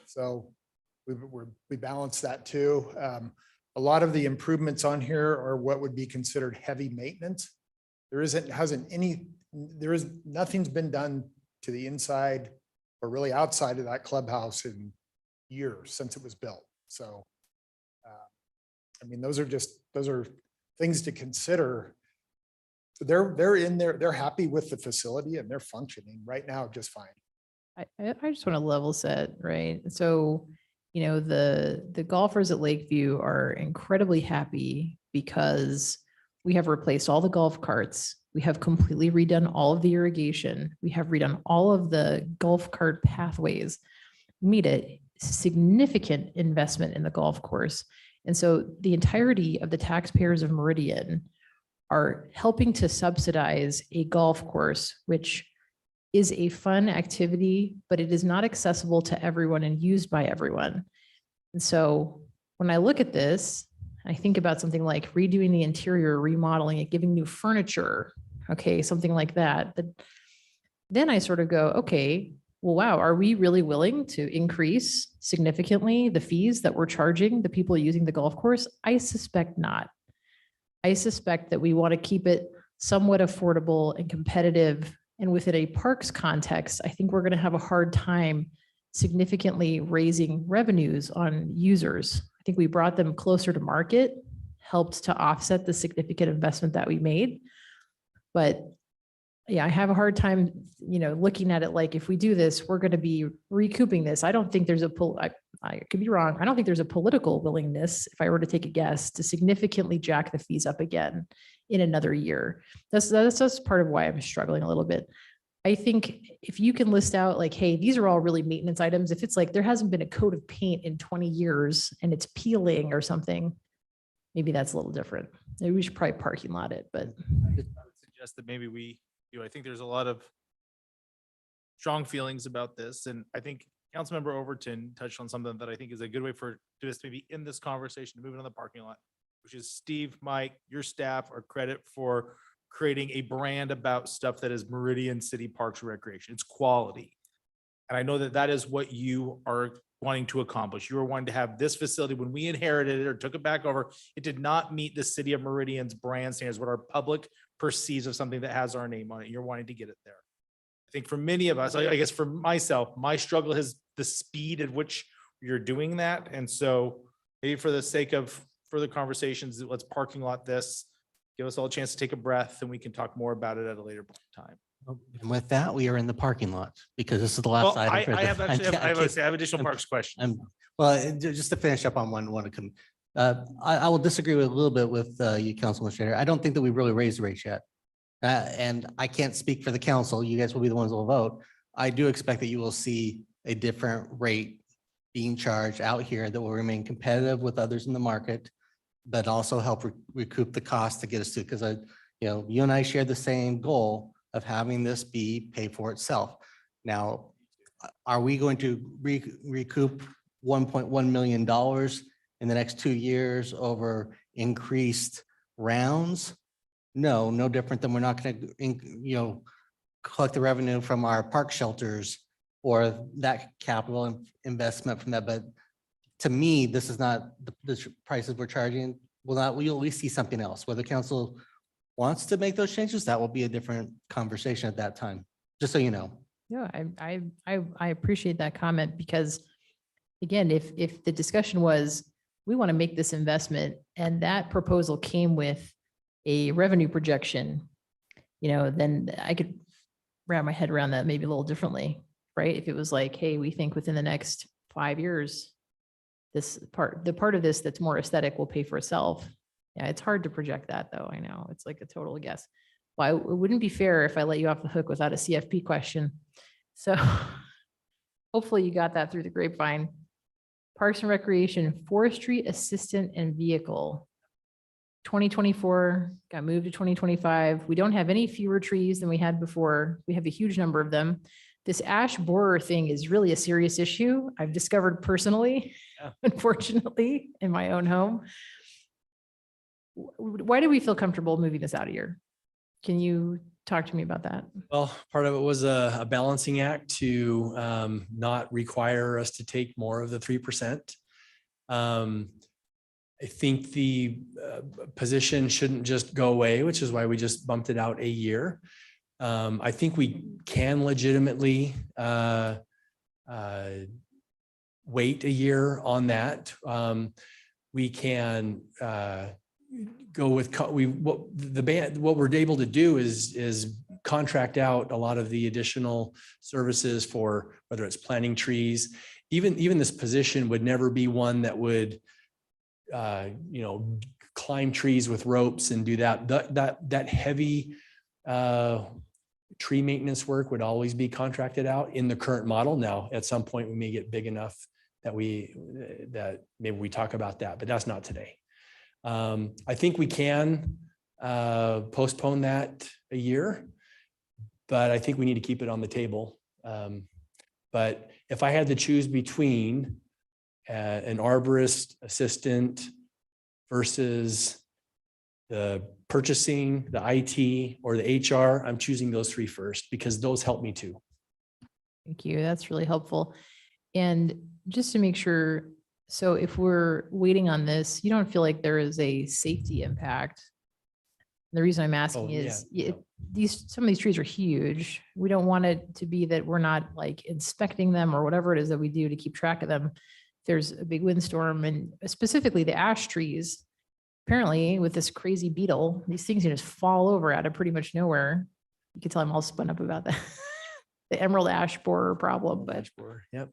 So we balance that too. A lot of the improvements on here are what would be considered heavy maintenance. Nothing's been done to the inside or really outside of that clubhouse in years since it was built. So, I mean, those are things to consider. So they're in there, they're happy with the facility and they're functioning right now just fine. I just want to level set, right? So, the golfers at Lakeview are incredibly happy because we have replaced all the golf carts. We have completely redone all of the irrigation. We have redone all of the golf cart pathways. We made a significant investment in the golf course. And so the entirety of the taxpayers of Meridian are helping to subsidize a golf course, which is a fun activity, but it is not accessible to everyone and used by everyone. And so when I look at this, I think about something like redoing the interior, remodeling it, giving new furniture, okay, something like that. But then I sort of go, okay, well, wow, are we really willing to increase significantly the fees that we're charging the people using the golf course? I suspect not. I suspect that we want to keep it somewhat affordable and competitive. And within a parks context, I think we're going to have a hard time significantly raising revenues on users. I think we brought them closer to market, helped to offset the significant investment that we made. But yeah, I have a hard time, looking at it like, if we do this, we're going to be recouping this. I don't think there's I could be wrong. I don't think there's a political willingness, if I were to take a guess, to significantly jack the fees up again in another year. That's part of why I'm struggling a little bit. I think if you can list out like, hey, these are all really maintenance items. If it's like there hasn't been a coat of paint in 20 years and it's peeling or something, maybe that's a little different. Maybe we should probably parking lot it, but. I would suggest that maybe I think there's a lot of strong feelings about this. And I think Councilmember Overton touched on something that I think is a good way for just maybe in this conversation to move it on the parking lot, which is Steve, Mike, your staff are credit for creating a brand about stuff that is Meridian City Parks and Recreation. It's quality. And I know that that is what you are wanting to accomplish. You were wanting to have this facility, when we inherited it or took it back over, it did not meet the city of Meridian's brand standards, what our public perceives of something that has our name on it. You're wanting to get it there. I think for many of us, I guess for myself, my struggle is the speed at which you're doing that. And so maybe for the sake of further conversations, let's parking lot this, give us all a chance to take a breath, and we can talk more about it at a later time. And with that, we are in the parking lot because this is the last Well, item. for I the- have actually, I have additional parks questions. Well, just to finish up on one to come. I will disagree with a little bit with you, Councilman Strader. I don't think that we really raised the rates yet. And I can't speak for the council. You guys will be the ones who will vote. I do expect that you will see a different rate being charged out here that will remain competitive with others in the market, but also help recoup the cost to get us to, because you and I share the same goal of having this be pay for itself. Now, are we going to recoup $1.1 million in the next 2 years over increased rounds? No different than we're not going to, collect the revenue from our park shelters or that capital investment from that. But to me, this is not the prices we're charging. We'll at least see something else. Whether council wants to make those changes, that will be a different conversation at that time, just so you know. Yeah, I appreciate that comment because again, if the discussion was, we want to make this investment and that proposal came with a revenue projection, then I could wrap my head around that maybe a little differently, right? If it was like, hey, we think within the next 5 years, the part of this that's more aesthetic will pay for itself. Yeah, it's hard to project that though. I know it's like a total guess. Well, it wouldn't be fair if I let you off the hook without a CFP question. So hopefully you got that through the grapevine. Parks and Recreation, Forestry Assistant and Vehicle. 2024 got moved to 2025. We don't have any fewer trees than we had before. We have a huge number of them. This ash borer thing is really a serious issue. I've discovered personally, unfortunately, in my own home. Why do we feel comfortable moving this out of here? Can you talk to me about that? Well, part of it was a balancing act to not require us to take more of the 3%. I think the position shouldn't just go away, which is why we just bumped it out a year. I think we can legitimately wait a year on that. We can go with what we're able to do is contract out a lot of the additional services for whether it's planting trees. Even this position would never be one that would climb trees with ropes and do that heavy tree maintenance work would always be contracted out in the current model. Now, at some point, we may get big enough that maybe we talk about that, but that's not today. I think we can postpone that a year, but I think we need to keep it on the table. But if I had to choose between an arborist assistant versus the purchasing, the IT, or the HR, I'm choosing those three first because those help me too. Thank you. That's really helpful. And just to make sure, so if we're waiting on this, you don't feel like there is a safety impact The reason I'm asking yeah, is yeah. some of these trees are huge. We don't want it to be that we're not like inspecting them or whatever it is that we do to keep track of them. If there's a big windstorm and specifically the ash trees, apparently with this crazy beetle, these things can just fall over out of pretty much nowhere. You can tell I'm all spun up about that. The emerald ash borer problem, but Yep.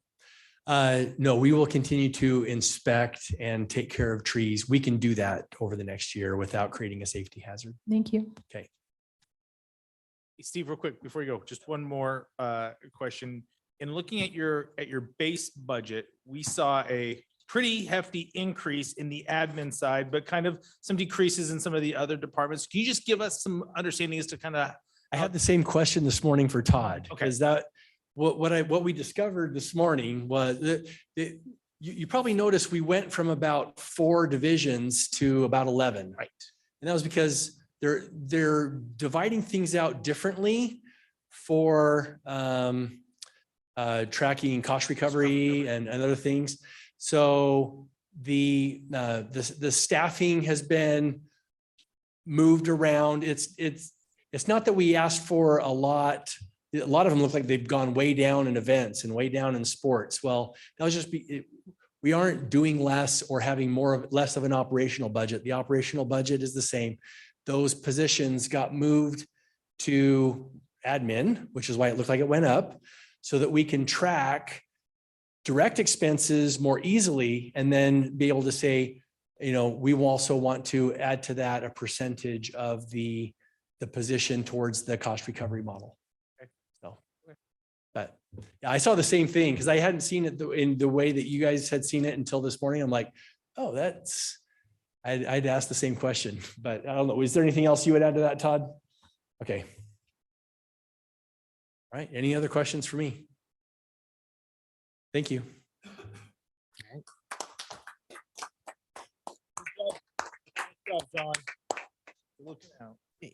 No, we will continue to inspect and take care of trees. We can do that over the next year without creating a safety hazard. thank you. Okay. Steve, real quick, before you go, just one more question. In looking at your base budget, we saw a pretty hefty increase in the admin side, but kind of some decreases in some of the other departments. Can you just give us some understanding as to kind of? I had the same question this morning for Todd. Okay. Is that what we discovered this morning was that you probably noticed we went from about 4 divisions to about 11. Right. And that was because they're dividing things out differently for tracking cost recovery and other things. So the staffing has been moved around. It's not that we asked for a lot. A lot of them look like they've gone way down in events and way down in sports. Well, that was just we aren't doing less or having less of an operational budget. The operational budget is the same. Those positions got moved to admin, which is why it looked like it went up, so that we can track direct expenses more easily and then be able to say, we will also want to add to that a percentage of the position towards the cost recovery model. So, but yeah, I saw the same thing because I hadn't seen it in the way that you guys had seen it until this morning. I'm like, oh, I'd asked the same question, but I don't know. Is there anything else you would add to that, Todd? Okay. All right. Any other questions for me? Thank you.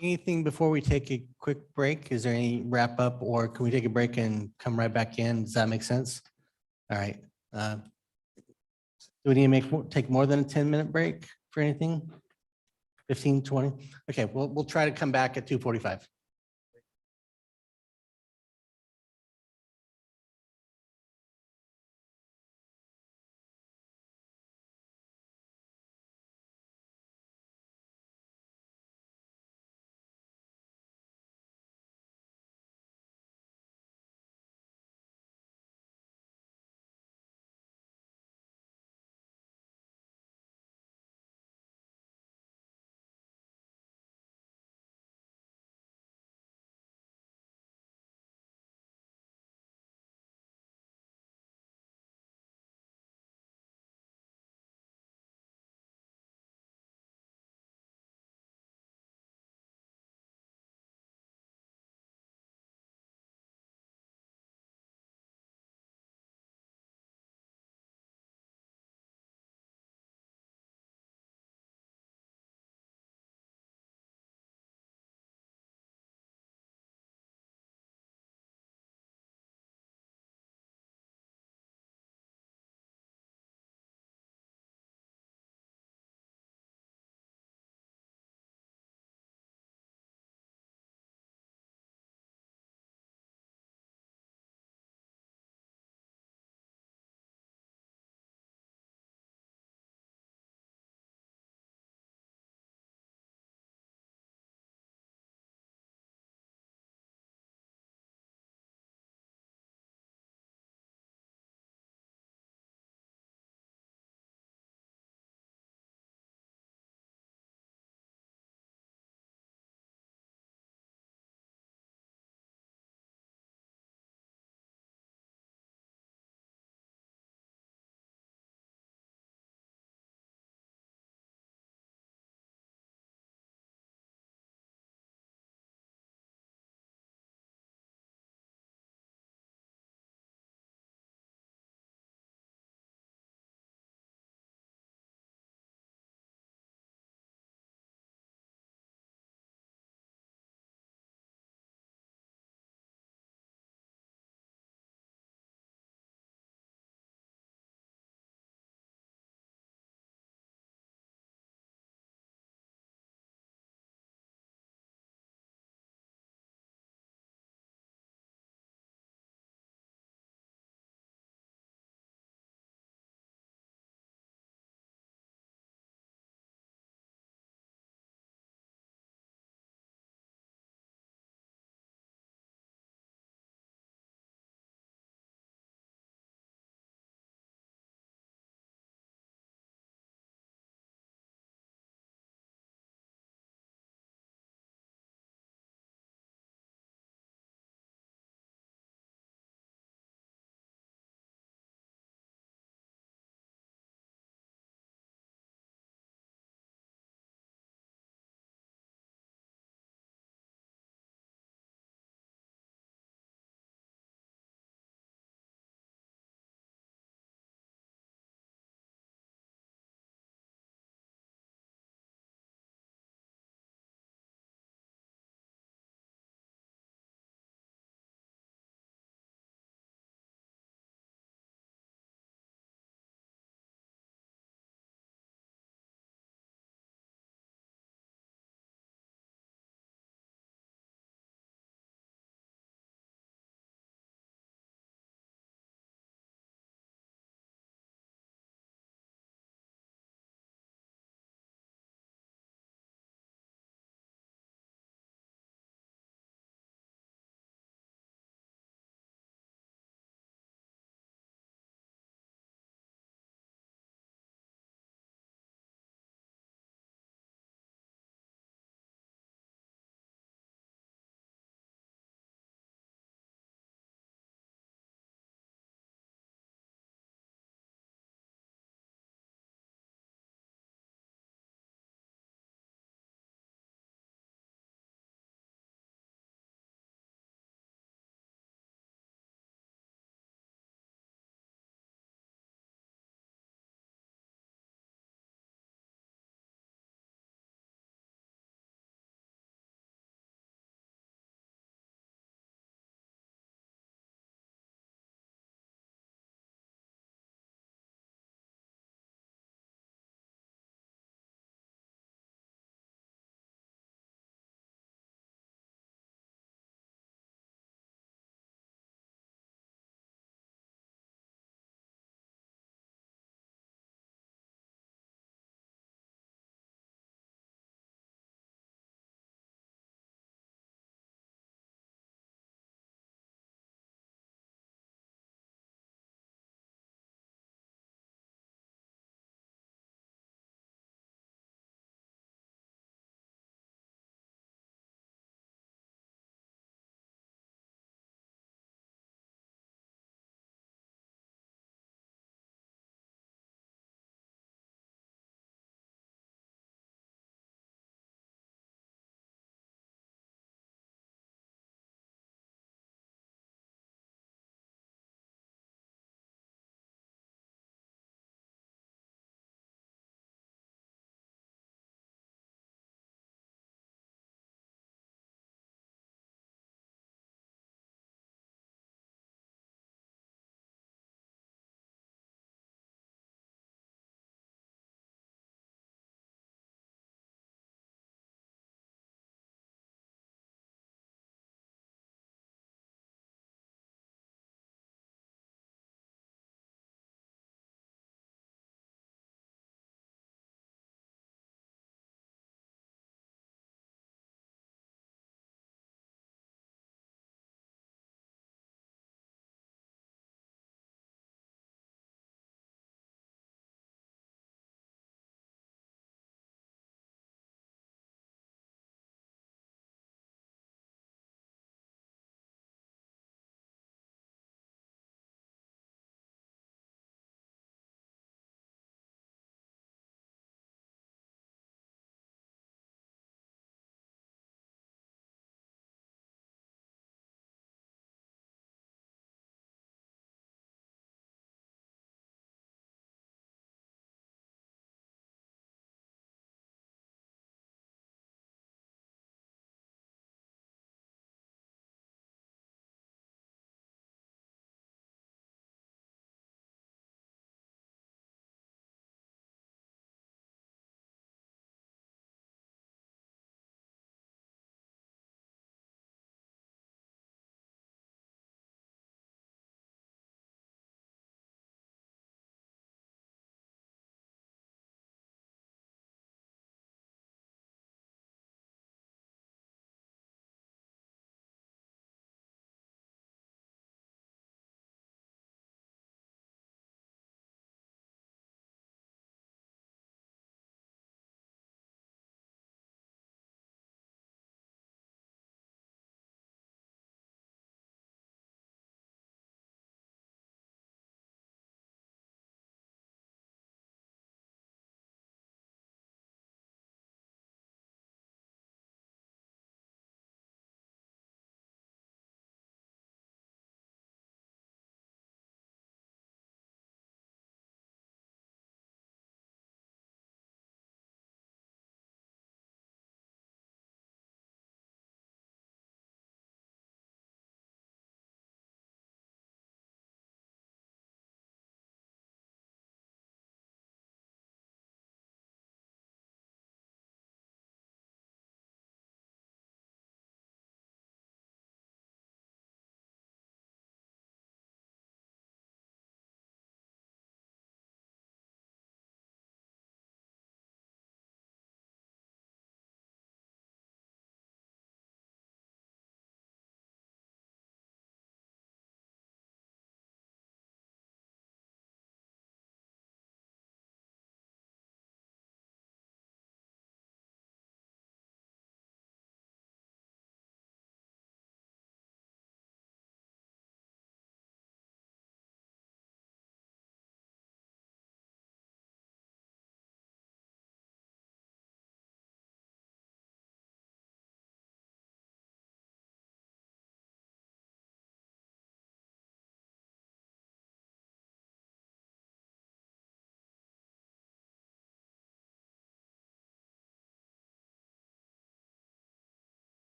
Anything before we take a quick break? Is there any wrap up or can we take a break and come right back in? Does that make sense? All right. Do we need to take more than a 10-minute break for anything? 15, 20? Okay, we'll try to come back at 2:45.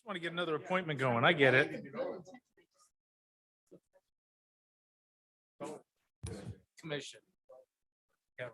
Just want to get another appointment going. I get it. Commission. Yeah.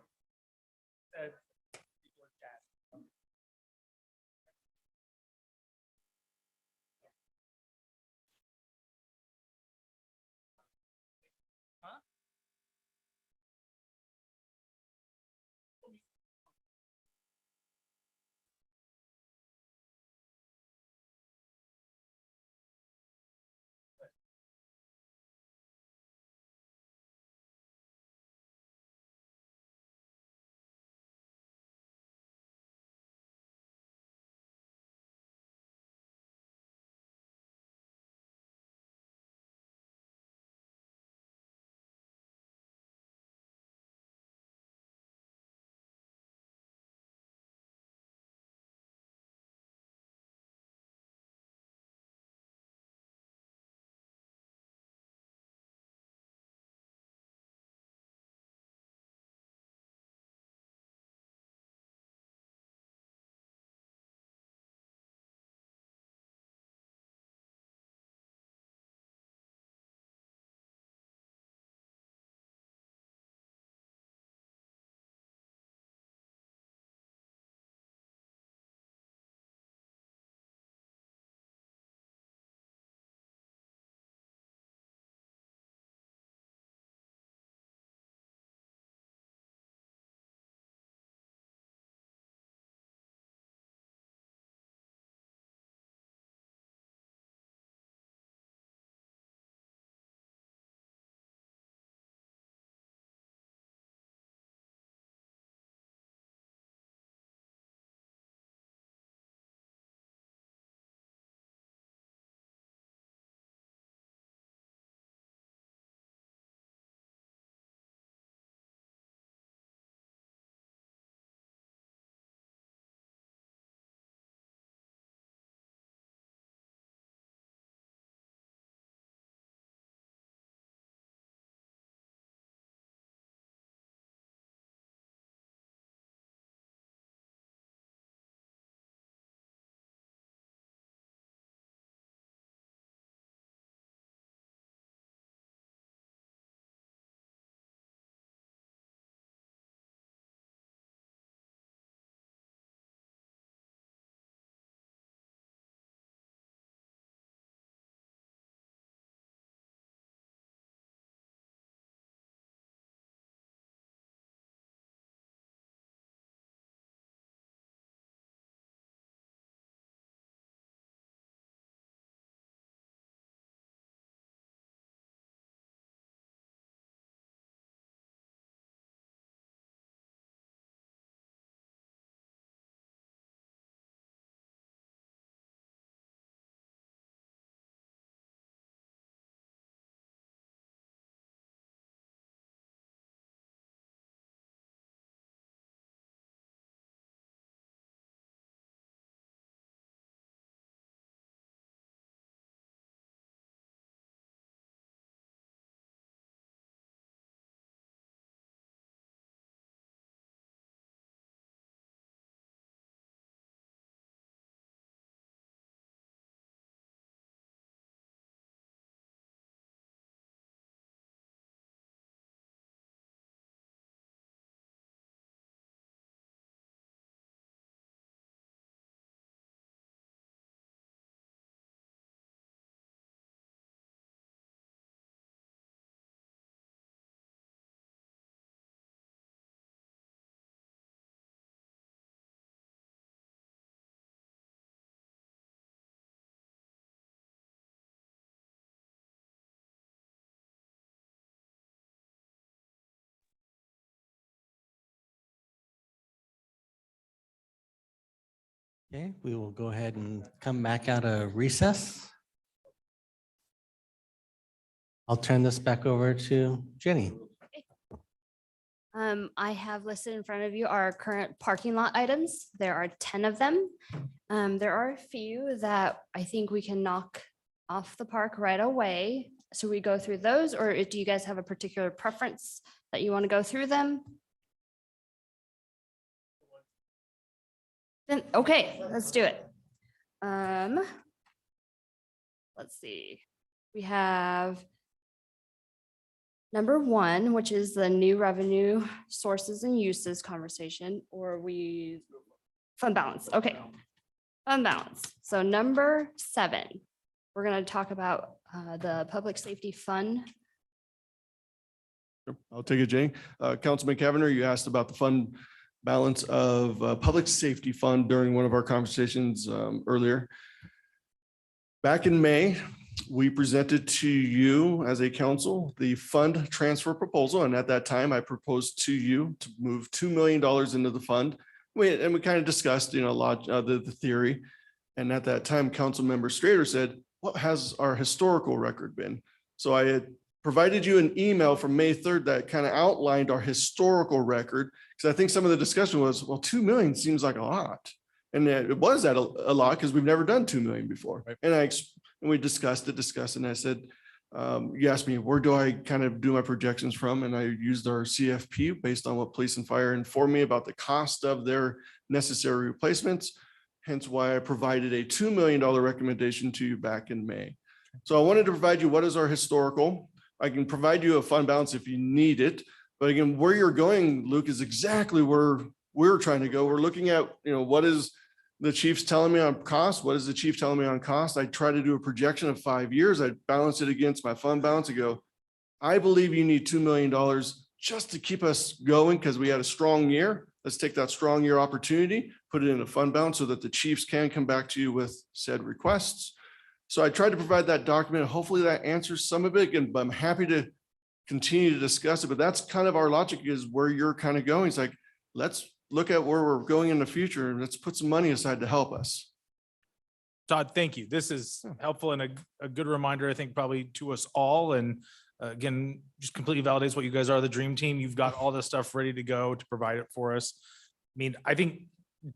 Okay, we will go ahead and come back out of recess. I'll turn this back over to Jenny. I have listed in front of you our current parking lot items. There are 10 of them. There are a few that I think we can knock off the park right away. So we go through those, or do you guys have a particular preference that you want to go through them? Then, okay, let's do it. let's see. We have number 1, which is the new revenue sources and uses conversation, or fund balance. Okay. Fund balance. So number 7, we're going to talk about the public safety fund. Sure. I'll take it, Jenny. Councilman Cavanagh, you asked about the fund balance of public safety fund during one of our conversations earlier. Back in May, we presented to you as a council the fund transfer proposal. And at that time, I proposed to you to move $2 million into the fund. We kind of discussed, the theory. And at that time, Councilmember Strader said, what has our historical record been? So I had provided you an email from May 3rd that kind of outlined our historical record. Because I think some of the discussion was, well, 2 million seems like a lot. And it was a lot because we've never done 2 million before. Right. And we discussed, and I said, you asked me, where do I kind of do my projections from? And I used our CFP based on what police and fire informed me about the cost of their necessary replacements. Hence why I provided a $2 million recommendation to you back in May. So I wanted to provide you what is our historical. I can provide you a fund balance if you need it. But again, where you're going, Luke, is exactly where we're trying to go. We're looking at, what is the chief's telling me on cost? What is the chief telling me on cost? I try to do a projection of 5 years. I balance it against my fund balance and go, I believe you need $2 million just to keep us going because we had a strong year. Let's take that strong year opportunity, put it in a fund balance so that the chiefs can come back to you with said requests. So I tried to provide that document. Hopefully that answers some of it. And I'm happy to continue to discuss it, but that's kind of our logic is where you're kind of going. It's like, let's look at where we're going in the future and let's put some money aside to help us. Todd, thank you. This is helpful and a good reminder, I think, probably to us all. And again, just completely validates what you guys are, the dream team. You've got all this stuff ready to go to provide it for us. I mean, I think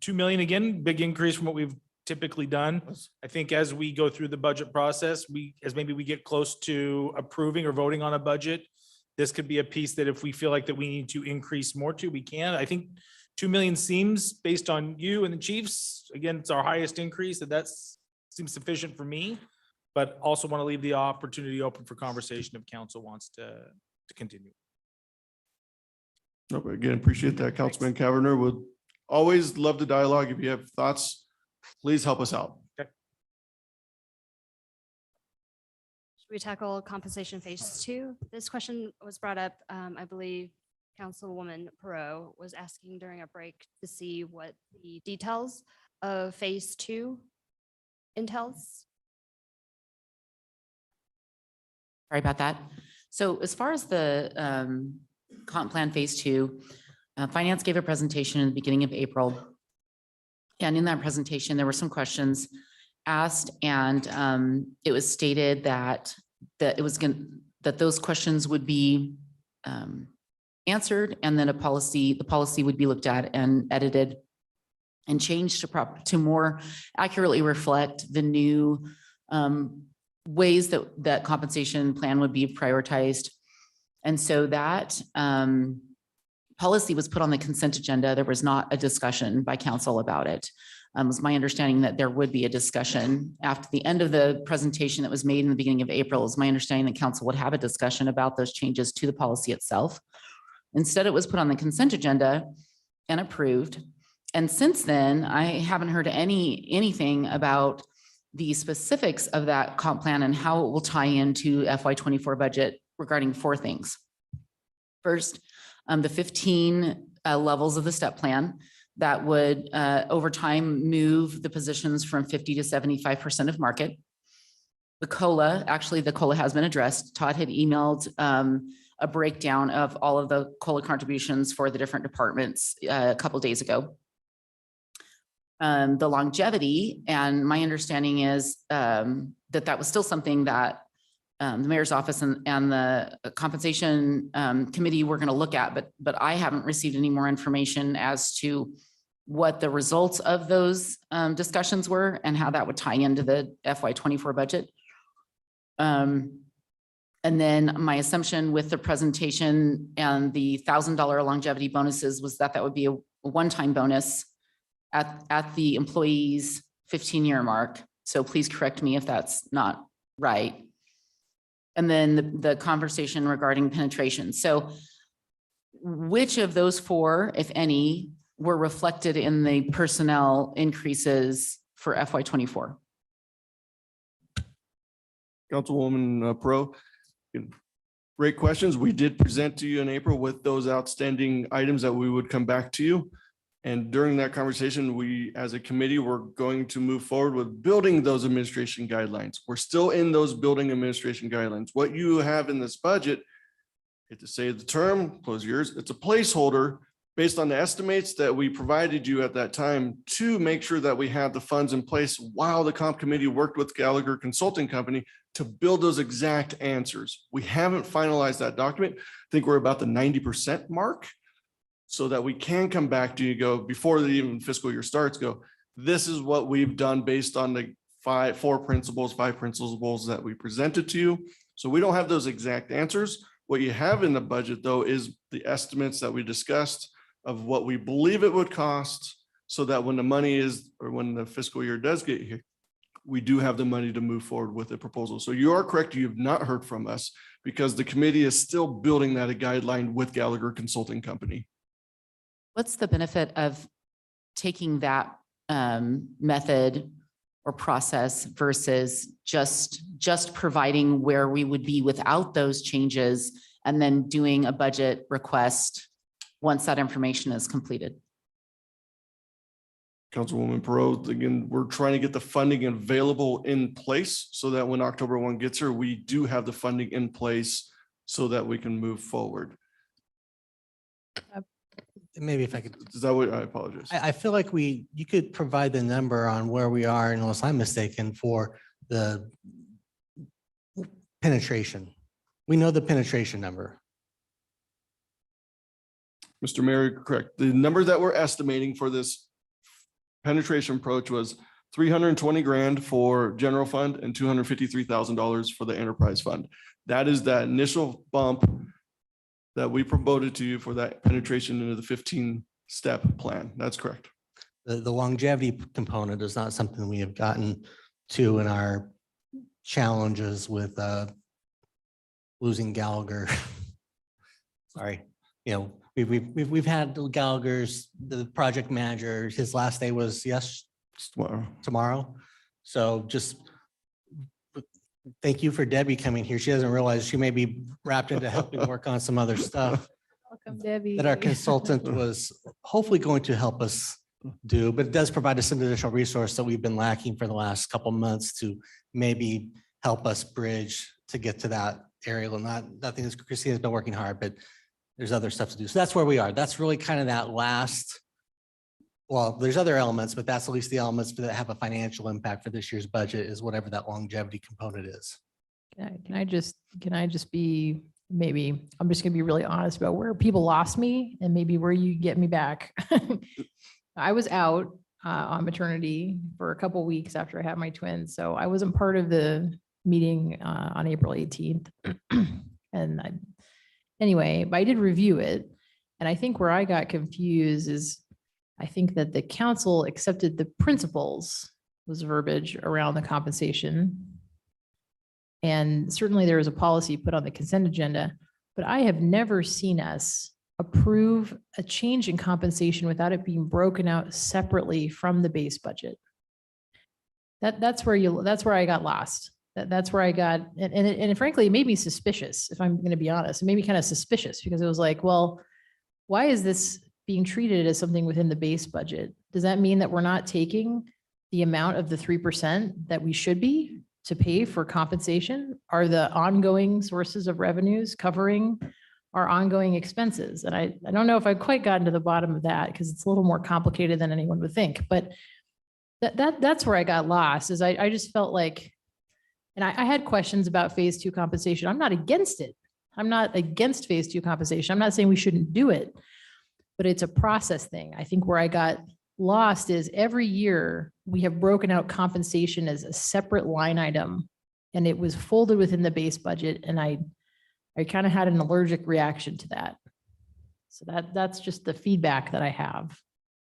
2 million, again, big increase from what we've typically done. I think as we go through the budget process, maybe we get close to approving or voting on a budget, this could be a piece that if we feel like that we need to increase more to, we can. I think 2 million seems, based on you and the chiefs, again, it's our highest increase, and that seems sufficient for me, but also want to leave the opportunity open for conversation if council wants to continue. No, but again, appreciate that, Councilman Cavanagh. Would always love the dialogue. If you have thoughts, please help us out. Okay. Should we tackle compensation phase 2? This question was brought up, I believe Councilwoman Perot was asking during a break to see what the details of phase 2 entails. Sorry about that. So as far as the comp plan phase 2, finance gave a presentation in the beginning of April. And in that presentation, there were some questions asked, and it was stated that those questions would be answered, and then the policy would be looked at and edited and changed to more accurately reflect the new ways that compensation plan would be prioritized. And so that policy was put on the consent agenda. There was not a discussion by council about it. It was my understanding that there would be a discussion after the end of the presentation that was made in the beginning of April. Is my understanding that council would have a discussion about those changes to the policy itself. Instead, it was put on the consent agenda and approved. And since then, I haven't heard anything about the specifics of that comp plan and how it will tie into FY24 budget regarding 4 things. First, the 15 levels of the step plan that would over time move the positions from 50 to 75% of market. The COLA, actually the COLA has been addressed. Todd had emailed a breakdown of all of the COLA contributions for the different departments a couple of days ago. The longevity, and my understanding is that was still something that the mayor's office and the compensation committee were going to look at, but I haven't received any more information as to what the results of those discussions were and how that would tie into the FY24 budget. And then my assumption with the presentation and the $1,000 longevity bonuses was that would be a one-time bonus at the employee's 15-year mark. So please correct me if that's not Right. And then the conversation regarding penetration. So which of those four, if any, were reflected in the personnel increases for FY '24? Councilwoman Pro, great questions. We did present to you in April with those outstanding items that we would come back to you. And during that conversation, we, as a committee, were going to move forward with building those administration guidelines. We're still in those building administration guidelines. What you have in this budget, hate to say the term, close your ears, it's a placeholder based on the estimates that we provided you at that time to make sure that we have the funds in place while the comp committee worked with Gallagher Consulting Company to build those exact answers. We haven't finalized that document. I think we're about the 90% mark, so that we can come back to you, go before the even fiscal year starts, go, this is what we've done based on the five principles that we presented to you. So we don't have those exact answers. What you have in the budget, though, is the estimates that we discussed of what we believe it would cost, so that when the money is, or when the fiscal year does get here, we do have the money to move forward with the proposal. So you are correct. You have not heard from us because the committee is still building that a guideline with Gallagher Consulting Company. What's the benefit of taking that method or process versus just providing where we would be without those changes and then doing a budget request once that information is completed? Councilwoman Perot, again, we're trying to get the funding available in place so that when October 1 gets here, we do have the funding in place so that we can move forward. Maybe if I could, Is that what, I apologize. I feel like you could provide the number on where we are, unless I'm mistaken, for the penetration. We know the penetration number. Mr. Mayor, correct. The number that we're estimating for this penetration approach was 320 grand for general fund and $253,000 for the enterprise fund. That is that initial bump that we promoted to you for that penetration into the 15-step plan. That's correct. The longevity component is not something we have gotten to in our challenges with losing Gallagher. Sorry, we've had Gallagher's, the project manager, his last day was tomorrow. So just thank you for Debbie coming here. She doesn't realize she may be wrapped into helping work on some other stuff Welcome, Debbie. that our consultant was hopefully going to help us do, but it does provide us some additional resource that we've been lacking for the last couple months to maybe help us bridge to get to that area. Nothing is, Christina's been working hard, but there's other stuff to do. So that's where we are. That's really kind of that last, well, there's other elements, but that's at least the elements that have a financial impact for this year's budget is whatever that longevity component is. Can I just be, maybe, I'm just gonna be really honest about where people lost me and maybe where you get me back. I was out on maternity for a couple weeks after I had my twins, so I wasn't part of the meeting on April 18th. Anyway, but I did review it. And I think where I got confused is I think that the council accepted the principles was verbiage around the compensation. And certainly there was a policy put on the consent agenda, but I have never seen us approve a change in compensation without it being broken out separately from the base budget. That's where I got lost. That's where I got, and frankly, it made me suspicious, if I'm going to be honest. It made me kind of suspicious because it was like, well, why is this being treated as something within the base budget? Does that mean that we're not taking the amount of the 3% that we should be to pay for compensation? Are the ongoing sources of revenues covering our ongoing expenses? And I don't know if I've quite gotten to the bottom of that because it's a little more complicated than anyone would think. But that's where I got lost, is I just felt like, and I had questions about phase 2 compensation. I'm not against it. I'm not against phase 2 compensation. I'm not saying we shouldn't do it, but it's a process thing. I think where I got lost is every year we have broken out compensation as a separate line item, and it was folded within the base budget. And I kind of had an allergic reaction to that. So that's just the feedback that I have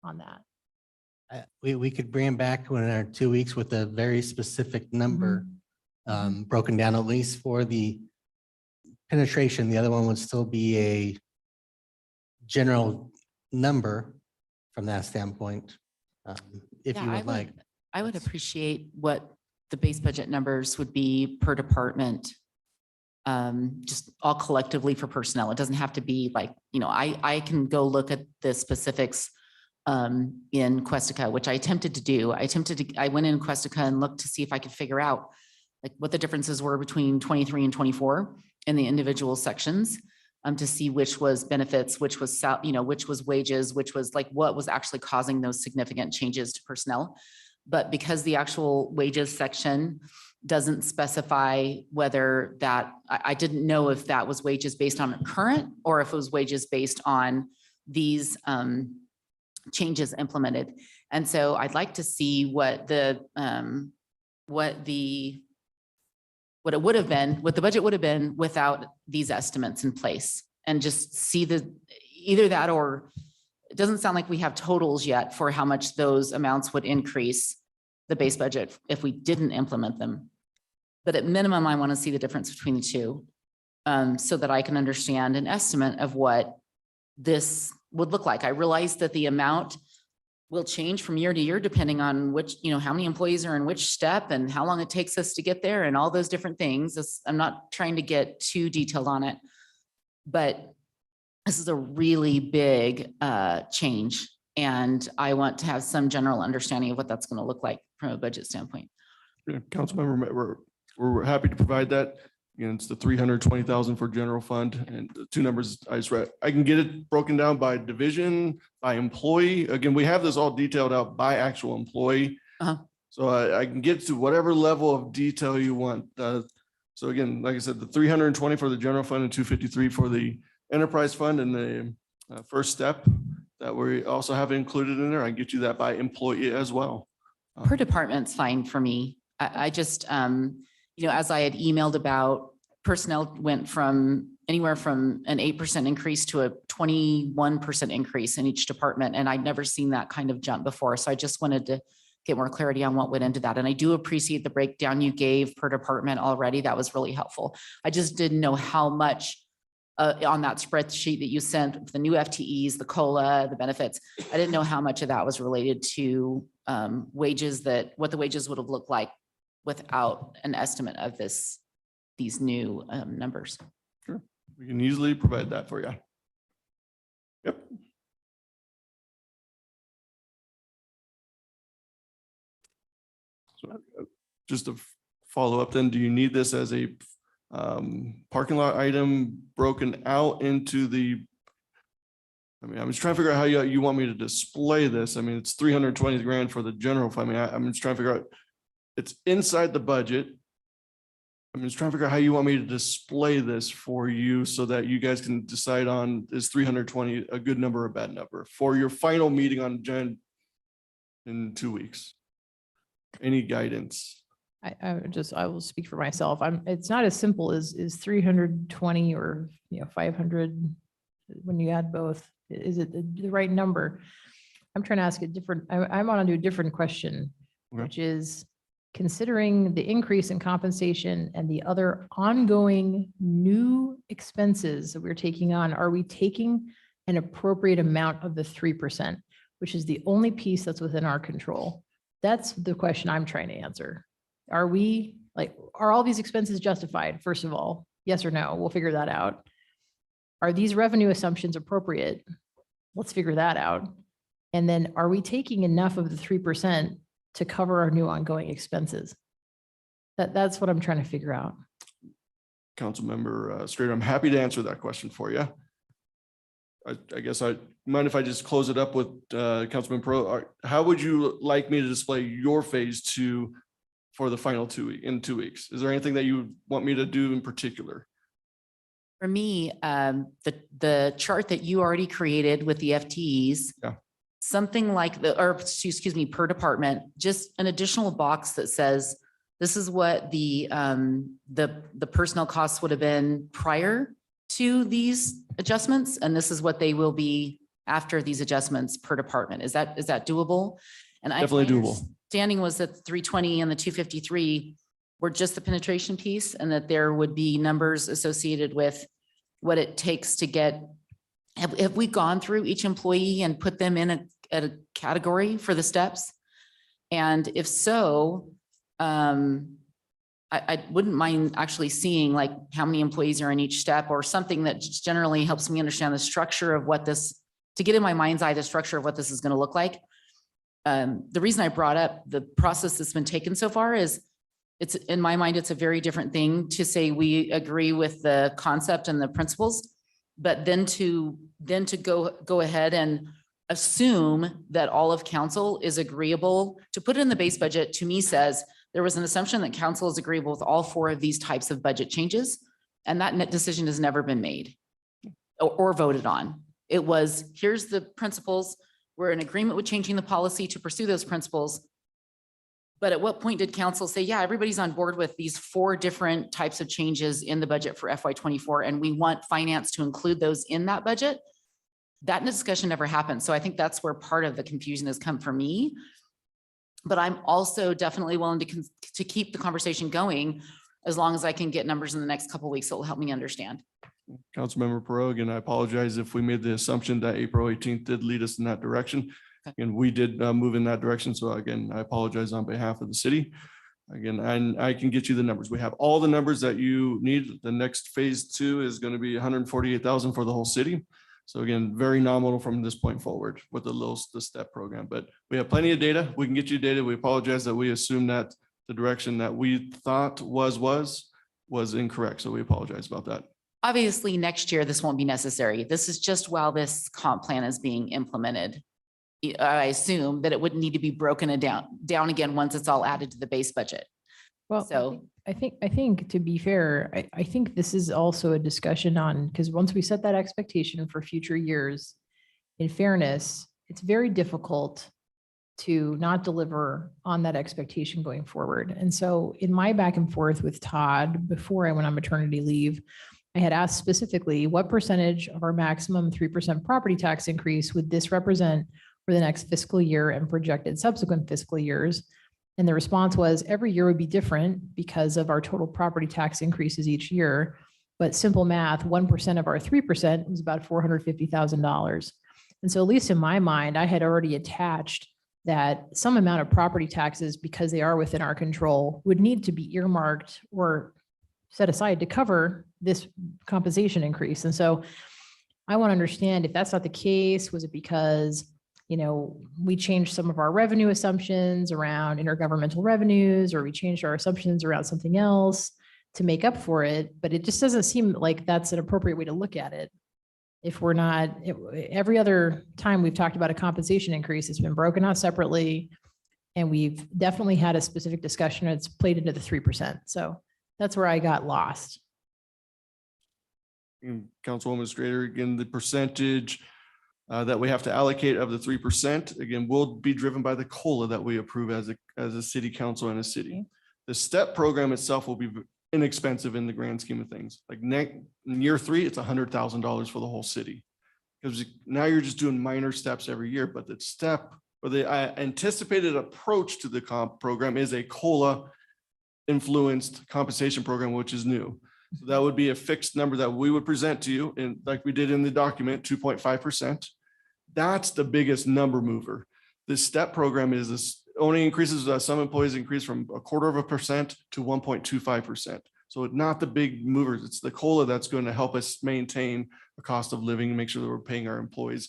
on that. We could bring him back in our 2 weeks with a very specific number broken down at least for the penetration. The other one would still be a general number from that standpoint. If Yeah, you would like. I would appreciate what the base budget numbers would be per department. Just all collectively for personnel. It doesn't have to be like, I can go look at the specifics in Questica, which I attempted to do. I went in Questica and looked to see if I could figure out like what the differences were between 23 and 24 in the individual sections, to see which was benefits, which was, which was wages, which was like what was actually causing those significant changes to personnel. But because the actual wages section doesn't specify whether that, I didn't know if that was wages based on current or if it was wages based on these changes implemented. And so I'd like to see what the budget would have been without these estimates in place, and just see either that, or it doesn't sound like we have totals yet for how much those amounts would increase the base budget if we didn't implement them. But at minimum, I want to see the difference between the two, so that I can understand an estimate of what this would look like. I realize that the amount will change from year to year, depending on which, how many employees are in which step and how long it takes us to get there and all those different things. I'm not trying to get too detailed on it, but this is a really big change. And I want to have some general understanding of what that's going to look like from a budget standpoint. Yeah, Councilmember, we're happy to provide that. Again, it's the 320,000 for general fund, and the two numbers I just read. I can get it broken down by division, by employee. Again, we have this all detailed out by actual employee. So I can get to whatever level of detail you want. So again, like I said, the 320 for the general fund and 253 for the enterprise fund, and the first step that we also have included in there. I can get you that by employee as well. Per department's fine for me. I just, as I had emailed about, personnel went from anywhere from an 8% increase to a 21% increase in each department. And I'd never seen that kind of jump before. So I just wanted to get more clarity on what went into that. And I do appreciate the breakdown you gave per department already. That was really helpful. I just didn't know how much on that spreadsheet that you sent, the new FTEs, the COLA, the benefits. I didn't know how much of that was related to wages, what the wages would have looked like without an estimate of these new numbers. Sure, we can easily provide that for you. Yep. So just to follow up then, do you need this as a parking lot item broken out into the, I'm just trying to figure out how you want me to display this. It's 320 grand for the general fund. I'm just trying to figure out, it's inside the budget. I'm just trying to figure out how you want me to display this for you so that you guys can decide on, is 320 a good number or a bad number for your final meeting on in 2 weeks? Any guidance? I will speak for myself. It's not as simple as 320 or 500 when you add both. Is it the right number? I'm trying to ask a different, I'm on to a different question, which is considering the increase in compensation and the other ongoing new expenses that we're taking on, are we taking an appropriate amount of the 3%, which is the only piece that's within our control? That's the question I'm trying to answer. Are all these expenses justified? First of all, yes or no? We'll figure that out. Are these revenue assumptions appropriate? Let's figure that out. And then are we taking enough of the 3% to cover our new ongoing expenses? That's what I'm trying to figure out. Councilmember Strader, I'm happy to answer that question for you. I guess I mind if I just close it up with Councilman Pro. How would you like me to display your phase 2 for the final 2 weeks? Is there anything that you want me to do in particular? For me, the chart that you already created with the FTEs, something like per department, just an additional box that says, this is what the personnel costs would have been prior to these adjustments, and this is what they will be after these adjustments per department. Is that doable? And definitely doable. Standing was at 320 and the 253. were just the penetration piece and that there would be numbers associated with what it takes to get, have we gone through each employee and put them in a category for the steps? And if so, I wouldn't mind actually seeing like how many employees are in each step or something that just generally helps me understand the structure of what this, to get in my mind's eye, the structure of what this is going to look like. The reason I brought up the process that's been taken so far is it's, in my mind, it's a very different thing to say we agree with the concept and the principles, but then to go ahead and assume that all of council is agreeable to put it in the base budget, to me says there was an assumption that council is agreeable with all 4 of these types of budget changes. And that net decision has never been made or voted on. It was, here's the principles. We're in agreement with changing the policy to pursue those principles. But at what point did council say, yeah, everybody's on board with these 4 different types of changes in the budget for FY24, and we want finance to include those in that budget? That discussion never happened. So I think that's where part of the confusion has come for me. But I'm also definitely willing to keep the conversation going as long as I can get numbers in the next couple of weeks that will help me understand. Councilmember Perot, again, I apologize if we made the assumption that April 18th did lead us in that direction. And we did move in that direction. So again, I apologize on behalf of the city. Again, and I can get you the numbers. We have all the numbers that you need. The next phase 2 is going to be 148,000 for the whole city. So again, very nominal from this point forward with the step program, but we have plenty of data. We can get you data. We apologize that we assumed that the direction that we thought was incorrect. So we apologize about that. Obviously, next year, this won't be necessary. This is just while this comp plan is being implemented. I assume that it wouldn't need to be broken down again once it's all added to the base budget. Well, So I think to be fair, I think this is also a discussion on, because once we set that expectation for future years, in fairness, it's very difficult to not deliver on that expectation going forward. And so in my back and forth with Todd, before I went on maternity leave, I had asked specifically, what percentage of our maximum 3% property tax increase would this represent for the next fiscal year and projected subsequent fiscal years? And the response was every year would be different because of our total property tax increases each year. But simple math, 1% of our 3% was about $450,000. And so at least in my mind, I had already attached that some amount of property taxes, because they are within our control, would need to be earmarked or set aside to cover this compensation increase. And so I want to understand if that's not the case, was it because, you know, we changed some of our revenue assumptions around intergovernmental revenues, or we changed our assumptions around something else to make up for it? But it just doesn't seem like that's an appropriate way to look at it. If we're not, every other time we've talked about a compensation increase, it's been broken out separately. And we've definitely had a specific discussion. It's played into the 3%. So that's where I got lost. Councilwoman Strader, again, the percentage that we have to allocate of the 3%, again, will be driven by the COLA that we approve as a city council and a city. The STEP program itself will be inexpensive in the grand scheme of things. Like in year 3, it's $100,000 for the whole city. Because now you're just doing minor steps every year, but the step or the anticipated approach to the comp program is a COLA influenced compensation program, which is new. So that would be a fixed number that we would present to you, and like we did in the document, 2.5%. That's the biggest number mover. The STEP program is this only increases, some employees increase from 0.25% to 1.25%. So it's not the big movers. It's the COLA that's going to help us maintain a cost of living and make sure that we're paying our employees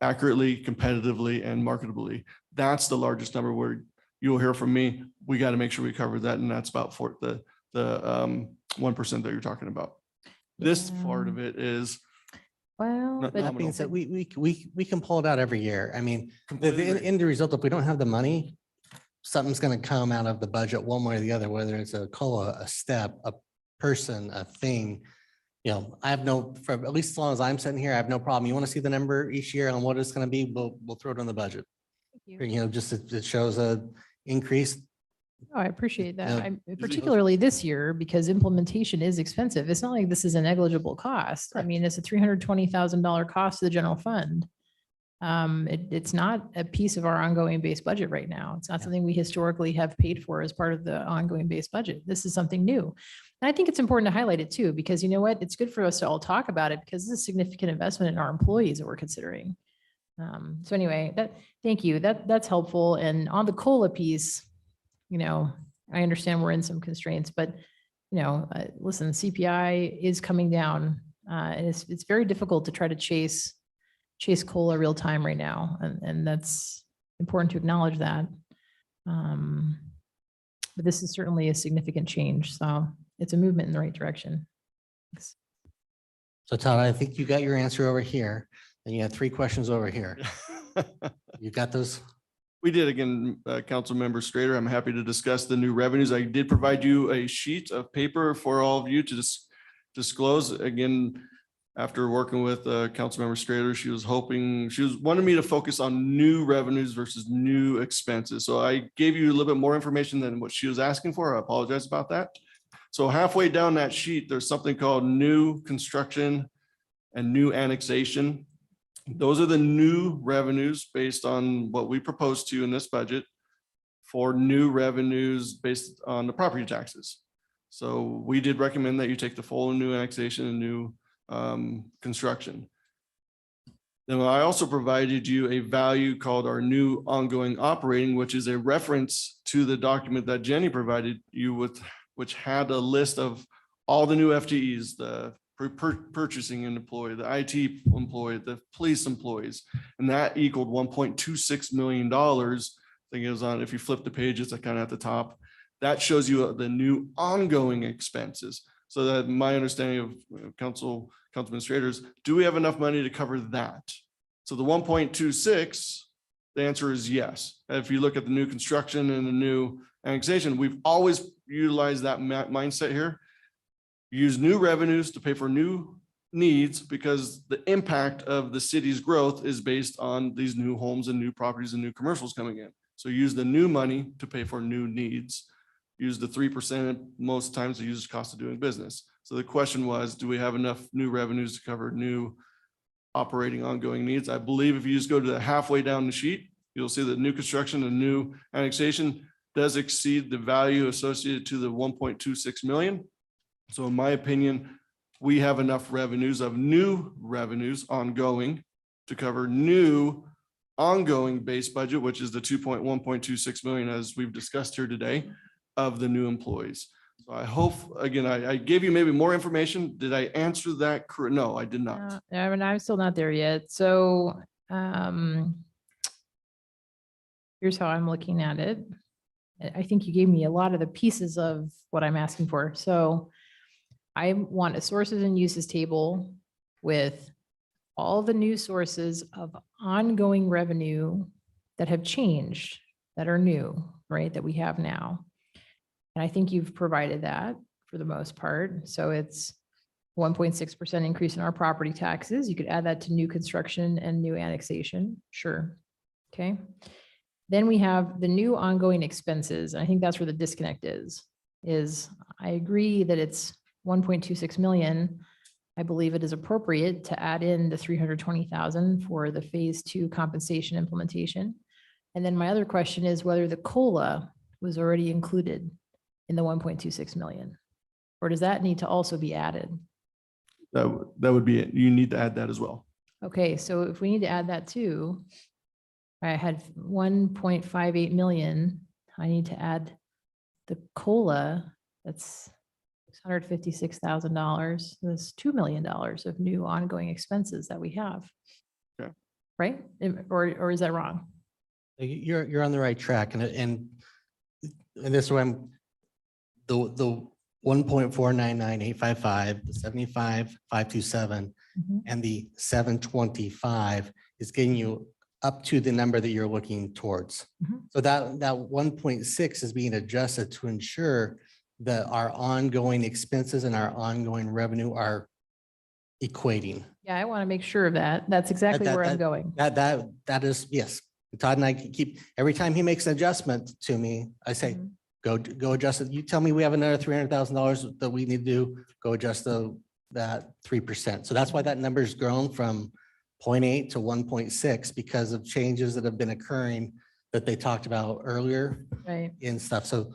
accurately, competitively, and marketably. That's the largest number where you'll hear from me. We got to make sure we cover that. And that's about for the 1% that you're talking about. This part of it is, well, But but that being said, we can pull it out every year. I mean, the end result, if we don't have the money, something's going to come out of the budget one way or the other, whether it's a COLA, a step, a person, a thing. You know, I have no, for at least as long as I'm sitting here, I have no problem. You want to see the number each year on what it's going to be, we'll throw it on the budget. You know, just it shows a increase. Oh, I appreciate that. Yeah. Particularly this year, because implementation is expensive. It's not like this is a negligible cost. I mean, it's a $320,000 cost to the general fund. It's not a piece of our ongoing base budget right now. It's not something we historically have paid for as part of the ongoing base budget. This is something new. And I think it's important to highlight it too, because you know what? It's good for us to all talk about it because this is a significant investment in our employees that we're considering. So anyway, thank you. That's helpful. And on the COLA piece, I understand we're in some constraints, but listen, CPI is coming down. And it's very difficult to try to chase COLA real time right now. And that's important to acknowledge that. But this is certainly a significant change. So it's a movement in the right direction. Thanks. So Todd, I think you got your answer over here, and you had 3 questions over here. You got those? We did again, Councilmember Strader. I'm happy to discuss the new revenues. I did provide you a sheet of paper for all of you to disclose. Again, after working with Councilmember Strader, she was wanted me to focus on new revenues versus new expenses. So I gave you a little bit more information than what she was asking for. I apologize about that. So halfway down that sheet, there's something called new construction and new annexation. Those are the new revenues based on what we proposed to you in this budget for new revenues based on the property taxes. So we did recommend that you take the full new annexation and new construction. Then I also provided you a value called our new ongoing operating, which is a reference to the document that Jenny provided you with, which had a list of all the new FTEs, the purchasing employee, the IT employee, the police employees, and that equaled $1.26 million. I think it was on, if you flip the page, it's kind of at the top. That shows you the new ongoing expenses. So that my understanding of council administrators, do we have enough money to cover that? So the 1.26, the answer is yes. If you look at the new construction and the new annexation, we've always utilized that mindset here. Use new revenues to pay for new needs because the impact of the city's growth is based on these new homes and new properties and new commercials coming in. So use the new money to pay for new needs. Use the 3% most times to use cost of doing business. So the question was, do we have enough new revenues to cover new operating ongoing needs? I believe if you just go to the halfway down the sheet, you'll see that new construction and new annexation does exceed the value associated to the 1.26 million. So in my opinion, we have enough revenues of new revenues ongoing to cover new ongoing base budget, which is the 1.26 million as we've discussed here today of the new employees. So I hope, again, I gave you maybe more information. Did I answer that correct? No, I did not. I mean, I'm still not there yet. So here's how I'm looking at it. I think you gave me a lot of the pieces of what I'm asking for. So I want a sources and uses table with all the new sources of ongoing revenue that have changed, that are new, right, that we have now. And I think you've provided that for the most part. So it's 1.6% increase in our property taxes. You could add that to new construction and new annexation. Sure. Okay. Then we have the new ongoing expenses. I think that's where the disconnect is I agree that it's 1.26 million. I believe it is appropriate to add in the 320,000 for the phase 2 compensation implementation. And then my other question is whether the COLA was already included in the 1.26 million, or does that need to also be added? That would be it. You need to add that as well. Okay, so if we need to add that too, I had 1.58 million. I need to add the COLA. That's $656,000. That's $2 million of new ongoing expenses that we have. Okay. Right? Or is that wrong? You're on the right track, and this is where I'm the 1.499855, the 75,527, and the 725 is getting you up to the number that you're looking towards. So that 1.6 is being adjusted to ensure that our ongoing expenses and our ongoing revenue are equating. Yeah, I want to make sure of that. That's exactly where I'm going. That is, yes. Todd and I keep, every time he makes an adjustment to me, I say, go adjust it. You tell me we have another $300,000 that we need to do, go adjust that 3%. So that's why that number's grown from 0.8 to 1.6 because of changes that have been occurring that they talked about earlier Right. in stuff. So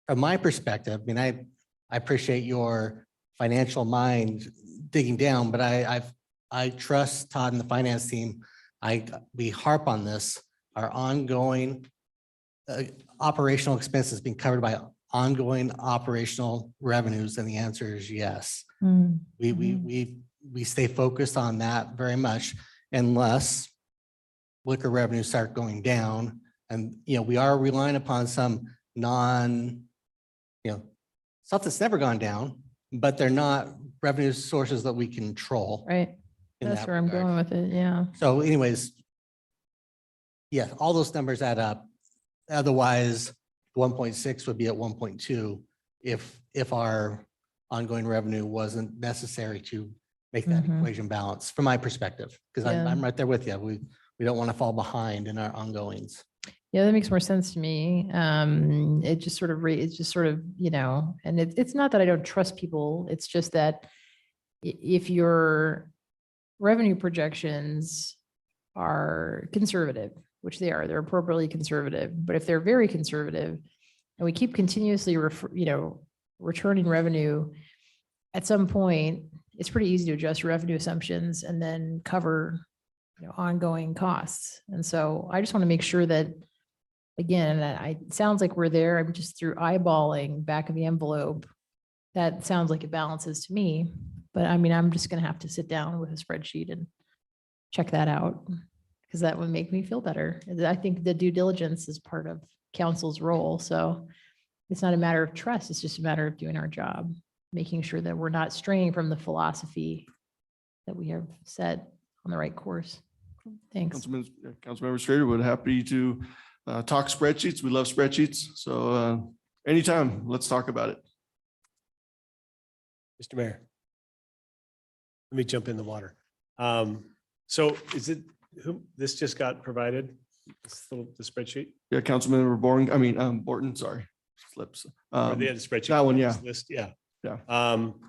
from my perspective, I mean, I appreciate your financial mind digging down, but I trust Todd and the finance team. We harp on this, our ongoing operational expenses being covered by ongoing operational revenues, and the answer is yes. We stay focused on that very much unless liquor revenues start going down. And, we are relying upon some stuff that's never gone down, but they're not revenue sources that we control. Right. in That's that where I'm regard. going with it. Yeah. So anyways, yeah, all those numbers add up. Otherwise, 1.6 would be at 1.2 if our ongoing revenue wasn't necessary to make that equation balance, from my perspective, because Yeah. I'm right there with you. We don't want to fall behind in our ongoings. Yeah, that makes more sense to me. It just sort of, and it's not that I don't trust people. It's just that if your revenue projections are conservative, which they are, they're appropriately conservative, but if they're very conservative and we keep continuously, returning revenue, at some point, it's pretty easy to adjust revenue assumptions and then cover, ongoing costs. And so I just want to make sure that, again, it sounds like we're there. I'm just through eyeballing back of the envelope. That sounds like it balances to me, but I mean, I'm just going to have to sit down with a spreadsheet and check that out because that would make me feel better. I think the due diligence is part of council's role. So it's not a matter of trust. It's just a matter of doing our job, making sure that we're not straying from the philosophy that we have set on the right course. Thanks. Councilmember Strader, would happy to talk spreadsheets. We love spreadsheets. So anytime, let's talk about it. Mr. Mayor. Let me jump in the water. So is it, this just got provided, the spreadsheet? Yeah, Councilmember Borton, sorry, slips. Or the other spreadsheet? That one, yeah. List, yeah. Yeah.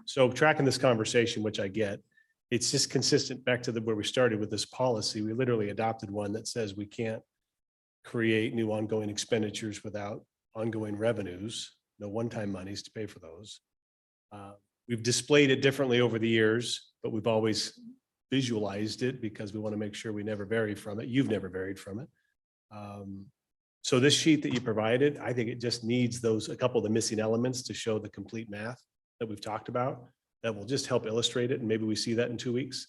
So tracking this conversation, which I get, it's just consistent back to where we started with this policy. We literally adopted one that says we can't create new ongoing expenditures without ongoing revenues, no one-time monies to pay for those. We've displayed it differently over the years, but we've always visualized it because we want to make sure we never vary from it. You've never varied from it. So this sheet that you provided, I think it just needs a couple of the missing elements to show the complete math that we've talked about. That will just help illustrate it. And maybe we see that in 2 weeks.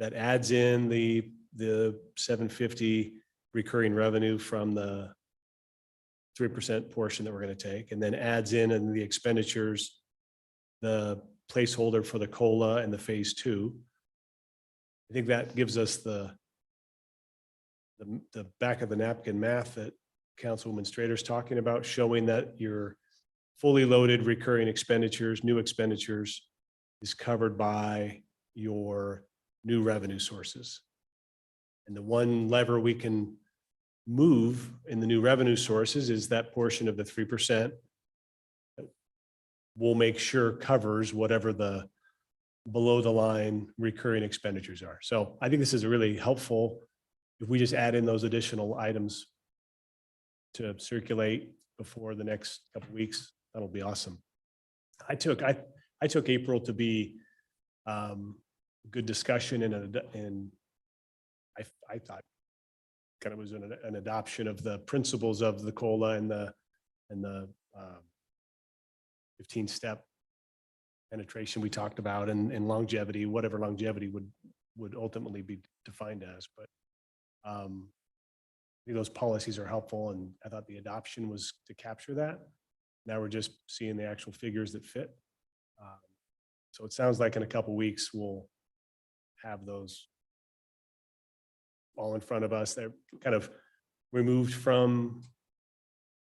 That adds in the 750 recurring revenue from the 3% portion that we're going to take, and then adds in the expenditures, the placeholder for the COLA and the phase 2. I think that gives us the back of the napkin math that Councilwoman Strader's talking about, showing that your fully loaded recurring expenditures, new expenditures, is covered by your new revenue sources. And the one lever we can move in the new revenue sources is that portion of the 3%. We'll make sure covers whatever the below the line recurring expenditures are. So I think this is really helpful if we just add in those additional items to circulate before the next couple of weeks. That'll be awesome. I took April to be good discussion and I thought kind of was an adoption of the principles of the COLA and the 15-step penetration we talked about and longevity, whatever longevity would ultimately be defined as. But I think those policies are helpful, and I thought the adoption was to capture that. Now we're just seeing the actual figures that fit. So it sounds like in a couple of weeks, we'll have those all in front of us. They're kind of removed from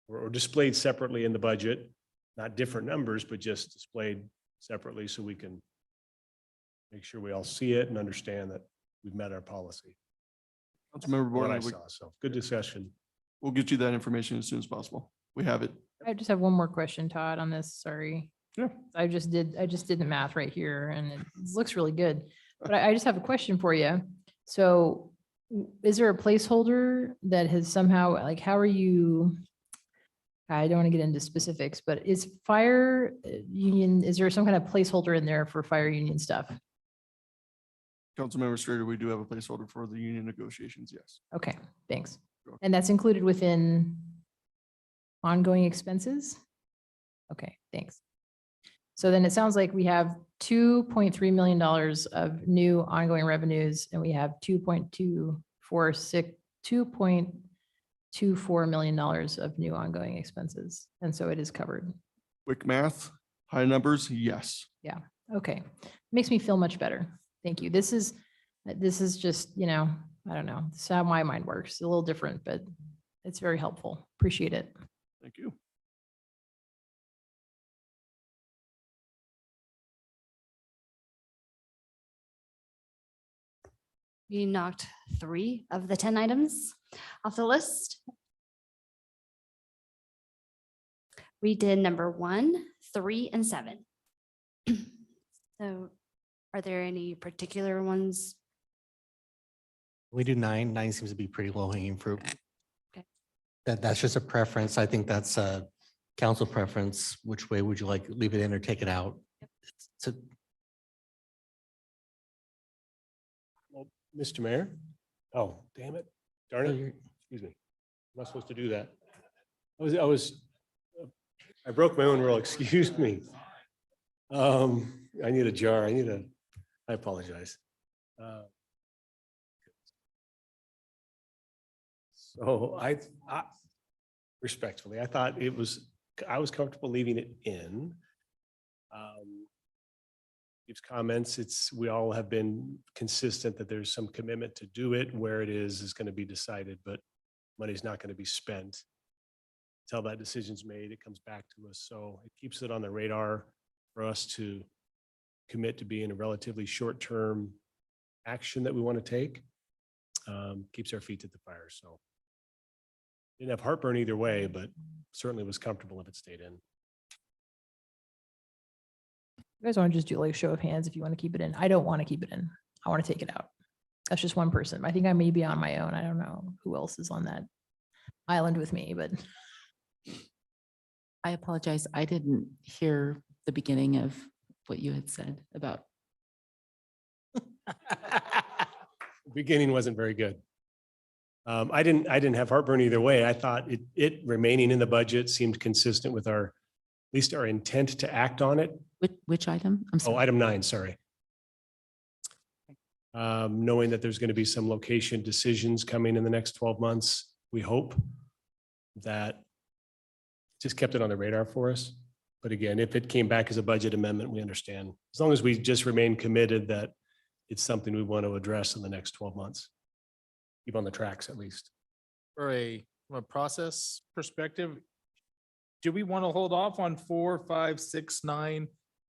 or displayed separately in the budget, not different numbers, but just displayed separately so we can make sure we all see it and understand that we've met our policy. Councilmember What I Borton, saw, so good discussion. we'll get you that information as soon as possible. We have it. I just have one more question, Todd, on this. Sorry. Yeah. I just did the math right here and it looks really good. But I just have a question for you. So is there a placeholder that has somehow, like, how are you? I don't want to get into specifics, but is fire union, is there some kind of placeholder in there for fire union stuff? Councilmember Strader, we do have a placeholder for the union negotiations, yes. Okay, thanks. And that's included within ongoing expenses? Okay, thanks. So then it sounds like we have $2.3 million of new ongoing revenues, and we have $2.24 million of new ongoing expenses. And so it is covered. Quick math, high numbers, yes. Yeah, okay. Makes me feel much better. Thank you. This is just, I don't know. This is how my mind works. A little different, but it's very helpful. Appreciate it. Thank you. We knocked 3 of the 10 items off the list. We did number 1, 3, and 7. So are there any particular ones? We do 9. 9 seems to be pretty low hanging fruit. Okay. That's just a preference. I think that's a council preference. Which way would you like, leave it in or take it out? So Well, Mr. Mayor? Oh, damn it. Darn it. Excuse me. I'm not supposed to do that. I broke my own rule. Excuse me. I need a jar. I apologize. So respectfully, I thought I was comfortable leaving it in. Gives comments. We all have been consistent that there's some commitment to do it. Where it is going to be decided, but money's not going to be spent until that decision's made. It comes back to us. So it keeps it on the radar for us to commit to being a relatively short-term action that we want to take. Keeps our feet to the fire. So didn't have heartburn either way, but certainly was comfortable if it stayed in. You guys want to just do like a show of hands if you want to keep it in? I don't want to keep it in. I want to take it out. That's just one person. I think I may be on my own. I don't know who else is on that island with me, but. I apologize. I didn't hear the beginning of what you had said about. The beginning wasn't very good. I didn't have heartburn either way. I thought it remaining in the budget seemed consistent with at least our intent to act on it. Which item? I'm sorry. Oh, item 9, sorry. Knowing that there's going to be some location decisions coming in the next 12 months, we hope that just kept it on the radar for us. But again, if it came back as a budget amendment, we understand. As long as we just remain committed that it's something we want to address in the next 12 months. Keep on the tracks at least. From a process perspective, do we want to hold off on 4, 5, 6, 9,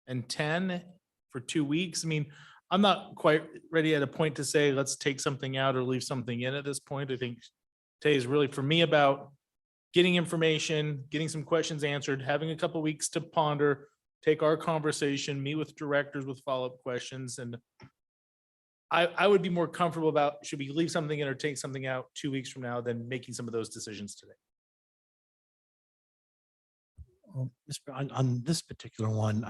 and 10 for 2 weeks? I mean, I'm not quite ready at a point to say, let's take something out or leave something in at this point. I think today is really for me about getting information, getting some questions answered, having a couple weeks to ponder, take our conversation, meet with directors with follow-up questions. And I would be more comfortable about, should we leave something in or take something out 2 weeks from now than making some of those decisions today. On this particular one,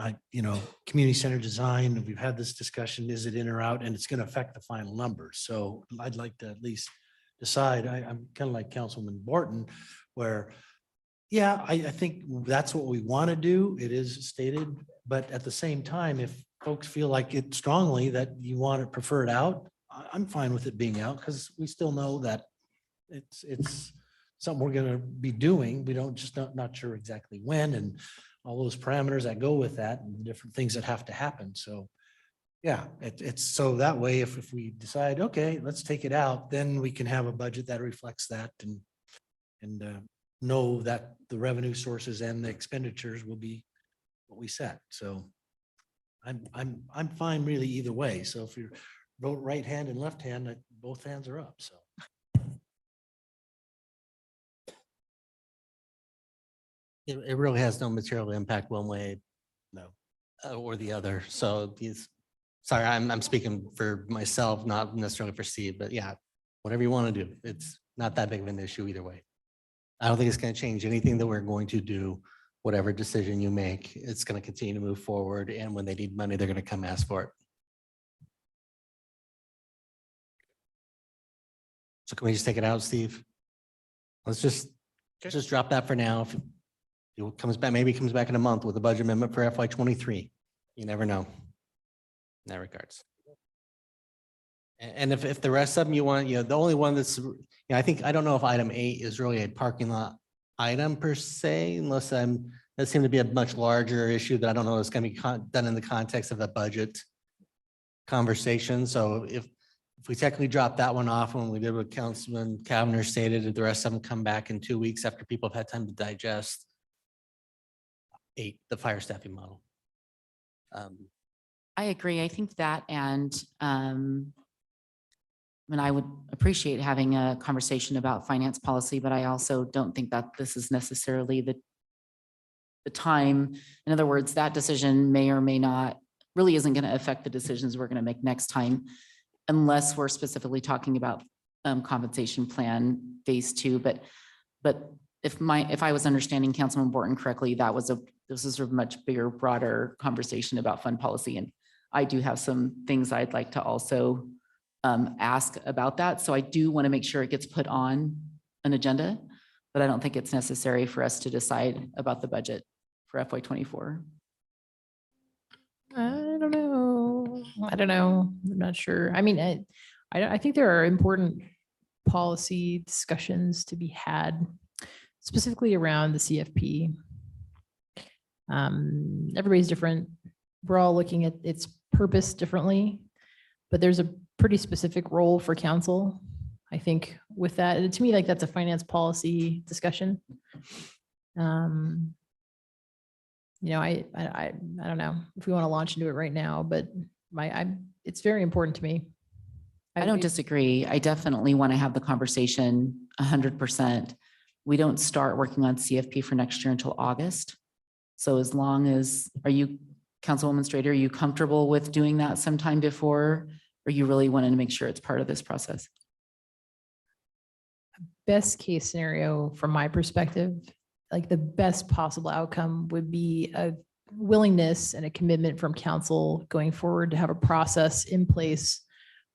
community center design, we've had this discussion, is it in or out? And it's going to affect the final numbers. So I'd like to at least decide. I'm kind of like Councilman Borton, where, yeah, I think that's what we want to do. It is stated, but at the same time, if folks feel like it strongly that you want to prefer it out, I'm fine with it being out because we still know that it's something we're going to be doing. We don't just not sure exactly when and all those parameters that go with that and the different things that have to happen. So yeah, it's so that way, if we decide, okay, let's take it out, then we can have a budget that reflects that and know that the revenue sources and the expenditures will be what we set. So I'm fine really either way. So if you vote right hand and left hand, both hands are up. So. It really has no material impact one way, no, or the other. So these Sorry, I'm speaking for myself, not necessarily for Steve, but yeah, whatever you want to do. It's not that big of an issue either way. I don't think it's going to change anything that we're going to do. Whatever decision you make, it's going to continue to move forward. And when they need money, they're going to come ask for it. So can we just take it out, Steve? Let's just drop that for now. If it comes back, maybe it comes back in a month with a budget amendment for FY23. You never know. In that regards. And if the rest of them you want, the only one that's, I think, I don't know if item 8 is really a parking lot item per se, unless that seemed to be a much larger issue that I don't know is going to be done in the context of a budget conversation. So if we technically drop that one off when we did what Councilman Kavner stated, if the rest of them come back in 2 weeks after people have had time to digest 8, the fire staffing model. I agree. I think that, and I mean, I would appreciate having a conversation about finance policy, but I also don't think that this is necessarily the time. In other words, that decision may or may not, really isn't going to affect the decisions we're going to make next time, unless we're specifically talking about compensation plan phase 2. But if I was understanding Councilman Borton correctly, this is a much bigger, broader conversation about fund policy. And I do have some things I'd like to also ask about that. So I do want to make sure it gets put on an agenda, but I don't think it's necessary for us to decide about the budget for FY24. I don't know. I'm not sure. I mean, I think there are important policy discussions to be had, specifically around the CFP. Everybody's different. We're all looking at its purpose differently, but there's a pretty specific role for council. I think with that, and to me, like that's a finance policy discussion. I don't know if we want to launch into it right now, but it's very important to me. I don't disagree. I definitely want to have the conversation 100%. We don't start working on CFP for next year until August. So as long as, are you, Councilwoman Strader, are you comfortable with doing that sometime before, or you really wanted to make sure it's part of this process? Best case scenario from my perspective, like the best possible outcome would be a willingness and a commitment from council going forward to have a process in place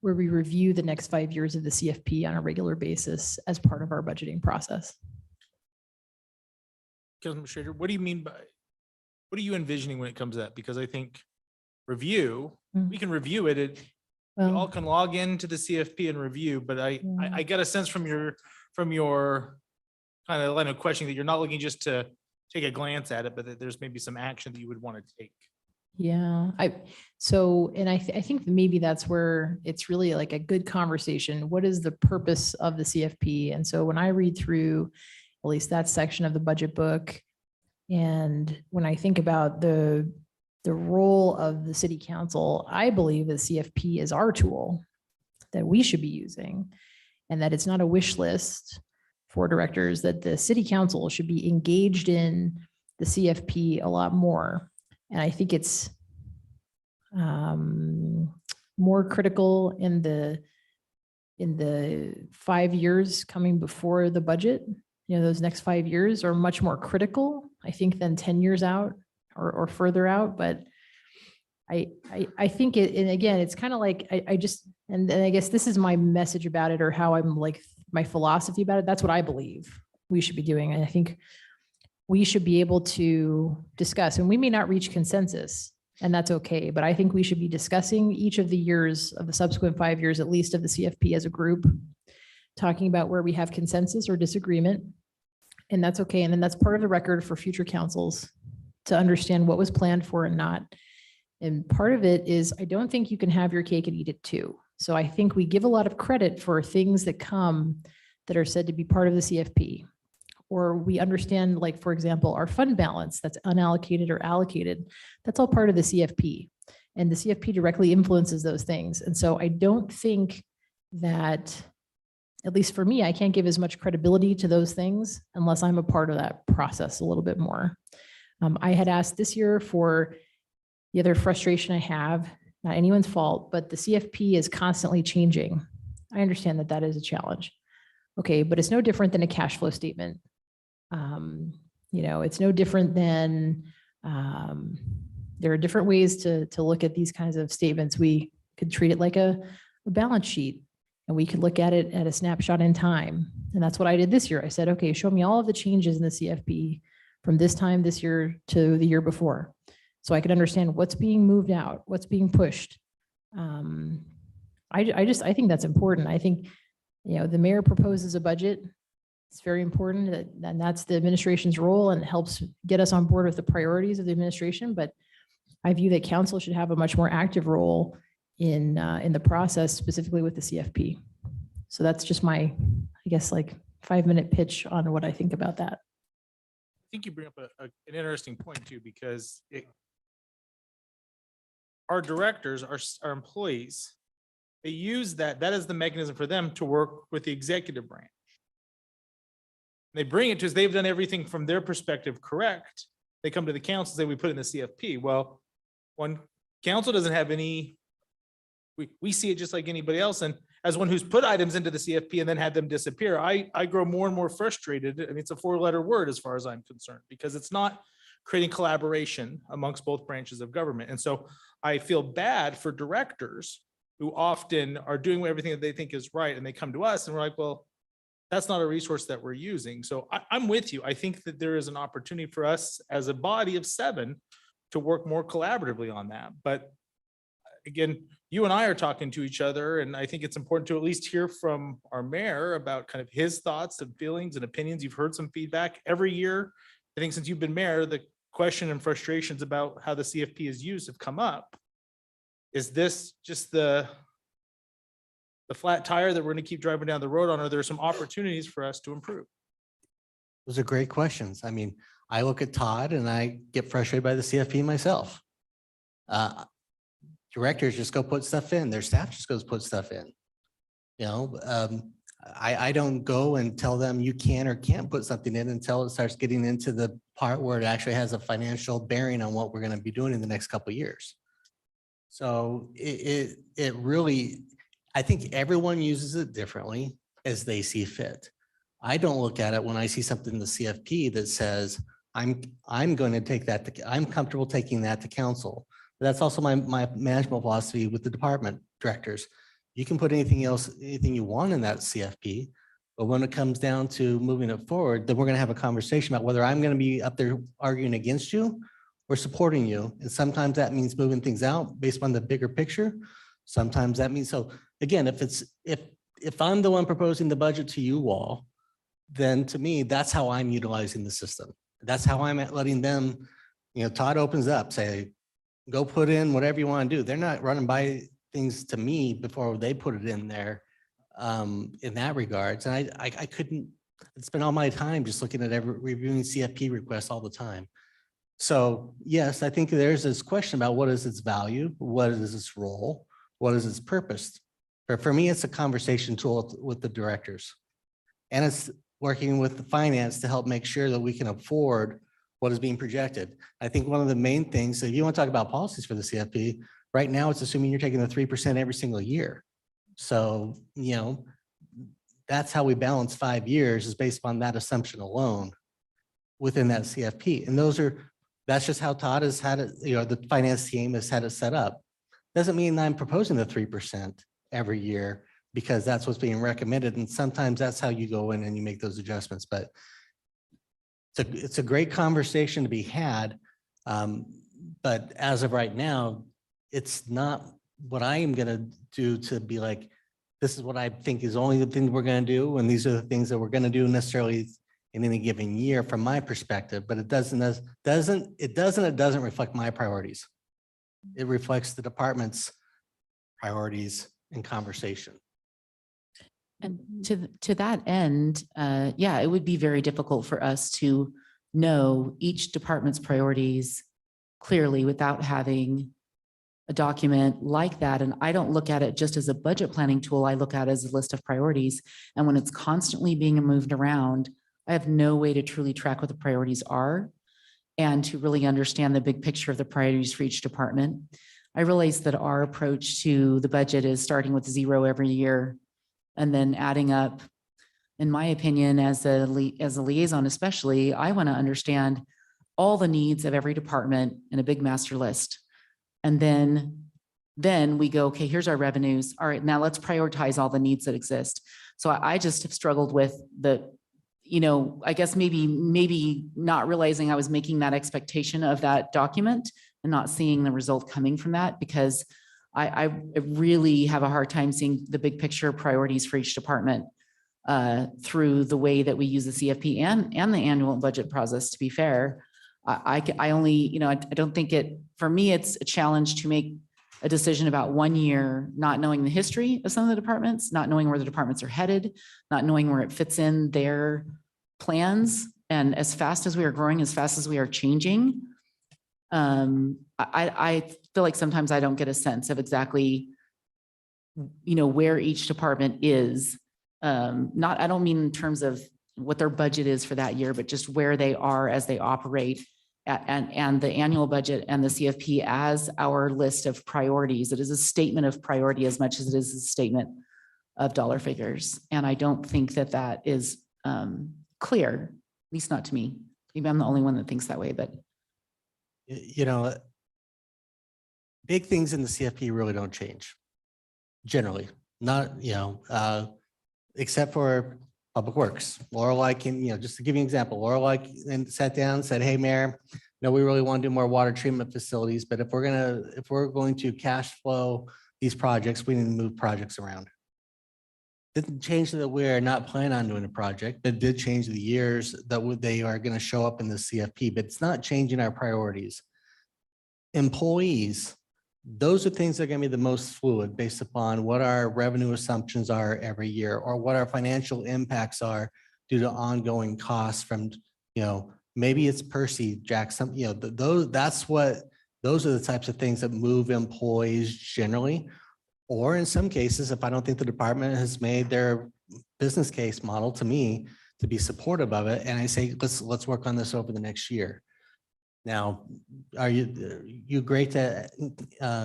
where we review the next 5 years of the CFP on a regular basis as part of our budgeting process. Councilman Schrader, what do you mean by, what are you envisioning when it comes to that? Because I think review, we can review it. We all can log into the CFP and review, but I get a sense from your kind of line of questioning that you're not looking just to take a glance at it, but that there's maybe some action that you would want to take. Yeah, I think maybe that's where it's really like a good conversation. What is the purpose of the CFP? And so when I read through at least that section of the budget book, and when I think about the role of the city council, I believe the CFP is our tool that we should be using, and that it's not a wish list for directors, that the city council should be engaged in the CFP a lot more. And I think it's more critical in the 5 years coming before the budget. Those next 5 years are much more critical, I think, than 10 years out or further out. But I think it, and again, it's kind of like, and I guess this is my message about it, or how I'm like, my philosophy about it. That's what I believe we should be doing. And I think we should be able to discuss, and we may not reach consensus, and that's okay, but I think we should be discussing each of the years of the subsequent 5 years, at least of the CFP as a group, talking about where we have consensus or disagreement. And that's okay. And then that's part of the record for future councils to understand what was planned for and not. And part of it is, I don't think you can have your cake and eat it too. So I think we give a lot of credit for things that come that are said to be part of the CFP, or we understand, like, for example, our fund balance that's unallocated or allocated, that's all part of the CFP, and the CFP directly influences those things. And so I don't think that, at least for me, I can't give as much credibility to those things unless I'm a part of that process a little bit more. I had asked this year for, the other frustration I have not anyone's fault, but the CFP is constantly changing. I understand that that is a challenge. Okay, but it's no different than a cash flow statement. It's no different than, there are different ways to look at these kinds of statements. We could treat it like a balance sheet, and we could look at it at a snapshot in time. And that's what I did this year. I said, okay, show me all of the changes in the CFP from this time this year to the year before, so I could understand what's being moved out, what's being pushed. I think that's important. I think, the mayor proposes a budget. It's very important and that's the administration's role, and it helps get us on board with the priorities of the administration. But I view that council should have a much more active role in the process, specifically with the CFP. So that's just my, I guess, like 5-minute pitch on what I think about that. I think you bring up an interesting point too, because our directors, our employees, they use that is the mechanism for them to work with the executive branch. They bring it to us, they've done everything from their perspective correct. They come to the council, say we put in the CFP. Well, when council doesn't have any, we see it just like anybody else. And as one who's put items into the CFP and then had them disappear, I grow more and more frustrated. I mean, it's a 4-letter word as far as I'm concerned, because it's not creating collaboration amongst both branches of government. And so I feel bad for directors who often are doing everything that they think is right. And they come to us and we're like, well, that's not a resource that we're using. So I'm with you. I think that there is an opportunity for us as a body of 7 to work more collaboratively on that. But again, you and I are talking to each other, and I think it's important to at least hear from our mayor about kind of his thoughts and feelings and opinions. You've heard some feedback every year. I think since you've been mayor, the question and frustrations about how the CFP is used have come up. Is this just the flat tire that we're going to keep driving down the road on? Or are there some opportunities for us to improve? Those are great questions. I mean, I look at Todd and I get frustrated by the CFP myself. Directors just go put stuff in, their staff just goes put stuff in. I don't go and tell them you can or can't put something in until it starts getting into the part where it actually has a financial bearing on what we're going to be doing in the next couple of years. So it really, I think everyone uses it differently as they see fit. I don't look at it when I see something in the CFP that says, I'm going to take that, I'm comfortable taking that to council. But that's also my management philosophy with the department directors. You can put anything else, anything you want in that CFP, but when it comes down to moving it forward, then we're going to have a conversation about whether I'm going to be up there arguing against you or supporting you. And sometimes that means moving things out based on the bigger picture. Sometimes that means, so again, if I'm the one proposing the budget to you all, then to me, that's how I'm utilizing the system. That's how I'm letting them, Todd opens up, say, go put in whatever you want to do. They're not running by things to me before they put it in there in that regards. And I couldn't spend all my time just looking at reviewing CFP requests all the time. So yes, I think there's this question about what is its value? What is its role? What is its purpose? But for me, it's a conversation tool with the directors. And it's working with the finance to help make sure that we can afford what is being projected. I think one of the main things, if you want to talk about policies for the CFP, right now it's assuming you're taking the 3% every single year. So, that's how we balance 5 years is based on that assumption alone within that CFP. And that's just how Todd has had it, the finance team has had it set up. Doesn't mean I'm proposing the 3% every year because that's what's being recommended. And sometimes that's how you go in and you make those adjustments. But it's a great conversation to be had. But as of right now, it's not what I am going to do to be like, this is what I think is only the thing we're going to do. And these are the things that we're going to do necessarily in any given year from my perspective, but it doesn't reflect my priorities. It reflects the department's priorities and conversation. And to that end, it would be very difficult for us to know each department's priorities clearly without having a document like that. And I don't look at it just as a budget planning tool. I look at it as a list of priorities. And when it's constantly being moved around, I have no way to truly track what the priorities are and to really understand the big picture of the priorities for each department. I realize that our approach to the budget is starting with 0 every year and then adding up. In my opinion, as a liaison especially, I want to understand all the needs of every department in a big master list. And then we go, okay, here's our revenues. All right, now let's prioritize all the needs that exist. So I just have struggled with I guess maybe not realizing I was making that expectation of that document and not seeing the result coming from that, because I really have a hard time seeing the big picture priorities for each department through the way that we use the CFP and the annual budget process. To be fair, I don't think for me, it's a challenge to make a decision about 1 year, not knowing the history of some of the departments, not knowing where the departments are headed, not knowing where it fits in their plans. And as fast as we are growing, as fast as we are changing, I feel like sometimes I don't get a sense of exactly, where each department is. I don't mean in terms of what their budget is for that year, but just where they are as they operate, and the annual budget and the CFP as our list of priorities. It is a statement of priority as much as it is a statement of dollar figures. And I don't think that is clear, at least not to me. Maybe I'm the only one that thinks that way, but. Big things in the CFP really don't change. Generally, not, except for Public Works. Lorelei came, just to give you an example, Lorelei sat down and said, hey, Mayor, we really want to do more water treatment facilities, but if we're going to cash flow these projects, we need to move projects around. Didn't change that we're not planning on doing a project, but did change the years that they are going to show up in the CFP, but it's not changing our priorities. Employees, those are things that are going to be the most fluid based upon what our revenue assumptions are every year, or what our financial impacts are due to ongoing costs from, maybe it's Percy, Jackson, those are the types of things that move employees generally. Or in some cases, if I don't think the department has made their business case model to me to be supportive of it, and I say, let's work on this over the next year. Now, are you great to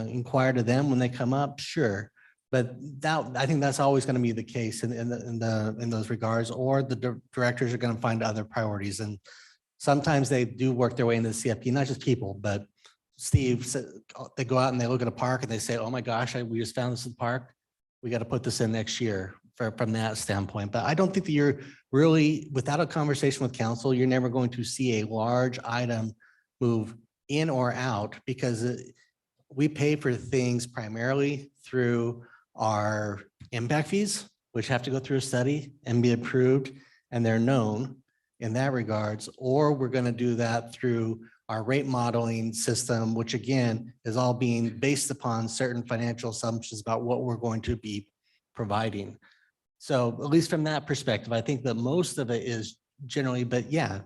inquire to them when they come up? Sure. But I think that's always going to be the case in those regards, or the directors are going to find other priorities. And sometimes they do work their way into the CFP, not just people, but Steve said, they go out and they look at a park and they say, oh my gosh, we just found this in the park. We got to put this in next year from that standpoint. But I don't think that you're really, without a conversation with council, you're never going to see a large item move in or out, because we pay for things primarily through our impact fees, which have to go through a study and be approved, and they're known in that regards, or we're going to do that through our rate modeling system, which again is all being based upon certain financial assumptions about what we're going to be providing. So at least from that perspective, I think that most of it is generally, but yeah,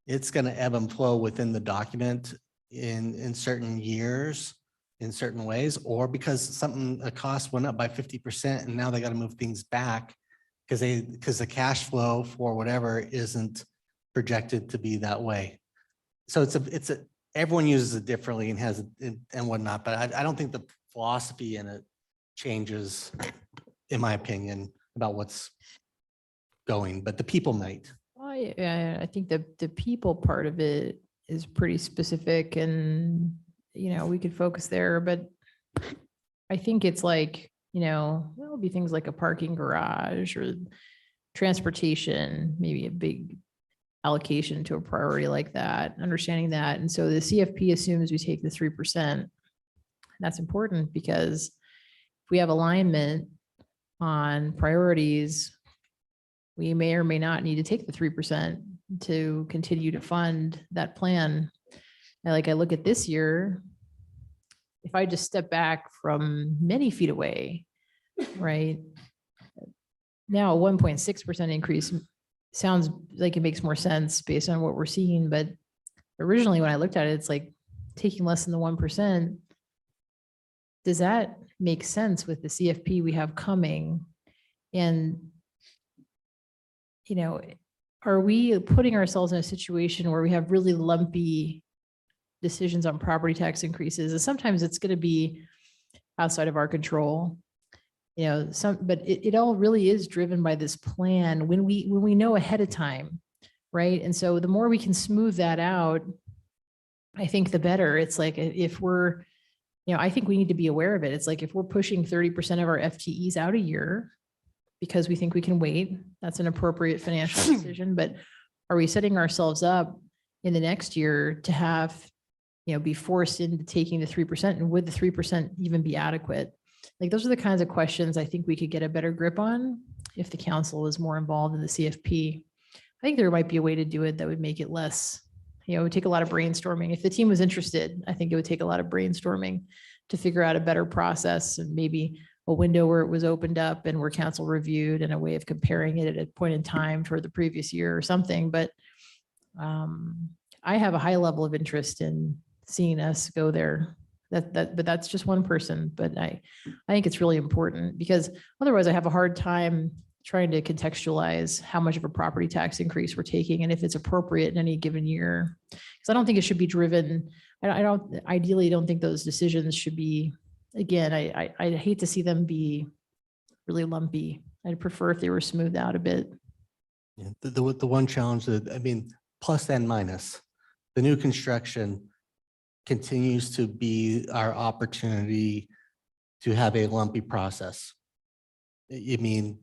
it's going to ebb and flow within the document in certain years, in certain ways, or because a cost went up by 50% and now they got to move things back because the cash flow for whatever isn't projected to be that way. So everyone uses it differently and has it and whatnot, but I don't think the philosophy in it changes, in my opinion, about what's going, but the people might. I think the people part of it is pretty specific, and we could focus there, but I think it's like, there'll be things like a parking garage or transportation, maybe a big allocation to a priority like that, understanding that. And so the CFP assumes we take the 3%. That's important because if we have alignment on priorities, we may or may not need to take the 3% to continue to fund that plan. And I look at this year, if I just step back from many feet away, right? Now a 1.6% increase sounds like it makes more sense based on what we're seeing. But originally when I looked at it, it's like taking less than the 1%. Does that make sense with the CFP we have coming? And are we putting ourselves in a situation where we have really lumpy decisions on property tax increases is sometimes it's going to be outside of our control. You know, but it all really is driven by this plan when we know ahead of time, right? And so the more we can smooth that out, I think the better. It's like if we're, you know, I think we need to be aware of it. It's like if we're pushing 30% of our FTEs out a year because we think we can wait, that's an appropriate financial decision. But are we setting ourselves up in the next year to have, you know, be forced into taking the 3%, and would the 3% even be adequate? Like, those are the kinds of questions I think we could get a better grip on if the council is more involved in the CFP. I think there might be a way to do it that would make it less, you know, it would take a lot of brainstorming. If the team was interested, I think it would take a lot of brainstorming to figure out a better process and maybe a window where it was opened up and where council reviewed, and a way of comparing it at a point in time for the previous year or something. But I have a high level of interest in seeing us go there. But that's just one person. But I think it's really important, because otherwise I have a hard time trying to contextualize how much of a property tax increase we're taking and if it's appropriate in any given year. Because I don't think it should be driven. I ideally don't think those decisions should be, again, I hate to see them be really lumpy. I'd prefer if they were smoothed out a bit. Yeah, the one challenge that, I mean, plus and minus, the new construction continues to be our opportunity to have a lumpy process. I mean,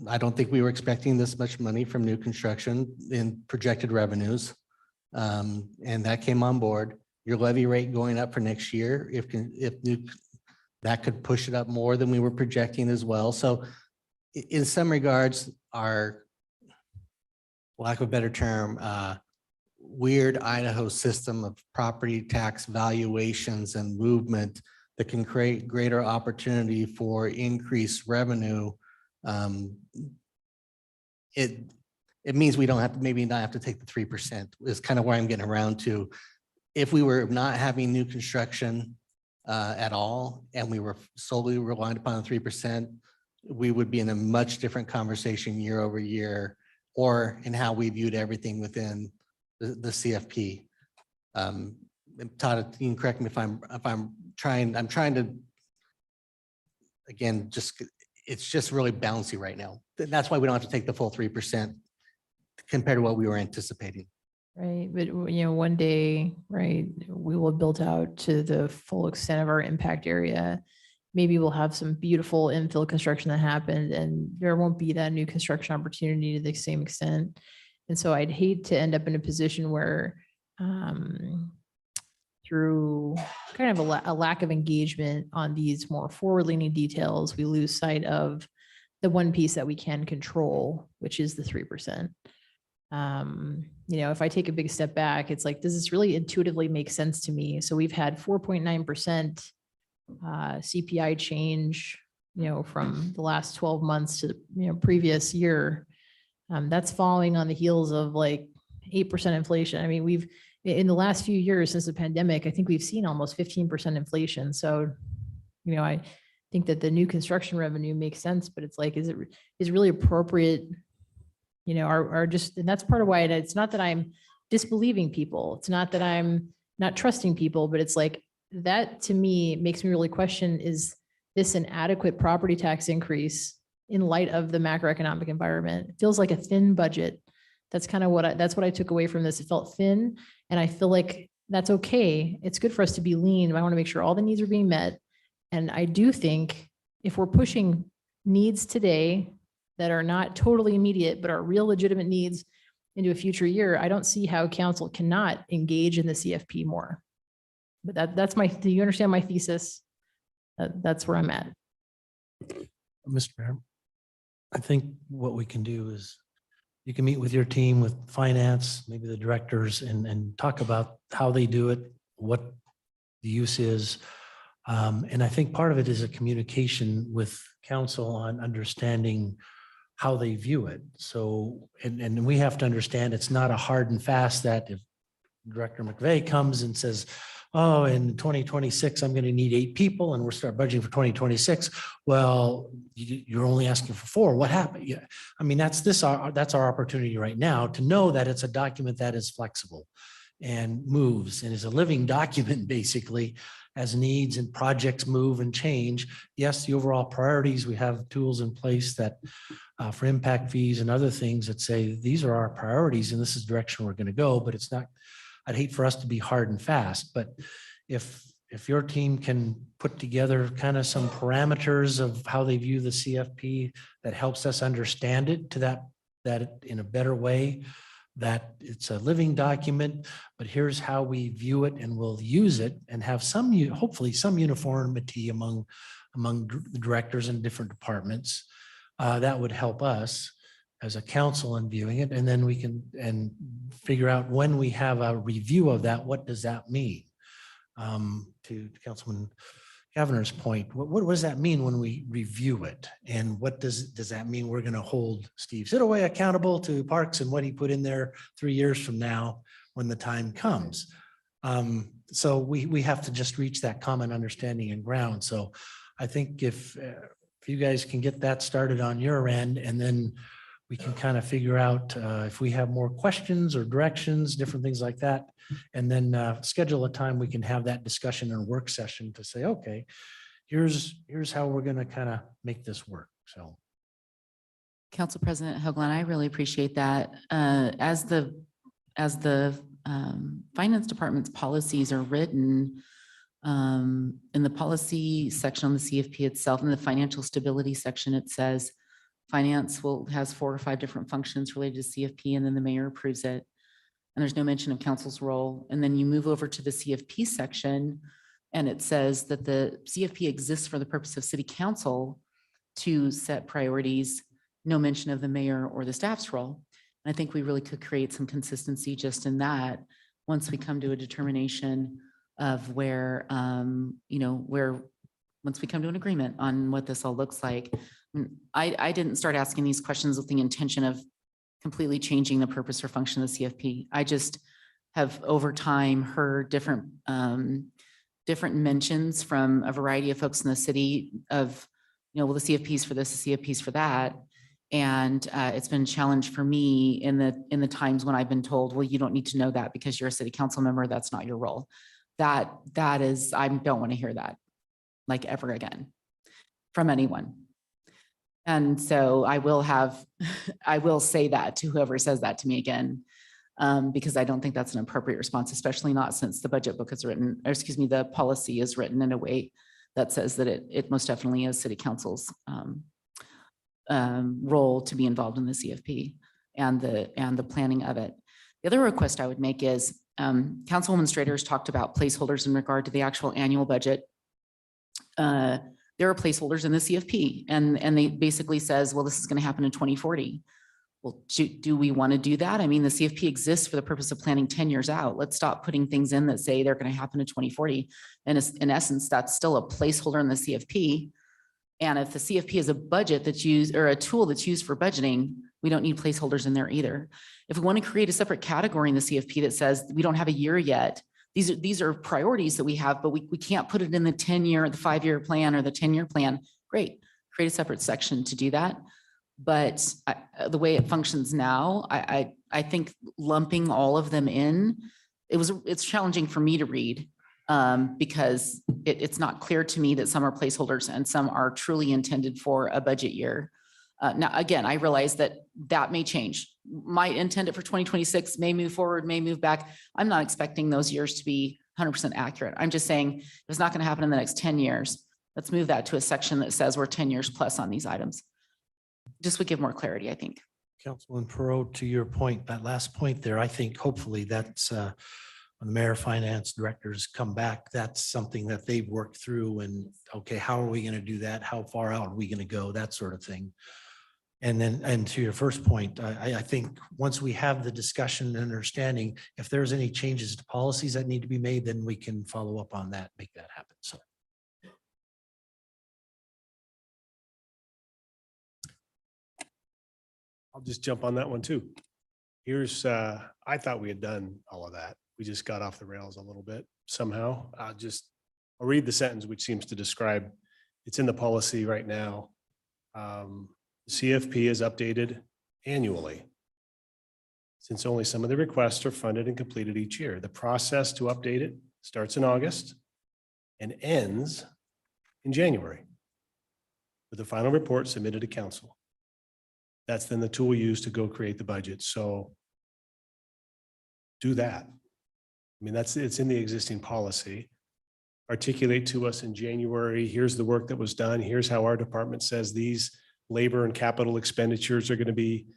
I don't think we were expecting this much money from new construction in projected revenues. And that came on board. Your levy rate going up for next year, that could push it up more than we were projecting as well. So in some regards, our, lack of a better term, weird Idaho system of property tax valuations and movement that can create greater opportunity for increased revenue. It means we don't have to, maybe not have to take the 3% is kind of where I'm getting around to. If we were not having new construction at all, and we were solely reliant upon the 3%, we would be in a much different conversation year over year, or in how we viewed everything within the CFP. Todd, you can correct me if I'm trying to, again, it's just really bouncy right now. That's why we don't have to take the full 3% compared to what we were anticipating. Right, but you know, one day, right, we will have built out to the full extent of our impact area. Maybe we'll have some beautiful infill construction that happened, and there won't be that new construction opportunity to the same extent. And so I'd hate to end up in a position where through kind of a lack of engagement on these more forward-leaning details, we lose sight of the one piece that we can control, which is the 3%. You know, if I take a big step back, it's like, does this really intuitively make sense to me? So we've had 4.9% CPI change, you know, from the last 12 months to, you know, previous year. That's following on the heels of like 8% inflation. I mean, we've, in the last few years since the pandemic, I think we've seen almost 15% inflation. So, you know, I think that the new construction revenue makes sense, but it's like, is it really appropriate? You know, are just, and that's part of why it's not that I'm disbelieving people. It's not that I'm not trusting people, but it's like, that to me makes me really question, is this an adequate property tax increase in light of the macroeconomic environment? It feels like a thin budget. That's kind of what I took away from this. It felt thin, and I feel like that's okay. It's good for us to be lean. I want to make sure all the needs are being met. And I do think if we're pushing needs today that are not totally immediate, but are real legitimate needs into a future year, I don't see how council cannot engage in the CFP more. But that's my, do you understand my thesis? That's where I'm at. Mr. Mayor, I think what we can do is you can meet with your team, with finance, maybe the directors, and talk about how they do it, what the use is. And I think part of it is a communication with council on understanding how they view it. So, and we have to understand it's not a hard and fast that if Director McVeigh comes and says, oh, in 2026, I'm going to need 8 people and we're start budgeting for 2026. Well, you're only asking for 4. What happened? Yeah. I mean, that's our opportunity right now to know that it's a document that is flexible. and moves and is a living document basically as needs and projects move and change. Yes, the overall priorities, we have tools in place that for impact fees and other things that say, these are our priorities and this is the direction we're going to go, but it's not, I'd hate for us to be hard and fast, but if your team can put together kind of some parameters of how they view the CFP that helps us understand it to that in a better way, that it's a living document, but here's how we view it and we'll use it and have some, hopefully some uniformity among the directors in different departments. That would help us as a council in viewing it. And then we can figure out when we have a review of that, what does that mean? To Councilman Governor's point, what does that mean when we review it? And what does that mean? We're going to hold Steve Sitaway accountable to parks and what he put in there 3 years from now when the time comes. So we have to just reach that common understanding and ground. So I think if you guys can get that started on your end, and then we can kind of figure out if we have more questions or directions, different things like that. And then schedule a time we can have that discussion in a work session to say, okay, here's how we're going to kind of make this work. So. Council President Hoagland, I really appreciate that. As the finance department's policies are written, in the policy section on the CFP itself, in the financial stability section, it says finance has 4 or 5 different functions related to CFP, and then the mayor approves it. And there's no mention of council's role. And then you move over to the CFP section, and it says that the CFP exists for the purpose of city council to set priorities, no mention of the mayor or the staff's role. And I think we really could create some consistency just in that once we come to a determination of where, once we come to an agreement on what this all looks like. I didn't start asking these questions with the intention of completely changing the purpose or function of the CFP. I just have over time heard different mentions from a variety of folks in the city of, well, the CFPs for this, the CFPs for that. And it's been a challenge for me in the times when I've been told, well, you don't need to know that because you're a city council member, that's not your role. That is, I don't want to hear that like ever again from anyone. And so I will say that to whoever says that to me again, because I don't think that's an appropriate response, especially not since the budget book is written, or excuse me, the policy is written in a way that says that it most definitely is city council's role to be involved in the CFP and the planning of it. The other request I would make is Councilwoman Strader's talked about placeholders in regard to the actual annual budget. There are placeholders in the CFP and they basically says, well, this is going to happen in 2040. Well, do we want to do that? I mean, the CFP exists for the purpose of planning 10 years out. Let's stop putting things in that say they're going to happen in 2040. And in essence, that's still a placeholder in the CFP. And if the CFP is a budget that's used or a tool that's used for budgeting, we don't need placeholders in there either. If we want to create a separate category in the CFP that says we don't have a year yet, these are priorities that we have, but we can't put it in the 10-year, the 5-year plan or the 10-year plan. Great, create a separate section to do that. But the way it functions now, I think lumping all of them in, it's challenging for me to read because it's not clear to me that some are placeholders and some are truly intended for a budget year. Now, again, I realize that may change. Might intend it for 2026, may move forward, may move back. I'm not expecting those years to be 100% accurate. I'm just saying it's not going to happen in the next 10 years. Let's move that to a section that says we're 10 years plus on these items. Just would give more clarity, I think. Councilman Perot, to your point, that last point there, I think hopefully that's when the mayor, finance directors come back, that's something that they've worked through and, okay, how are we going to do that? How far out are we going to go? That sort of thing. And to your first point, I think once we have the discussion and understanding, if there's any changes to policies that need to be made, then we can follow up on that, make that happen. So. I'll just jump on that one too. Here's, I thought we had done all of that. We just got off the rails a little bit somehow. I'll read the sentence which seems to describe, it's in the policy right now. CFP is updated annually. since only some of the requests are funded and completed each year. The process to update it starts in August and ends in January with the final report submitted to council. That's then the tool we use to go create the budget. So do that. I mean, it's in the existing policy. Articulate to us in January, here's the work that was done. Here's how our department says these labor and capital expenditures are going to be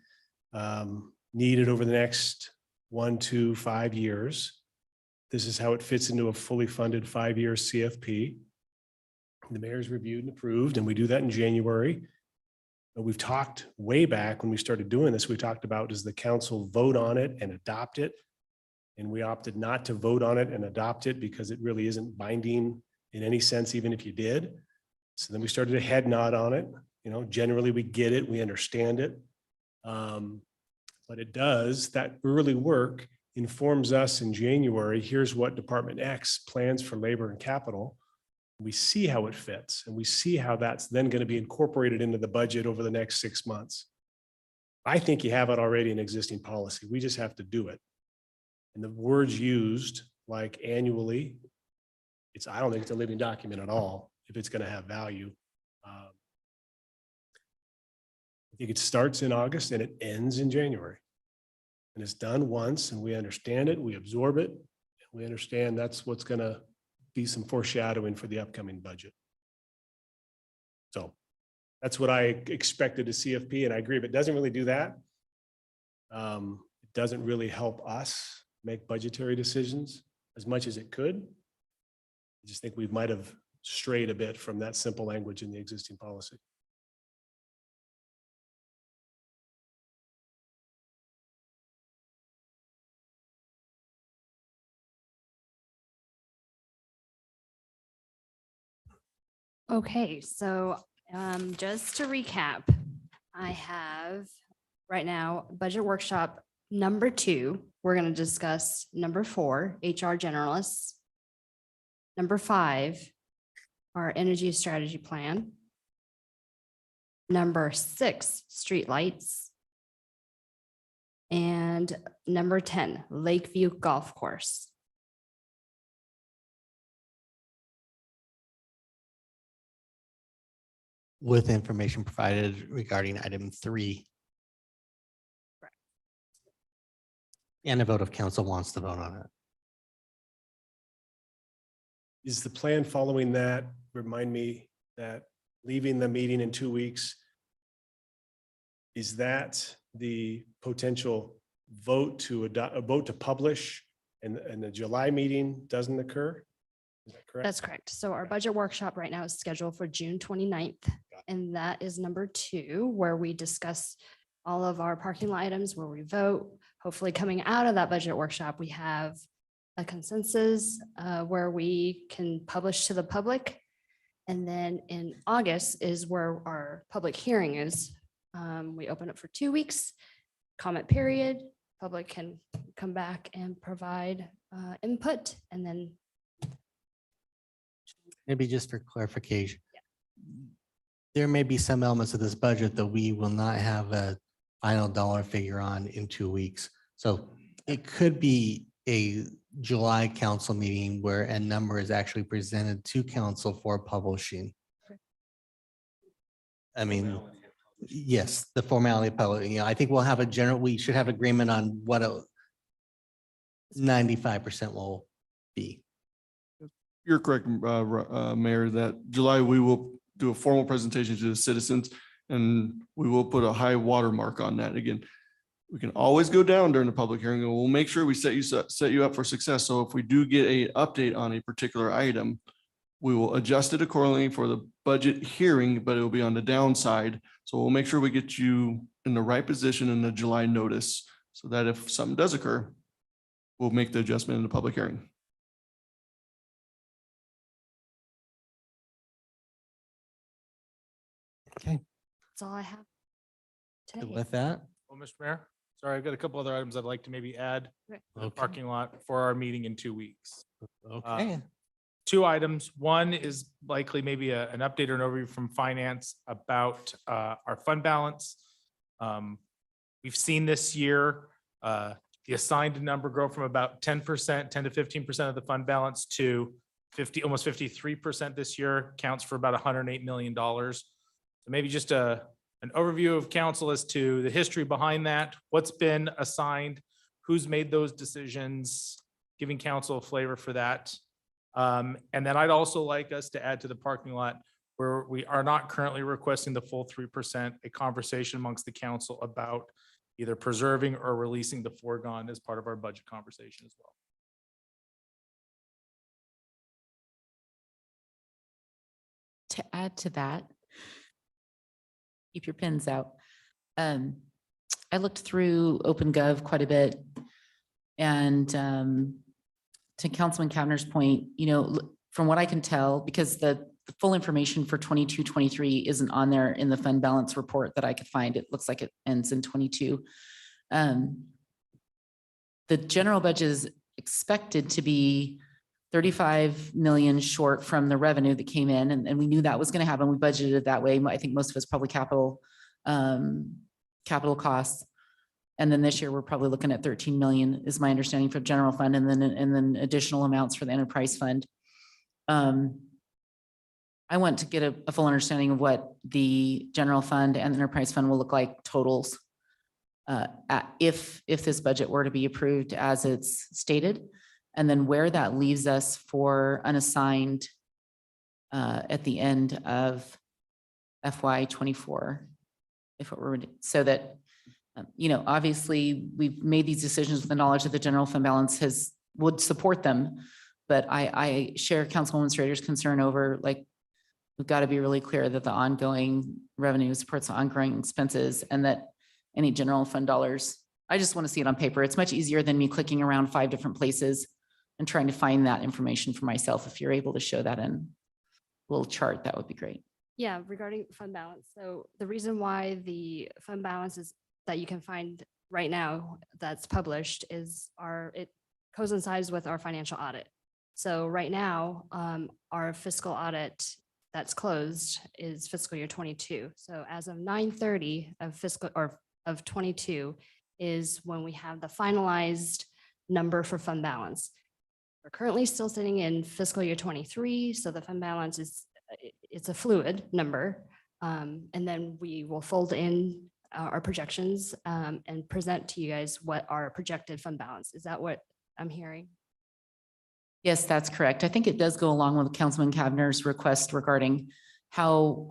needed over the next 1 to 5 years. This is how it fits into a fully funded 5-year CFP. The mayor's reviewed and approved, and we do that in January. But we've talked way back when we started doing this, we talked about, does the council vote on it and adopt it? And we opted not to vote on it and adopt it because it really isn't binding in any sense, even if you did. So then we started a head nod on it. You know, generally we get it, we understand it. But it does, that early work informs us in January, here's what Department X plans for labor and capital. We see how it fits, and we see how that's then going to be incorporated into the budget over the next 6 months. I think you have it already in existing policy. We just have to do it. And the words used, like annually, I don't think it's a living document at all if it's going to have value. I think it starts in August and it ends in January. And it's done once, and we understand it, we absorb it, and we understand that's what's going to be some foreshadowing for the upcoming budget. So that's what I expected to CFP, and I agree, if it doesn't really do that, it doesn't really help us make budgetary decisions as much as it could. I just think we might have strayed a bit from that simple language in the existing policy. Okay, so just to recap, I have right now budget workshop number 2. We're going to discuss number 4, HR generalists. Number 5, our energy strategy plan. Number 6, streetlights. And number 10, Lakeview Golf Course. With information provided regarding item 3. And a vote of council wants to vote on it. Is the plan following that, remind me, that leaving the meeting in 2 weeks, is that the potential vote to adopt, a vote to publish, and the July meeting doesn't occur? Is that correct? That's correct. So our budget workshop right now is scheduled for June 29th. And that is number 2, where we discuss all of our parking lot items, where we vote. Hopefully coming out of that budget workshop, we have a consensus where we can publish to the public. And then in August is where our public hearing is. We open up for 2 weeks, comment period. Public can come back and provide input, and then Maybe just for clarification. There may be some elements of this budget that we will not have a final dollar figure on in 2 weeks. So it could be a July council meeting where a number is actually presented to council for publishing. I mean, yes, the formality of public, I think we'll have we should have agreement on what 95% will be. You're correct, Mayor, that July, we will do a formal presentation to the citizens, and we will put a high watermark on that. Again, we can always go down during the public hearing, and we'll make sure we set you up for success. So if we do get an update on a particular item, we will adjust it accordingly for the budget hearing, but it will be on the downside. So we'll make sure we get you in the right position in the July notice, so that if something does occur, we'll make the adjustment in the public hearing. Okay. that's all I have today. With that, Well, Mr. Mayor, sorry, I've got a couple other items I'd like to maybe add to the Okay. parking lot for our meeting in 2 weeks. okay. 2 items. One is likely maybe an update or an overview from finance about our fund balance. We've seen this year the assigned number grow from about 10%, 10 to 15% of the fund balance to 50, almost 53% this year, counts for about $108 million. So maybe just an overview of council as to the history behind that, what's been assigned, who's made those decisions, giving council a flavor for that. And then I'd also like us to add to the parking lot where we are not currently requesting the full 3%, a conversation amongst the council about either preserving or releasing the foregone as part of our budget conversation as well. To add to that, keep your pens out. I looked through OpenGov quite a bit, and to Councilman Kavner's point, from what I can tell, because the full information for 22-23 isn't on there in the fund balance report that I could find. It looks like it ends in 22. The general budget is expected to be 35 million short from the revenue that came in, and we knew that was going to happen. We budgeted it that way. I think most of it's probably capital costs. And then this year, we're probably looking at 13 million is my understanding for general fund, and then additional amounts for the enterprise fund. I want to get a full understanding of what the general fund and the enterprise fund will look like totals if this budget were to be approved as it's stated, and then where that leaves us for unassigned at the end of FY24, if it were so that obviously we've made these decisions with the knowledge that the general fund balance would support them, but I share Councilwoman Strader's concern over we've got to be really clear that the ongoing revenue supports the ongoing expenses, and that any general fund dollars, I just want to see it on paper. It's much easier than me clicking around 5 different places and trying to find that information for myself. If you're able to show that in a little chart, that would be great. Yeah, regarding fund balance. So the reason why the fund balance is that you can find right now that's published is it coincides with our financial audit. So right now, our fiscal audit that's closed is fiscal year 22. So as of 9/30 of 22 is when we have the finalized number for fund balance. We're currently still sitting in fiscal year 23. So the fund balance it's a fluid number. And then we will fold in our projections and present to you guys what our projected fund balance. Is that what I'm hearing? Yes, that's correct. I think it does go along with Councilman Kavner's request regarding how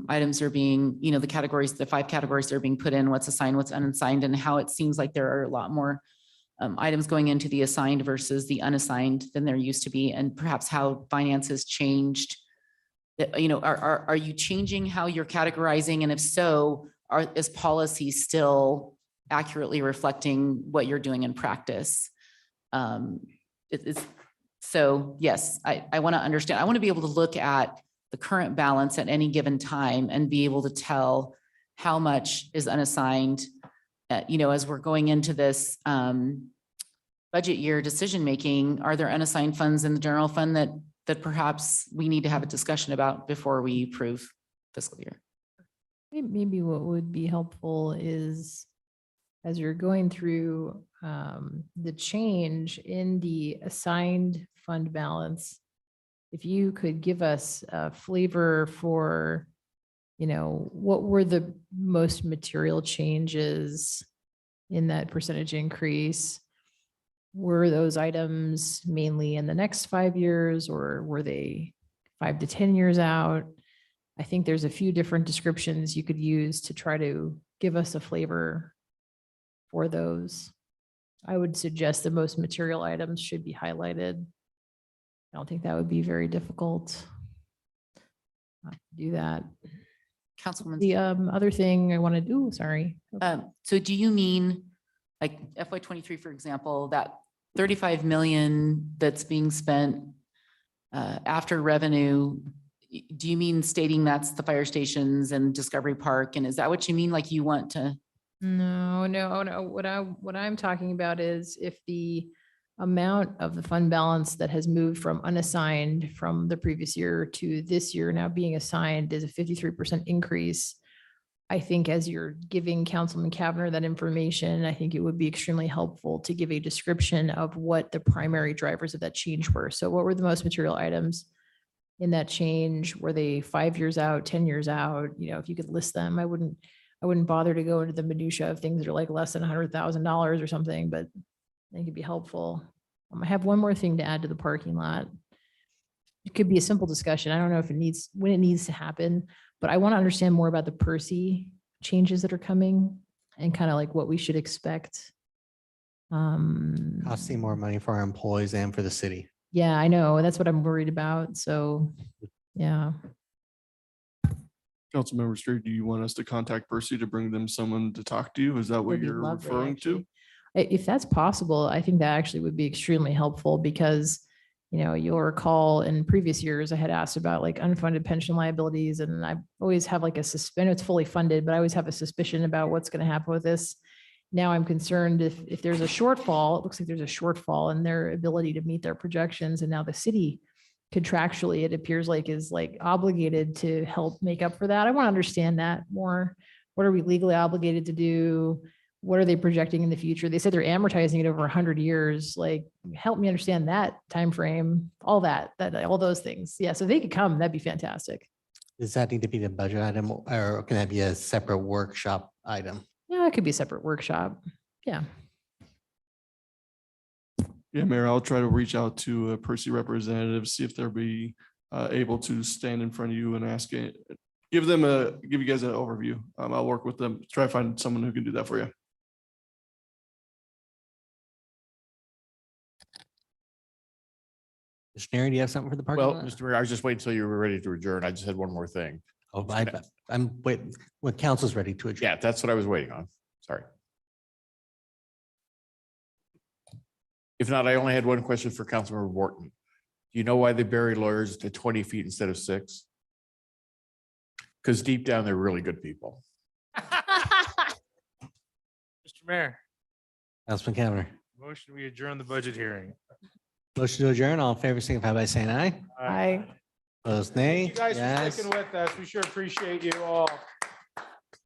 items are being, the categories, the 5 categories that are being put in, what's assigned, what's unassigned, and how it seems like there are a lot more items going into the assigned versus the unassigned than there used to be, and perhaps how finance has changed. Are you changing how you're categorizing? And if so, is policy still accurately reflecting what you're doing in practice? So yes, I want to understand. I want to be able to look at the current balance at any given time and be able to tell how much is unassigned, as we're going into this budget year decision-making. Are there unassigned funds in the general fund that perhaps we need to have a discussion about before we approve fiscal year? Maybe what would be helpful is, as you're going through the change in the assigned fund balance, if you could give us a flavor for, what were the most material changes in that percentage increase? Were those items mainly in the next 5 years, or were they 5 to 10 years out? I think there's a few different descriptions you could use to try to give us a flavor for those. I would suggest the most material items should be highlighted. I don't think that would be very difficult to do that. Councilman. The other thing I want to do, sorry. So do you mean like FY23, for example, that 35 million that's being spent after revenue? Do you mean stating that's the fire stations and Discovery Park? And is that what you mean? Like you want to? No. What I'm talking about is if the amount of the fund balance that has moved from unassigned from the previous year to this year now being assigned is a 53% increase, I think as you're giving Councilman Cavanagh that information, I think it would be extremely helpful to give a description of what the primary drivers of that change were. So what were the most material items in that change? Were they 5 years out, 10 years out? You know, if you could list them, I wouldn't bother to go into the minutia of things that are like less than $100,000 or something, but I think it'd be helpful. I have one more thing to add to the parking lot. It could be a simple discussion. I don't know if it needs, when it needs to happen, but I want to understand more about the Percy changes that are coming and kind of like what we should expect. Costing more money for our employees and for the city. Yeah, I know. That's what I'm worried about. So, yeah. Councilmember Street, do you want us to contact Percy to bring them someone to talk to you? Is that what Would be you're lovely, referring to? actually. If that's possible, I think that actually would be extremely helpful because, you know, you'll recall in previous years, I had asked about like unfunded pension liabilities and I always have like a suspicion, it's fully funded, but I always have a suspicion about what's going to happen with this. Now I'm concerned if there's a shortfall, it looks like there's a shortfall in their ability to meet their projections. And now the city contractually, it appears like is like obligated to help make up for that. I want to understand that more. What are we legally obligated to do? What are they projecting in the future? They said they're amortizing it over 100 years. Like, help me understand that time frame, all that, all those things. Yeah, so if they could come, that'd be fantastic. Does that need to be the budget item or can that be a separate workshop item? Yeah, it could be a separate workshop. Yeah. Yeah, Mayor, I'll try to reach out to a Percy representative, see if they'll be able to stand in front of you and ask it. Give you guys an overview. I'll work with them, try to find someone who can do that for you. Mr. Neri, do you have something for the parking Well, lot? Mr. Mayor, I was just waiting until you were ready to adjourn. I just had one more thing. Oh, I'm waiting when council's ready to adjourn. Yeah, that's what I was waiting on. Sorry. If not, I only had one question for Councilmember Wharton. Do you know why they bury lawyers to 20 feet instead of 6? Because deep down, they're really good people. Mr. Mayor, Councilman Cavanagh. motion we adjourn the budget hearing. Motion to adjourn. All in favor, signify by saying aye. Aye. Opposed, nay. You guys for Yes. sticking with us. We sure appreciate you all.